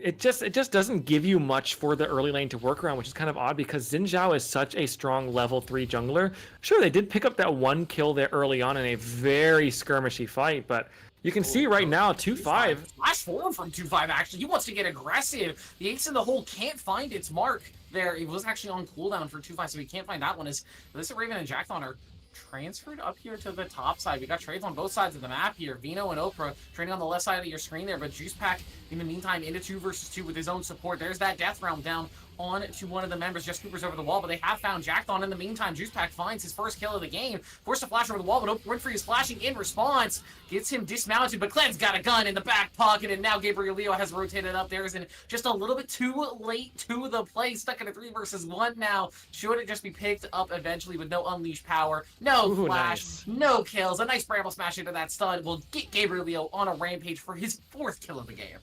it just doesn't give you much for the early lane to work around, which is kind of odd because Xin Zhao is such a strong level 3 jungler. Sure, they did pick up that one kill there early on in a very skirmishy fight, but You can see right now, 2-5. Flash forward from 2-5, actually. He wants to get aggressive. The ace in the hole can't find its mark there. It was actually on cooldown for 2-5, so he can't find that one. As Alyssa Raven and Jackthon are transferred up here to the top side. We got trades on both sides of the map here. Vino and Oprah trading on the left side of your screen there, but Juice Pack, in the meantime, into 2 versus 2 with his own support. There's that Death Realm down on to one of the members. Just Cooper's over the wall, but they have found Jackthon in the meantime. Juice Pack finds his first kill of the game. Forced to flash over the wall, but Winfrey is flashing in response. Gets him dismounted, but Cled's got a gun in the back pocket, and now Gabriel Leo has rotated up there. And just a little bit too late to the play. Stuck in a 3 versus 1 now. Should it just be picked up eventually with no unleashed power, no flash, no kills. A nice bramble smash into that stun will get Gabriel Leo on a rampage for his 4th kill of the game.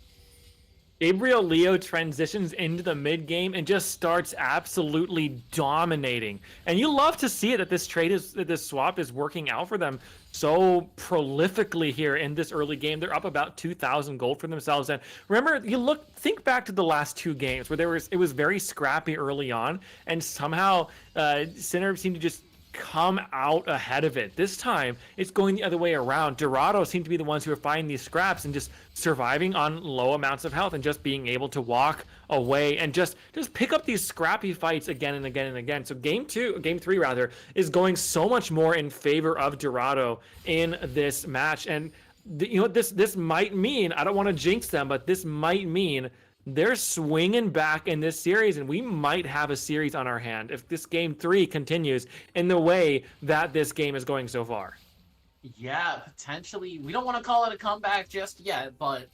Gabriel Leo transitions into the mid game and just starts absolutely dominating. And you love to see it that this swap is working out for them so prolifically here in this early game. They're up about 2,000 gold for themselves. And remember, think back to the last 2 games where it was very scrappy early on, and somehow Sinner seemed to just come out ahead of it. This time, it's going the other way around. Dorado seem to be the ones who are finding these scraps and just surviving on low amounts of health and just being able to walk away and just pick up these scrappy fights again and again and again. So game 3 rather, is going so much more in favor of Dorado in this match. And you know what this might mean? I don't want to jinx them, but this might mean they're swinging back in this series, and we might have a series on our hand if this game 3 continues in the way that this game is going so far. Yeah, potentially. We don't want to call it a comeback just yet, but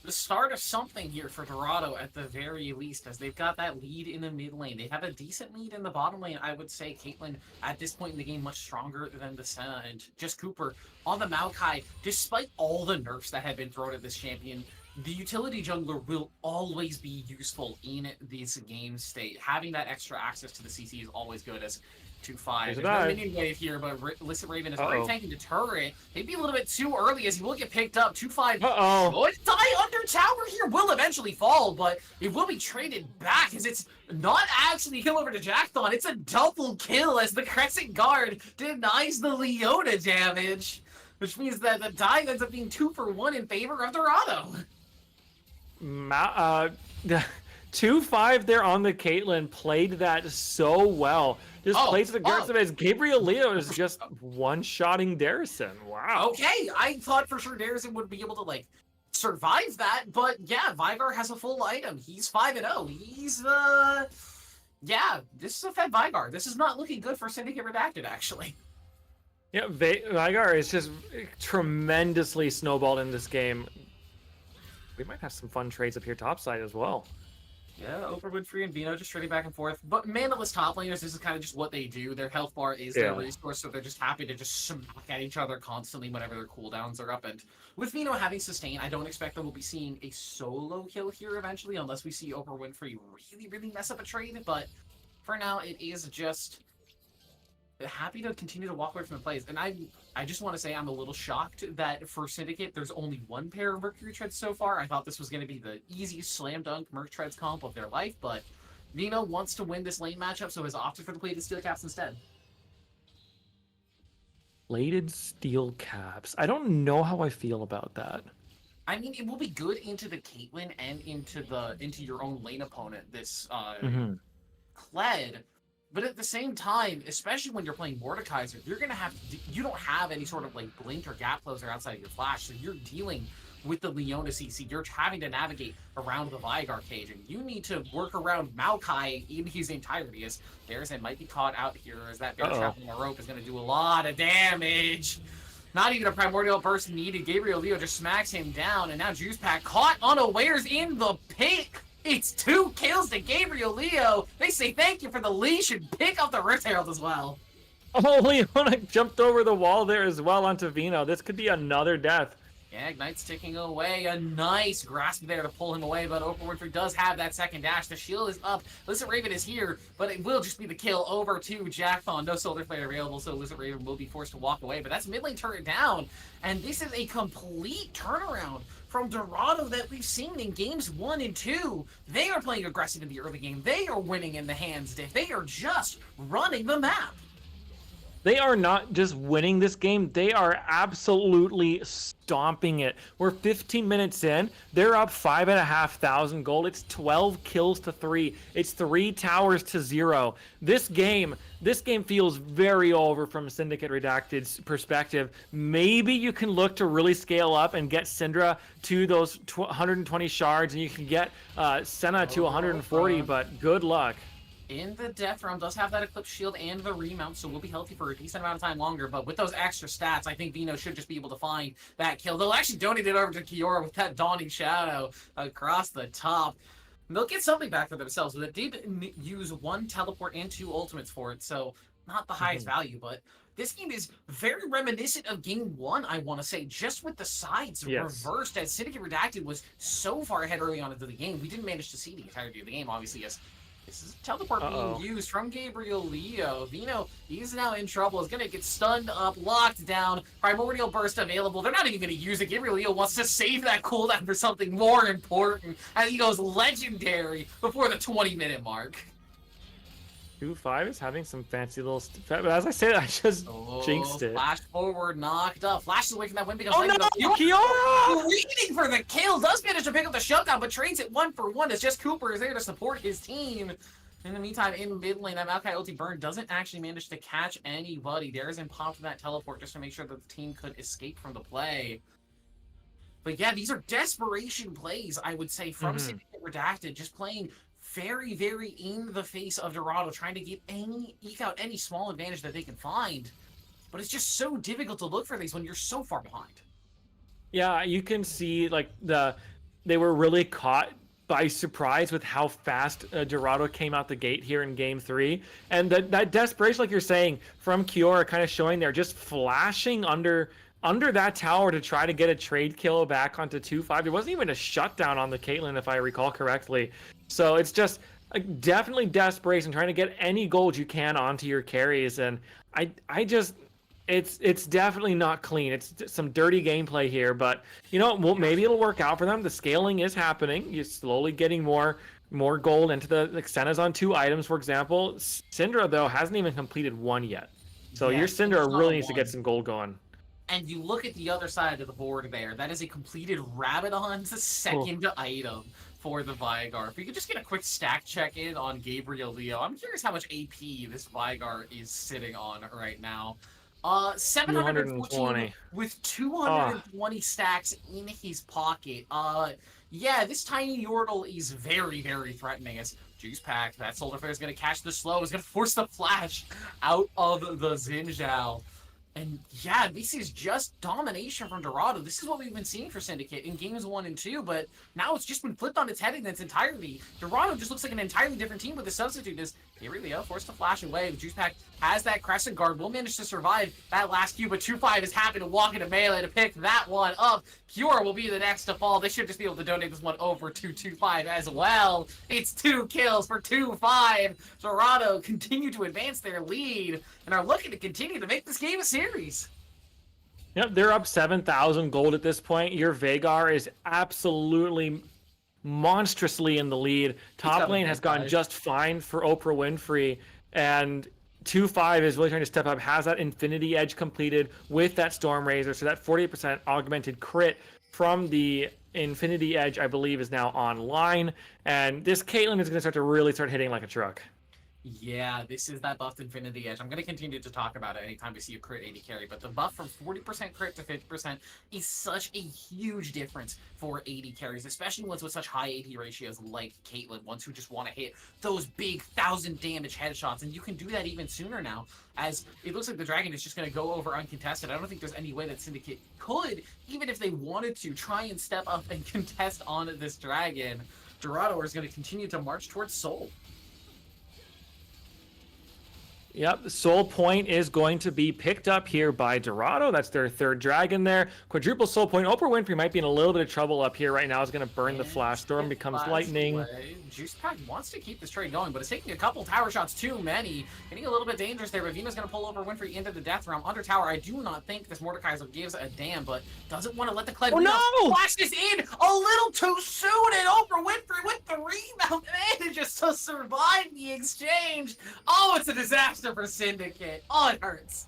the start of something here for Dorado at the very least, as they've got that lead in the mid lane. They have a decent lead in the bottom lane. I would say Caitlyn, at this point in the game, much stronger than the Senna, and just Cooper on the Maokai. Despite all the nerfs that have been thrown at this champion, the utility jungler will always be useful in this game state. Having that extra access to the CC is always good. As 2-5. There's no minion wave here, but Alyssa Raven is already tanking the turret. Maybe a little bit too early, as he will get picked up. 2-5 should die under tower here. Will eventually fall, but it will be traded back, as it's not actually a kill over to Jackthon. It's a double kill, as the Crescent Guard denies the Leona damage, which means that the dive ends up being 2 for 1 in favor of Dorado. 2-5 there on the Caitlyn, played that so well. Just plays it aggressive as Gabriel Leo is just one-shotting Darrison. Wow. Okay, I thought for sure Darrison would be able to, like, survive that, but yeah, Vygar has a full item. He's 5-0. He's, yeah, this is a fed Vygar. This is not looking good for Syndicate Redacted, actually. Yeah, Vygar is just tremendously snowballed in this game. We might have some fun trades up here topside as well. Yeah, Oprah Winfrey and Vino just trading back and forth. But manaless top laners, this is kind of just what they do. Their health bar is their resource, so they're just happy to just smack at each other constantly whenever their cooldowns are up. And with Vino having sustain, I don't expect that we'll be seeing a solo kill here eventually, unless we see Oprah Winfrey really, really mess up a trade. But for now, it is just happy to continue to walk away from the plays. And I just want to say I'm a little shocked that for Syndicate, there's only 1 pair of Mercury Treads so far. I thought this was going to be the easiest slam dunk Merc Treads comp of their life, but Vino wants to win this lane matchup, so has opted for the plated steel caps instead. Plated steel caps. I don't know how I feel about that. I mean, it will be good into the Caitlyn and into your own lane opponent, this Kled. But at the same time, especially when you're playing Mordekaiser, you don't have any sort of like blink or gap closer outside of your flash, so you're dealing with the Leona CC. You're having to navigate around the Vygar cage, and you need to work around Maokai in his entirety, as Darrison might be caught out here, as that bear trap on the rope is going to do a lot of damage. Not even a primordial burst needed. Gabriel Leo just smacks him down, and now Juice Pack caught unawares in the pick. It's 2 kills to Gabriel Leo. They say thank you for the leash and pick up the Rift Herald as well. Oh, Leona jumped over the wall there as well onto Vino. This could be another death. Yeah, Ignite's ticking away. A nice grasp there to pull him away, but Oprah Winfrey does have that second dash. The shield is up. Alyssa Raven is here, but it will just be the kill over to Jackthon. No Solar Flare available, so Alyssa Raven will be forced to walk away, but that's mid lane turret down, and this is a complete turnaround from Dorado that we've seen in games 1 and 2. They are playing aggressive in the early game. They are winning in the hands diff. They are just running the map. They are not just winning this game, they are absolutely stomping it. We're 15 minutes in, they're up 5,500 gold. It's 12 kills to 3. It's 3 towers to 0. This game feels very over from Syndicate Redacted's perspective. Maybe you can look to really scale up and get Syndra to those 120 shards, and you can get Senna to 140, but good luck. In the death realm does have that Eclipse Shield and the remount, so we'll be healthy for a decent amount of time longer. But with those extra stats, I think Vino should just be able to find that kill. They'll actually donate it over to Kiora with that Dawning Shadow across the top. And they'll get something back for themselves, but they did use 1 teleport and 2 ultimates for it, so not the highest value, but this game is very reminiscent of Game 1, I want to say, just with the sides reversed, as Syndicate Redacted was so far ahead early on into the game. We didn't manage to see the entirety of the game, obviously, as this is teleport being used from Gabriel Leo. Vino, he's now in trouble. Is going to get stunned up, locked down. Primordial Burst available. They're not even going to use it. Gabriel Leo wants to save that cooldown for something more important as he goes legendary before the 20-minute mark. 2-5 is having some fancy little but as I said, I just jinxed it. Flash forward, knocked up. Flashes away from that win because Kiora! Waiting for the kill. Does manage to pick up the shutdown, but trades it 1-for-1 as just Cooper is there to support his team. In the meantime, in mid lane, that Maokai ulti burn doesn't actually manage to catch anybody. Dares and popped that teleport just to make sure that the team could escape from the play. But yeah, these are desperation plays, I would say, from Syndicate Redacted, just playing very, very in the face of Dorado, trying to eke out any small advantage that they can find. But it's just so difficult to look for these when you're so far behind. Yeah, you can see like they were really caught by surprise with how fast Dorado came out the gate here in Game 3, and that desperation, like you're saying, from Kiora, kind of showing there, just flashing under that tower to try to get a trade kill back onto 2-5. There wasn't even a shutdown on the Caitlyn, if I recall correctly. So it's just definitely desperation, trying to get any gold you can onto your carries, and I just it's definitely not clean. It's some dirty gameplay here, but you know, well, maybe it'll work out for them. The scaling is happening. You're slowly getting more gold into the Senna's on 2 items, for example. Syndra though hasn't even completed 1 yet, so your Syndra really needs to get some gold going. And you look at the other side of the board there, that is a completed Rabadon's second item for the Vigar. If we could just get a quick stack check in on Gabriel Leo. I'm curious how much AP this Vigar is sitting on right now. 720 with 220 stacks in his pocket. Yeah, this tiny Yordle is very, very threatening as Juice Pack, that Solar Flare is going to catch the slow, is going to force the flash out of the Xinjiao. And yeah, this is just domination from Dorado. This is what we've been seeing for Syndicate in games 1 and 2, but now it's just been flipped on its head in its entirety. Dorado just looks like an entirely different team with the substitute as Gabriel forced to flash away. Juice Pack has that Crescent Guard, will manage to survive that last Q, but 2-5 is happy to walk into melee to pick that one up. Kiora will be the next to fall. They should just be able to donate this one over to 2-5 as well. It's 2 kills for 2-5. Dorado continue to advance their lead and are looking to continue to make this game a series. Yep, they're up 7,000 gold at this point. Your Veigar is absolutely monstrously in the lead. Top lane has gone just fine for Oprah Winfrey, and 2-5 is really trying to step up, has that Infinity Edge completed with that Storm Razor, so that 48% augmented crit from the Infinity Edge, I believe, is now online, and this Caitlyn is going to start hitting like a truck. Yeah, this is that buffed Infinity Edge. I'm going to continue to talk about it anytime we see a crit 80 carry, but the buff from 40% crit to 50% is such a huge difference for 80 carries, especially ones with such high AD ratios like Caitlyn, ones who just want to hit those big 1,000 damage headshots, and you can do that even sooner now, as it looks like the Dragon is just going to go over uncontested. I don't think there's any way that Syndicate could, even if they wanted to, try and step up and contest on this Dragon. Dorado is going to continue to march towards Soul. Yep, Soul Point is going to be picked up here by Dorado. That's their 3rd dragon there. Quadruple Soul Point. Oprah Winfrey might be in a little bit of trouble up here right now. Is going to burn the Flash Storm, becomes lightning. Juice Pack wants to keep this trade going, but it's taking a couple tower shots too many. Getting a little bit dangerous there, but Vina's going to pull Oprah Winfrey into the death realm. Under tower, I do not think this Mordekaiser gives a damn, but doesn't want to let the Cled flash this in a little too soon, and Oprah Winfrey with the rebound manages to survive the exchange. Oh, it's a disaster for Syndicate. Oh, it hurts.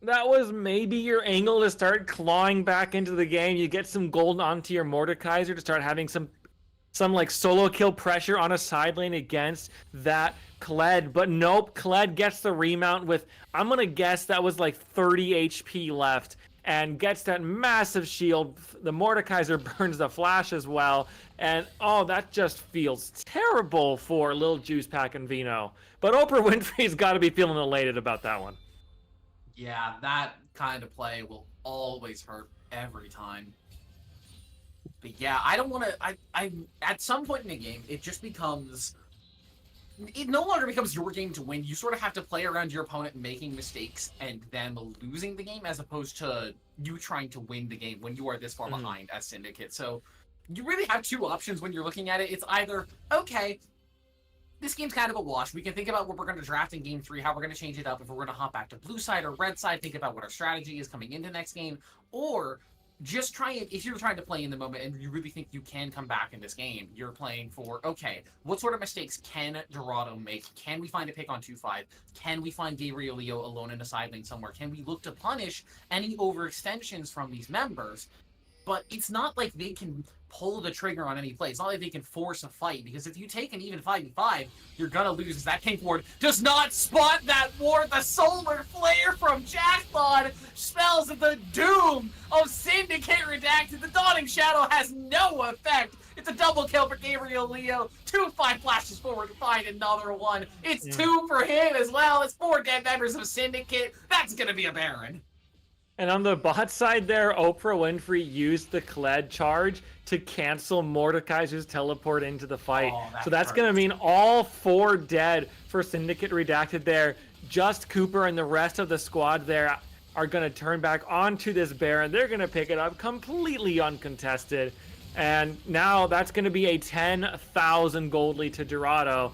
that was maybe your angle to start clawing back into the game. You get some gold onto your Mordekaiser to start having some like solo kill pressure on a side lane against that Kled. But nope, Kled gets the remount with, I'm gonna guess that was like 30 HP left, and gets that massive shield. The Mordekaiser burns the flash as well, and oh, that just feels terrible for Lil Juice Pack and Vino. But Oprah Winfrey's got to be feeling elated about that one. Yeah, that kind of play will always hurt every time. But yeah, I don't want to. I at some point in the game, it just becomes. It no longer becomes your game to win. You sort of have to play around your opponent making mistakes and then losing the game, as opposed to you trying to win the game when you are this far behind as Syndicate. So you really have two options when you're looking at it. It's either, okay, this game's kind of a wash. We can think about what we're going to draft in game 3, how we're going to change it up. If we're going to hop back to blue side or red side, think about what our strategy is coming into next game. Or just try it, if you're trying to play in the moment and you really think you can come back in this game, you're playing for, okay, what sort of mistakes can Dorado make? Can we find a pick on 2-5? Can we find Gabriel Leo alone in a side lane somewhere? Can we look to punish any overextensions from these members? But it's not like they can pull the trigger on any play. It's not like they can force a fight, because if you take an even 5v5, you're gonna lose. That Pink Ward does not spot that ward. The solar flare from Jackthon spells the doom of Syndicate Redacted. The Dawning Shadow has no effect. It's a double kill for Gabriel Leo. 2-5 flashes forward to find another one. It's 2 for him as well. It's 4 dead members of Syndicate. That's gonna be a Baron. And on the bot side there, Oprah Winfrey used the Kled charge to cancel Mordekaiser's teleport into the fight. So that's going to mean all 4 dead for Syndicate Redacted there. Just Cooper and the rest of the squad there are going to turn back onto this Baron. They're going to pick it up completely uncontested. And now that's going to be a 10,000 gold lead to Dorado.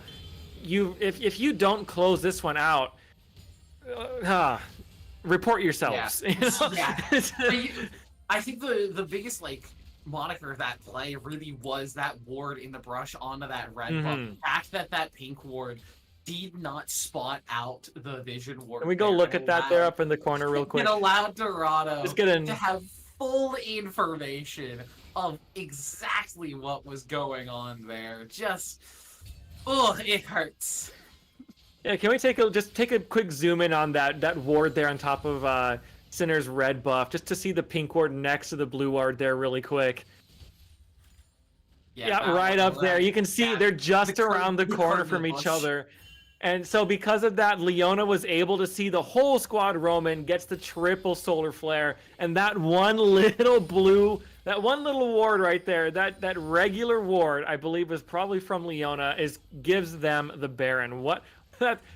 If you don't close this one out, report yourselves. Yeah. You know? Yeah. I think the biggest moniker of that play really was that ward in the brush onto that red buff. The fact that pink ward did not spot out the vision ward. Can we go look at that there up in the corner real quick? It allowed Dorado to have full information of exactly what was going on there. Just, it hurts. Yeah, can we take a quick zoom in on that ward there on top of Sinner's red buff, just to see the pink ward next to the blue ward there really quick. Yeah, right up there. You can see they're just around the corner from each other. And so because of that, Leona was able to see the whole squad Roman, gets the triple solar flare, and that one little ward right there, that regular ward, I believe was probably from Leona, gives them the Baron.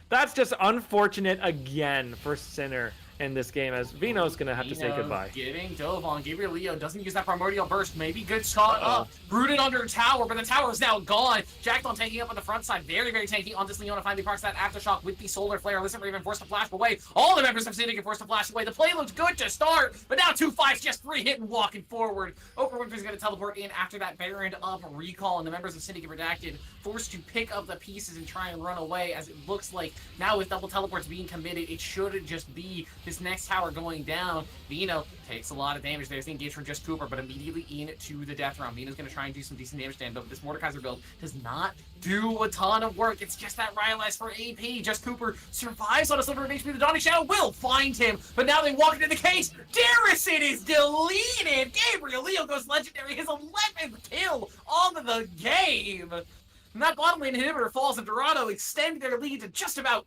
That's just unfortunate again for Sinner in this game, as Vino's gonna have to say goodbye. Getting dove on. Gabriel Leo doesn't use that primordial burst. Maybe good shot up. Rooted under a tower, but the tower is now gone. Jackthon tanking up on the front side. Very, very tanky on this Leona. Finally parks that aftershock with the solar flare. Listen, Raven forced to flash away. All the members of Syndicate forced to flash away. The play looks good to start, but now 2-5's just 3 hitting walking forward. Oprah Winfrey's gonna teleport in after that Baron up recall, and the members of Syndicate Redacted forced to pick up the pieces and try and run away, as it looks like now with double teleports being committed, it shouldn't just be this next tower going down. Vino takes a lot of damage. There's the engage from just Cooper, but immediately into the death round. Vino's going to try and do some decent damage stand, but this Mordekaiser build does not do a ton of work. It's just that Rylai's for AP. Just Cooper survives on a sliver of HP. The Dawning Shadow will find him, but now they walk into the case. Darrison is deleted. Gabriel Leo goes legendary. His 11th kill on the game. And that bottom lane inhibitor falls, and Dorado extend their lead to just about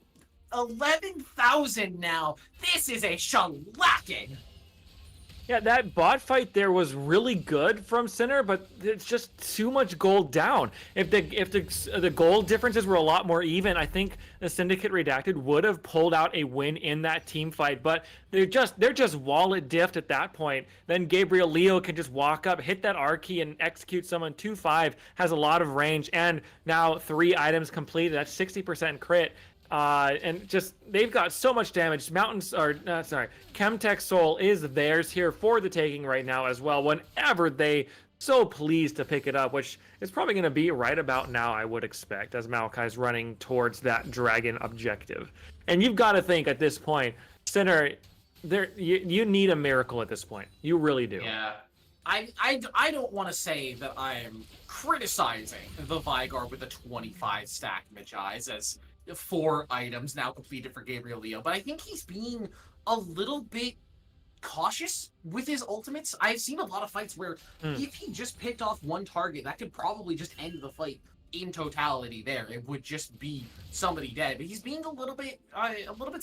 11,000 now. This is a shellacking. Yeah, that bot fight there was really good from Sinner, but it's just too much gold down. If the gold differences were a lot more even, I think the Syndicate Redacted would have pulled out a win in that team fight. But they're just wallet diffed at that point. Then Gabriel Leo can just walk up, hit that R key, and execute someone. 2-5 has a lot of range, and now 3 items completed. That's 60% crit. And just they've got so much damage. Chemtech Soul is theirs here for the taking right now as well, whenever they so pleased to pick it up, which is probably going to be right about now, I would expect, as Maokai's running towards that dragon objective. And you've got to think at this point, Sinner, you need a miracle at this point. You really do. Yeah. I don't want to say that I'm criticizing the Vigar with the 25 stack Magi's as 4 items now completed for Gabriel Leo, but I think he's being a little bit cautious with his ultimates. I've seen a lot of fights where if he just picked off one target, that could probably just end the fight in totality there. It would just be somebody dead. But he's being a little bit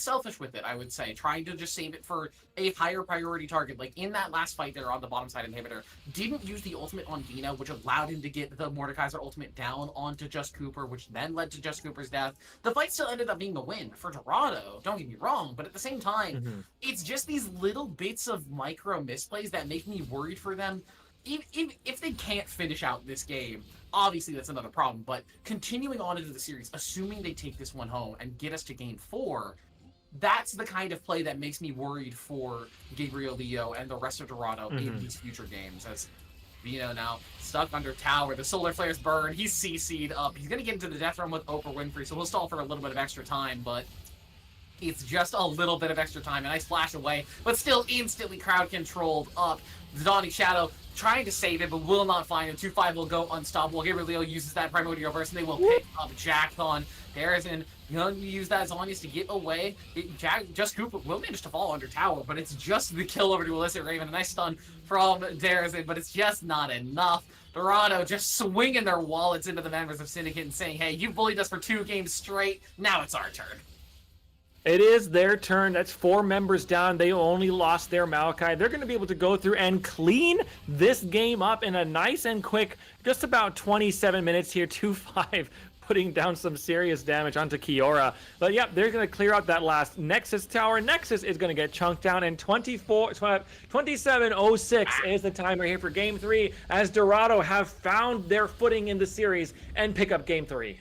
selfish with it, I would say, trying to just save it for a higher priority target. Like in that last fight there on the bottom side inhibitor, didn't use the ultimate on Dina, which allowed him to get the Mordekaiser ultimate down onto Just Cooper, which then led to Just Cooper's death. The fight still ended up being a win for Dorado, don't get me wrong, but at the same time, it's just these little bits of micro misplays that make me worried for them. If they can't finish out this game, obviously that's another problem, but continuing on into the series, assuming they take this one home and get us to game 4, that's the kind of play that makes me worried for Gabriel Leo and the rest of Dorado in these future games. As Vino now stuck under tower, the solar flares burn, he's CC'd up, he's going to get into the death run with Oprah Winfrey, so he'll stall for a little bit of extra time, but it's just a little bit of extra time. A nice flash away, but still instantly crowd controlled up. The Dawning Shadow trying to save it, but will not find him. 2-5 will go unstoppable. Gabriel Leo uses that primordial burst, and they will pick up Jackthon. Harrison, going to use that Zhonya's to get away. Just Cooper will manage to fall under tower, but it's just the kill over to Illicit Raven. A nice stun from Darazin, but it's just not enough. Dorado just swinging their wallets into the members of Syndicate and saying, hey, you bullied us for 2 games straight. Now it's our turn. It is their turn. That's 4 members down. They only lost their Maokai. They're going to be able to go through and clean this game up in a nice and quick, just about 27 minutes here. 2-5, putting down some serious damage onto Kiora. But yeah, they're going to clear out that last Nexus tower. Nexus is going to get chunked down, and 27:06 is the timer here for Game 3, as Dorado have found their footing in the series and pick up Game 3.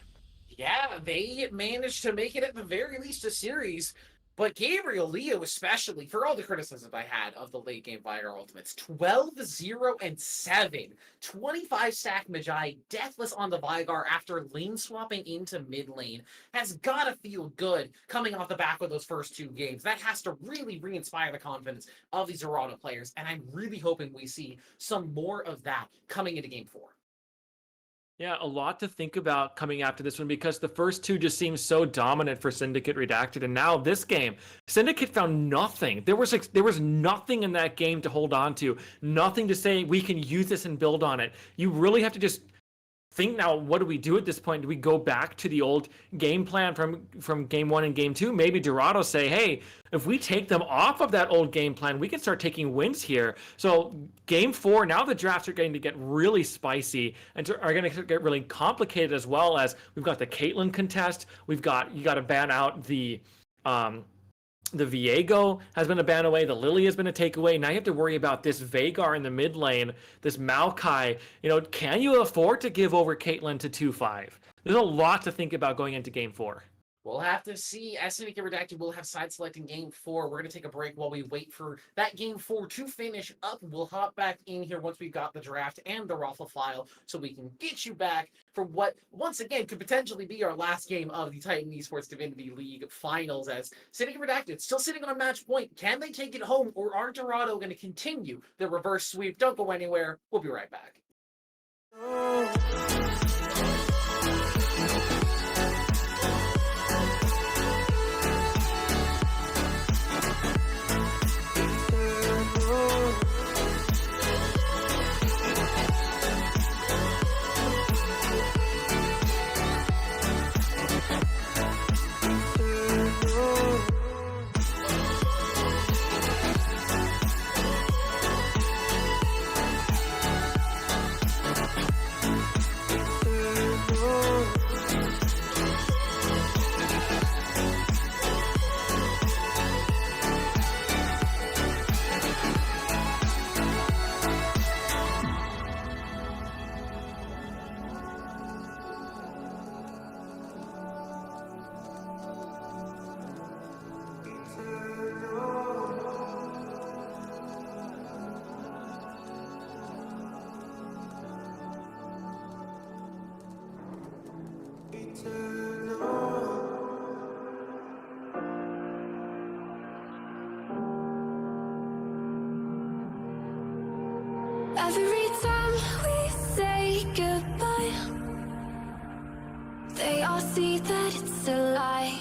Yeah, they managed to make it at the very least a series, but Gabriel Leo especially, for all the criticism I had of the late game Vigar ultimates, 12-0-7, 25 stack Magi, deathless on the Vigar after lane swapping into mid lane, has got to feel good coming off the back of those first 2 games. That has to really re-inspire the confidence of these Dorado players, and I'm really hoping we see some more of that coming into Game 4. Yeah, a lot to think about coming after this one, because the first 2 just seemed so dominant for Syndicate Redacted, and now this game, Syndicate found nothing. There was nothing in that game to hold on to, nothing to say we can use this and build on it. You really have to just think now, what do we do at this point? Do we go back to the old game plan from game 1 and game 2? Maybe Dorado say, hey, if we take them off of that old game plan, we can start taking wins here. So game 4, now the drafts are going to get really spicy and are going to get really complicated, as well as we've got the Caitlyn contest. You got to ban out the Viego has been a ban away. The Lily has been a takeaway. Now you have to worry about this Veigar in the mid lane, this Maokai. Can you afford to give over Caitlyn to 2-5? There's a lot to think about going into Game 4. We'll have to see. As Syndicate Redacted will have side select in Game 4. We're going to take a break while we wait for that Game 4 to finish up. We'll hop back in here once we've got the draft and the Raffle file, so we can get you back for what, once again, could potentially be our last game of the Titan Esports Divinity League Finals, as Syndicate Redacted still sitting on match point. Can they take it home, or are Dorado going to continue the reverse sweep? Don't go anywhere. We'll be right back. see that it's a lie.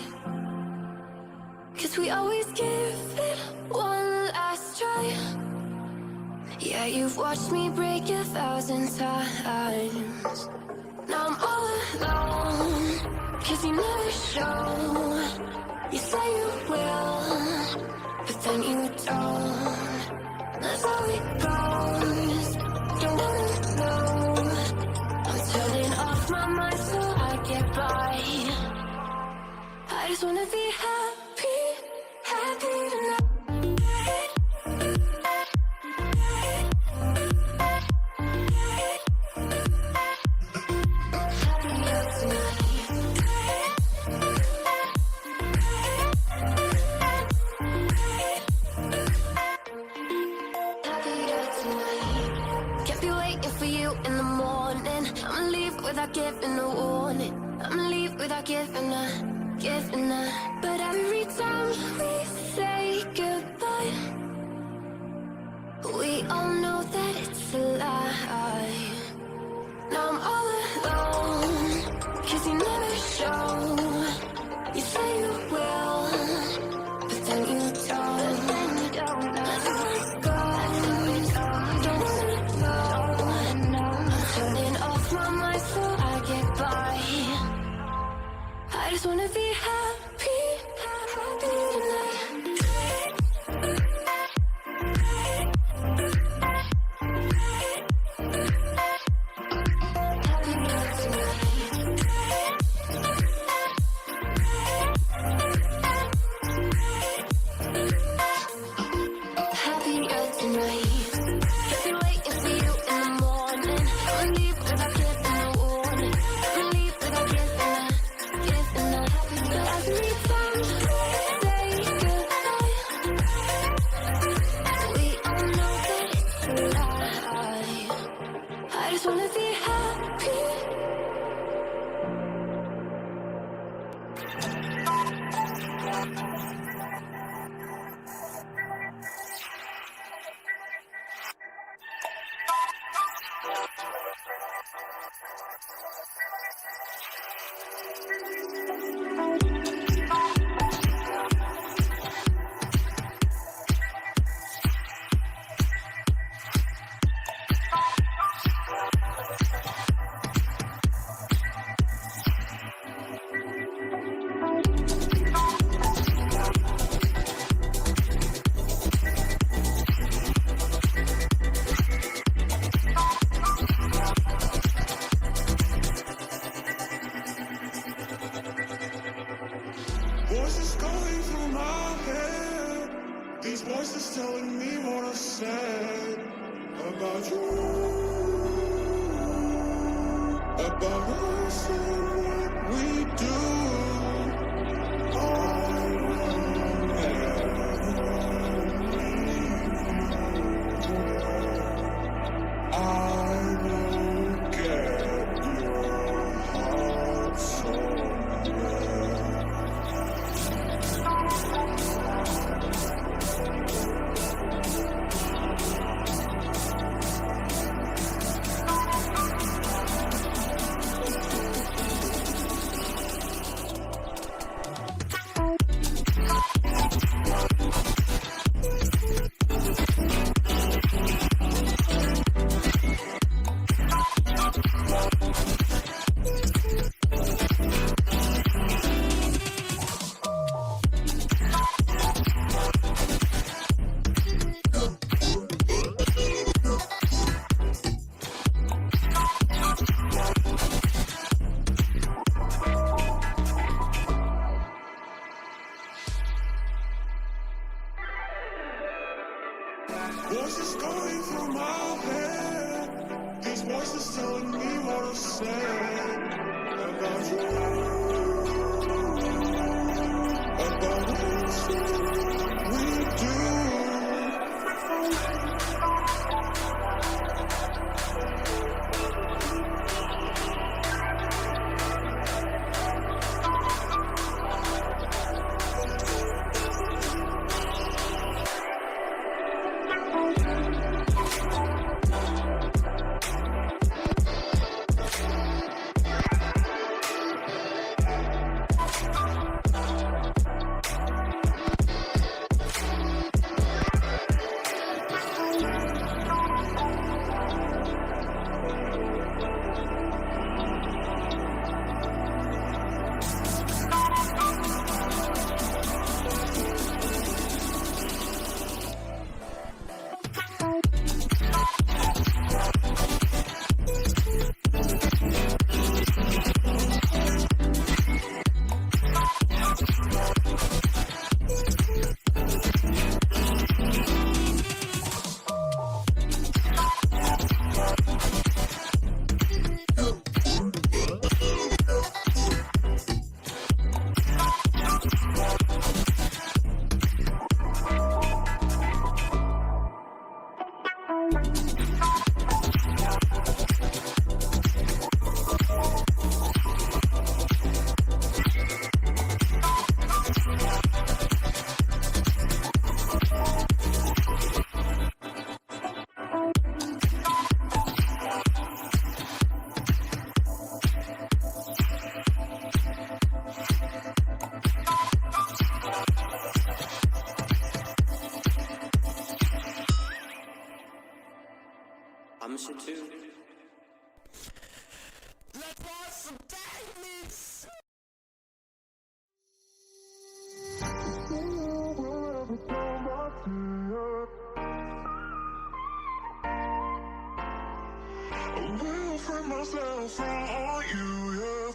'Cause we always give it one last try. Yeah, you've watched me break 1,000 times. Now I'm all alone, 'cause you never show. You say you will, but then you don't. That's how it goes. Don't wanna know. I'm turning off my mind so I get by. I just wanna be happy, happy tonight. Without giving a warning, I'ma leave without giving a. But every time we say goodbye, we all know that it's a lie. Now I'm all alone, 'cause you never show. You say you will, but then you don't. That's how it goes. Don't wanna know. I'm turning off my mind so I get by. I just wanna be happy, happy tonight. Happier tonight. Kept me waiting for you in the morning. I'ma leave without giving a warning. I'ma leave without giving a. But every time we say goodbye, we all know that it's a lie. I just wanna be happy. Voices going through my head. These voices telling me what I said about you, about us and what we do. I will get your heart somewhere. Voices going through my head. These voices telling me what I said about you, about us we do. Let's watch some techniques. I will free myself from you, yeah.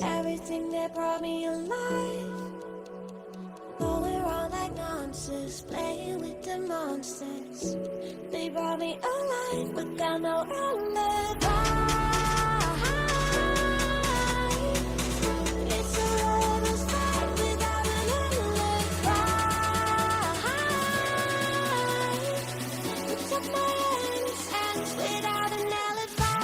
Everything that brought me alive, going wrong like nonsense, playing with the monsters. They brought me alive, but got no alibi. It's a lover's fight without an alibi. It's up my innocence without an alibi.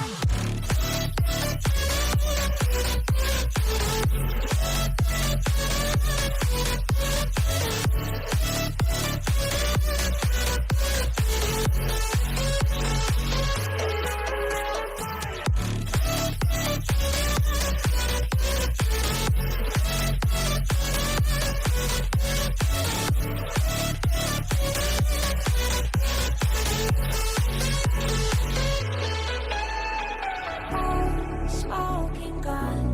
Smoking gun,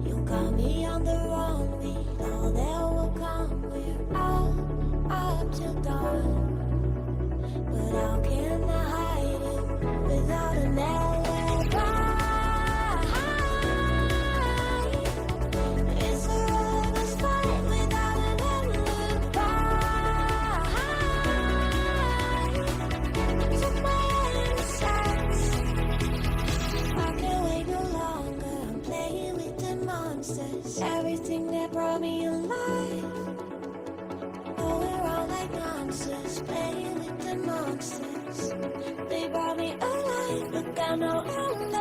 you got me on the wrong. We know that will come. We're out up till dawn, but how can I hide it without an alibi? It's a lover's fight without an alibi. Took my innocence. I can't wait no longer. I'm playing with the monsters. Everything that brought me alive, going wrong like nonsense. Playing with the monsters. They brought me alive, but got no alibi.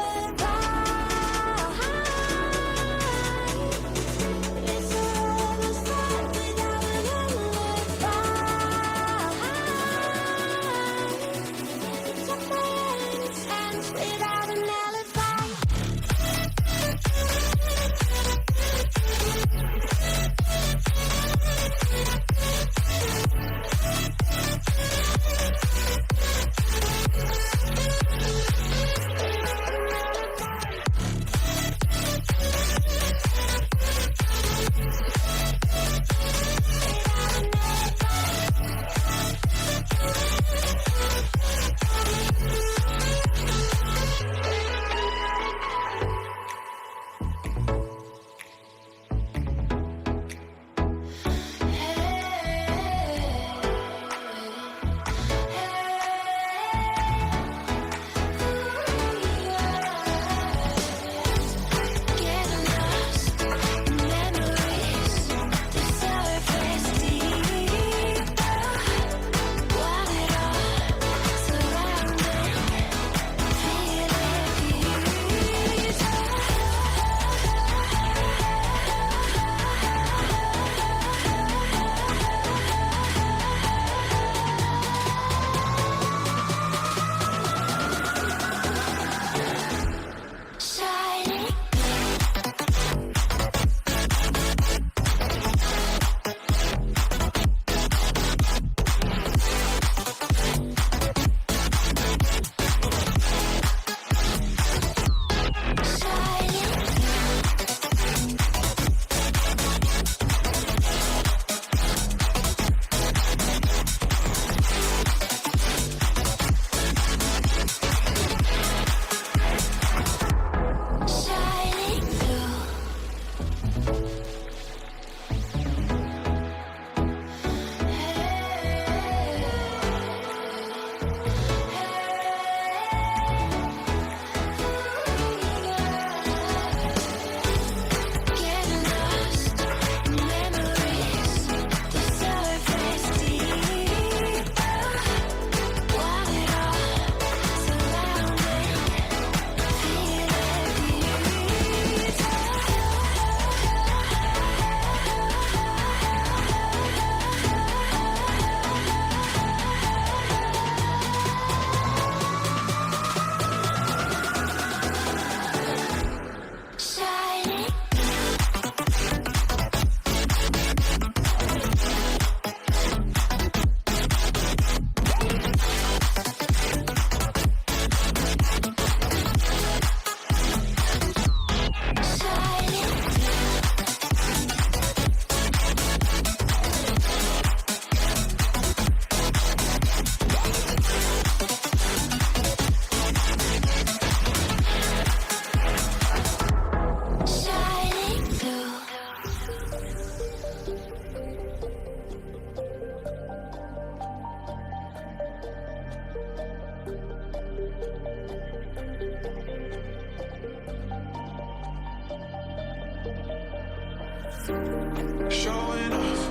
Showing off.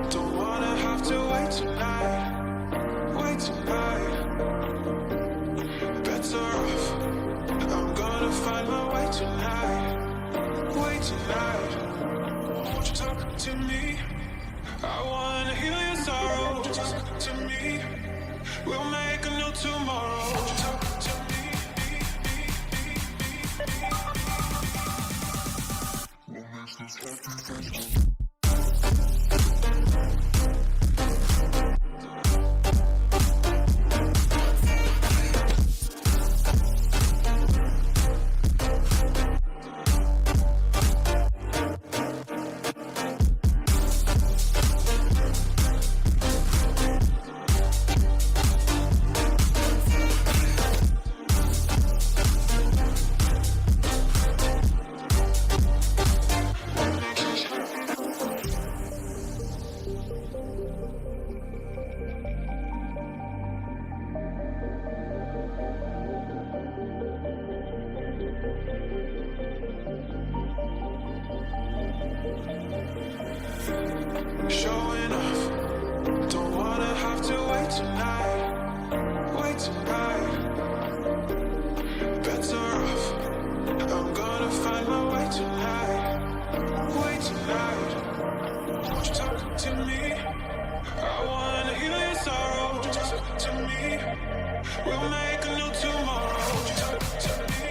Don't wanna have to wait tonight. Wait tonight. Better off. I'm gonna find my way tonight. Wait tonight. Won't you talk to me? I wanna heal your sorrow. Won't you talk to me? We'll make a new tomorrow. Won't you talk to me? Showing off. Don't wanna have to wait tonight. Wait tonight. Better off. I'm gonna find my way tonight. Wait tonight. Won't you talk to me? I wanna heal your sorrow. Won't you talk to me? We'll make a new tomorrow. Won't you talk to me?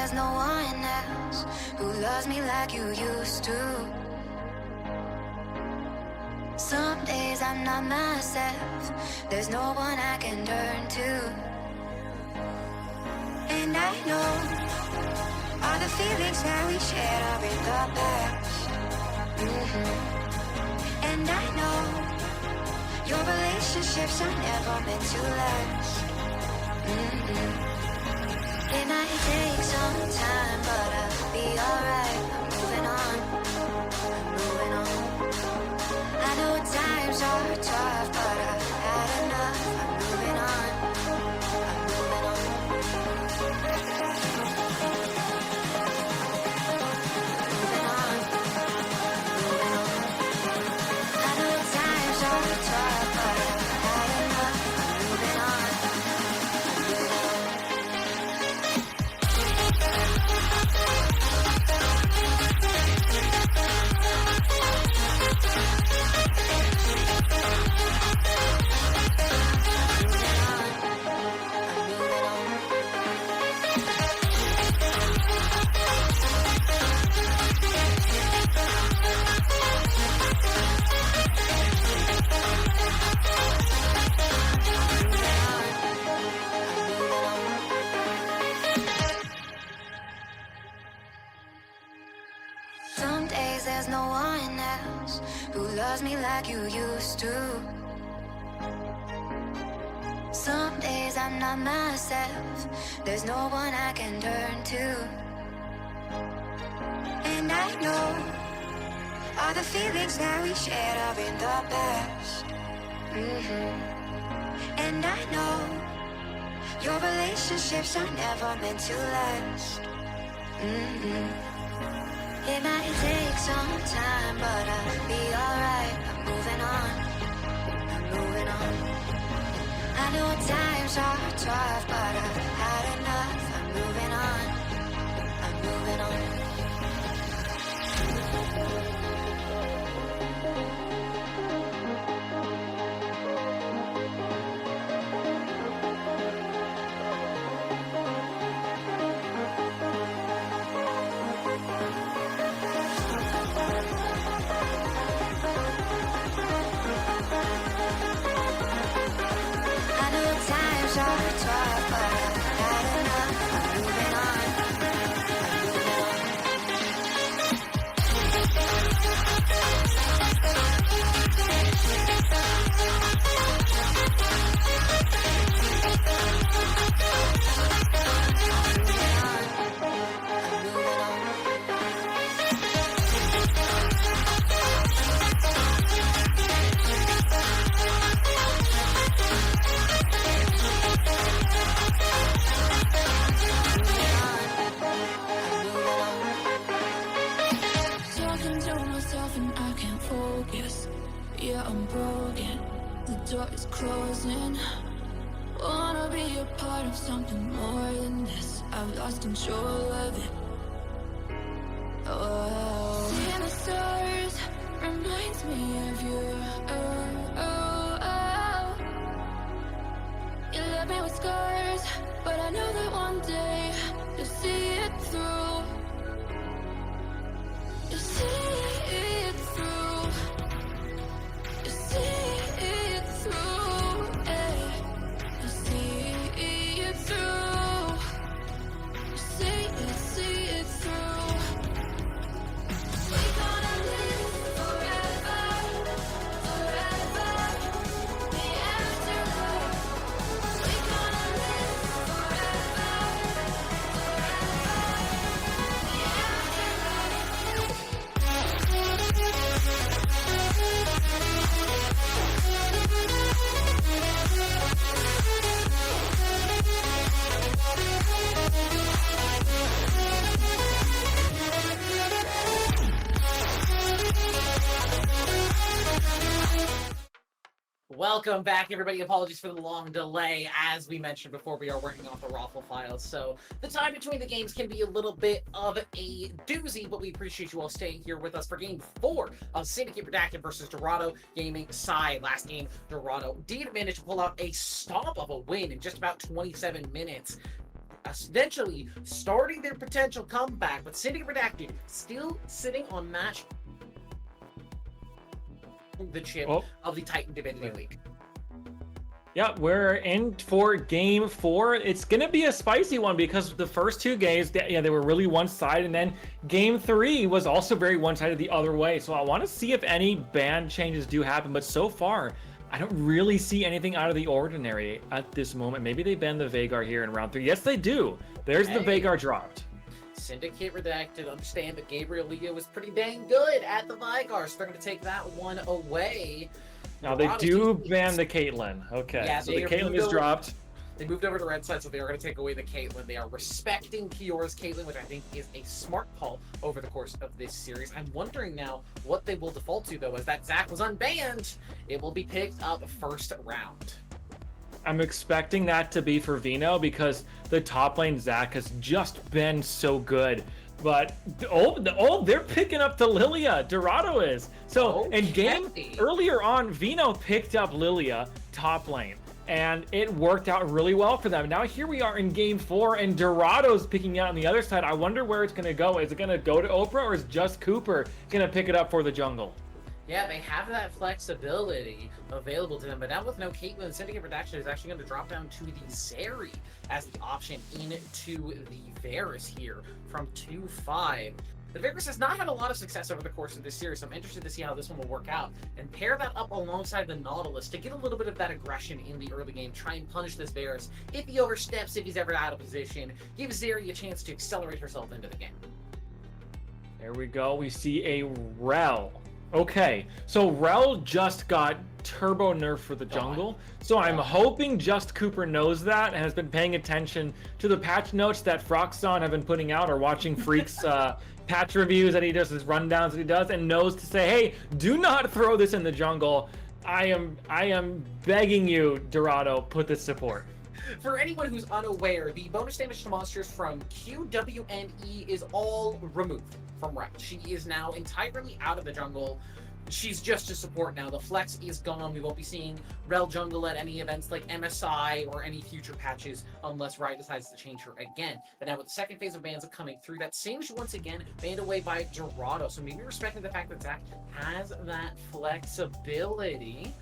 there's no one else who loves me like you used to. Some days I'm not myself, there's no one I can turn to. And I know all the feelings that we shared are in the past. And I know your relationships are never meant to last. It might take some time, but I'll be alright. I'm moving on, I'm moving on. I know times are tough, but I've had enough. I'm moving on, I'm moving on. Moving on, moving on. I know times are tough, but I've had enough. I'm moving on, I'm moving on. Some days there's no one else who loves me like you used to. Some days I'm not myself, there's no one I can turn to. And I know all the feelings that we shared are in the past. And I know your relationships are never meant to last. It might take some time, but I'll be alright. I'm moving on, I'm moving on. I know times are tough, but I've had enough. I'm moving on, I'm moving on. I know times are tough, but I've had enough. I'm moving on, I'm moving on. Talking to myself and I can't focus. Yeah, I'm broken. The door is closing. Wanna be a part of something more than this. I've lost control of it. Oh, seeing the stars reminds me of you. Oh, oh, oh. You left me with scars, but I know that one day you'll see it through. You see it through. You see it through. You see it through. You see it through. We gonna live forever, forever. The afterlife. We gonna live forever, Welcome back, everybody. Apologies for the long delay. As we mentioned before, we are working off the raffle files, so the time between the games can be a little bit of a doozy, but we appreciate you all staying here with us for Game 4 of Syndicate Redacted versus Dorado Gaming side. Last game, Dorado did manage to pull out a stomp of a win in just about 27 minutes. essentially starting their potential comeback, but Syndicate Redacted still sitting on match the chip of the Titan Divinity League. Yeah, we're in for game 4. It's going to be a spicy one because the first 2 games, they were really one-sided, and then game 3 was also very one-sided the other way. So I want to see if any ban changes do happen, but so far, I don't really see anything out of the ordinary at this moment. Maybe they ban the Veigar here in round 3. Yes, they do. There's the Veigar dropped. Syndicate Redacted understand that Gabriel Leo was pretty dang good at the Veigar, so they're going to take that one away. Now they do ban the Caitlyn. Okay, yeah, so the Caitlyn is dropped. They moved over to red side, so they are going to take away the Caitlyn. They are respecting Kiora's Caitlyn, which I think is a smart call over the course of this series. I'm wondering now what they will default to, though, as that Zac was unbanned. It will be picked up first round. I'm expecting that to be for Vino because the top lane Zac has just been so good. But they're picking up the Lilia. Dorado is. So in game earlier on, Vino picked up Lilia top lane, and it worked out really well for them. Now here we are in game 4, and Dorado's picking out on the other side. I wonder where it's going to go. Is it going to go to Oprah, or is just Cooper going to pick it up for the jungle? Yeah, they have that flexibility available to them, but now with no Caitlyn, Syndicate Redacted is actually going to drop down to the Zeri as the option into the Varus here from 2-5. The Varus has not had a lot of success over the course of this series, so I'm interested to see how this one will work out, and pair that up alongside the Nautilus to get a little bit of that aggression in the early game, try and punish this Varus if he oversteps, if he's ever out of position, give Zeri a chance to accelerate herself into the game. There we go, we see a Rel. Okay, so Rel just got turbo nerf for the jungle, so I'm hoping Just Cooper knows that and has been paying attention to the patch notes that Froxon have been putting out, or watching Freak's patch reviews that he does, his rundowns that he does, and knows to say, hey, do not throw this in the jungle. I am begging you, Dorado, put this support. For anyone who's unaware, the bonus damage to monsters from Q, W, and E is all removed from Rel. She is now entirely out of the jungle. She's just a support now. The flex is gone. We won't be seeing Rel jungle at any events like MSI or any future patches unless Riot decides to change her again. But now with the second phase of bans coming through, that Singed once again banned away by Dorado. So maybe respecting the fact that Zac has that flexibility.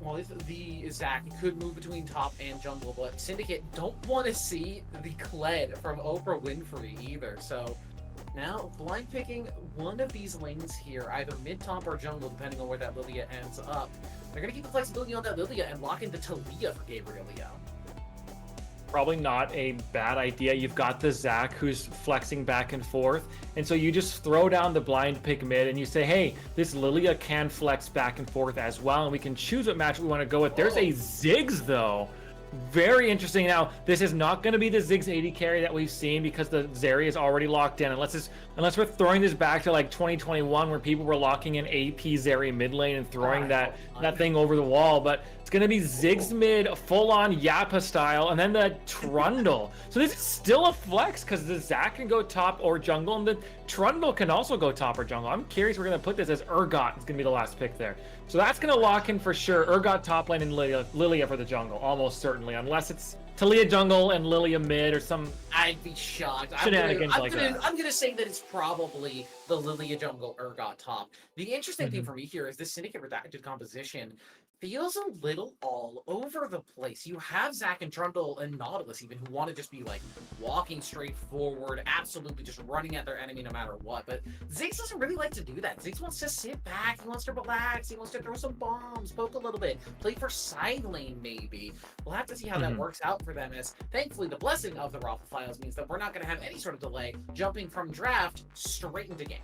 Well, the Zac could move between top and jungle, but Syndicate don't want to see the Kled from Oprah Winfrey either. So now blind picking one of these lanes here, either mid-top or jungle, depending on where that Lilia ends up. They're going to keep the flexibility on that Lilia and lock into Talia for Gabriel Leo. Probably not a bad idea. You've got the Zac who's flexing back and forth, and so you just throw down the blind pick mid and you say, hey, this Lilia can flex back and forth as well, and we can choose what match we want to go with. There's a Ziggs though. Very interesting. Now, this is not going to be the Ziggs 80 carry that we've seen because the Zeri is already locked in. Unless we're throwing this back to like 2021 where people were locking in AP Zeri mid lane and throwing that thing over the wall. But it's going to be Ziggs mid, full-on Yappa style, and then the Trundle. So this is still a flex because the Zac can go top or jungle, and the Trundle can also go top or jungle. I'm curious. We're going to put this as Urgot. It's going to be the last pick there. So that's going to lock in for sure. Urgot top lane and Lilia for the jungle, almost certainly, unless it's Talia jungle and Lilia mid or some. I'd be shocked. Shenanigans I'm like gonna, that. I'm gonna say that it's probably the Lilia jungle Urgot top. The interesting thing for me here is this Syndicate Redacted composition feels a little all over the place. You have Zac and Trundle and Nautilus even who want to just be like walking straight forward, absolutely just running at their enemy no matter what. But Ziggs doesn't really like to do that. Ziggs wants to sit back, he wants to relax, he wants to throw some bombs, poke a little bit, play for side lane maybe. We'll have to see how that works out for them, as thankfully the blessing of the Raffle Files means that we're not going to have any sort of delay jumping from draft straight into game.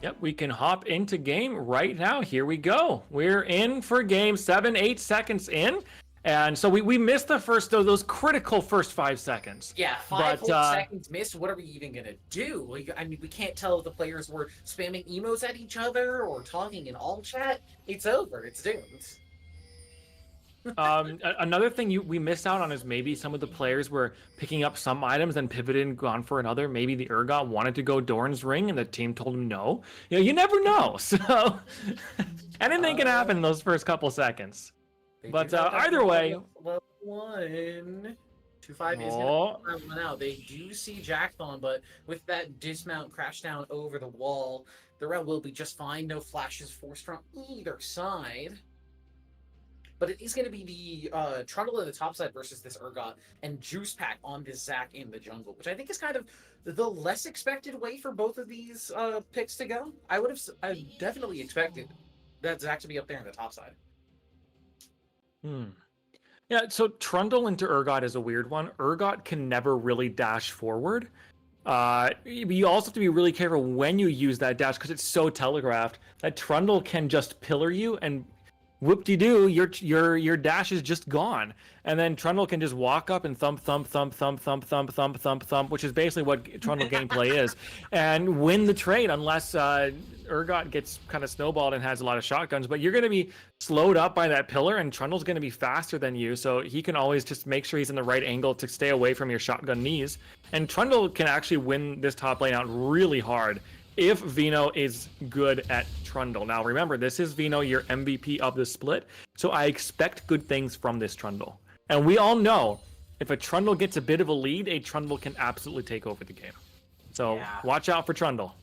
Yep, we can hop into game right now. Here we go. We're in for game 7, 8 seconds in. And so we missed the first, those critical first 5 seconds. Yeah, 5 whole seconds missed. What are we even going to do? I mean, we can't tell if the players were spamming emotes at each other or talking in all chat. It's over. It's doomed. Another thing we missed out on is maybe some of the players were picking up some items and pivoted and gone for another. Maybe the Urgot wanted to go Doran's Ring and the team told him no. You know, you never know. So anything can happen in those first couple seconds. But either way, level 1. 2-5 is Oh. going to run out. They do see Jackthon, but with that dismount crash down over the wall, the red will be just fine. No flashes forced from either side. But it is going to be the Trundle in the top side versus this Urgot and Juice Pack on this Zac in the jungle, which I think is kind of the less expected way for both of these picks to go. I definitely expected that Zac to be up there in the top side. Yeah, so Trundle into Urgot is a weird one. Urgot can never really dash forward. You also have to be really careful when you use that dash because it's so telegraphed that Trundle can just pillar you and whoop-de-doo, your dash is just gone. And then Trundle can just walk up and thump, which is basically what Trundle gameplay is, and win the trade unless Urgot gets kind of snowballed and has a lot of shotguns. But you're going to be slowed up by that pillar, and Trundle's going to be faster than you, so he can always just make sure he's in the right angle to stay away from your shotgun knees. And Trundle can actually win this top lane out really hard if Vino is good at Trundle. Now remember, this is Vino, your MVP of the split, so I expect good things from this Trundle. And we all know, if a Trundle gets a bit of a lead, a Trundle can absolutely take over the game. So watch out for Trundle.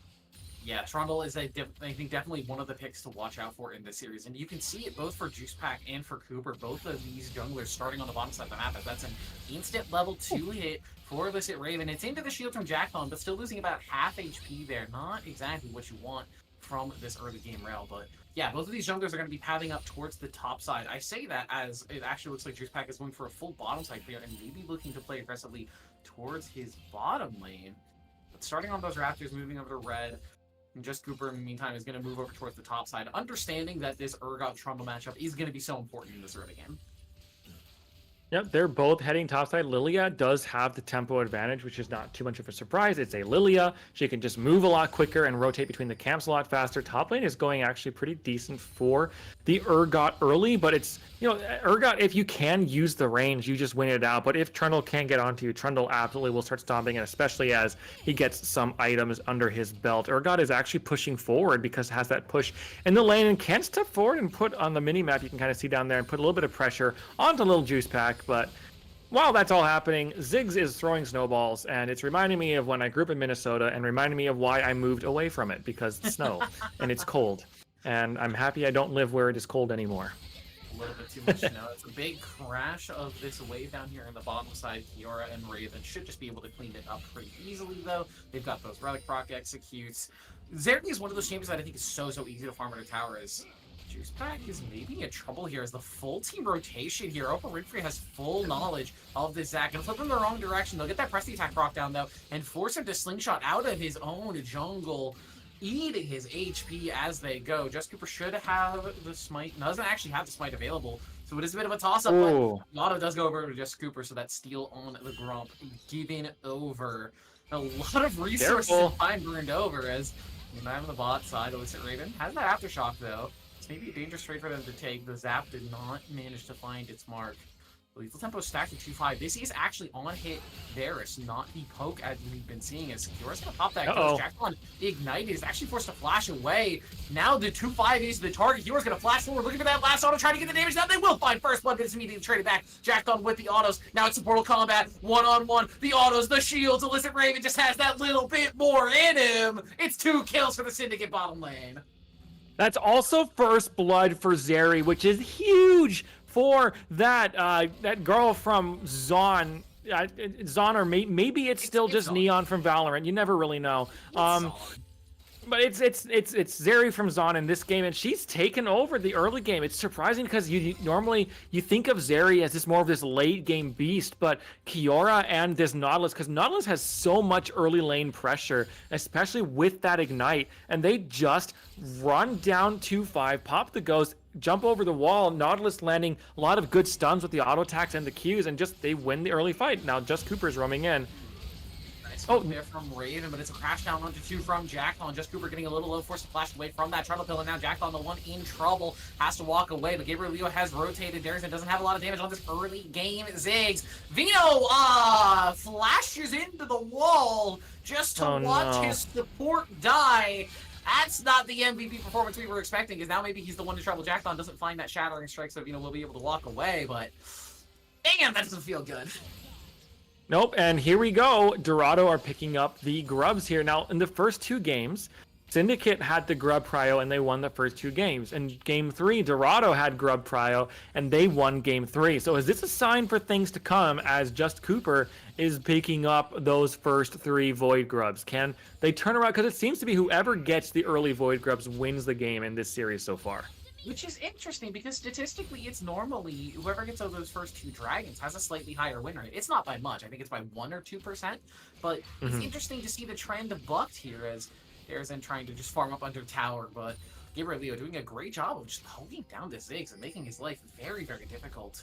Yeah, Trundle is, I think, definitely one of the picks to watch out for in this series. And you can see it both for Juice Pack and for Cooper. Both of these junglers starting on the bottom side of the map. That's an instant level 2 hit for Illicit Raven. It's into the shield from Jackthon, but still losing about half HP there. Not exactly what you want from this early game rail, but yeah, both of these junglers are going to be pathing up towards the top side. I say that as it actually looks like Juice Pack is going for a full bottom side clear and maybe looking to play aggressively towards his bottom lane. But starting on those Raptors, moving over to red. And just Cooper, in the meantime, is going to move over towards the top side, understanding that this Urgot Trundle matchup is going to be so important in this early game. Yep, they're both heading topside. Lilia does have the tempo advantage, which is not too much of a surprise. It's a Lilia. She can just move a lot quicker and rotate between the camps a lot faster. Top lane is going actually pretty decent for the Urgot early, but it's, Urgot, if you can use the range, you just win it out. But if Trundle can get onto you, Trundle absolutely will start stomping, and especially as he gets some items under his belt. Urgot is actually pushing forward because it has that push in the lane and can step forward and put on the mini-map, you can kind of see down there, and put a little bit of pressure onto Little Juice Pack. But while that's all happening, Ziggs is throwing snowballs, and it's reminding me of when I grew up in Minnesota and reminding me of why I moved away from it, because it's snow and it's cold. And I'm happy I don't live where it is cold anymore. A little bit too much snow. It's a big crash of this wave down here in the bottom side. Kiora and Raven should just be able to clean it up pretty easily, though. They've got those Relic Proc executes. Zergy is one of those champions that I think is so easy to farm at a tower. Juice Pack is maybe in trouble here as the full team rotation here. Oprah Winfrey has full knowledge of this Zac. Gonna flip him the wrong direction. They'll get that press the attack proc down, though, and force him to slingshot out of his own jungle, eating his HP as they go. Just Cooper should have the smite. Doesn't actually have the smite available, so it is a bit of a toss-up, but Lotto does go over to Just Cooper, so that steal on the Grump giving over. A lot of resources and time burned over as I'm on the bot side. Illicit Raven has that Aftershock, though. It's maybe a dangerous trade for them to take. The Zap did not manage to find its mark. Lethal Tempo stacked at 2-5. This is actually on hit Varus, not the poke as we've been seeing. As Kiora's gonna pop that ghost. Jackpot ignited is actually forced to flash away. Now the 2-5 is the target. Kiora's gonna flash forward, looking for that last auto, trying to get the damage down. They will find first blood, but it's immediately traded back. Jackpot with the autos. Now it's a Mortal Kombat, one-on-one. The autos, the shields. Illicit Raven just has that little bit more in him. It's 2 kills for the Syndicate bottom lane. That's also first blood for Zeri, which is huge for that that girl from Zon. Zon, or maybe it's still just Zon. Neon from Valorant. You never really know. But it's Zeri from Zon in this game, and she's taken over the early game. It's surprising because you normally think of Zeri as more of this late game beast, but Kiora and this Nautilus, because Nautilus has so much early lane pressure, especially with that ignite, and they just run down 2-5, pop the ghost, jump over the wall. Nautilus landing a lot of good stuns with the auto attacks and the Qs, and just they win the early fight. Now Just Cooper's roaming in. There from Raven, but it's a crash down onto 2 from Jackthon. Just Cooper getting a little low, forced to flash away from that Trundle Pillar. Now Jackthon, the one in trouble, has to walk away, but Gabriel Leo has rotated. Darrington doesn't have a lot of damage on this early game. Ziggs. Vino flashes into the wall just to watch his support die. That's not the MVP performance we were expecting, because now maybe he's the one to trouble. Jackthon doesn't find that shattering strike, so Vino will be able to walk away, but damn, that doesn't feel good. Nope, and here we go. Dorado are picking up the grubs here. Now, in the first 2 games, Syndicate had the grub prio and they won the first 2 games. In game 3, Dorado had grub prio and they won game 3. So is this a sign for things to come as Just Cooper is picking up those first 3 void grubs? Can they turn around? Because it seems to be whoever gets the early void grubs wins the game in this series so far. Which is interesting because statistically, it's normally whoever gets those first 2 dragons has a slightly higher win rate. It's not by much. I think it's by 1 or 2%. But it's interesting to see the trend bucked here as Darazin trying to just farm up under tower. But Gabriel doing a great job of just holding down the Ziggs and making his life very, very difficult.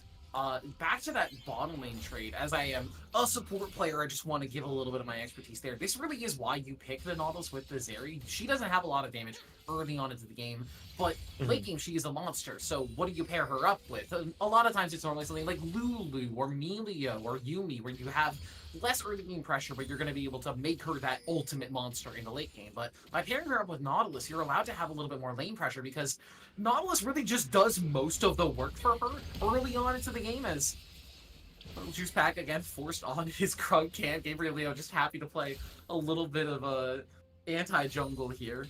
Back to that bottom lane trade, as I am a support player, I just want to give a little bit of my expertise there. This really is why you pick the Nautilus with the Zeri. She doesn't have a lot of damage early on into the game, but late game she is a monster, so what do you pair her up with? A lot of times it's normally something like Lulu or Melio or Yumi, where you have less early game pressure, but you're going to be able to make her that ultimate monster in the late game. But by pairing her up with Nautilus, you're allowed to have a little bit more lane pressure because Nautilus really just does most of the work for her early on into the game, as little Juice Pack again forced on his Krug camp. Gabriel just happy to play a little bit of a anti-jungle here.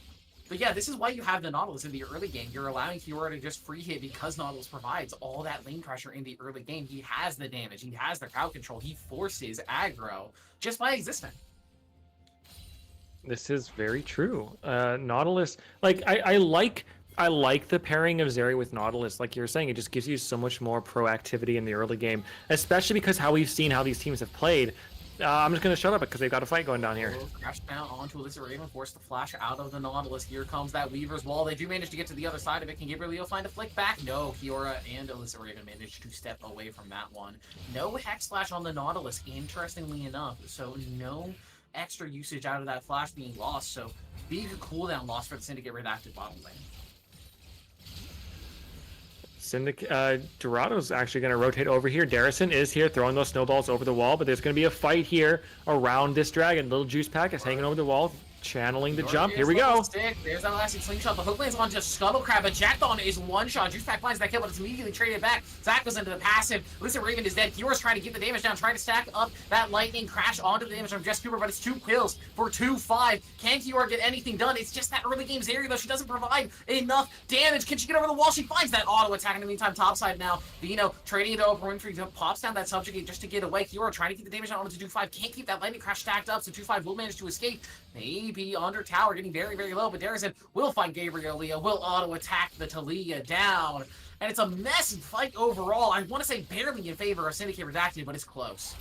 But yeah, this is why you have the Nautilus in the early game. You're allowing Kiora to just free hit because Nautilus provides all that lane pressure in the early game. He has the damage, he has the crowd control, he forces aggro just by existing. This is very true. Nautilus, like I like the pairing of Zeri with Nautilus. Like you're saying, it just gives you so much more proactivity in the early game, especially because how we've seen how these teams have played. I'm just going to shut up because they've got a fight going down here. Crash down onto Alyssa Raven, force the flash out of the Nautilus. Here comes that Weaver's Wall. They do manage to get to the other side of it. Can Gabriel find a flick back? No, Kiora and Alyssa Raven managed to step away from that one. No Hex Slash on the Nautilus, interestingly enough. So no extra usage out of that flash being lost. So big cooldown loss for the Syndicate Redacted bottom lane. Dorado's actually going to rotate over here. Darazin is here throwing those snowballs over the wall, but there's going to be a fight here around this dragon. Little Juice Pack is hanging over the wall, channeling the jump. Here we go. There's that elastic slingshot. The hook lands on just Scuttle Crab, but Jackdawn is one shot. Juice Pack finds that kill, but it's immediately traded back. Zach goes into the passive. Listen, Raven is dead. Kiora's trying to get the damage down, trying to stack up that lightning crash onto the damage from Jess Cooper, but it's 2 kills for 2-5. Can Kiora get anything done? It's just that early game's area, though. She doesn't provide enough damage. Can she get over the wall? She finds that auto attack. In the meantime, topside now. Vino trading it over Winfrey, pops down that subjugate just to get away. Kiora trying to get the damage down onto 2-5. Can't keep that lightning crash stacked up, so 2-5 will manage to escape. Maybe under tower, getting very, very low, but Darazin will find Gabriel, will auto-attack the Talia down. And it's a massive fight overall. I want to say barely in favor of Syndicate Redacted, but it's close.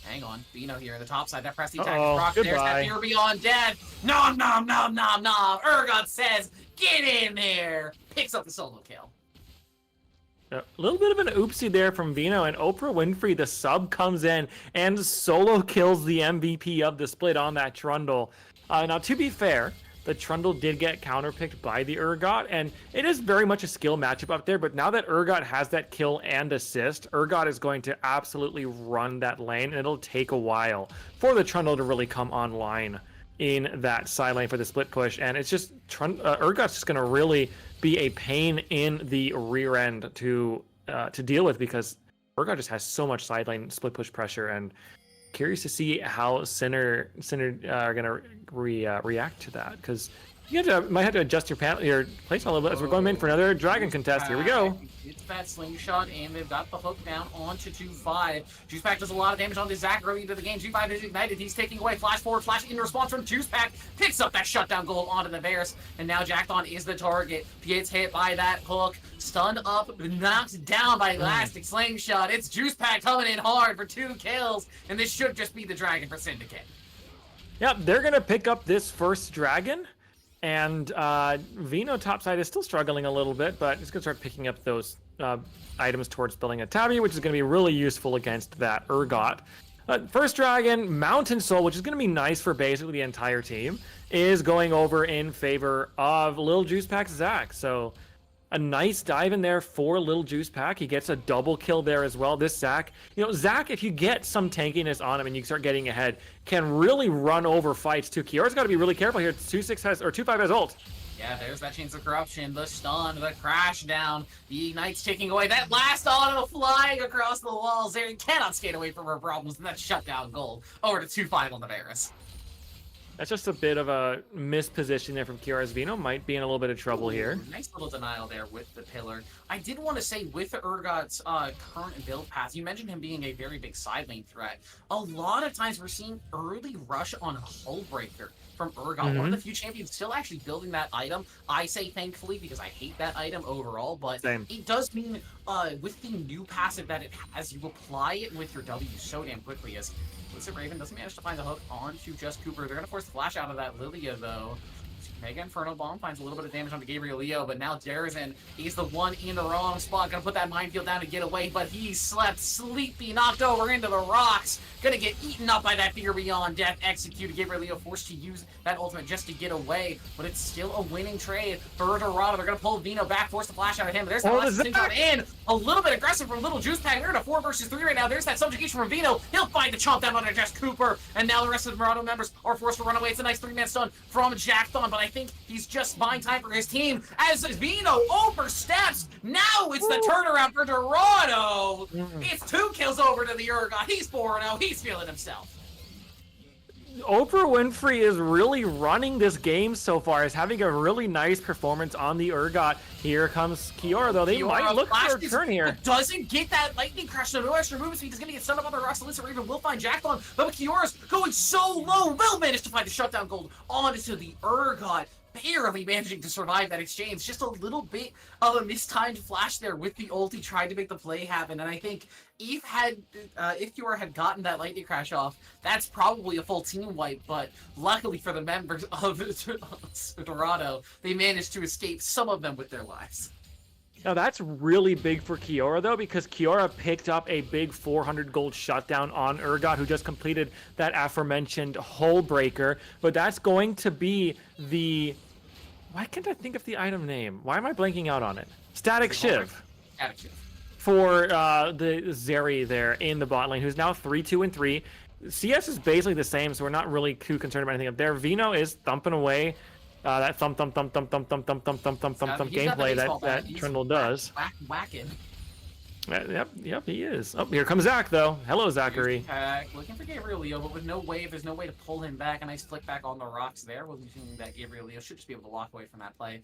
Hang on. Vino here in the top side. That press the attack. Brock, there's that fear beyond death. Nom, nom, nom, nom, nom. Urgot says, get in there. Picks up the solo kill. A little bit of an oopsie there from Vino, and Oprah Winfrey, the sub, comes in and solo kills the MVP of the split on that Trundle. Now, to be fair, the Trundle did get counterpicked by the Urgot, and it is very much a skill matchup up there, but now that Urgot has that kill and assist, Urgot is going to absolutely run that lane, and it'll take a while for the Trundle to really come online in that side lane for the split push, and it's just, Urgot's just going to really be a pain in the rear end to deal with because Urgot just has so much side lane split push pressure, and curious to see how Sinner are going to react to that, because you might have to adjust your place a little bit as we're going in for another dragon contest. Here we go. It's that slingshot, and they've got the hook down onto 2-5. Juice Pack does a lot of damage on this Zach early into the game. 2-5 is ignited. He's taking away. Flash forward, flash in response from Juice Pack. Picks up that shutdown goal onto the Bears, and now Jackdawn is the target. Gets hit by that hook. Stunned up, knocked down by Elastic Slingshot. It's Juice Pack coming in hard for 2 kills, and this should just be the dragon for Syndicate. Yep, they're going to pick up this first dragon. And Vino topside is still struggling a little bit, but he's going to start picking up those items towards building a tabby, which is going to be really useful against that Urgot. First dragon, Mountain Soul, which is going to be nice for basically the entire team, is going over in favor of Lil Juice Pack Zach. So a nice dive in there for Lil Juice Pack. He gets a double kill there as well. This Zach, Zach, if you get some tankiness on him and you start getting ahead, can really run over fights too. Kiora's got to be really careful here. 2-5 has ult. Yeah, there's that Chains of Corruption, the stun, the crash down, the Ignite's taking away, that last auto flying across the walls there. He cannot skate away from her problems, and that's shut down gold. Over to 2-5 on the Varus. That's just a bit of a misposition there from Kiora's Vino. Might be in a little bit of trouble here. Nice little denial there with the pillar. I did want to say with Urgot's current build path, you mentioned him being a very big side lane threat. A lot of times we're seeing early rush on Hullbreaker from Urgot. One of the few champions still actually building that item. I say thankfully because I hate that item overall, but Same. it does mean with the new passive that it has, you apply it with your W so damn quickly as Lizard Raven doesn't manage to find the hook onto Just Cooper. They're going to force the flash out of that Lilia, though. Mega Inferno Bomb finds a little bit of damage onto Gabriel Leo, but now Darazin, he's the one in the wrong spot. Gonna put that minefield down to get away, but he slept sleepy, knocked over into the rocks. Gonna get eaten up by that Fear Beyond Death executed. Gabriel Leo forced to use that ultimate just to get away, but it's still a winning trade for Dorado. They're gonna pull Vino back, force the flash out of him. There's the last thing in. A little bit aggressive from Little Juice Pack. They're in a 4 versus 3 right now. There's that subjugation from Vino. He'll find the chomp down onto Just Cooper, and now the rest of the Dorado members are forced to run away. It's a nice 3-man stun from Jackthon, but I think he's just buying time for his team as Vino oversteps. Now it's the turnaround for Dorado. It's 2 kills over to the Urgot. He's 4-0. He's feeling himself. Oprah Winfrey is really running this game so far. Is having a really nice performance on the Urgot. Here comes Kiora, though. They might look for a turn here. Doesn't get that lightning crash, so no extra movement speed. He's going to get stunned up on the rocks. Alyssa Raven will find Jackthon, but Kiora's going so low. Will manage to find the shutdown gold onto the Urgot. Barely managing to survive that exchange. Just a little bit of a mistimed flash there with the ulti trying to make the play happen. And I think if Kiora had gotten that lightning crash off, that's probably a full team wipe. But luckily for the members of Dorado, they managed to escape, some of them with their lives. Now that's really big for Kiora though, because Kiora picked up a big 400 gold shutdown on Urgot, who just completed that aforementioned Hullbreaker. But that's going to be the... Why can't I think of the item name? Why am I blanking out on it? Static Shiv. Static Shiv. For the Zeri there in the bot lane, who's now 3-2-3. CS is basically the same, so we're not really too concerned about anything up there. Vino is thumping away. That thump gameplay that Trundle does. Whacking. Yep, he is. Oh, here comes Zach, though. Hello, Zachary. Looking for Gabriel Leo, but with no wave, there's no way to pull him back. A nice flick back on the rocks there. We're losing that Gabriel Leo should just be able to walk away from that play.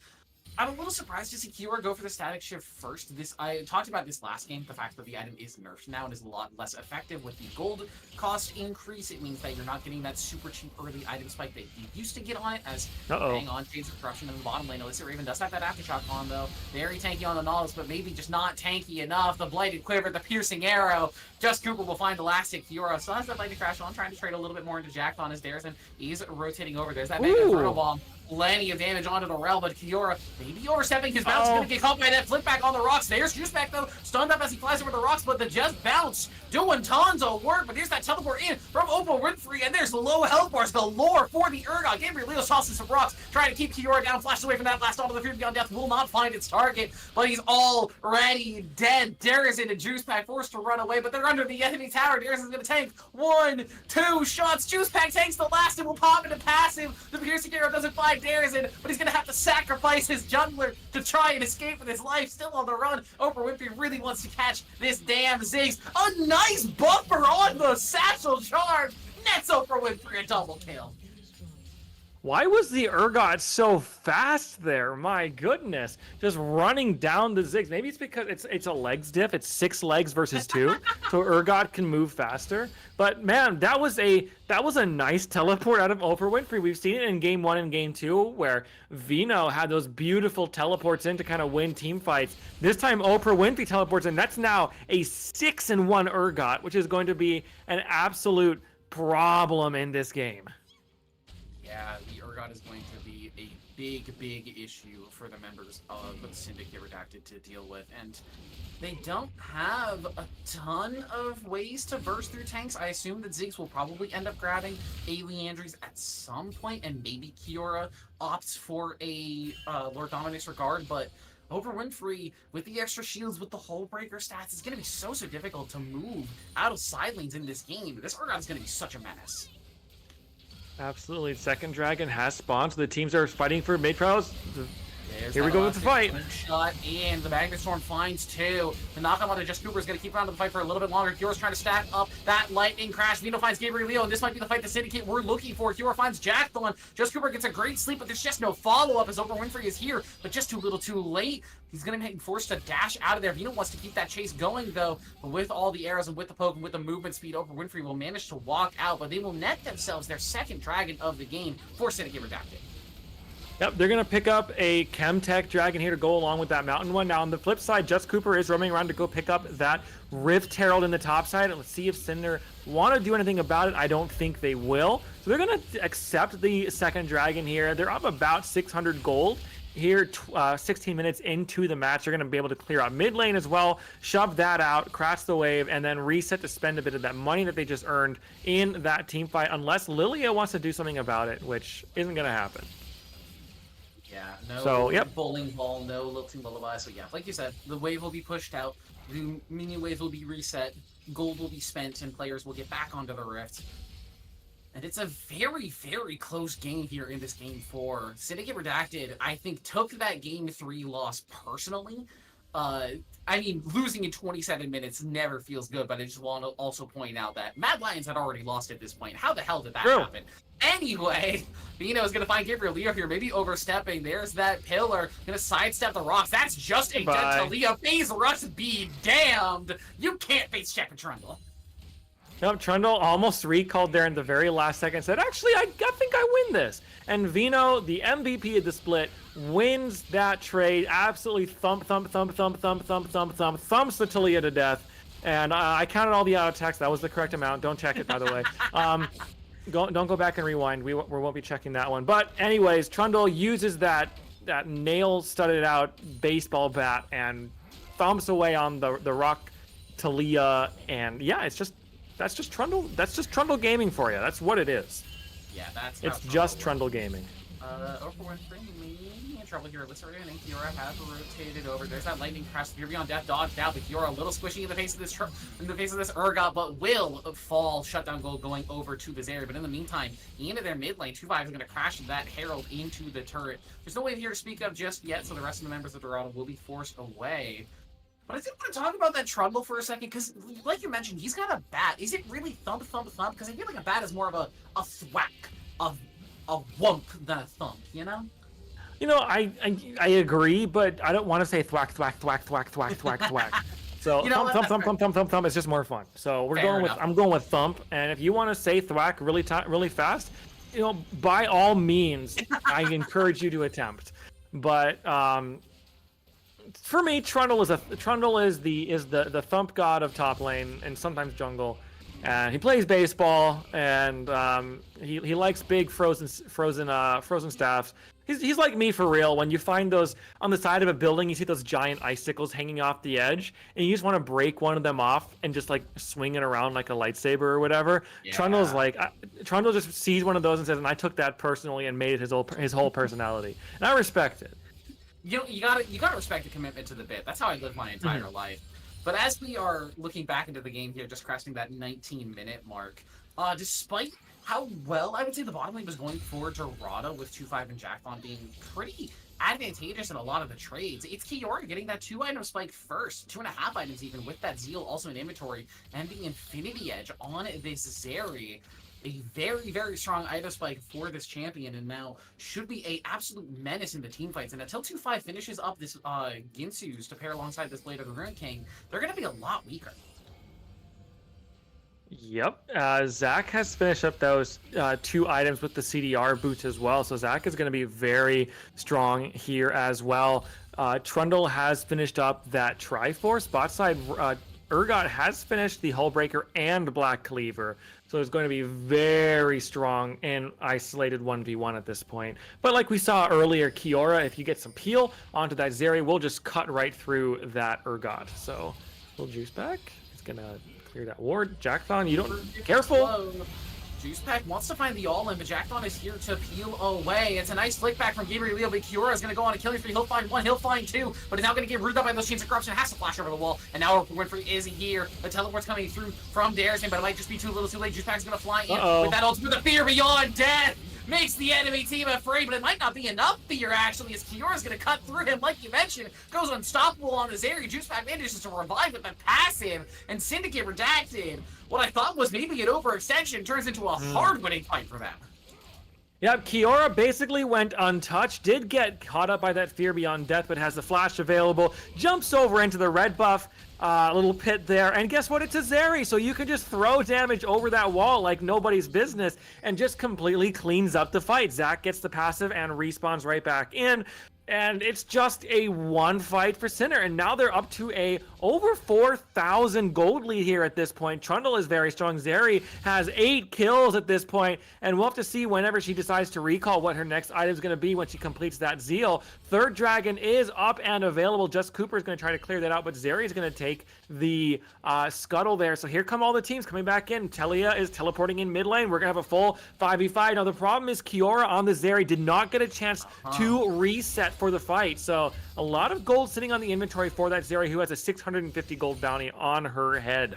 I'm a little surprised to see Kiora go for the static shift first. I talked about this last game, the fact that the item is nerfed now and is a lot less effective with the gold cost increase. It means that you're not getting that super cheap early item spike that you used to get on it, as hang on, Chains of Corruption in the bottom lane. Alyssa Raven does have that aftershock on, though. Very tanky on the Nautilus, but maybe just not tanky enough. The Blighted Quiver, the Piercing Arrow. Just Cooper will find Elastic. Kiora still has that Lightning Crash on, trying to trade a little bit more into Jackthon as Darazin is rotating over. There's that Mega Inferno Bomb. Plenty of damage onto the Rel, but Kiora maybe overstepping his bounce. He's going to get caught by that flip back on the rocks. There's Juice back, though, stunned up as he flies over the rocks, but the just bounce doing tons of work. But here's that teleport in from Oprah Winfrey, and there's the low health bars galore for the Urgot. Gabriel Leo tosses some rocks, trying to keep Kiora down, flashes away from that blast onto the Fear Beyond Death, will not find its target, but he's already dead. Darazin and Juice Pack forced to run away, but they're under the enemy tower. Darazin's going to tank 1, 2 shots. Juice Pack tanks the last and will pop into passive. The Piercing Arrow doesn't find Darazin, but he's going to have to sacrifice his jungler to try and escape with his life. Still on the run. Oprah Winfrey really wants to catch this damn Ziggs. A nice buffer on the satchel charge. Nets Oprah Winfrey a double kill. Why was the Urgot so fast there? My goodness. Just running down the Ziggs. Maybe it's because it's a legs diff. It's 6 legs versus 2. So Urgot can move faster. But man, that was a nice teleport out of Oprah Winfrey. We've seen it in game 1 and game 2 where Vino had those beautiful teleports in to kind of win team fights. This time Oprah Winfrey teleports in. That's now a 6-1 Urgot, which is going to be an absolute problem in this game. Yeah, the Urgot is going to be a big issue for the members of Syndicate Redacted to deal with, and they don't have a ton of ways to burst through tanks. I assume that Ziggs will probably end up grabbing a Leandry's at some point, and maybe Kiora opts for a Lord Dominic's Regard, but Oprah Winfrey, with the extra shields, with the Hullbreaker stats, it's going to be so difficult to move out of side lanes in this game. This Urgot is going to be such a menace. Absolutely. Second dragon has spawned, so the teams are fighting for mid prowess. There's Here we that go with the fight. elastic shot, and the Magnet Storm finds two. The knockout on Just Cooper is going to keep around the fight for a little bit longer. Kyora's trying to stack up that lightning crash. Vino finds Gabriel Leo, and this might be the fight the Syndicate we're looking for. Kyora finds Jackthorn. Just Cooper gets a great sleep, but there's just no follow-up as Oprah Winfrey is here, but just too little too late. He's going to be forced to dash out of there. Vino wants to keep that chase going, though, but with all the arrows and with the poke and with the movement speed, Oprah Winfrey will manage to walk out, but they will net themselves their second dragon of the game for Syndicate Redacted. Yep, they're going to pick up a Chemtech Dragon here to go along with that Mountain one. Now, on the flip side, Just Cooper is roaming around to go pick up that Rift Herald in the top side. Let's see if Cinder want to do anything about it. I don't think they will. So they're going to accept the second Dragon here. They're up about 600 gold here, 16 minutes into the match. They're going to be able to clear out mid lane as well, shove that out, crash the wave, and then reset to spend a bit of that money that they just earned in that team fight, unless Lilia wants to do something about it, which isn't going to happen. Yeah, no bowling ball, no lilting lullaby. So yeah, like you said, the wave will be pushed out, the mini wave will be reset, gold will be spent, and players will get back onto the rift. And it's a very, very close game here in this game 4. Syndicate Redacted, I think, took that game 3 loss personally. I mean, losing in 27 minutes never feels good, but I just want to also point out that Mad Lions had already lost at this point. How the hell did that happen? Anyway, Vino is going to find Gabriel Leo here, maybe overstepping. There's that pillar, going to sidestep the rocks. That's just a dead to Leo. Phase Rush be damned. You can't face check a Trundle. Nope, Trundle almost recalled there in the very last second, said, actually, I think I win this. And Vino, the MVP of the split, wins that trade, absolutely thumps the Talia to death. And I counted all the auto attacks. That was the correct amount. Don't check it, by the way. Don't go back and rewind. We won't be checking that one. But anyways, Trundle uses that nail-studded out baseball bat and thumps away on the rock Talia. And yeah, that's just Trundle. That's just Trundle gaming for you. That's what it is. Yeah, it's just Trundle gaming. Oprah Winfrey maybe in trouble here. Listen, and Kiora has rotated over. There's that lightning crash. Fury on death dodged out, but Kiora a little squishy in the face of this Urgot, but will fall. Shutdown goal going over to this area. But in the meantime, into their mid lane, 2-5 is going to crash that Herald into the turret. There's no wave here to speak of just yet, so the rest of the members of Dorado will be forced away. But I think we're going to talk about that Trundle for a second, because, like you mentioned, he's got a bat. Is it really thump? Because I feel like a bat is more of a thwack, a wunk than a thump, you know? You know, I agree, but I don't want to say thwack. So you know, thump is just more fun. So I'm going with thump, and if you want to say thwack really fast, you know, by all means, I encourage you to attempt. But for me, Trundle is the thump god of top lane and sometimes jungle, and he plays baseball, and he likes big frozen staffs. He's like me for real. When you find those on the side of a building, you see those giant icicles hanging off the edge, and you just want to break one of them off and just like swing it around like a lightsaber or whatever. Yeah. Trundle just sees one of those and says, and I took that personally and made it his whole personality, and I respect it. You gotta respect the commitment to the bit. That's how I live my entire life. But as we are looking back into the game here, just crossing that 19-minute mark, despite how well I would say the bottom lane was going for Dorado with 2-5 and Jackthon being pretty advantageous in a lot of the trades, it's Kiora getting that 2-item spike first, 2.5 items even, with that Zeal also in inventory, and the Infinity Edge on this Zeri. A very, very strong item spike for this champion, and now should be a absolute menace in the team fights. And until 2-5 finishes up this Ginsu's to pair alongside this Blade of the Ruin King, they're going to be a lot weaker. Yep. Zach has finished up those 2 items with the CDR boots as well, so Zach is going to be very strong here as well. Trundle has finished up that Triforce. Bot side, Urgot has finished the Hullbreaker and Black Cleaver. So it's going to be very strong in isolated 1v1 at this point. But like we saw earlier, Kiora, if you get some peel onto that Zeri, we'll just cut right through that Urgot. So we'll juice back. It's going to clear that ward. Jackthon, you don't... Careful! Juicepack wants to find the all-in, but Jackdawn is here to peel away. It's a nice flick back from Gabriel Leo, but Kiora is going to go on a killing spree. He'll find one, he'll find two, but is now going to get rooted up by those chains of corruption. Has to flash over the wall, and now Winfrey is here. The teleport's coming through from Daresman, but it might just be too little too late. Juicepack's going to fly in with that ultimate, the fear beyond death. Makes the enemy team afraid, but it might not be enough fear, actually, as Kiora's going to cut through him, like you mentioned. Goes unstoppable on this area. Juicepack manages to revive with the passive, and Syndicate Redacted. What I thought was maybe an overextension turns into a hard-winning fight for them. Yep, Kiora basically went untouched, did get caught up by that fear beyond death, but has the flash available, jumps over into the red buff, little pit there, and guess what? It's a Zeri, so you can just throw damage over that wall like nobody's business and just completely cleans up the fight. Zach gets the passive and respawns right back in. And it's just a one fight for Sinner, and now they're up to a over 4,000 gold lead here at this point. Trundle is very strong. Zeri has 8 kills at this point, and we'll have to see whenever she decides to recall what her next item is going to be when she completes that Zeal. Third Dragon is up and available. Just Cooper is going to try to clear that out, but Zeri is going to take the scuttle there. So here come all the teams coming back in. Telia is teleporting in mid lane. We're going to have a full 5v5. Now the problem is Kiora on the Zeri did not get a chance to reset for the fight, so a lot of gold sitting on the inventory for that Zeri, who has a 650 gold bounty on her head.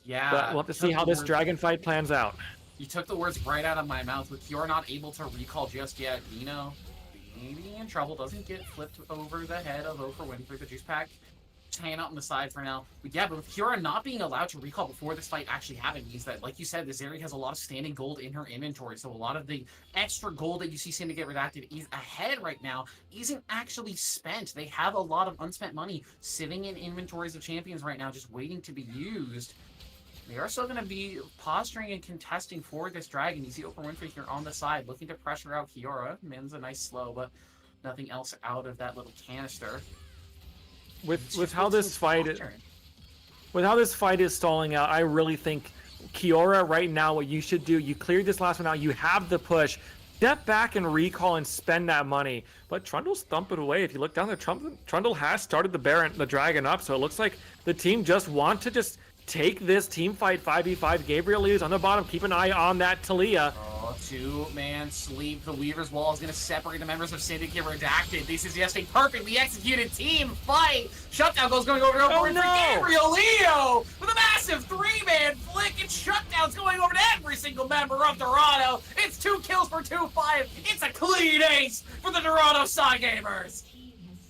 Yeah, but we'll have to see how this dragon fight plans out. You took the words right out of my mouth. With Kiora not able to recall just yet, Vino maybe in trouble. Doesn't get flipped over the head of Oprah Winfrey. The Juicepack just hanging out on the side for now. But yeah, but with Kiora not being allowed to recall before this fight actually happened means that, like you said, the Zeri has a lot of standing gold in her inventory. So a lot of the extra gold that you see Syndicate Redacted is ahead right now isn't actually spent. They have a lot of unspent money sitting in inventories of champions right now, just waiting to be used. They are still going to be posturing and contesting for this dragon. You see Oprah Winfrey here on the side, looking to pressure out Kiora. Man's a nice slow, but nothing else out of that little canister. With how this fight is stalling out, I really think Kiora right now, what you should do, you cleared this last one out, you have the push, step back and recall and spend that money. But Trundle's thumping away. If you look down there, Trundle has started the dragon up, so it looks like the team just want to just take this team fight 5v5. Gabriel is on the bottom. Keep an eye on that Talia. Oh, two-man sweep. The Weaver's Wall is going to separate the members of Syndicate Redacted. This is just a perfectly executed team fight. Shutdown goes going over to Gabriel Leo with a massive 3-man flick. And Shutdown's going over to every single member of Dorado. It's 2 kills for 2-5. It's a clean ace for the Dorado side gamers.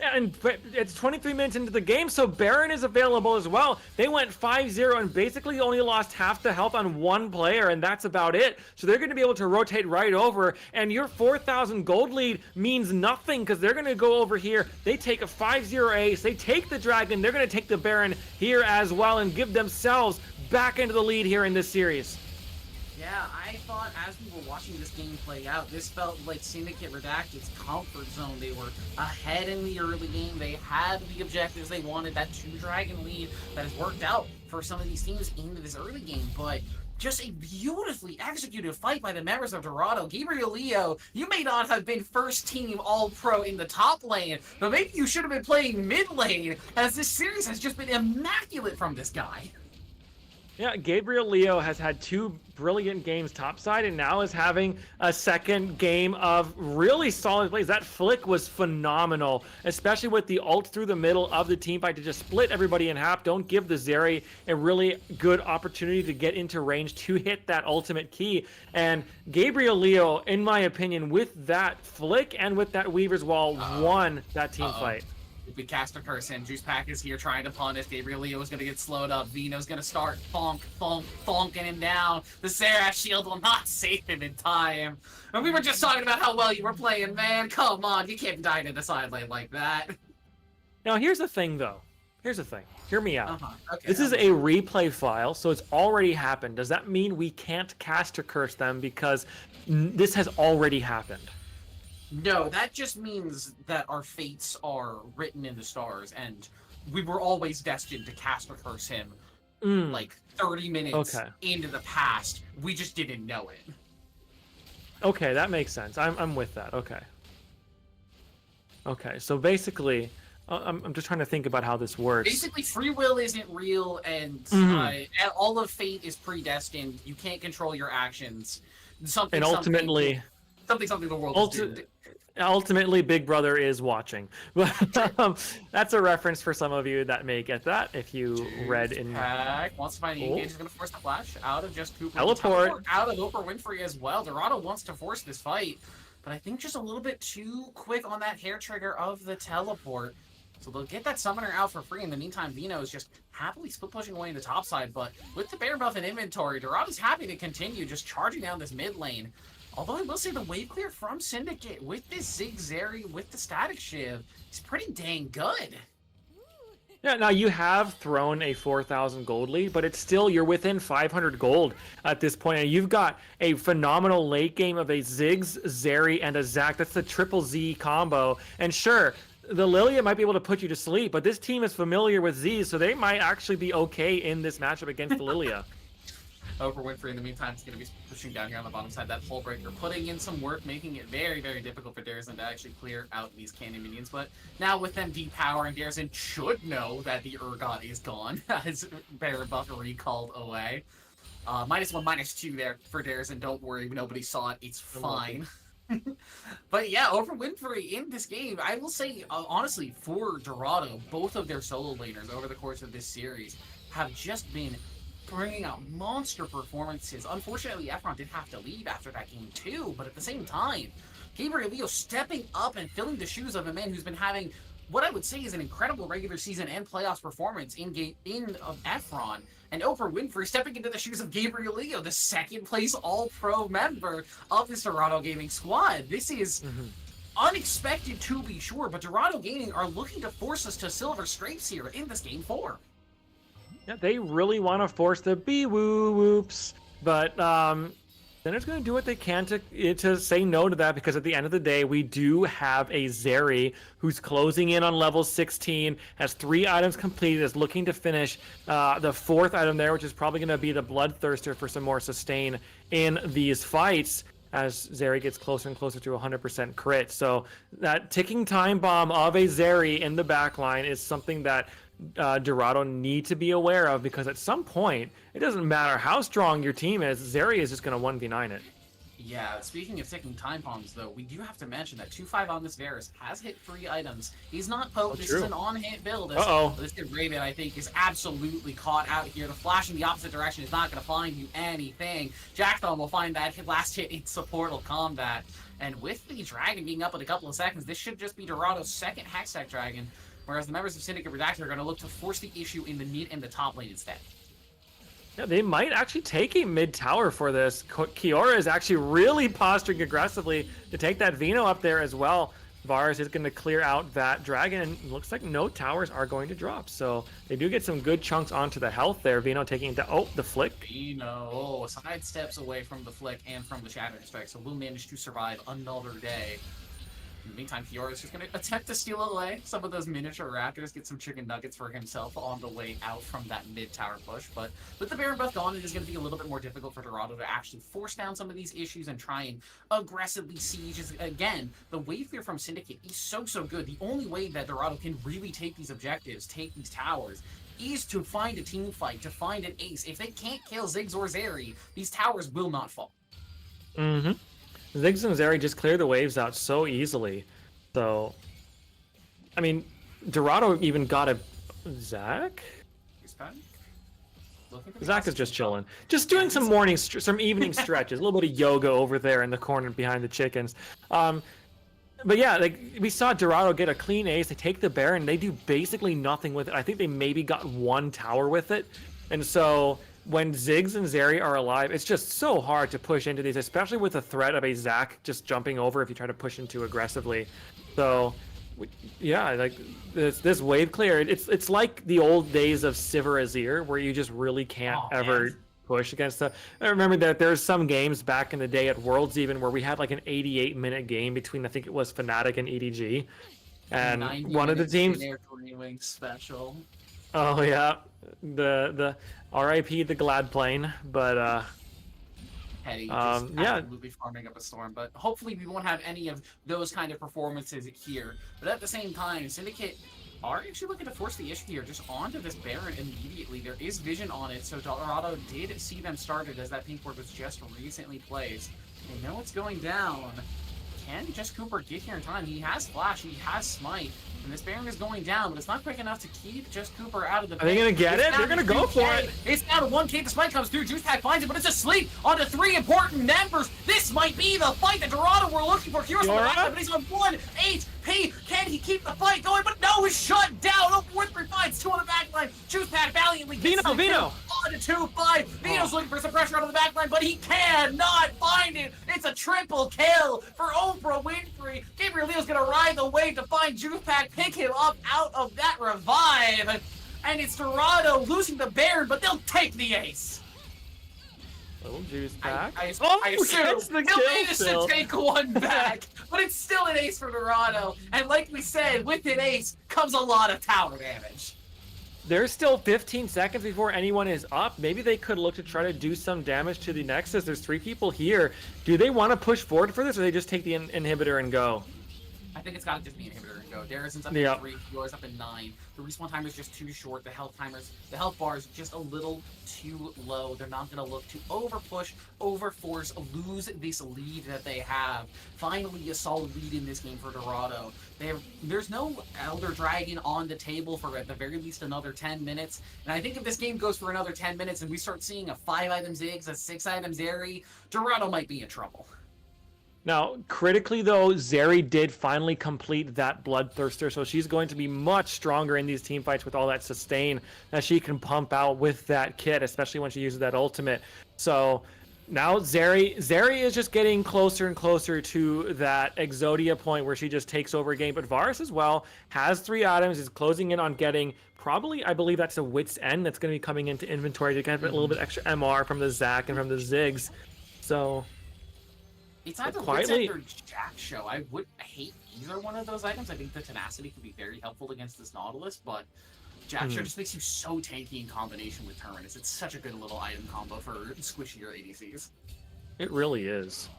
And it's 23 minutes into the game, so Baron is available as well. They went 5-0 and basically only lost half the health on one player, and that's about it. So they're going to be able to rotate right over, and your 4,000 gold lead means nothing because they're going to go over here. They take a 5-0 ace. They take the dragon. They're going to take the Baron here as well and give themselves back into the lead here in this series. Yeah, I thought as we were watching this game play out, this felt like Syndicate Redacted's comfort zone. They were ahead in the early game. They had the objectives they wanted, that 2-dragon lead that has worked out for some of these teams into this early game. But just a beautifully executed fight by the members of Dorado. Gabriel Leo, you may not have been first team all-pro in the top lane, but maybe you should have been playing mid lane, as this series has just been immaculate from this guy. Yeah, Gabriel Leo has had 2 brilliant games topside and now is having a second game of really solid plays. That flick was phenomenal, especially with the ult through the middle of the team fight to just split everybody in half. Don't give the Zeri a really good opportunity to get into range to hit that ultimate key. And Gabriel Leo, in my opinion, with that flick and with that Weaver's Wall, won that team fight. We cast a curse in. Juicepack is here trying to punish. Gabriel Leo is going to get slowed up. Vino's going to start thonking him down. The Seraph shield will not save him in time. And we were just talking about how well you were playing, man. Come on, you can't die in the side lane like that. Now, here's the thing, though. Here's the thing. Hear me out. Okay, this is a replay file, so it's already happened. Does that mean we can't cast or curse them because this has already happened? No, that just means that our fates are written in the stars, and we were always destined to cast or curse him like 30 minutes into the past. We just didn't know it. Okay, that makes sense. I'm with that. Okay, so basically, I'm just trying to think about how this works. Basically, free will isn't real, and all of fate is predestined. You can't control your actions. And ultimately, something the world is doomed. ultimately, Big Brother is watching. That's a reference for some of you that may get that if you read in. Pack wants to find the engage. Is going to force the flash out of just Cooper. Teleport out of Oprah Winfrey as well. Dorado wants to force this fight, but I think just a little bit too quick on that hair trigger of the teleport. So they'll get that summoner out for free. In the meantime, Vino is just happily split pushing away in the top side, but with the bear buff in inventory, Dorado's happy to continue just charging down this mid lane. Although I will say the wave clear from Syndicate with this Zig Zeri, with the Static Shiv, is pretty dang good. Yeah, now you have thrown a 4,000 gold lead, but it's still, you're within 500 gold at this point, and you've got a phenomenal late game of a Ziggs, Zeri, and a Zac. That's the triple Z combo. And sure, the Lilia might be able to put you to sleep, but this team is familiar with Z's, so they might actually be okay in this matchup against the Lilia. Oprah Winfrey, in the meantime, is going to be pushing down here on the bottom side. That Hull Breaker, putting in some work, making it very, very difficult for Darezen to actually clear out these cannon minions. But now with them depowering, Darezen should know that the Urgot is gone, as Bear Buff recalled away. -1, -2 there for Darezen. Don't worry, nobody saw it. It's fine. But yeah, Oprah Winfrey in this game, I will say, honestly, for Dorado, both of their solo laners over the course of this series have just been bringing out monster performances. Unfortunately, Efron did have to leave after that game too, but at the same time, Gabriel Leo stepping up and filling the shoes of a man who's been having what I would say is an incredible regular season and playoffs performance in Efron, and Oprah Winfrey stepping into the shoes of Gabriel Leo, the second place All-Pro member of this Dorado Gaming squad. This is unexpected to be sure, but Dorado Gaming are looking to force us to silver scrapes here in this game 4. Yeah, they really want to force the B-woo whoops, but then it's going to do what they can to say no to that, because at the end of the day, we do have a Zeri who's closing in on level 16, has 3 items completed, is looking to finish the 4th item there, which is probably going to be the Bloodthirster for some more sustain in these fights, as Zeri gets closer and closer to 100% crit. So that ticking time bomb of a Zeri in the backline is something that Dorado need to be aware of, because at some point, it doesn't matter how strong your team is, Zeri is just going to 1v9 it. Yeah, speaking of ticking time bombs, though, we do have to mention that 2-5 on this Varus has hit 3 items. He's not potent. This is an on-hit build. This kid Raven, I think, is absolutely caught out here. The flash in the opposite direction is not going to find you anything. Jackthon will find that last hit in supportal combat. And with the Dragon being up in a couple of seconds, this should just be Dorado's second Hextech Dragon, whereas the members of Syndicate Redacted are going to look to force the issue in the mid and the top lane instead. Yeah, they might actually take a mid tower for this. Kiora is actually really posturing aggressively to take that Vino up there as well. Varus is going to clear out that dragon, and looks like no towers are going to drop. So they do get some good chunks onto the health there. Vino taking the flick. Vino sidesteps away from the flick and from the Shattering Strike, so we'll manage to survive another day. In the meantime, Fiora is just going to attempt to steal away some of those miniature raptors, get some chicken nuggets for himself on the way out from that mid-tower push. But with the Baron buff gone, it is going to be a little bit more difficult for Dorado to actually force down some of these issues and try and aggressively siege. Again, the wave clear from Syndicate is so good. The only way that Dorado can really take these objectives, take these towers, is to find a team fight, to find an ace. If they can't kill Ziggs or Zeri, these towers will not fall. Mm-hmm. Ziggs and Zeri just clear the waves out so easily. So, I mean, Dorado even got a Zac? Zac is just chilling. Just doing some evening stretches. A little bit of yoga over there in the corner behind the chickens. But yeah, like we saw Dorado get a clean ace. They take the Baron. They do basically nothing with it. I think they maybe got 1 tower with it. And so when Ziggs and Zeri are alive, it's just so hard to push into these, especially with the threat of a Zac just jumping over if you try to push in too aggressively. So, yeah, like this wave clear, it's like the old days of Sivir Azir, where you just really can't ever push against the. I remember that there's some games back in the day at Worlds even where we had like an 88-minute game between, I think it was Fnatic and EDG, and one of the teams. Special. Oh yeah, the RIP the Glad Plane, but Petty just absolutely farming up a storm, but hopefully we won't have any of those kind of performances here. But at the same time, Syndicate are actually looking to force the issue here just onto this Baron immediately. There is vision on it, so Dorado did see them started as that pink board was just recently placed. They know it's going down. Can just Cooper get here in time? He has Flash, he has Smite, and this Baron is going down, but it's not quick enough to keep just Cooper out of the Are they gonna get it? They're gonna go for it. It's down to 1K. The Smite comes through. Juice Pack finds it, but it's asleep onto 3 important members. This might be the fight that Dorado were looking for. Heroes on the back, but he's on 1 HP. Can he keep the fight going? But no, he's shut down. Oh, 4-3 fights, 2 on the back line. Juice Pack valiantly gets Vino. on to 2-5. Vino's looking for some pressure out of the back line, but he cannot find it. It's a triple kill for Oprah Winfrey. Gabriel Leo's gonna ride the wave to find Juice Pack, pick him up out of that revive. And it's Dorado losing the Baron, but they'll take the ace. Little Juice Pack. I assume gets the he'll kill manage still. to take one back, but it's still an ace for Dorado. And like we said, with an ace comes a lot of tower damage. There's still 15 seconds before anyone is up. Maybe they could look to try to do some damage to the Nexus. There's 3 people here. Do they want to push forward for this, or they just take the inhibitor and go? I think it's got to just be inhibitor and go. Darison's up Yeah. in 3, Yours up in 9. The respawn timer is just too short. The health bar is just a little too low. They're not going to look to overpush, overforce, lose this lead that they have. Finally, a solid lead in this game for Dorado. There's no Elder Dragon on the table for at the very least another 10 minutes. And I think if this game goes for another 10 minutes and we start seeing a 5-item Ziggs, a 6-item Zeri, Dorado might be in trouble. Now, critically though, Zeri did finally complete that Bloodthirster, so she's going to be much stronger in these team fights with all that sustain that she can pump out with that kit, especially when she uses that ultimate. So now Zeri is just getting closer and closer to that Exodia point where she just takes over a game. But Varus as well has 3 items, is closing in on getting probably, I believe that's a Wit's End that's going to be coming into inventory to get a little bit extra MR from the Zac and from the Ziggs. So it's either quietly Wit's End or Jack Show. I would hate either one of those items. I think the tenacity could be very helpful against this Nautilus, but Jack Show just makes you so tanky in combination with Terminus. It's such a good little item combo for squishier ADCs. It really is.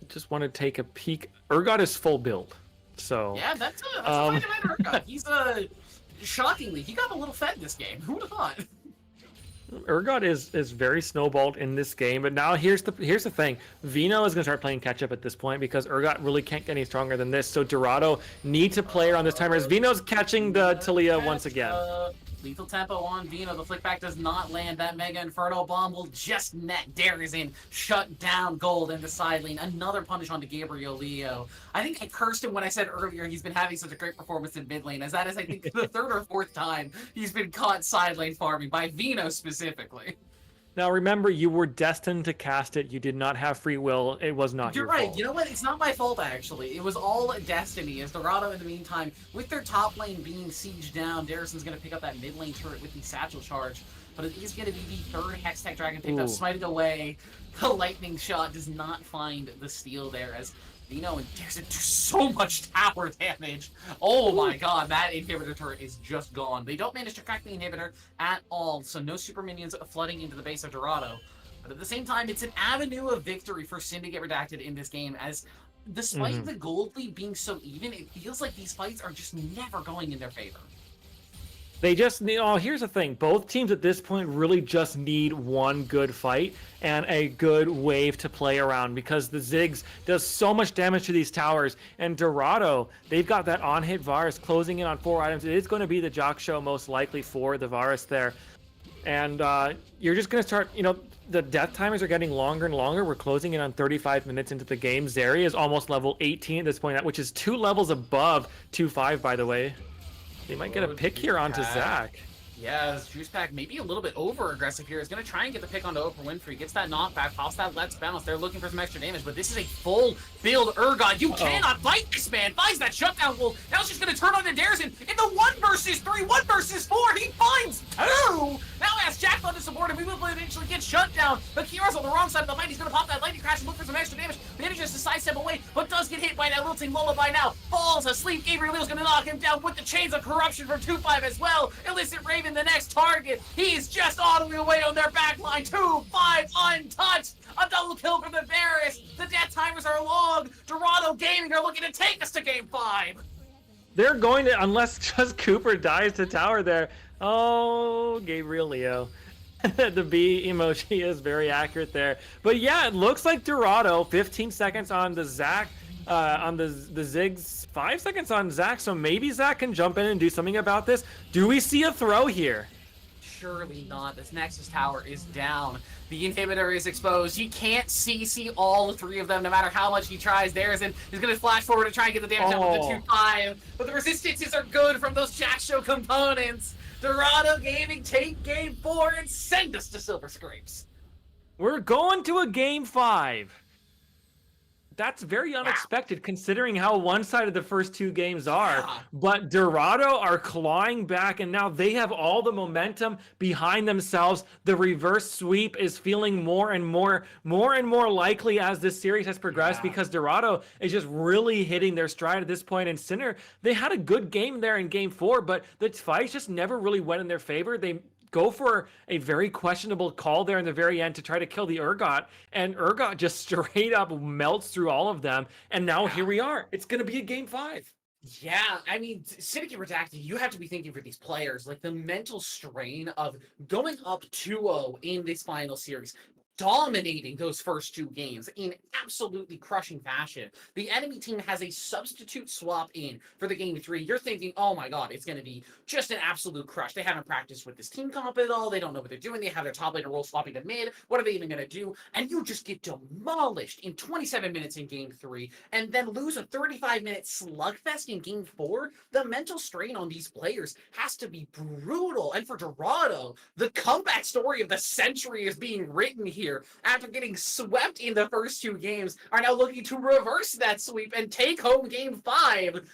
Just want to take a peek. Urgot is full build, so Yeah, that's a fight about Urgot. He's shockingly, he got a little fed this game. Who would have thought? Urgot is very snowballed in this game, but now here's the thing. Vino is going to start playing catch up at this point because Urgot really can't get any stronger than this. So Dorado need to play around this timer as Vino's catching the Talia once again. Lethal tempo on Vino. The flick back does not land. That Mega Inferno bomb will just net Darizin. Shut down Gold in the side lane. Another punish onto Gabriel Leo. I think I cursed him when I said earlier he's been having such a great performance in mid lane, as that is, I think, the 3rd or 4th time he's been caught side lane farming by Vino specifically. Now remember, you were destined to cast it. You did not have free will. It was not You're your right. fault. You know what? It's not my fault, actually. It was all destiny. As Dorado, in the meantime, with their top lane being sieged down, Darison's going to pick up that mid lane turret with the satchel charge. But it is going to be the 3rd Hextech Dragon picked up, smited away. The lightning shot does not find the steal there as Vino and Darison do so much tower damage. Oh my god, that inhibitor turret is just gone. They don't manage to crack the inhibitor at all, so no super minions flooding into the base of Dorado. But at the same time, it's an avenue of victory for Syndicate Redacted in this game, as despite the gold lead being so even, it feels like these fights are just never going in their favor. They just need, here's the thing. Both teams at this point really just need one good fight and a good wave to play around because the Ziggs does so much damage to these towers. And Dorado, they've got that on-hit Varus closing in on 4 items. It is going to be the Jock Show most likely for the Varus there. And you're just going to start, the death timers are getting longer and longer. We're closing in on 35 minutes into the game. Zeri is almost level 18 at this point, which is 2 levels above 2-5, by the way. They might get a pick here onto Zac. Yeah, Juice Pack maybe a little bit over-aggressive here. Is going to try and get the pick onto Oprah Winfrey. Gets that knockback, pops that Let's Bounce. They're looking for some extra damage, but this is a full build Urgot. You cannot fight this man. Finds that shutdown wolf. Now it's just going to turn on to Darizin. In the 1 versus 3, 1 versus 4, he finds 2! Now as Jack to support him, we will eventually get shut down. But Kira's on the wrong side of the fight. He's going to pop that lightning crash and look for some extra damage. Manages to sidestep away, but does get hit by that lilting lullaby now. Falls asleep. Gabriel Leo's going to knock him down with the chains of corruption from 2-5 as well. Illicit Raven, the next target. He's just auditing away on their back line. 2-5 untouched. A double kill for the Varus. The death timers are long. Dorado Gaming are looking to take us to game 5. They're going to, unless just Cooper dies to tower there. Oh, Gabriel Leo. The B emoji is very accurate there. But yeah, it looks like Dorado, 15 seconds on the Zach, on the Ziggs, 5 seconds on Zach. So maybe Zach can jump in and do something about this. Do we see a throw here? Surely not. This Nexus Tower is down. The inhibitor is exposed. He can't CC all three of them, no matter how much he tries. There's and he's going to flash forward to try and get the damage out with the 2-5. But the resistances are good from those Jack Show components. Dorado Gaming take game 4 and send us to Silver Scrapes. We're going to a game 5. That's very unexpected considering how one-sided the first 2 games are. Yeah. But Dorado are clawing back, and now they have all the momentum behind themselves. The reverse sweep is feeling more and more likely as this series has progressed because Dorado is just really hitting their stride at this point. And Sinner, they had a good game there in game 4, but the fights just never really went in their favor. They go for a very questionable call there in the very end to try to kill the Urgot, and Urgot just straight up melts through all of them, and now here we are. It's going to be a game 5. Yeah, I mean, Syndicate Redacted, you have to be thinking for these players, like the mental strain of going up 2-0 in this final series, dominating those first 2 games in absolutely crushing fashion. The enemy team has a substitute swap in for the game 3. You're thinking, oh my god, it's going to be just an absolute crush. They haven't practiced with this team comp at all. They don't know what they're doing. They have their top laner role swapping to mid. What are they even going to do? And you just get demolished in 27 minutes in game 3 and then lose a 35-minute slugfest in game 4. The mental strain on these players has to be brutal. And for Dorado, the comeback story of the century is being written here. After getting swept in the first 2 games, are now looking to reverse that sweep and take home game 5.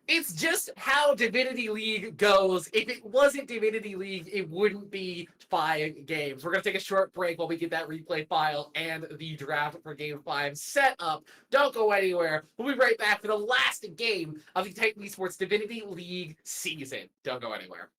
It's just how Divinity League goes. If it wasn't Divinity League, it wouldn't be 5 games. We're going to take a short break while we get that replay file and the draft for game 5 set up. Don't go anywhere. We'll be right back for the last game of the Titan Esports Divinity League season. Don't go anywhere.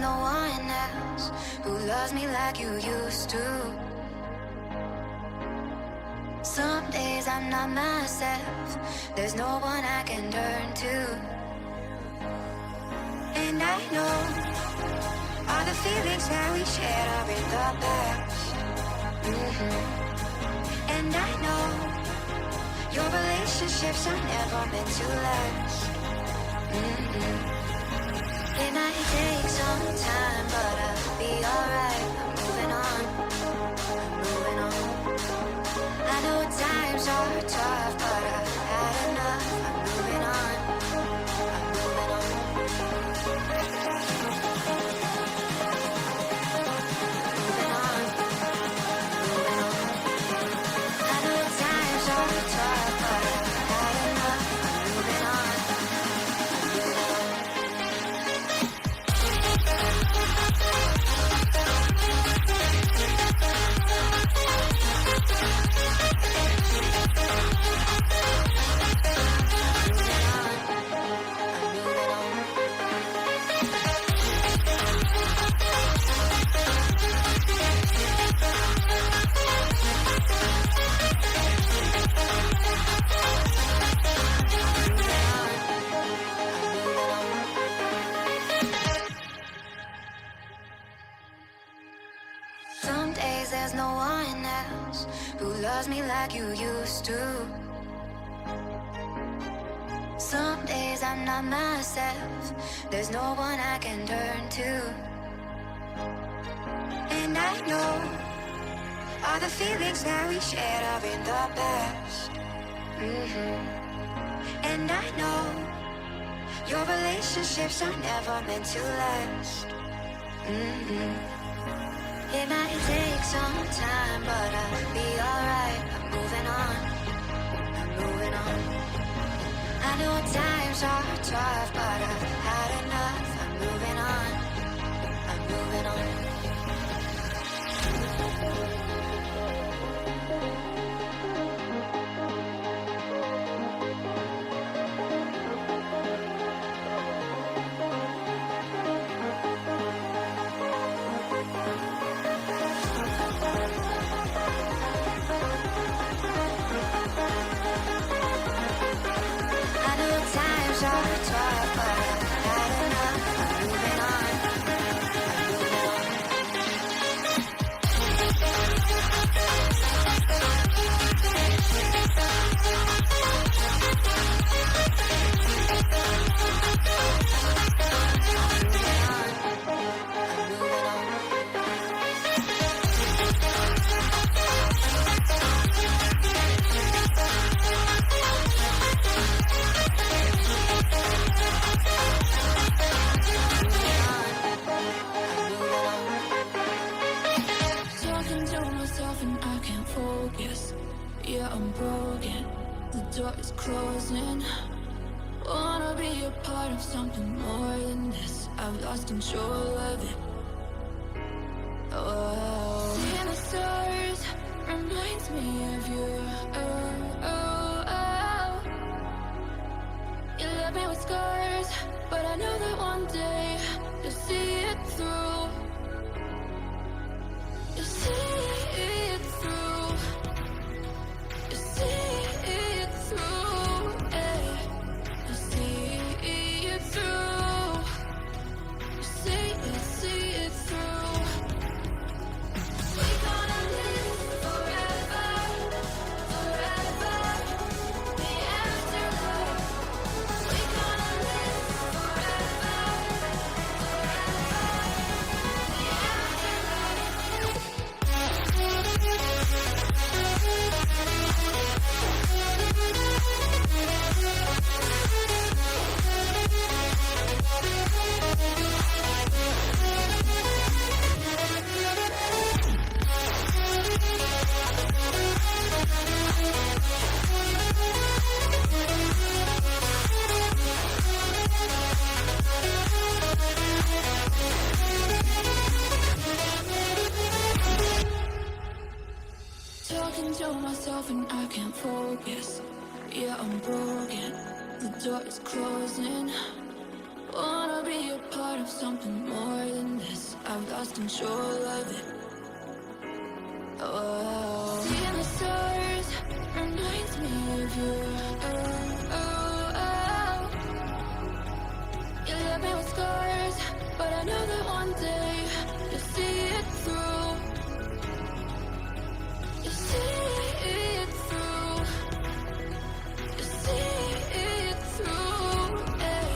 no one else who loves me like you used to. Some days I'm not myself, there's no one I can turn to. And I know all the feelings that we shared are in the past. And I know your relationships are never meant to last. It might take some time, but I'll be alright. I'm moving on, I'm moving on. I know times are tough, but I've had enough. I'm moving on, I'm moving on. Moving on, moving on. I know times are tough, but I've had enough. I'm moving on, I'm moving on. Some days there's no one else who loves me like you used to. Some days I'm not myself, there's no one I can turn to. And I know all the feelings that we shared are in the past. And I know your relationships are never meant to last. It might take some time, but I'll be alright. I'm moving on, I'm moving on. I know times are tough, but I've had enough. I'm moving on, I'm moving on. I know times are tough, but I've had enough. I'm moving on, I'm moving on. I'm moving on. Talking to myself and I can't focus. Yeah, I'm broken. The door is closing. Wanna be a part of something more than this. I've lost control of it. Oh, seeing the stars reminds me of you. Oh, oh, oh. You left me with scars, but I know that one day you'll see it through. You'll see it through. You'll see it through. Eh. You'll see it through. You'll see it through. We're gonna live forever, forever. The afterlife. We're gonna live forever, forever. The Talking to myself and I can't focus. Yeah, I'm broken. The door is closing. Wanna be a part of something more than this. I've lost control of it. Oh, seeing the stars reminds me of you. Oh, oh, oh. You left me with scars, but I know that one day you'll see it through. You see it through. You see it through. Ay.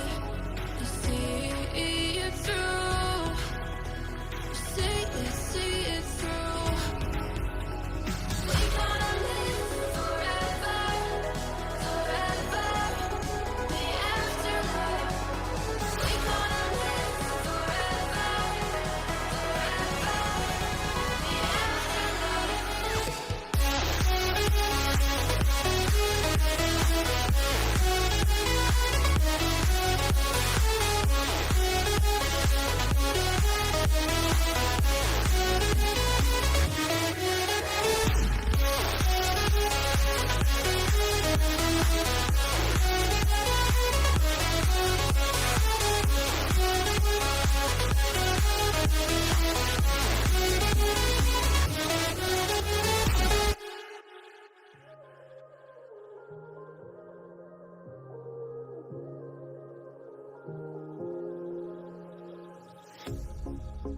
You see it through. You see it through. We gonna live forever, forever. The afterlife. We gonna live forever, forever. The afterlife.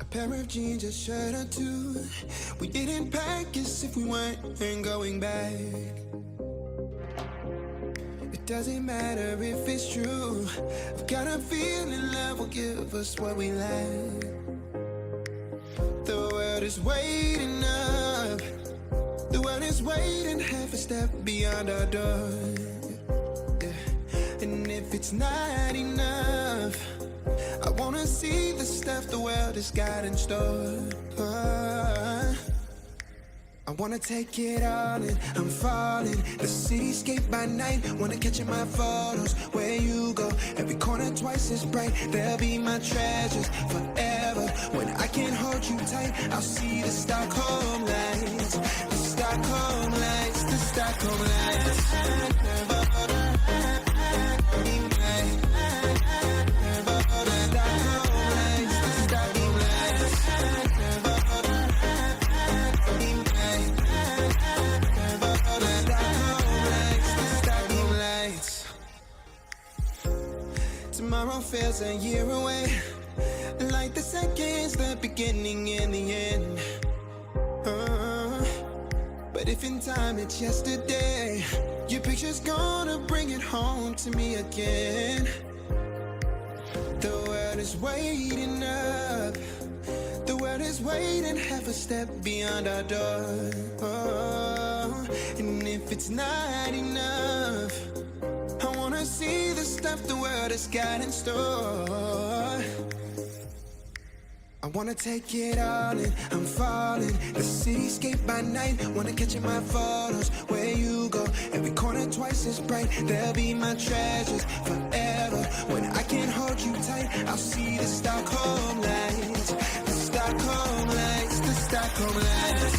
A pair of jeans, a shirt or two. We didn't pack as if we weren't going back. It doesn't matter if it's true. I've got a feeling love will give us what we lack. The world is waiting up. The world is waiting half a step beyond our door. Yeah. And if it's not enough, I wanna see the stuff the world has got in store. I wanna take it all in, I'm falling. The cityscape by night, wanna catch in my photos. Where you go, every corner twice as bright. They'll be my treasures forever. When I can't hold you tight, I'll see the Stockholm lights. The Stockholm lights, the Stockholm lights. Tomorrow feels a year away, like the seconds, the beginning and the end. But if in time it's yesterday, your picture's gonna bring it home to me again. The world is waiting up. The world is waiting half a step beyond our door. And if it's not enough, I wanna see the stuff the world has got in store. I wanna take it all in, I'm falling. The cityscape by night, wanna catch in my photos. Where you go, every corner twice as bright. They'll be my treasures forever. When I can't hold you tight, I'll see the Stockholm lights. The Stockholm lights, the Stockholm lights.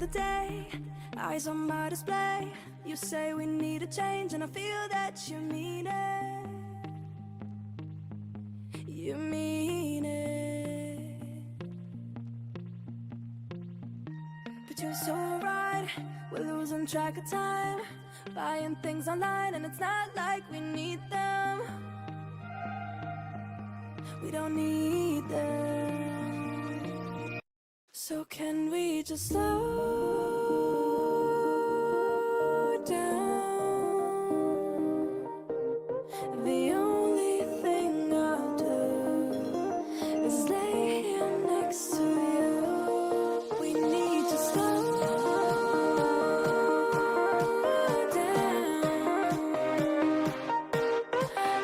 the day, eyes on my display. You say we need a change, and I feel that you mean it. You mean it. But you're so right, we're losing track of time, buying things online, and it's not like we need them. We don't need them. So can we just slow down? The only thing I'll do is lay here next to you. We need to slow down.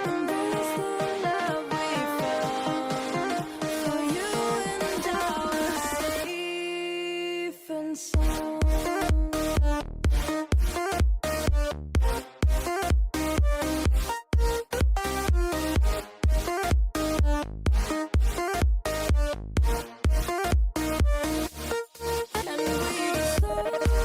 Embrace the love we found. For you and I are safe and sound. And we just slow down.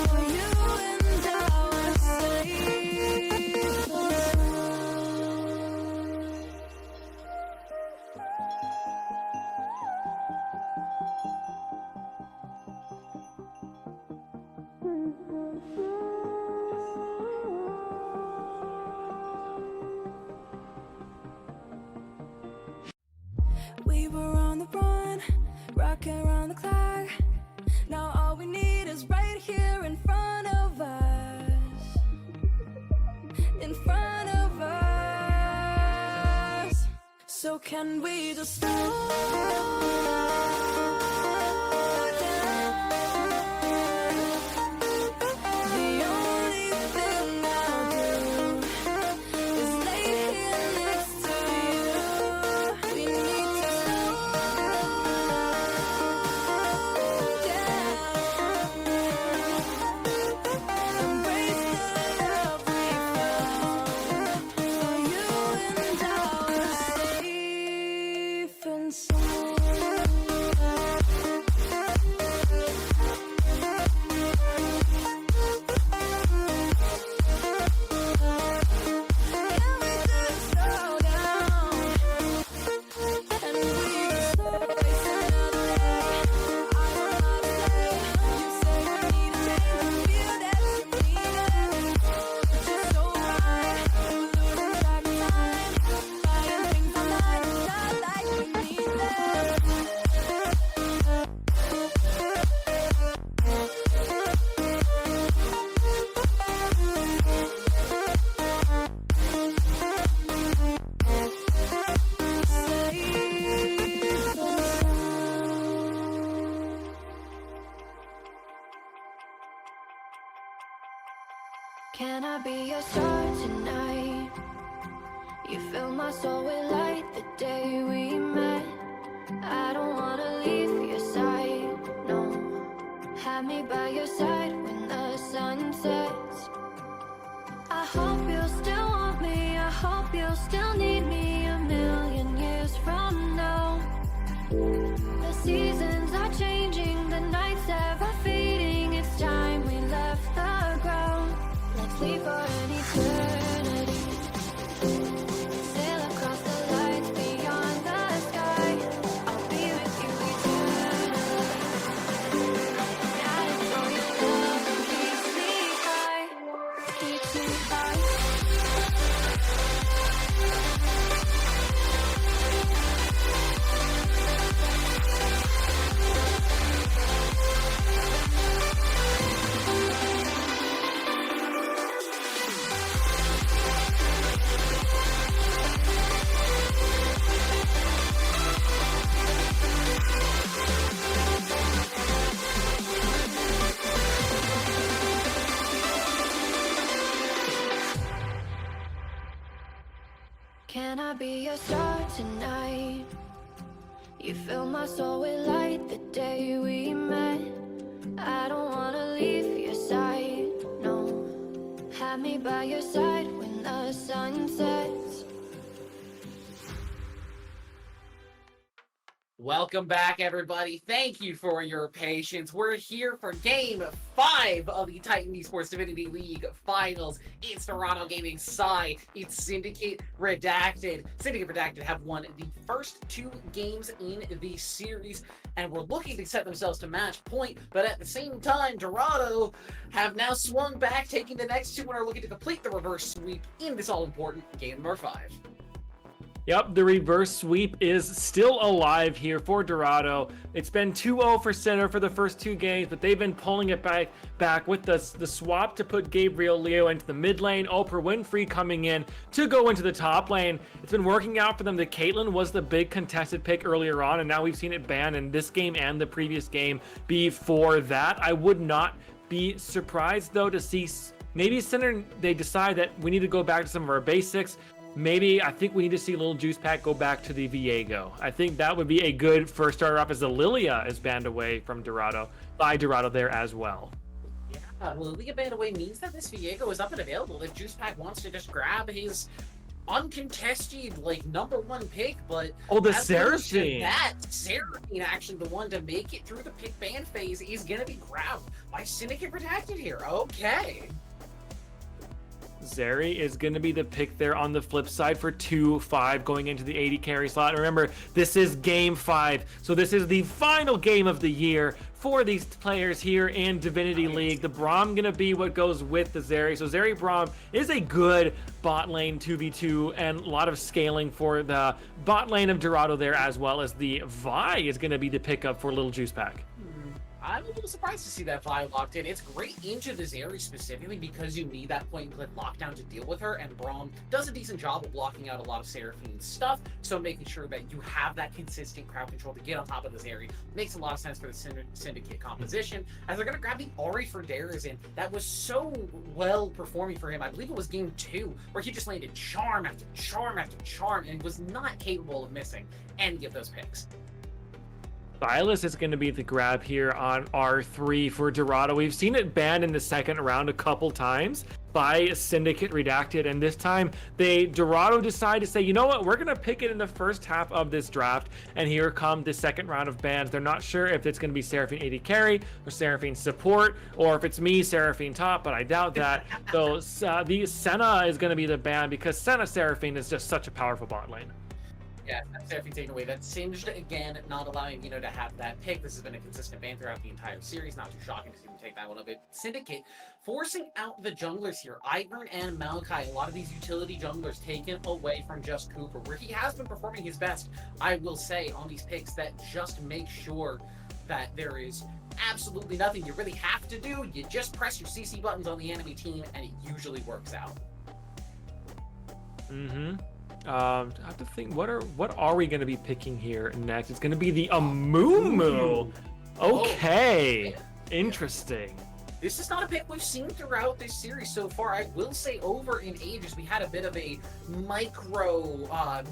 For you and I are safe and sound. We were on the run, rocking around the clock. Now all we need is right here in front of us. In front of us. So can we just slow down? The only thing I'll do is lay here next to you. We need to slow down. Embrace the love we found. For you and I are safe and sound. Can we just slow down? And we just slow waste another day. I don't know how to say. You say we need a change, I feel that you mean it. But you're so right, we're losing track of time, buying things online, it's not like we need them. Safe and sound. Can I be your star tonight? You fill my soul with light the day we met. I don't wanna leave your side, no. Have me by your side when the sun sets. I hope you'll still want me, I hope you'll still need me a million years from now. The seasons are changing, the nights ever fading. It's time we left the ground. Let's leave for an eternity. Sail across the lights beyond the sky. I'll be with you eternally. Guided for your love that keeps me high. Keeps me high. Can I be your star tonight? You fill my soul with light the day we met. I don't wanna leave your side, no. Have me by your side when the sun Welcome back, everybody. Thank you for your patience. We're here for Game 5 of the Titan Esports Divinity League Finals. It's Dorado Gaming Psy. It's Syndicate Redacted. Syndicate Redacted have won the first 2 games in the series, and were looking to set themselves to match point, but at the same time, Dorado have now swung back, taking the next 2 and are looking to complete the reverse sweep in this all-important game number 5. Yep, the reverse sweep is still alive here for Dorado. It's been 2-0 for Center for the first 2 games, but they've been pulling it back with the swap to put Gabriel Leo into the mid lane, Oprah Winfrey coming in to go into the top lane. It's been working out for them. The Caitlyn was the big contested pick earlier on, and now we've seen it banned in this game and the previous game before that. I would not be surprised, though, to see maybe Center, they decide that we need to go back to some of our basics. Maybe I think we need to see Little Juice Pack go back to the Viego. I think that would be a good first starter off, as the Lilia is banned away from Dorado, by Dorado there as well. Yeah, Lilia banned away means that this Viego is up and available if Juice Pack wants to just grab his uncontested, like, #1 pick, but... Oh, the Seraphine! That Seraphine, actually, the one to make it through the pick ban phase, is going to be grabbed by Syndicate Redacted here. Okay. Zeri is going to be the pick there on the flip side for 2-5 going into the 80 carry slot. Remember, this is game 5, so this is the final game of the year for these players here in Divinity League. The Braum going to be what goes with the Zeri. So Zeri Braum is a good bot lane 2v2 and a lot of scaling for the bot lane of Dorado there, as well as the Vi is going to be the pickup for Little Juice Pack. I'm a little surprised to see that Vi locked in. It's great into this area specifically because you need that point and click lockdown to deal with her, and Braum does a decent job of blocking out a lot of Seraphine's stuff, so making sure that you have that consistent crowd control to get on top of this area makes a lot of sense for the Syndicate composition, as they're going to grab the Ori for Dares in. That was so well performing for him. I believe it was game 2, where he just landed charm after charm after charm, and was not capable of missing any of those picks. Silas is going to be the grab here on R3 for Dorado. We've seen it banned in the second round a couple times by Syndicate Redacted, and this time Dorado decided to say, you know what, we're going to pick it in the first half of this draft, and here come the second round of bans. They're not sure if it's going to be Seraphine 80 carry or Seraphine support, or if it's me, Seraphine top, but I doubt that. So the Senna is going to be the ban, because Senna Seraphine is just such a powerful bot lane. Yeah, that's Seraphine taken away. That's Singed again, not allowing to have that pick. This has been a consistent ban throughout the entire series. Not too shocking to see them take that one of it. Syndicate forcing out the junglers here. Ivern and Malachi, a lot of these utility junglers taken away from Just Cooper, where he has been performing his best, I will say, on these picks that just make sure that there is absolutely nothing you really have to do. You just press your CC buttons on the enemy team, and it usually works out. I have to think, what are we going to be picking here next? It's going to be the Amumu. Okay, interesting. This is not a pick we've seen throughout this series so far. I will say, over in ages, we had a bit of a micro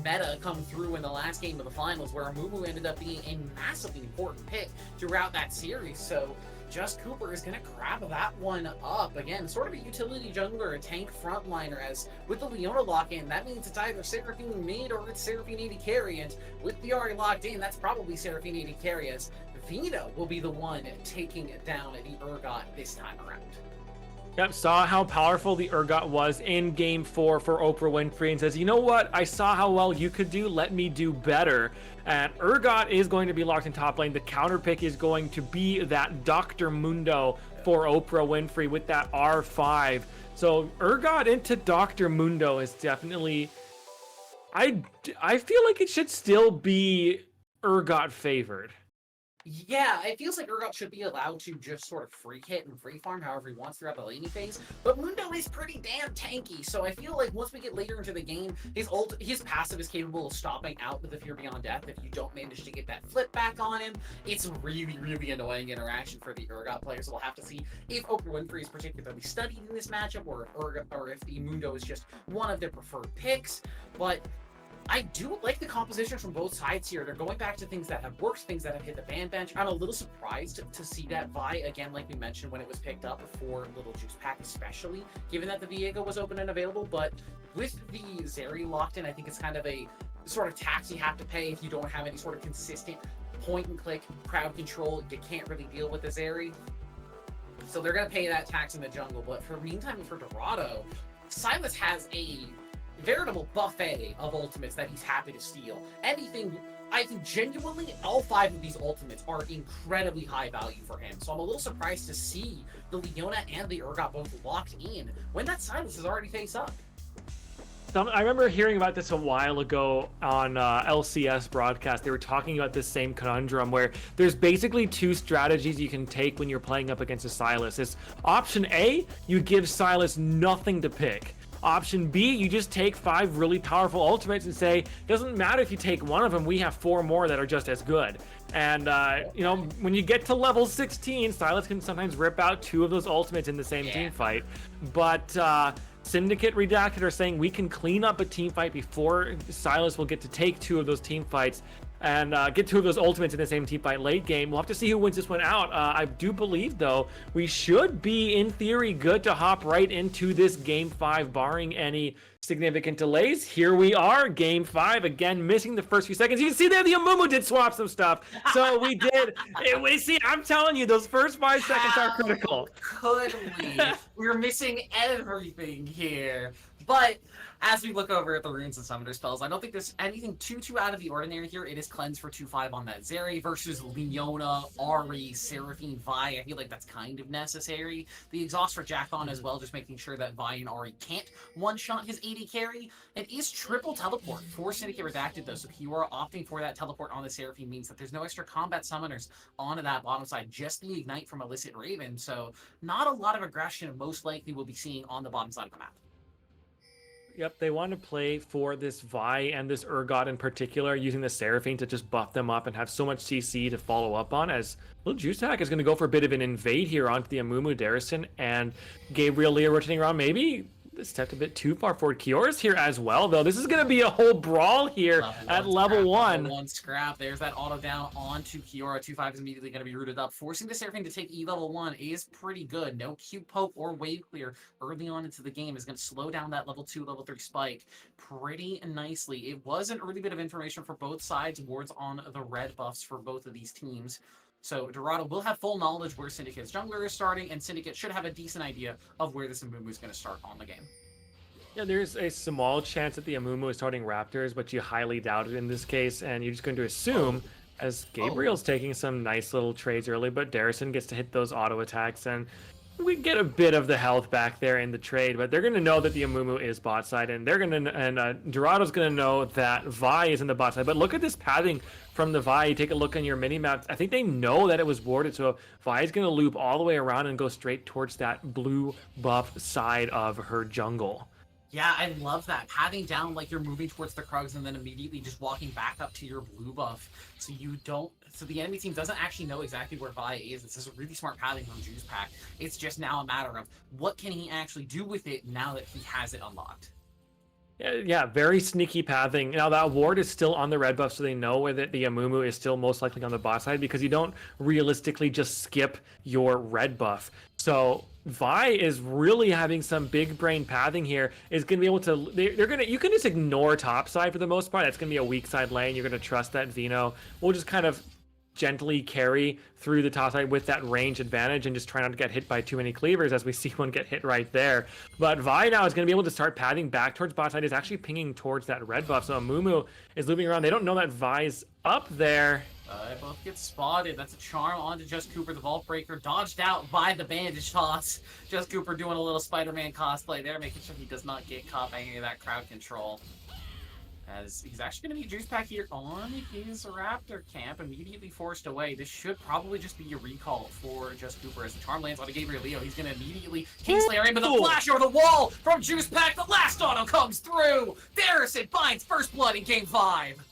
meta come through in the last game of the finals, where Amumu ended up being a massively important pick throughout that series. So Just Cooper is going to grab that one up. Again, sort of a utility jungler, a tank frontliner, as with the Leona lock-in, that means it's either Seraphine mid or it's Seraphine 80 carry, and with the Ahri locked in, that's probably Seraphine 80 carry, as Vino will be the one taking down the Urgot this time around. Yep, saw how powerful the Urgot was in game 4 for Oprah Winfrey, and says, you know what, I saw how well you could do, let me do better. And Urgot is going to be locked in top lane. The counter pick is going to be that Dr. Mundo for Oprah Winfrey with that R5. So Urgot into Dr. Mundo is definitely, I feel like it should still be Urgot favored. Yeah, it feels like Urgot should be allowed to just sort of free hit and free farm however he wants throughout the laning phase, but Mundo is pretty damn tanky, so I feel like once we get later into the game, his passive is capable of stopping out with the Fear Beyond Death if you don't manage to get that flip back on him. It's really, really annoying interaction for the Urgot players, so we'll have to see if Oprah Winfrey is particularly studied in this matchup, or if the Mundo is just one of their preferred picks, but I do like the compositions from both sides here. They're going back to things that have worked, things that have hit the ban bench. I'm a little surprised to see that Vi, again, like we mentioned, when it was picked up for Little Juice Pack, especially, given that the Viego was open and available. But with the Zeri locked in, I think it's kind of a sort of tax you have to pay if you don't have any sort of consistent point and click, crowd control. You can't really deal with this area. So they're going to pay that tax in the jungle. But for meantime, for Dorado, Sylas has a veritable buffet of ultimates that he's happy to steal. Anything, I think genuinely, all 5 of these ultimates are incredibly high value for him. So I'm a little surprised to see the Leona and the Urgot both locked in when that Sylas is already face up. I remember hearing about this a while ago on LCS broadcast. They were talking about this same conundrum where there's basically 2 strategies you can take when you're playing up against a Sylas. It's option A, you give Sylas nothing to pick. Option B, you just take 5 really powerful ultimates and say, doesn't matter if you take one of them, we have 4 more that are just as good. And, you know, when you get to level 16, Sylas can sometimes rip out 2 of those ultimates in the same team fight. But Syndicate, Redacted are saying we can clean up a team fight before Sylas will get to take 2 of those team fights and get 2 of those ultimates in the same team fight late game. We'll have to see who wins this one out. I do believe, though, we should be, in theory, good to hop right into this Game 5, barring any significant delays. Here we are, Game 5, again, missing the first few seconds. You can see there the Amumu did swap some stuff. So we did. See, I'm telling you, those first 5 seconds are critical. Could we? We're missing everything here. But as we look over at the runes and summoner spells, I don't think there's anything too out of the ordinary here. It is cleanse for 2/5 on that Zeri versus Leona, Ahri, Seraphine, Vi. I feel like that's kind of necessary. The exhaust for Jackon as well, just making sure that Vi and Ahri can't one-shot his AD carry. It is triple teleport for Syndicate Redacted, though, so Kiora opting for that teleport on the Seraphine means that there's no extra combat summoners onto that bottom side, just the Ignite from Illicit Raven, so not a lot of aggression most likely we'll be seeing on the bottom side of the map. Yep, they want to play for this Vi and this Urgot in particular, using the Seraphine to just buff them up and have so much CC to follow up on, as little Juicehack is going to go for a bit of an invade here onto the Amumu Darrison, and Gabriel Leah rotating around, maybe stepped a bit too far forward. Kiora's here as well, though. This is going to be a whole brawl here at level 1. Level 1 scrap. There's that auto down onto Kiora. 2/5 is immediately going to be rooted up. Forcing the Seraphine to take E level 1 is pretty good. No Q poke or wave clear early on into the game is going to slow down that level 2, level 3 spike pretty nicely. It was an early bit of information for both sides. Wards on the red buffs for both of these teams. So Dorado will have full knowledge where Syndicate's jungler is starting, and Syndicate should have a decent idea of where this Amumu is going to start on the game. Yeah, there's a small chance that the Amumu is starting Raptors, but you highly doubt it in this case, and you're just going to assume, as Gabriel's taking some nice little trades early, but Darrison gets to hit those auto attacks, and we get a bit of the health back there in the trade, but they're going to know that the Amumu is bot side, and they're going to, and Dorado's going to know that Vi is in the bot side. But look at this pathing from the Vi. Take a look on your mini map. I think they know that it was warded, so Vi is going to loop all the way around and go straight towards that blue buff side of her jungle. Yeah, I love that. Pathing down like you're moving towards the Krugs and then immediately just walking back up to your blue buff. So you don't, so the enemy team doesn't actually know exactly where Vi is. This is a really smart pathing from Juicepack. It's just now a matter of what can he actually do with it now that he has it unlocked. Yeah, very sneaky pathing. Now that ward is still on the red buff, so they know where the Amumu is still most likely on the bot side, because you don't realistically just skip your red buff. So Vi is really having some big brain pathing here. Is going to be able to, you can just ignore top side for the most part. That's going to be a weak side lane. You're going to trust that Vino will just kind of gently carry through the top side with that range advantage and just try not to get hit by too many cleavers, as we see one get hit right there. But Vi now is going to be able to start pathing back towards bot side. Is actually pinging towards that red buff. So Amumu is looping around. They don't know that Vi's up there. They both get spotted. That's a charm onto Just Cooper. The Vault Breaker dodged out by the bandage toss. Just Cooper doing a little Spider-Man cosplay there, making sure he does not get caught by any of that crowd control. As he's actually going to be Juicepack here on his Raptor camp, immediately forced away. This should probably just be a recall for Just Cooper as the charm lands on Gabriel Leo. He's going to immediately Kingslayer in, but the flash over the wall from Juicepack. The last auto comes through. Darrison finds first blood in Game 5.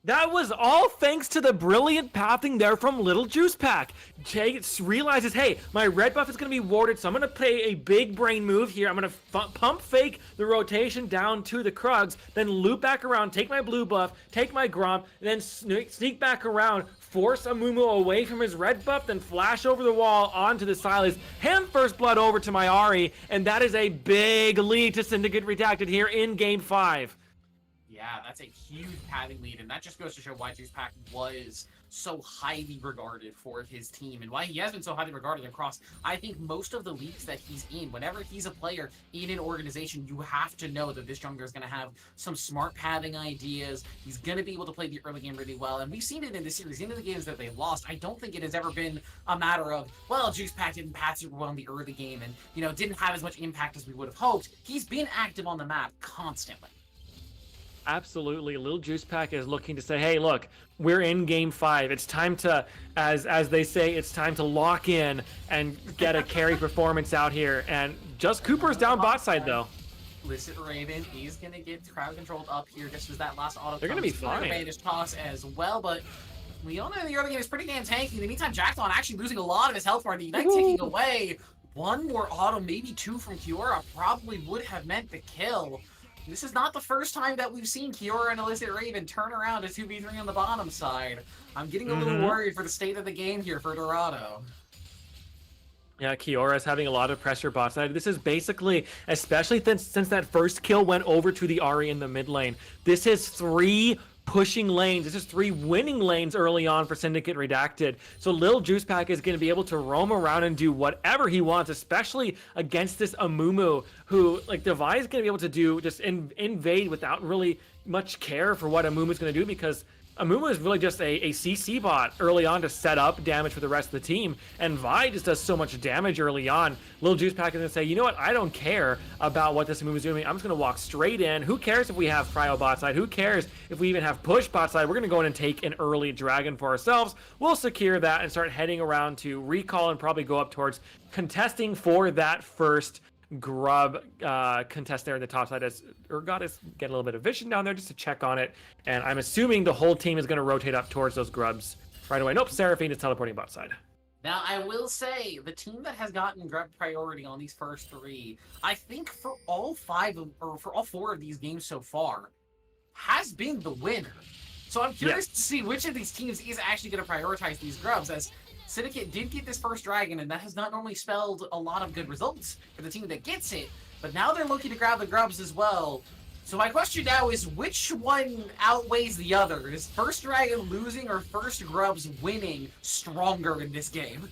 That was all thanks to the brilliant pathing there from Little Juicepack. Jay realizes, hey, my red buff is going to be warded, so I'm going to play a big brain move here. I'm going to pump fake the rotation down to the Krugs, then loop back around, take my blue buff, take my Gromp, and then sneak back around, force Amumu away from his red buff, then flash over the wall onto the Sylas, hand first blood over to my Ahri, and that is a big lead to Syndicate Redacted here in Game 5. Yeah, that's a huge pathing lead, and that just goes to show why Juicepack was so highly regarded for his team and why he has been so highly regarded across, I think, most of the leagues that he's in. Whenever he's a player in an organization, you have to know that this jungler is going to have some smart pathing ideas. He's going to be able to play the early game really well. And we've seen it in the series, in the games that they lost. I don't think it has ever been a matter of, well, Juice Pack didn't path super well in the early game and, didn't have as much impact as we would have hoped. He's been active on the map constantly. Absolutely. Lil Juice Pack is looking to say, hey, look, we're in game 5. It's time to, as they say, it's time to lock in and get a carry performance out here. And just Cooper's down bot side, though. Illicit Raven is going to get crowd controlled up here just as that last auto. They're going to be fine. Advantage toss as well, but we all know the early game is pretty damn tanky. In the meantime, Jackdaw actually losing a lot of his health bar. The Ignite taking away. One more auto, maybe 2 from Kiora probably would have meant the kill. This is not the first time that we've seen Kiora and Illicit Raven turn around to 2v3 on the bottom side. I'm getting a little worried for the state of the game here for Dorado. Yeah, Kiora's having a lot of pressure bot side. This is basically, especially since that first kill went over to the Ahri in the mid lane, this is 3 pushing lanes. This is 3 winning lanes early on for Syndicate Redacted. So Lil Juice Pack is going to be able to roam around and do whatever he wants, especially against this Amumu, who, like, Devi is going to be able to do just invade without really much care for what Amumu is going to do, because Amumu is really just a CC bot early on to set up damage for the rest of the team, and Vi just does so much damage early on. Lil Juice Pack is going to say, you know what, I don't care about what this Amumu is doing. I'm just going to walk straight in. Who cares if we have Cryo bot side? Who cares if we even have push bot side? We're going to go in and take an early dragon for ourselves. We'll secure that and start heading around to recall and probably go up towards contesting for that first grub contest there in the top side, as Urgot is getting a little bit of vision down there just to check on it, and I'm assuming the whole team is going to rotate up towards those grubs right away. Nope, Seraphine is teleporting bot side. Now, I will say, the team that has gotten grub priority on these first 3, I think for all 4 of these games so far, has been the winner. So I'm curious to see which of these teams is actually going to prioritize these grubs, as Syndicate did get this first dragon, and that has not normally spelled a lot of good results for the team that gets it, but now they're looking to grab the grubs as well. So my question now is, which one outweighs the other? Is first dragon losing or first grubs winning stronger in this game?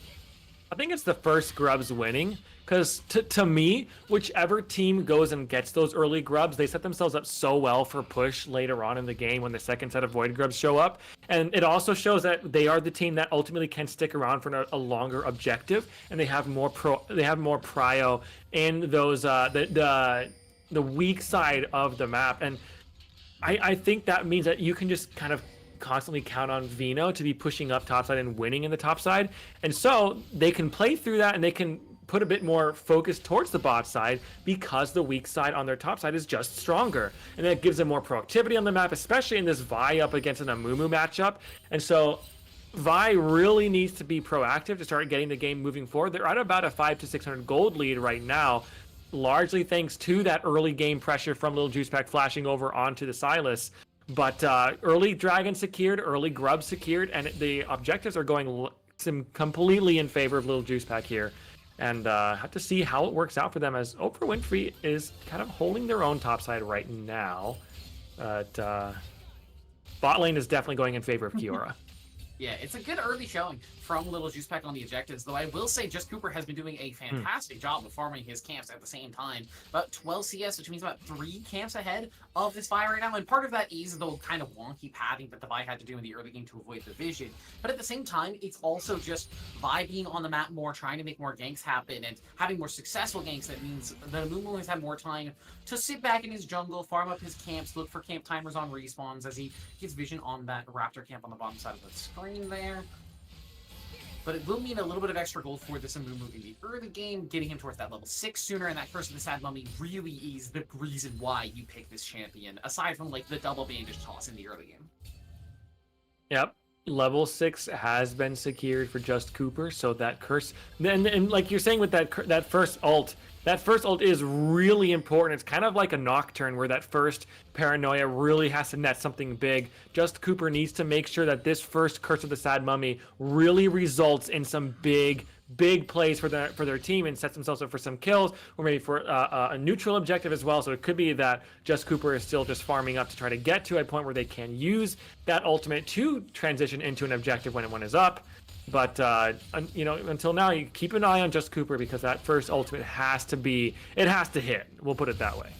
I think it's the first grubs winning, because to me, whichever team goes and gets those early grubs, they set themselves up so well for push later on in the game when the second set of void grubs show up. And it also shows that they are the team that ultimately can stick around for a longer objective, and they have more prio in those the weak side of the map. And I think that means that you can just kind of constantly count on Vino to be pushing up topside and winning in the top side, and so they can play through that and they can put a bit more focus towards the bot side because the weak side on their top side is just stronger, and that gives them more proactivity on the map, especially in this Vi up against an Amumu matchup. And so Vi really needs to be proactive to start getting the game moving forward. They're at about a 500 to 600 gold lead right now, largely thanks to that early game pressure from Lil Juice Pack flashing over onto the Sylas. But early dragon secured, early grub secured, and the objectives are going completely in favor of Lil Juice Pack here. And have to see how it works out for them, as Oprah Winfrey is kind of holding their own topside right now. But bot lane is definitely going in favor of Kiora. Yeah, it's a good early showing from Little Juice Pack on the objectives, though I will say Just Cooper has been doing a fantastic job of farming his camps at the same time. About 12 CS, which means about 3 camps ahead of this Vi right now, and part of that is the kind of wonky pathing that the Vi had to do in the early game to avoid the vision. But at the same time, it's also just Vi being on the map more, trying to make more ganks happen, and having more successful ganks. That means the Mumu has had more time to sit back in his jungle, farm up his camps, look for camp timers on respawns as he gets vision on that Raptor camp on the bottom side of the screen there. But it will mean a little bit of extra gold for this Amumu in the early game, getting him towards that level 6 sooner, and that Curse of the Sad Mummy really is the reason why you pick this champion, aside from, like, the double bandage toss in the early game. Yep. Level 6 has been secured for Just Cooper, so that Curse... And like you're saying with that first ult, That first ult is really important. It's kind of like a Nocturne where that first paranoia really has to net something big. Just Cooper needs to make sure that this first Curse of the Sad Mummy really results in some big plays for their team and sets themselves up for some kills, or maybe for a neutral objective as well. So it could be that Just Cooper is still just farming up to try to get to a point where they can use that ultimate to transition into an objective when one is up. But until now, you keep an eye on Just Cooper because that first ultimate has to hit. We'll put it that way.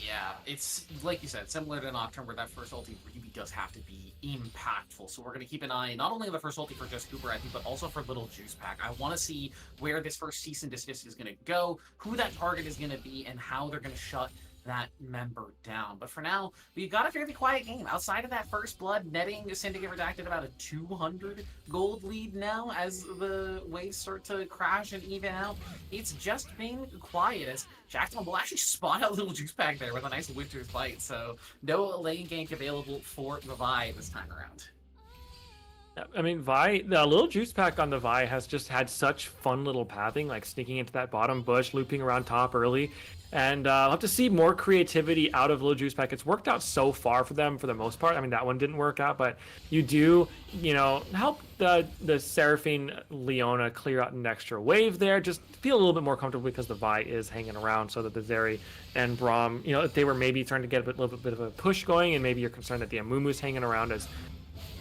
Yeah, it's like you said, similar to Nocturne, where that first ulti really does have to be impactful. So we're going to keep an eye not only on the first ulti for Just Cooper, I think, but also for Little Juice Pack. I want to see where this first cease and desist is going to go, who that target is going to be, and how they're going to shut that member down. But for now, we've got a fairly quiet game. Outside of that first blood, netting Syndicate Redacted about a 200 gold lead now as the waves start to crash and even out. It's just been quiet as Jackson will actually spot out Little Juice Pack there with a nice Winter's Bite. So no lane gank available for the Vi this time around. I mean, Vi, the Little Juice Pack on the Vi has just had such fun little pathing, like sneaking into that bottom bush, looping around top early. And I'll have to see more creativity out of Little Juice Pack. It's worked out so far for them for the most part. I mean, that one didn't work out, but you do, help the Seraphine Leona clear out an extra wave there. Just feel a little bit more comfortable because the Vi is hanging around so that the Zeri and Braum, if they were maybe trying to get a little bit of a push going, and maybe you're concerned that the Amumu's hanging around as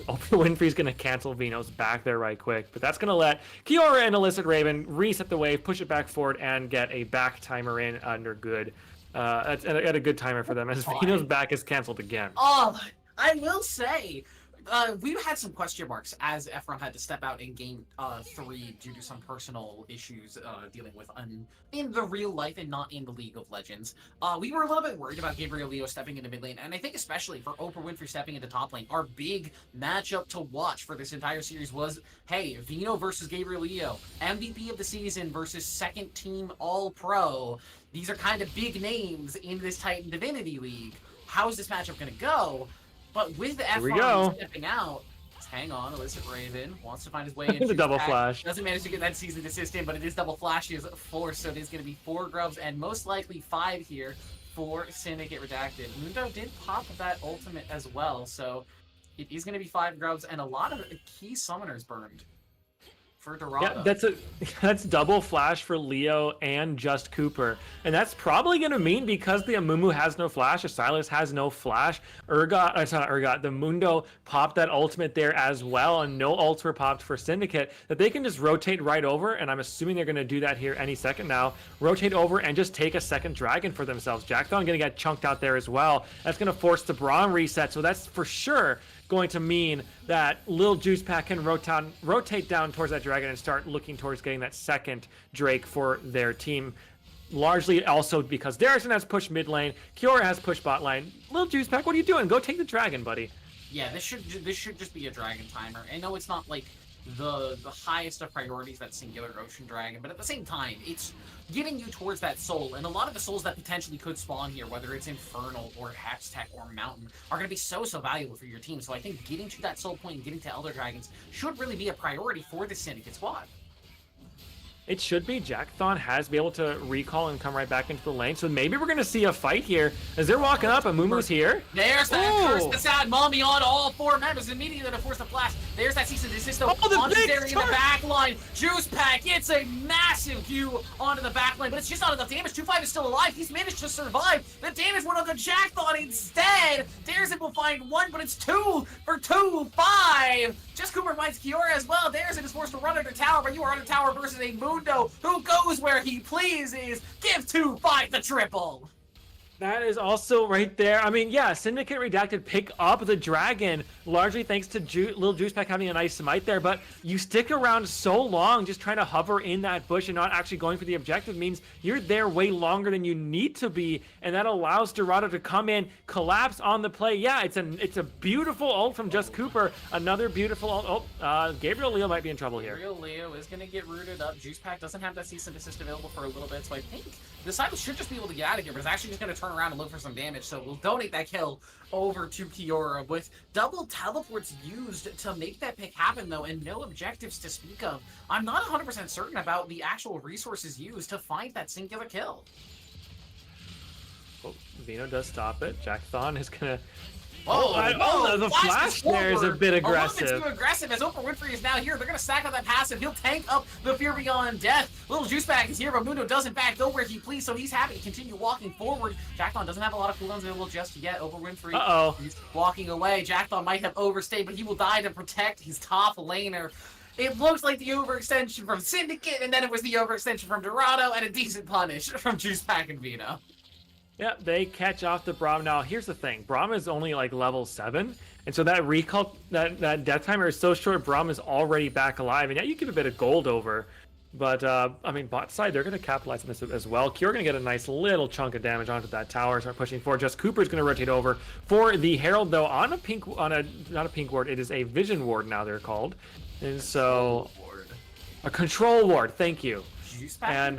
Oprah Winfrey's going to cancel Vino's back there right quick, but that's going to let Kiora and Illicit Raven reset the wave, push it back forward, and get a back timer in under good. At a good timer for them as Vino's back is canceled again. Oh, I will say, we've had some question marks as Ephraim had to step out in game 3 due to some personal issues dealing with in the real life and not in the League of Legends. We were a little bit worried about Gabriel Leo stepping into mid lane, and I think especially for Oprah Winfrey stepping into top lane, our big matchup to watch for this entire series was, hey, Vino versus Gabriel Leo, MVP of the season versus second team All-Pro. These are kind of big names in this Titan Divinity League. How is this matchup going to go? But with the Ephraim stepping out, hang on, Illicit Raven wants to find his way into the double flash. Doesn't manage to get that season desist in, but it is double flashes force, so it is going to be 4 grubs and most likely 5 here for Syndicate Redacted. Mundo did pop that ultimate as well, so it is going to be 5 grubs and a lot of key summoners burned for Dorado. Yeah, that's double flash for Leo and Just Cooper, and that's probably going to mean because the Amumu has no flash, Silas has no flash, the Mundo popped that ultimate there as well, and no ults were popped for Syndicate, that they can just rotate right over, and I'm assuming they're going to do that here any second now, rotate over and just take a second dragon for themselves. Jackthon going to get chunked out there as well. That's going to force the Braum reset, so that's for sure going to mean that Lil Juice Pack can rotate down towards that dragon and start looking towards getting that second Drake for their team. Largely also because Darrison has pushed mid lane, Kiora has pushed bot lane. Lil Juice Pack, what are you doing? Go take the dragon, buddy. Yeah, this should just be a dragon timer. I know it's not like the highest of priorities, that singular ocean dragon, but at the same time, it's getting you towards that soul, and a lot of the souls that potentially could spawn here, whether it's Infernal or Hextech or Mountain, are going to be so valuable for your team. So I think getting to that soul point and getting to Elder Dragons should really be a priority for the Syndicate squad. It should be. Jackthon has been able to recall and come right back into the lane. So maybe we're going to see a fight here. As they're walking up, Amumu's here. There's that Curse the Sad Mummy on all 4 members. Immediately to force the flash. There's that cease and desist. The big in the back line. Juice Pack gets a massive Q onto the back line, but it's just not enough damage. 2-5 is still alive. He's managed to survive. The damage went on the Jackthon instead. Darrison will find 1, but it's 2 for 2-5. Just Cooper finds Kiora as well. Darrison is forced to run under tower, but you are under tower versus a Mundo who goes where he pleases. Give 2-5 the triple. That is also right there. I mean, yeah, Syndicate Redacted pick up the dragon, largely thanks to Lil Juice Pack having a nice smite there, but you stick around so long just trying to hover in that bush and not actually going for the objective means you're there way longer than you need to be, and that allows Dorado to come in, collapse on the play. Yeah, it's a beautiful ult from Just Cooper. Another beautiful ult. Gabriel Leo might be in trouble here. Gabriel Leo is going to get rooted up. Juice Pack doesn't have that cease and desist available for a little bit, so I think the Silas should just be able to get out of here, but it's actually just going to turn turn around and look for some damage. So we'll donate that kill over to Kiora with double teleports used to make that pick happen, though, and no objectives to speak of. I'm not 100% certain about the actual resources used to find that singular kill. Oh, Vino does stop it. Jackthon is gonna. Oh, The flash there is a bit aggressive. A little bit too aggressive as Oprah Winfrey is now here. They're going to stack on that passive. He'll tank up the Fear Beyond Death. Little Juice Bag is here, but Mundo does in fact go where he please, so he's happy to continue walking forward. Jackthon doesn't have a lot of cooldowns available just yet. Oprah Winfrey is walking away. Jackthon might have overstayed, but he will die to protect his top laner. It looks like the overextension from Syndicate, and then it was the overextension from Dorado, and a decent punish from Juice Pack and Vino. Yep, they catch off the Braum. Now, here's the thing. Braum is only like level 7. And so that recall, that death timer is so short, Braum is already back alive. And yeah, you give a bit of gold over. But, I mean, bot side, they're going to capitalize on this as well. Kiora going to get a nice little chunk of damage onto that tower, start pushing forward. Just Cooper's going to rotate over. For the Herald, though, not a pink ward, it is a vision ward now they're called. And so, a control ward, thank you. Juice Pack and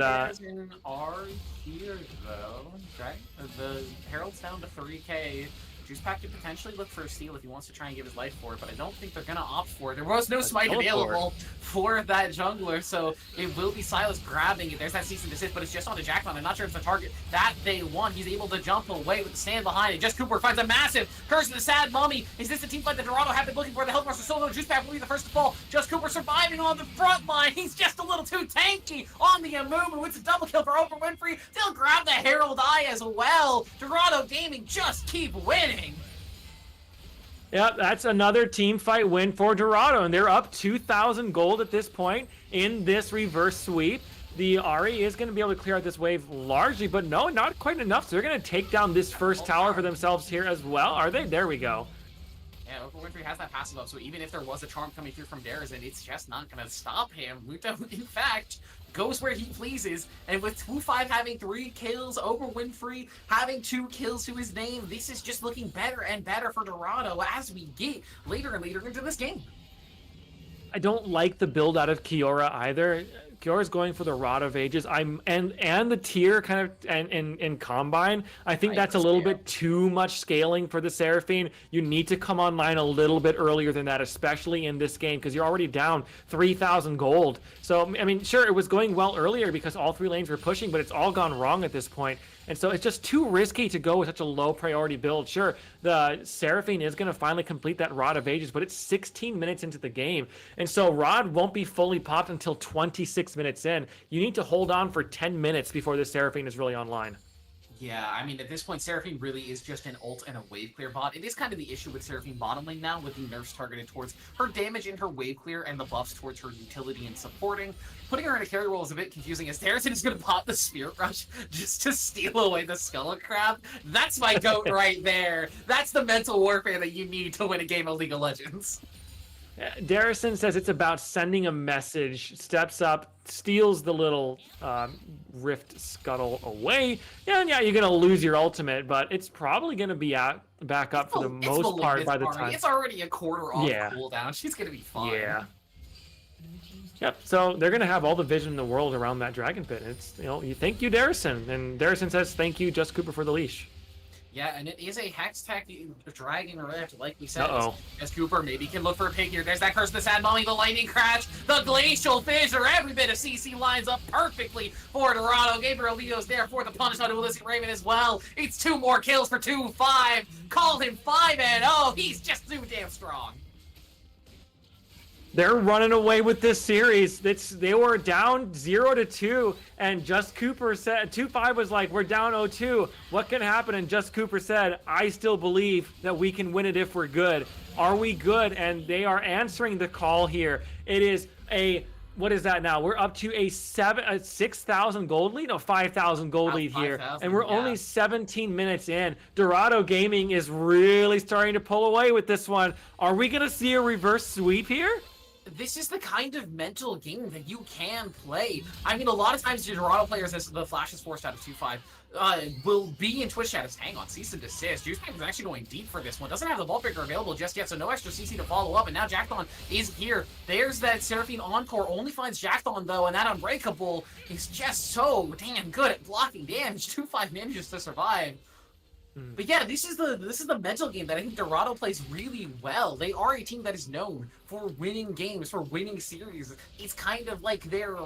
are here, though. Okay, the Herald's down to 3k. Juice Pack could potentially look for a steal if he wants to try and give his life for it, but I don't think they're going to opt for it. There was no smite available for that jungler, so it will be Silas grabbing it. There's that cease and desist, but it's just on the Jackthon. I'm not sure it's the target that they want. He's able to jump away with the stand behind it. Just Cooper finds a massive Curse of the Sad Mummy. Is this the team fight that Dorado have been looking for? The Health Monster solo. Juice Pack will be the first to fall. Just Cooper surviving on the front line. He's just a little too tanky on the Amumu. It's a double kill for Oprah Winfrey. They'll grab the Herald Eye as well. Dorado Gaming just keep winning. Yep, that's another team fight win for Dorado, and they're up 2,000 gold at this point in this reverse sweep. The Ahri is going to be able to clear out this wave largely, but no, not quite enough. So they're going to take down this first tower for themselves here as well. Are they? There we go. Yeah, Oprah Winfrey has that passive up, so even if there was a charm coming through from Darazin, it's just not going to stop him. Muto, in fact, goes where he pleases, and with 2-5 having 3 kills, Oprah Winfrey having 2 kills to his name, this is just looking better and better for Dorado as we get later and later into this game. I don't like the build out of Kiora either. Kiora's going for the Rod of Ages. And the tier kind of and in Combine. I think that's a little bit too much scaling for the Seraphine. You need to come online a little bit earlier than that, especially in this game, because you're already down 3,000 gold. So, I mean, sure, it was going well earlier because all 3 lanes were pushing, but it's all gone wrong at this point. And so it's just too risky to go with such a low priority build. Sure, the Seraphine is going to finally complete that Rod of Ages, but it's 16 minutes into the game. And so Rod won't be fully popped until 26 minutes in. You need to hold on for 10 minutes before the Seraphine is really online. Yeah, I mean, at this point, Seraphine really is just an ult and a wave clear bot. It is kind of the issue with Seraphine bottom lane now, with the nerfs targeted towards her damage and her wave clear, and the buffs towards her utility and supporting. Putting her in a carry role is a bit confusing, as Darazin is going to pop the Spirit Rush just to steal away the Skull Crab. That's my goat right there. That's the mental warfare that you need to win a game of League of Legends. Darazin says it's about sending a message, steps up, steals the little Rift Scuttle away. Yeah, and yeah, you're going to lose your ultimate, but it's probably going to be back up for the most part by the time. It's already a quarter off cooldown. She's going to be fine. Yeah. Yep, so they're going to have all the vision in the world around that Dragon Pit. It's, you know, you thank you, Darazin. And Darazin says, thank you, Just Cooper, for the leash. Yeah, and it is a Hex Tech Dragon Rift, like we said. Uh-oh. As Cooper maybe can look for a pick here. There's that Curse of the Sad Mummy, the Lightning Crash, the Glacial Fissure. Every bit of CC lines up perfectly for Dorado. Gabriel Leo's there for the punish on Illicit Raven as well. It's 2 more kills for 2-5. Call him 5-0. He's just too damn strong. They're running away with this series. They were down 0-2, and Just Cooper said 2-5 was like, we're down 0-2. What can happen? And Just Cooper said, I still believe that we can win it if we're good. Are we good? And they are answering the call here. It is what is that now? We're up to a 6,000 gold lead? No, 5,000 gold lead here. And we're only 17 minutes in. Dorado Gaming is really starting to pull away with this one. Are we going to see a reverse sweep here? This is the kind of mental game that you can play. I mean, a lot of times the Dorado players, as the Flash is forced out of 2-5, will be in Twitch status. Hang on, cease and desist. Juice Pack is actually going deep for this one. Doesn't have the ball picker available just yet, so no extra CC to follow up. And now Jackthon is here. There's that Seraphine Encore. Only finds Jackthon, though, and that Unbreakable is just so damn good at blocking damage. 2-5 manages to survive. But yeah, this is the mental game that I think Dorado plays really well. They are a team that is known for winning games, for winning series. It's kind of like their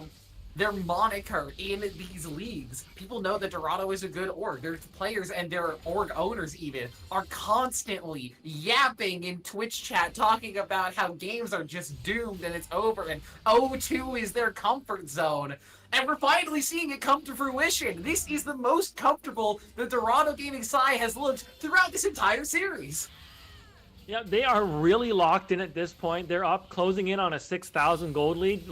moniker in these leagues. People know that Dorado is a good org. Their players and their org owners even are constantly yapping in Twitch chat talking about how games are just doomed and it's over and 0-2 is their comfort zone. And we're finally seeing it come to fruition. This is the most comfortable the Dorado Gaming side has looked throughout this entire series. Yeah, they are really locked in at this point. They're up, closing in on a 6,000 gold lead.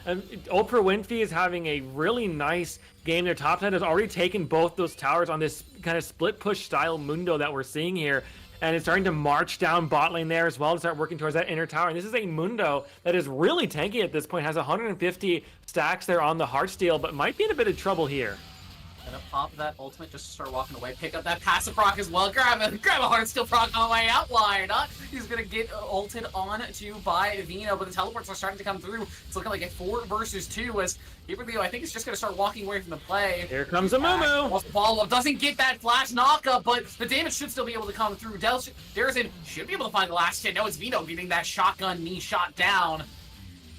And Oprah Winfrey is having a really nice game. Their top 10 has already taken both those towers on this kind of split push style mundo that we're seeing here. And it's starting to march down bot lane there as well to start working towards that inner tower. And this is a mundo that is really tanky at this point. Has 150 stacks there on the Heartsteel, but might be in a bit of trouble here. Gonna pop that ultimate just to start walking away. Pick up that passive proc as well. Grab a Heartsteel proc on the way out. Why not? He's gonna get ulted on to by Vino, but the teleports are starting to come through. It's looking like a 4 versus 2 as Gabriel, I think, is just gonna start walking away from the play. Here comes a Mumu. Follow-up doesn't get that flash knockup, but the damage should still be able to come through. Darison should be able to find the last hit. No, it's Vino getting that shotgun knee shot down.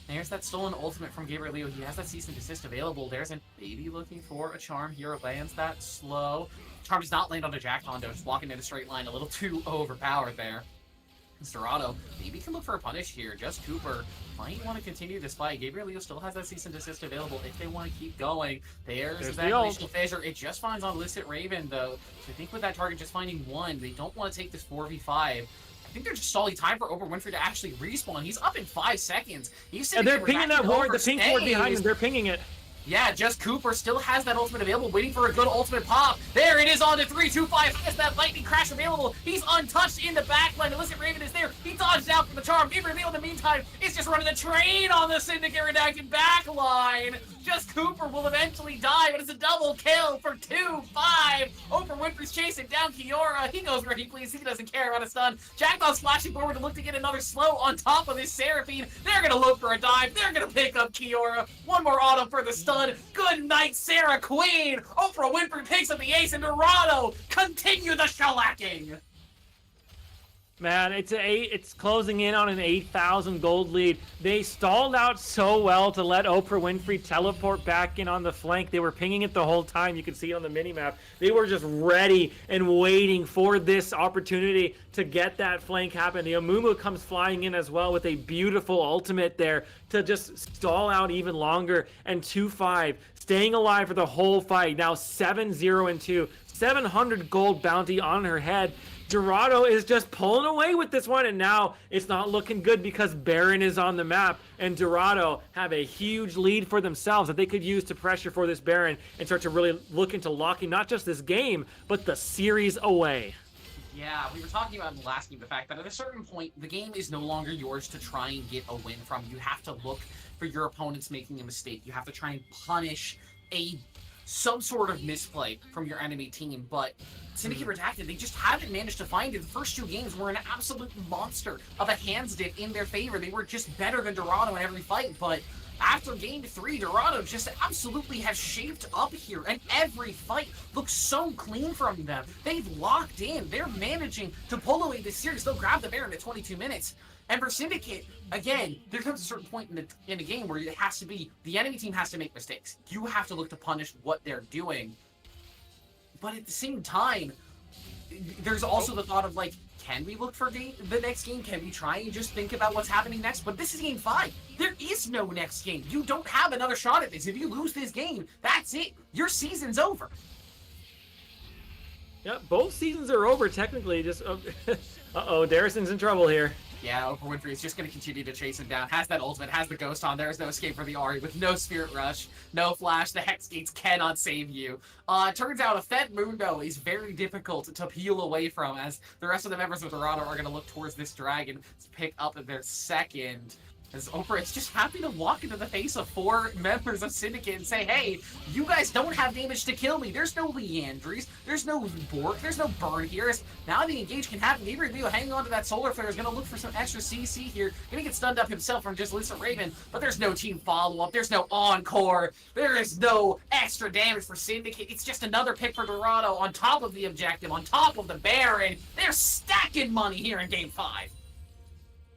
There's that stolen ultimate from Gabriel. He has that cease and desist available. There's a baby looking for a charm here. Lands that slow. Charm does not land on a Jack Hondo. Just walking in a straight line. A little too overpowered there. Dorado maybe can look for a punish here. Just Cooper might want to continue this fight. Gabriel still has that cease and desist available if they want to keep going. There's that initial fissure. It just finds on Illicit Raven though. So I think with that target just finding one, they don't want to take this 4v5. I think they're just stalling time for Oprah Winfrey to actually respawn. He's up in 5 seconds. And they're pinging that ward, the pink ward behind them. They're pinging it. Yeah, Just Cooper still has that ultimate available, waiting for a good ultimate pop. There it is on to 3-2-5. Has that lightning crash available. He's untouched in the backline. Illicit Raven is there. He dodged out from the charm. Gabriel, in the meantime, is just running the train on the Syndicate Redacted backline. Just Cooper will eventually die, but it's a double kill for 2-5. Oprah Winfrey's chasing down Kiora. He goes where he pleases. He doesn't care about a stun. Jackdaw's flashing forward to look to get another slow on top of this Seraphine. They're going to look for a dive. They're going to pick up Kiora. One more auto for the stun. Good night, Sarah Queen. Oprah Winfrey picks up the ace, and Dorado continue the shellacking. Man, it's closing in on an 8,000 gold lead. They stalled out so well to let Oprah Winfrey teleport back in on the flank. They were pinging it the whole time. You can see it on the minimap. They were just ready and waiting for this opportunity to get that flank happen. The Amumu comes flying in as well with a beautiful ultimate there to just stall out even longer. And 2-5, staying alive for the whole fight. Now 7-0-2, 700 gold bounty on her head. Dorado is just pulling away with this one, and now it's not looking good because Baron is on the map, and Dorado have a huge lead for themselves that they could use to pressure for this Baron and start to really look into locking not just this game, but the series away. Yeah, we were talking about in the last game the fact that at a certain point, the game is no longer yours to try and get a win from. You have to look for your opponents making a mistake. You have to try and punish some sort of misplay from your enemy team, but Syndicate Redacted, they just haven't managed to find it. The first 2 games were an absolute monster of a hands dip in their favor. They were just better than Dorado in every fight, but after game 3, Dorado just absolutely has shaped up here, and every fight looks so clean from them. They've locked in. They're managing to pull away this series. They'll grab the Baron at 22 minutes. And for Syndicate, again, there comes a certain point in the game where it has to be, the enemy team has to make mistakes. You have to look to punish what they're doing. But at the same time, there's also the thought of, like, can we look for the next game? Can we try and just think about what's happening next? But this is game 5. There is no next game. You don't have another shot at this. If you lose this game, that's it. Your season's over. Yeah, both seasons are over technically. Just uh-oh, Darison's in trouble here. Yeah, Oprah Winfrey is just going to continue to chase him down. Has that ultimate, has the ghost on. There is no escape for the Ahri with no Spirit Rush, no Flash. The Hex Gates cannot save you. Turns out a Fed Mundo is very difficult to peel away from, as the rest of the members of Dorado are going to look towards this dragon to pick up their second. As Oprah is just happy to walk into the face of 4 members of Syndicate and say, hey, you guys don't have damage to kill me. There's no Leandries. There's no Bork. There's no Burn here. Now the engage can happen. Gabriel Leo hanging on to that Solar Flare is going to look for some extra CC here. Going to get stunned up himself from just Lisa Raven, but there's no team follow-up. There's no encore. There is no extra damage for Syndicate. It's just another pick for Dorado on top of the objective, on top of the Baron. They're stacking money here in Game 5.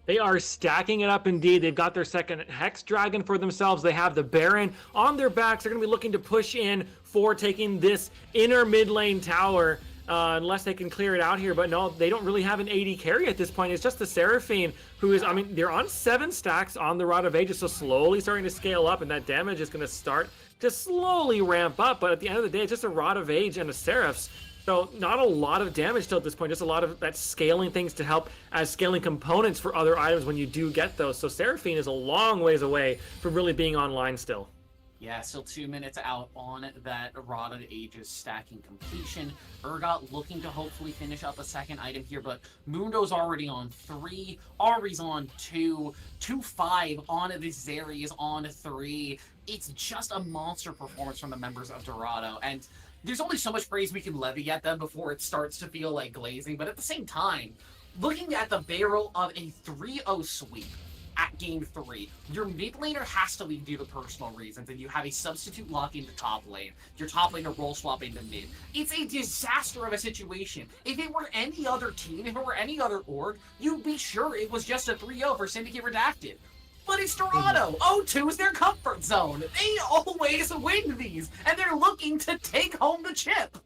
They are stacking it up indeed. They've got their second Hex Dragon for themselves. They have the Baron on their backs. They're going to be looking to push in for taking this inner mid lane tower. Unless they can clear it out here. But no, they don't really have an AD carry at this point. It's just the Seraphine who is, I mean, they're on 7 stacks on the Rod of Ages, so slowly starting to scale up, and that damage is going to start to slowly ramp up. But at the end of the day, it's just a Rod of Age and a Seraphs. So not a lot of damage still at this point, just a lot of that scaling things to help as scaling components for other items when you do get those. So Seraphine is a long ways away from really being online still. Yeah, still 2 minutes out on that Rod of Ages stacking completion. Urgot looking to hopefully finish up a second item here, but Mundo's already on 3, Ari's on 2, 2-5 on this Zeri is on 3. It's just a monster performance from the members of Dorado, and there's only so much praise we can levy at them before it starts to feel like glazing, but at the same time, looking at the barrel of a 3-0 sweep at Game 3, your mid laner has to leave due to personal reasons, and you have a substitute lock into top lane, your top laner role swap into mid. It's a disaster of a situation. If it were any other team, if it were any other org, you'd be sure it was just a 3-0 for Syndicate Redacted. But it's Dorado. 0-2 is their comfort zone. They always win these, and they're looking to take home the chip.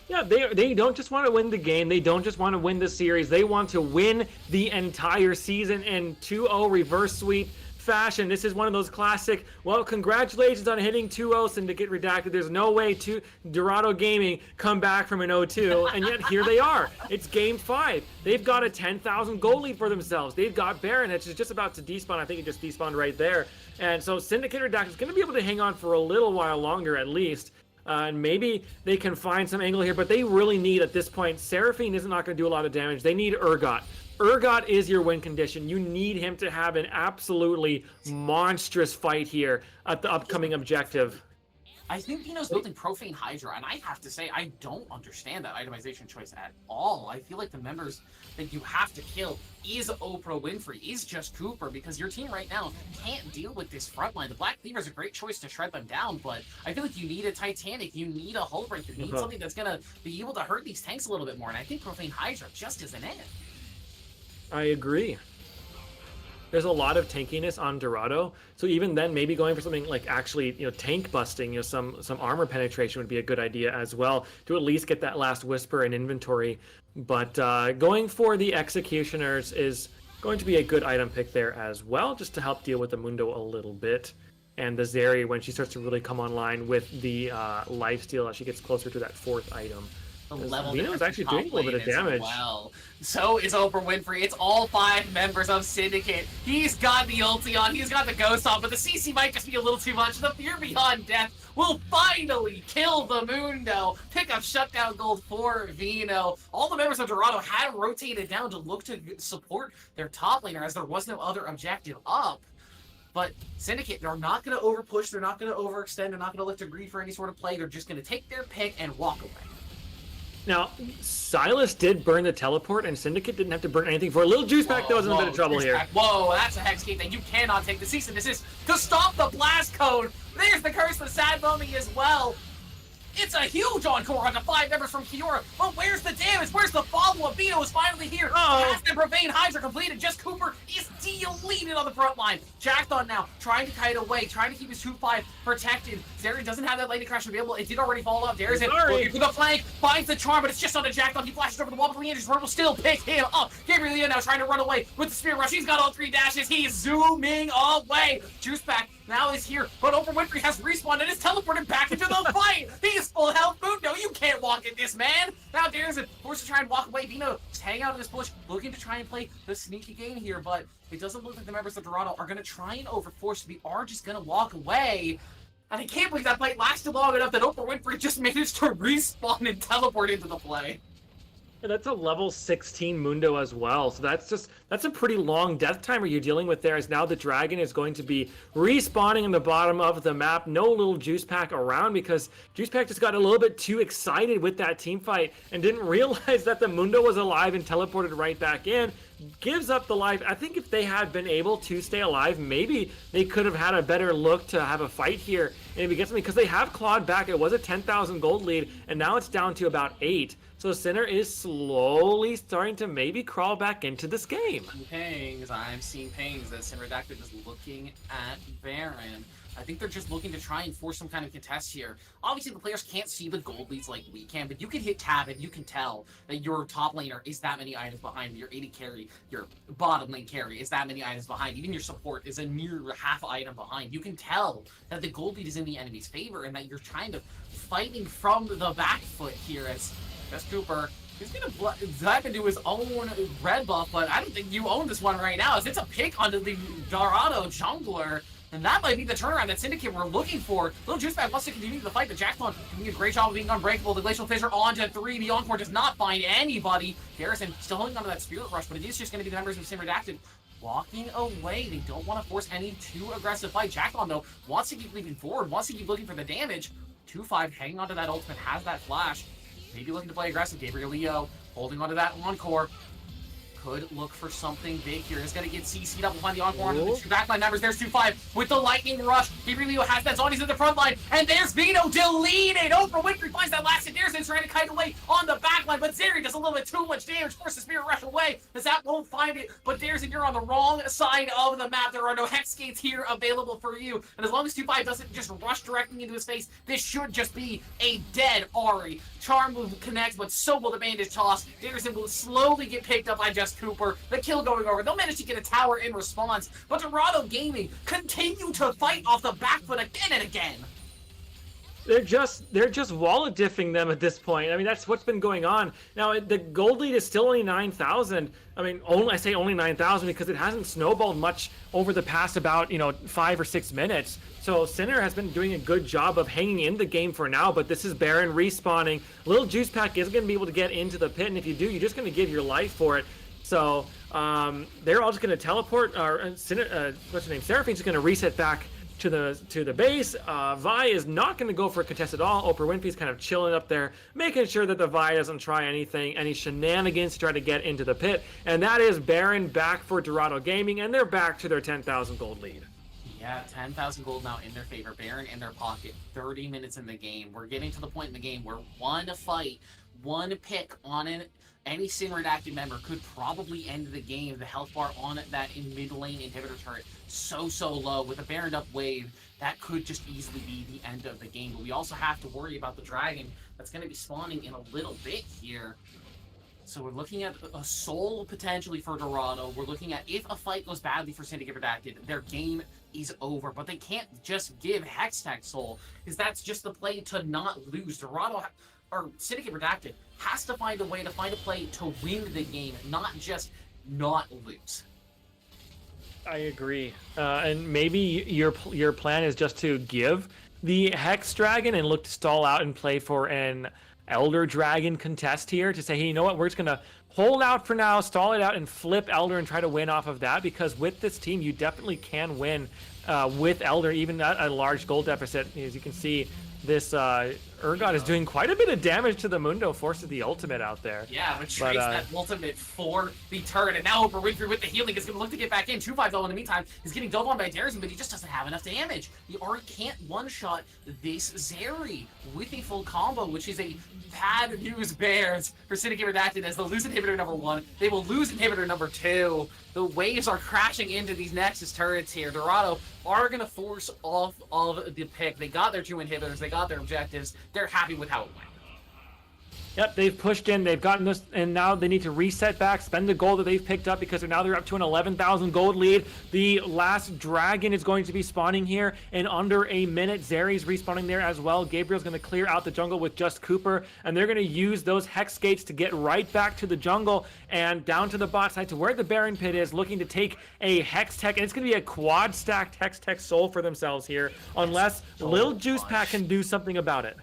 Yeah, they don't just want to win the game. They don't just want to win the series. They want to win the entire season in 2-0 reverse sweep fashion. This is one of those classic, well, congratulations on hitting 2-0 Syndicate Redacted. There's no way to Dorado Gaming come back from an 0-2, and yet here they are. It's Game 5. They've got a 10,000 gold lead for themselves. They've got Baron, which is just about to despawn. I think it just despawned right there. And so Syndicate Redacted is going to be able to hang on for a little while longer at least. And maybe they can find some angle here, but they really need, at this point, Seraphine is not going to do a lot of damage. They need Urgot. Urgot is your win condition. You need him to have an absolutely monstrous fight here at the upcoming objective. I think Dino's building Profane Hydra, and I have to say, I don't understand that itemization choice at all. I feel like the members that you have to kill is Oprah Winfrey, is just Cooper, because your team right now can't deal with this front line. The Black Cleaver is a great choice to shred them down, but I feel like you need a Titanic, you need a Hullbreaker, you need something that's going to be able to hurt these tanks a little bit more, and I think Profane Hydra just isn't it. I agree. There's a lot of tankiness on Dorado, so even then, maybe going for something like actually, tank busting, some armor penetration would be a good idea as well to at least get that last whisper in inventory. But going for the Executioners is going to be a good item pick there as well, just to help deal with the Mundo a little bit. And the Zeri, when she starts to really come online with the lifesteal as she gets closer to that 4th item. Vino's actually doing a little bit of damage. Well, so is Oprah Winfrey. It's all 5 members of Syndicate. He's got the ulti on, he's got the ghost on, but the CC might just be a little too much. The Fear Beyond Death will finally kill the Mundo. Pick up Shutdown Gold for Vino. All the members of Dorado had rotated down to look to support their top laner as there was no other objective up. But Syndicate, they're not going to overpush, they're not going to overextend, they're not going to look to greed for any sort of play. They're just going to take their pick and walk away. Now, Silas did burn the teleport, and Syndicate didn't have to burn anything for a little juice back. That was in a bit of trouble here. Whoa, that's a hex gate that you cannot take. The cease and desist to stop the blast code. There's the curse of Sad Mummy as well. It's a huge encore on the 5 members from Kiora. But where's the damage? Where's the follow-up? Vito is finally here. Has the Profane Hydra completed. Just Cooper is deleted on the front line. Jackthon now trying to kite away, trying to keep his 2-5 protected. Zeri doesn't have that lightning crash available. It did already fall off. There's it. Looking for the flank. Finds the charm, but it's just on the Jackthon. He flashes over the wall, but Leander's will still pick him up. Gabriel Leo now trying to run away with the Spear Rush. He's got all 3 dashes. He's zooming away. Juice Pack now is here, but Oprah Winfrey has respawned and is teleported back into the fight. He's full health. Mundo, you can't walk at this, man. Now Darren's forced to try and walk away. Vino just hang out in this bush, looking to try and play the sneaky game here, but it doesn't look like the members of Dorado are going to try and overforce. We are just going to walk away. And I can't believe that fight lasted long enough that Oprah Winfrey just managed to respawn and teleport into the play. Yeah, that's a level 16 Mundo as well. So that's a pretty long death timer you're dealing with there, as now the dragon is going to be respawning in the bottom of the map. No little juice pack around because juice pack just got a little bit too excited with that team fight and didn't realize that the Mundo was alive and teleported right back in. Gives up the life. I think if they had been able to stay alive, maybe they could have had a better look to have a fight here and maybe get something, because they have clawed back. It was a 10,000 gold lead and now it's down to about 8. So Sinner is slowly starting to maybe crawl back into this game. Pangs, I'm seeing pangs that Redacted is looking at Baron. I think they're just looking to try and force some kind of contest here. Obviously, the players can't see the gold leads like we can, but you can hit tab and you can tell that your top laner is that many items behind. Your AD carry, your bottom lane carry is that many items behind. Even your support is a mere half item behind. You can tell that the gold lead is in the enemy's favor and that you're trying to fighting from the back foot here as Cooper. He's gonna dive into his own red buff, but I don't think you own this one right now, as it's a pick onto the Dorado jungler. And that might be the turnaround that Syndicate were looking for. Little Juiceback wants to continue the fight, but Jackpot doing a great job of being unbreakable. The Glacial Fissure onto 3. The Encore does not find anybody. Garrison still holding onto that Spirit Rush, but it is just going to be the members of Sim Redacted walking away. They don't want to force any too aggressive fight. Jackpot, though, wants to keep leaping forward, wants to keep looking for the damage. 2-5 hanging onto that ultimate, has that flash. Maybe looking to play aggressive. Gabriel Leo holding onto that Encore. Could look for something big here. It's going to get CC'd up behind the Encore onto the two backline members. There's 2-5 with the lightning rush. Gabriel Leo has that Zoni's in the front line. And there's Vito deleted. Oprah Winfrey finds that last hit. There's trying to kite away on the backline. But Zeri does a little bit too much damage. Forces the Spirit Rush away. As that won't find it. But there's you're on the wrong side of the map. There are no Hex Gates here available for you. And as long as 2-5 doesn't just rush directly into his face, this should just be a dead Ahri. Charm move connects, but so will the bandage toss. Dickerson will slowly get picked up by Just Cooper. The kill going over. They'll manage to get a tower in response. But Dorado Gaming continue to fight off the back foot again and again. They're just wallet diffing them at this point. I mean, that's what's been going on. Now, the gold lead is still only 9,000. I mean, I say only 9,000 because it hasn't snowballed much over the past about, 5 or 6 minutes. So Sinner has been doing a good job of hanging in the game for now, but this is Baron respawning. Little Juice Pack isn't going to be able to get into the pit, and if you do, you're just going to give your life for it. So they're all just going to teleport. What's her name? Seraphine's just going to reset back to the base. Vi is not going to go for a contest at all. Oprah Winfrey's kind of chilling up there, making sure that the Vi doesn't try any shenanigans to try to get into the pit. And that is Baron back for Dorado Gaming, and they're back to their 10,000 gold lead. Yeah, 10,000 gold now in their favor. Baron in their pocket. 30 minutes in the game. We're getting to the point in the game where one fight, one pick on any Sim Redacted member could probably end the game. The health bar on that mid lane inhibitor turret so low. With a Baron up wave, that could just easily be the end of the game. But we also have to worry about the dragon that's going to be spawning in a little bit here. So we're looking at a soul potentially for Dorado. We're looking at if a fight goes badly for Syndicate Redacted, their game is over. But they can't just give Hextech soul, because that's just the play to not lose. Dorado or Syndicate Redacted has to find a way to find a play to win the game, not just not lose. I agree. And maybe your plan is just to give the Hex Dragon and look to stall out and play for an Elder Dragon contest here to say, hey, you know what, we're just going to hold out for now, stall it out, and flip Elder and try to win off of that, because with this team, you definitely can win with Elder, even at a large gold deficit. As you can see, this Urgot is doing quite a bit of damage to the Mundo, forces the ultimate out there. Yeah, but trades that ultimate for the turret, and now Oprah Winfrey with the healing is going to look to get back in. 2-5 though in the meantime is getting doubled on by Darrison, but he just doesn't have enough damage. The Ahri can't one-shot this Zeri with a full combo, which is a bad news bears for Syndicate Redacted, as they'll lose inhibitor number 1. They will lose inhibitor number 2. The waves are crashing into these Nexus turrets here. Dorado are going to force off of the pick. They got their 2 inhibitors. They got their objectives. They're happy with how it went. Yep, they've pushed in, they've gotten this, and now they need to reset back, spend the gold that they've picked up, because they're up to an 11,000 gold lead. The last dragon is going to be spawning here in under a minute. Zeri's respawning there as well. Gabriel's going to clear out the jungle with Just Cooper, and they're going to use those Hex Gates to get right back to the jungle and down to the bot side to where the Baron Pit is, looking to take a Hex Tech, and it's going to be a quad stacked Hex Tech soul for themselves here, unless Lil Juice Pack can do something about it.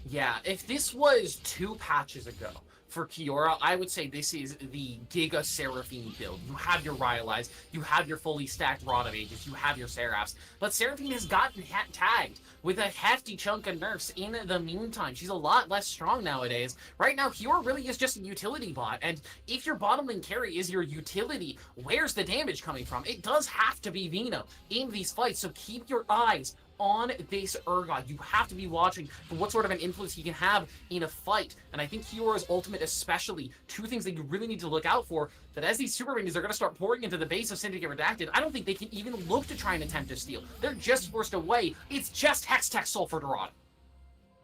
Yeah, if this was 2 patches ago, for Kiora, I would say this is the Giga Seraphine build. You have your Rylai's, you have your fully stacked Rod of Ages, you have your Seraphs, but Seraphine has gotten tagged with a hefty chunk of nerfs in the meantime. She's a lot less strong nowadays. Right now, Kiora really is just a utility bot, and if your bottom lane carry is your utility, where's the damage coming from? It does have to be Vino in these fights, so keep your eyes on this Urgot. You have to be watching for what sort of an influence he can have in a fight. And I think Kiora's ultimate especially, two things that you really need to look out for, that as these super minions are going to start pouring into the base of Syndicate Redacted, I don't think they can even look to try and attempt to steal. They're just forced away. It's just Hextech Soul for Dorado.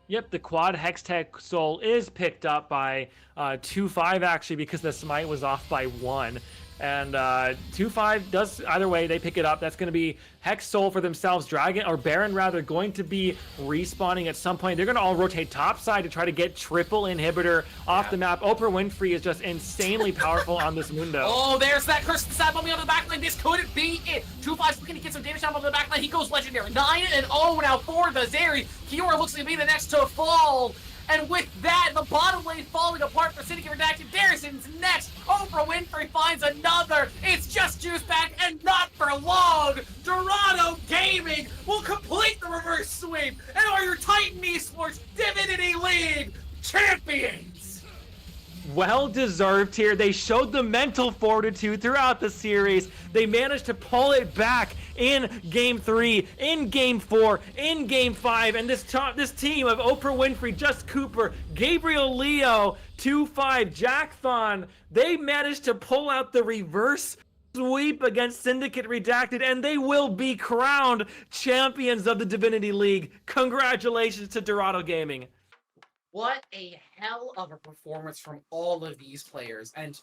Yep, the quad Hextech Soul is picked up by 2-5 actually, because the smite was off by 1. And 2-5 does, either way, they pick it up. That's going to be Hex Soul for themselves. Dragon, or Baron rather, going to be respawning at some point. They're going to all rotate topside to try to get triple inhibitor off the map. Oprah Winfrey is just insanely powerful on this Mundo. Oh, there's that Kirsten Stab on the other backline. This couldn't be it. 2-5's looking to get some damage down on the backline. He goes legendary. 9-0 now for the Zeri. Kiora looks to be the next to fall. And with that, the bottom lane falling apart for Syndicate Redacted. Darison's next. Oprah Winfrey finds another. It's just Juice back, and not for long. Dorado Gaming will complete the reverse sweep and are your Titan Esports Divinity League champions. Well deserved here. They showed the mental fortitude throughout the series. They managed to pull it back in Game 3, in Game 4, in Game 5, and this team of Oprah Winfrey, Just Cooper, Gabriel Leo, 2-5, Jack Thon, they managed to pull out the reverse sweep against Syndicate Redacted, and they will be crowned champions of the Divinity League. Congratulations to Dorado Gaming. What a hell of a performance from all of these players. And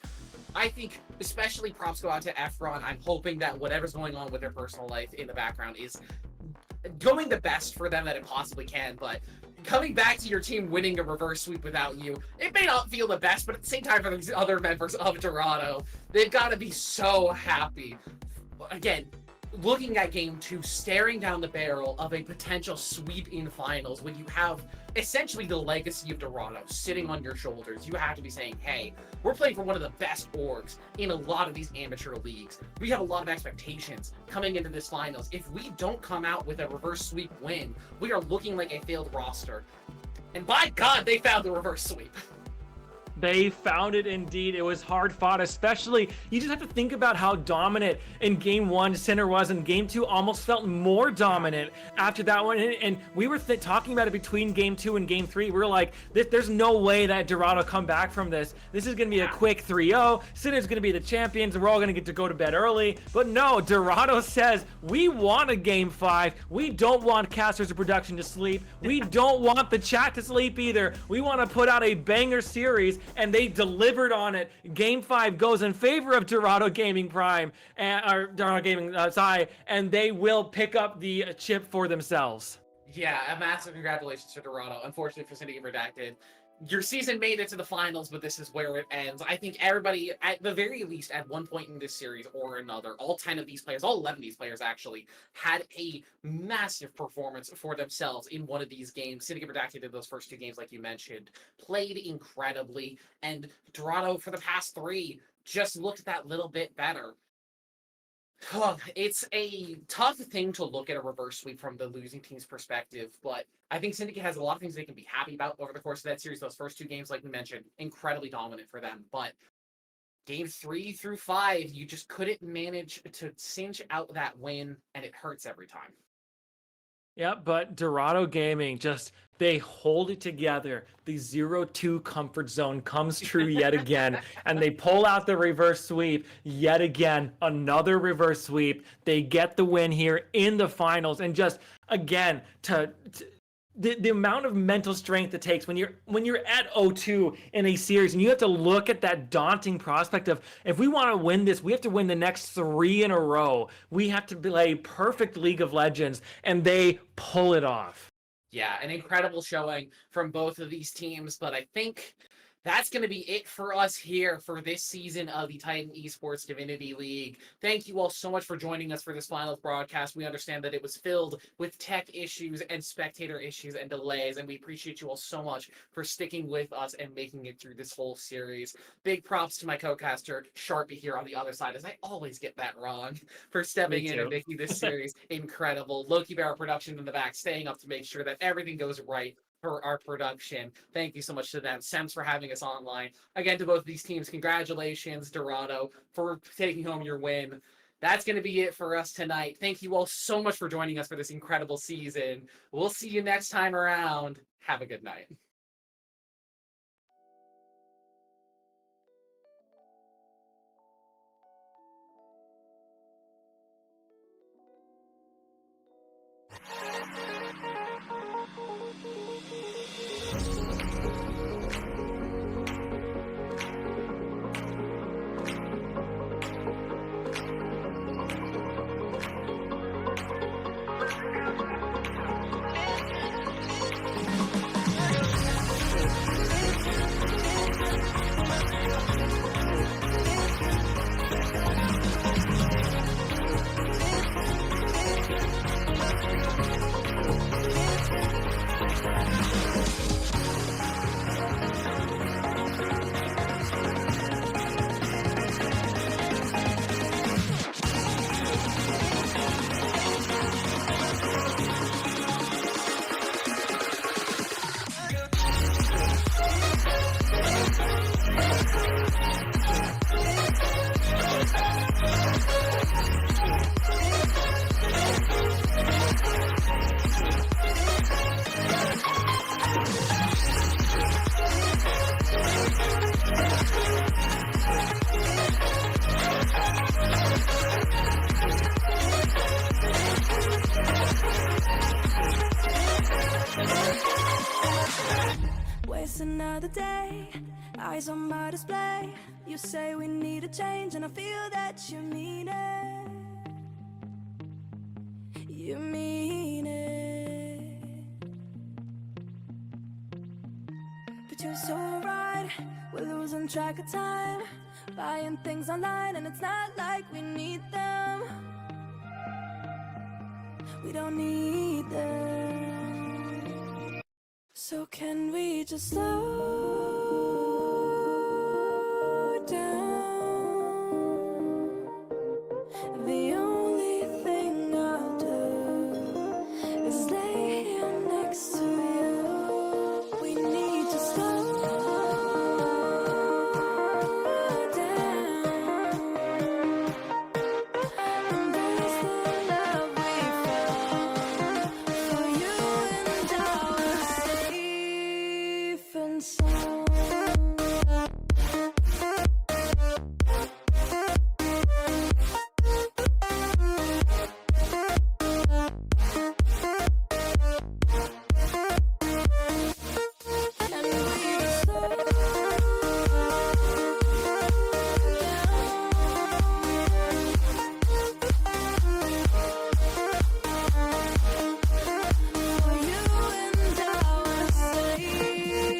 I think especially props go out to Efron. I'm hoping that whatever's going on with their personal life in the background is going the best for them that it possibly can. But coming back to your team winning a reverse sweep without you, it may not feel the best, but at the same time for these other members of Dorado, they've got to be so happy. Again, looking at Game 2, staring down the barrel of a potential sweep in finals when you have essentially the legacy of Dorado sitting on your shoulders, you have to be saying, hey, we're playing for one of the best orgs in a lot of these amateur leagues. We have a lot of expectations coming into this finals. If we don't come out with a reverse sweep win, we are looking like a failed roster. And by God, they found the reverse sweep. They found it indeed. It was hard fought, especially, you just have to think about how dominant in Game 1 Sinner was, and Game 2 almost felt more dominant after that one. And we were talking about it between Game 2 and Game 3. We were like, there's no way that Dorado come back from this. This is going to be a quick 3-0. Sinner's going to be the champions, and we're all going to get to go to bed early. But no, Dorado says, we want a Game 5. We don't want casters of production to sleep. We don't want the chat to sleep either. We want to put out a banger series, and they delivered on it. Game 5 goes in favor of Dorado Gaming Prime, or Dorado Gaming Sai, and they will pick up the chip for themselves. Yeah, a massive congratulations to Dorado. Unfortunately for Syndicate Redacted, your season made it to the finals, but this is where it ends. I think everybody, at the very least, at one point in this series or another, all 10 of these players, all 11 of these players actually, had a massive performance for themselves in one of these games. Syndicate Redacted did those first 2 games, like you mentioned, played incredibly, and Dorado, for the past 3, just looked that little bit better. It's a tough thing to look at a reverse sweep from the losing team's perspective, but I think Syndicate has a lot of things they can be happy about over the course of that series. Those first 2 games, like we mentioned, incredibly dominant for them, but Games 3 through 5, you just couldn't manage to cinch out that win, and it hurts every time. Yeah, but Dorado Gaming they hold it together. The 0-2 comfort zone comes true yet again, and they pull out the reverse sweep yet again. Another reverse sweep. They get the win here in the finals, and just again the amount of mental strength it takes when you're at 0-2 in a series, and you have to look at that daunting prospect of, if we want to win this, we have to win the next 3 in a row. We have to play perfect League of Legends, and they pull it off. Yeah, an incredible showing from both of these teams, but I think That's going to be it for us here for this season of the Titan Esports Divinity League. Thank you all so much for joining us for this finals broadcast. We understand that it was filled with tech issues and spectator issues and delays, and we appreciate you all so much for sticking with us and making it through this whole series. Big props to my co-caster, Sharpie, here on the other side, as I always get that wrong, for stepping in and making this series incredible. Loki Barrel Production in the back, staying up to make sure that everything goes right for our production. Thank you so much to them. Sems for having us online. Again, to both of these teams, congratulations, Dorado, for taking home your win. That's going to be it for us tonight. Thank you all so much for joining us for this incredible season. We'll see you next time around. Have a good night. Waste another day, eyes on my display. You say we need a change, and I feel that you mean it. You mean it. But you're so right, we're losing track of time, buying things online, and it's not like we need them. We don't need them. So can we just slow down? The only thing I'll do is lay here next to you. We need to slow down. Embrace the love we found for you and our safe and sound. And we just slow down for you and our safe and sound.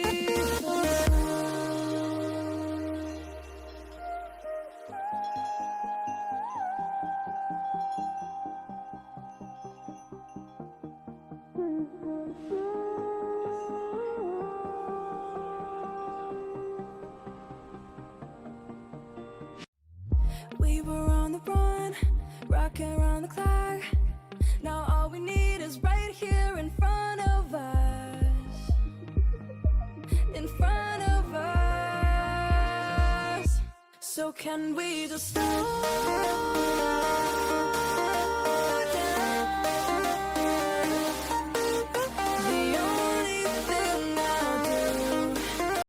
We were on the run, rocking around the clock. Now all we need is right here in front of us. In front of us. So can we just slow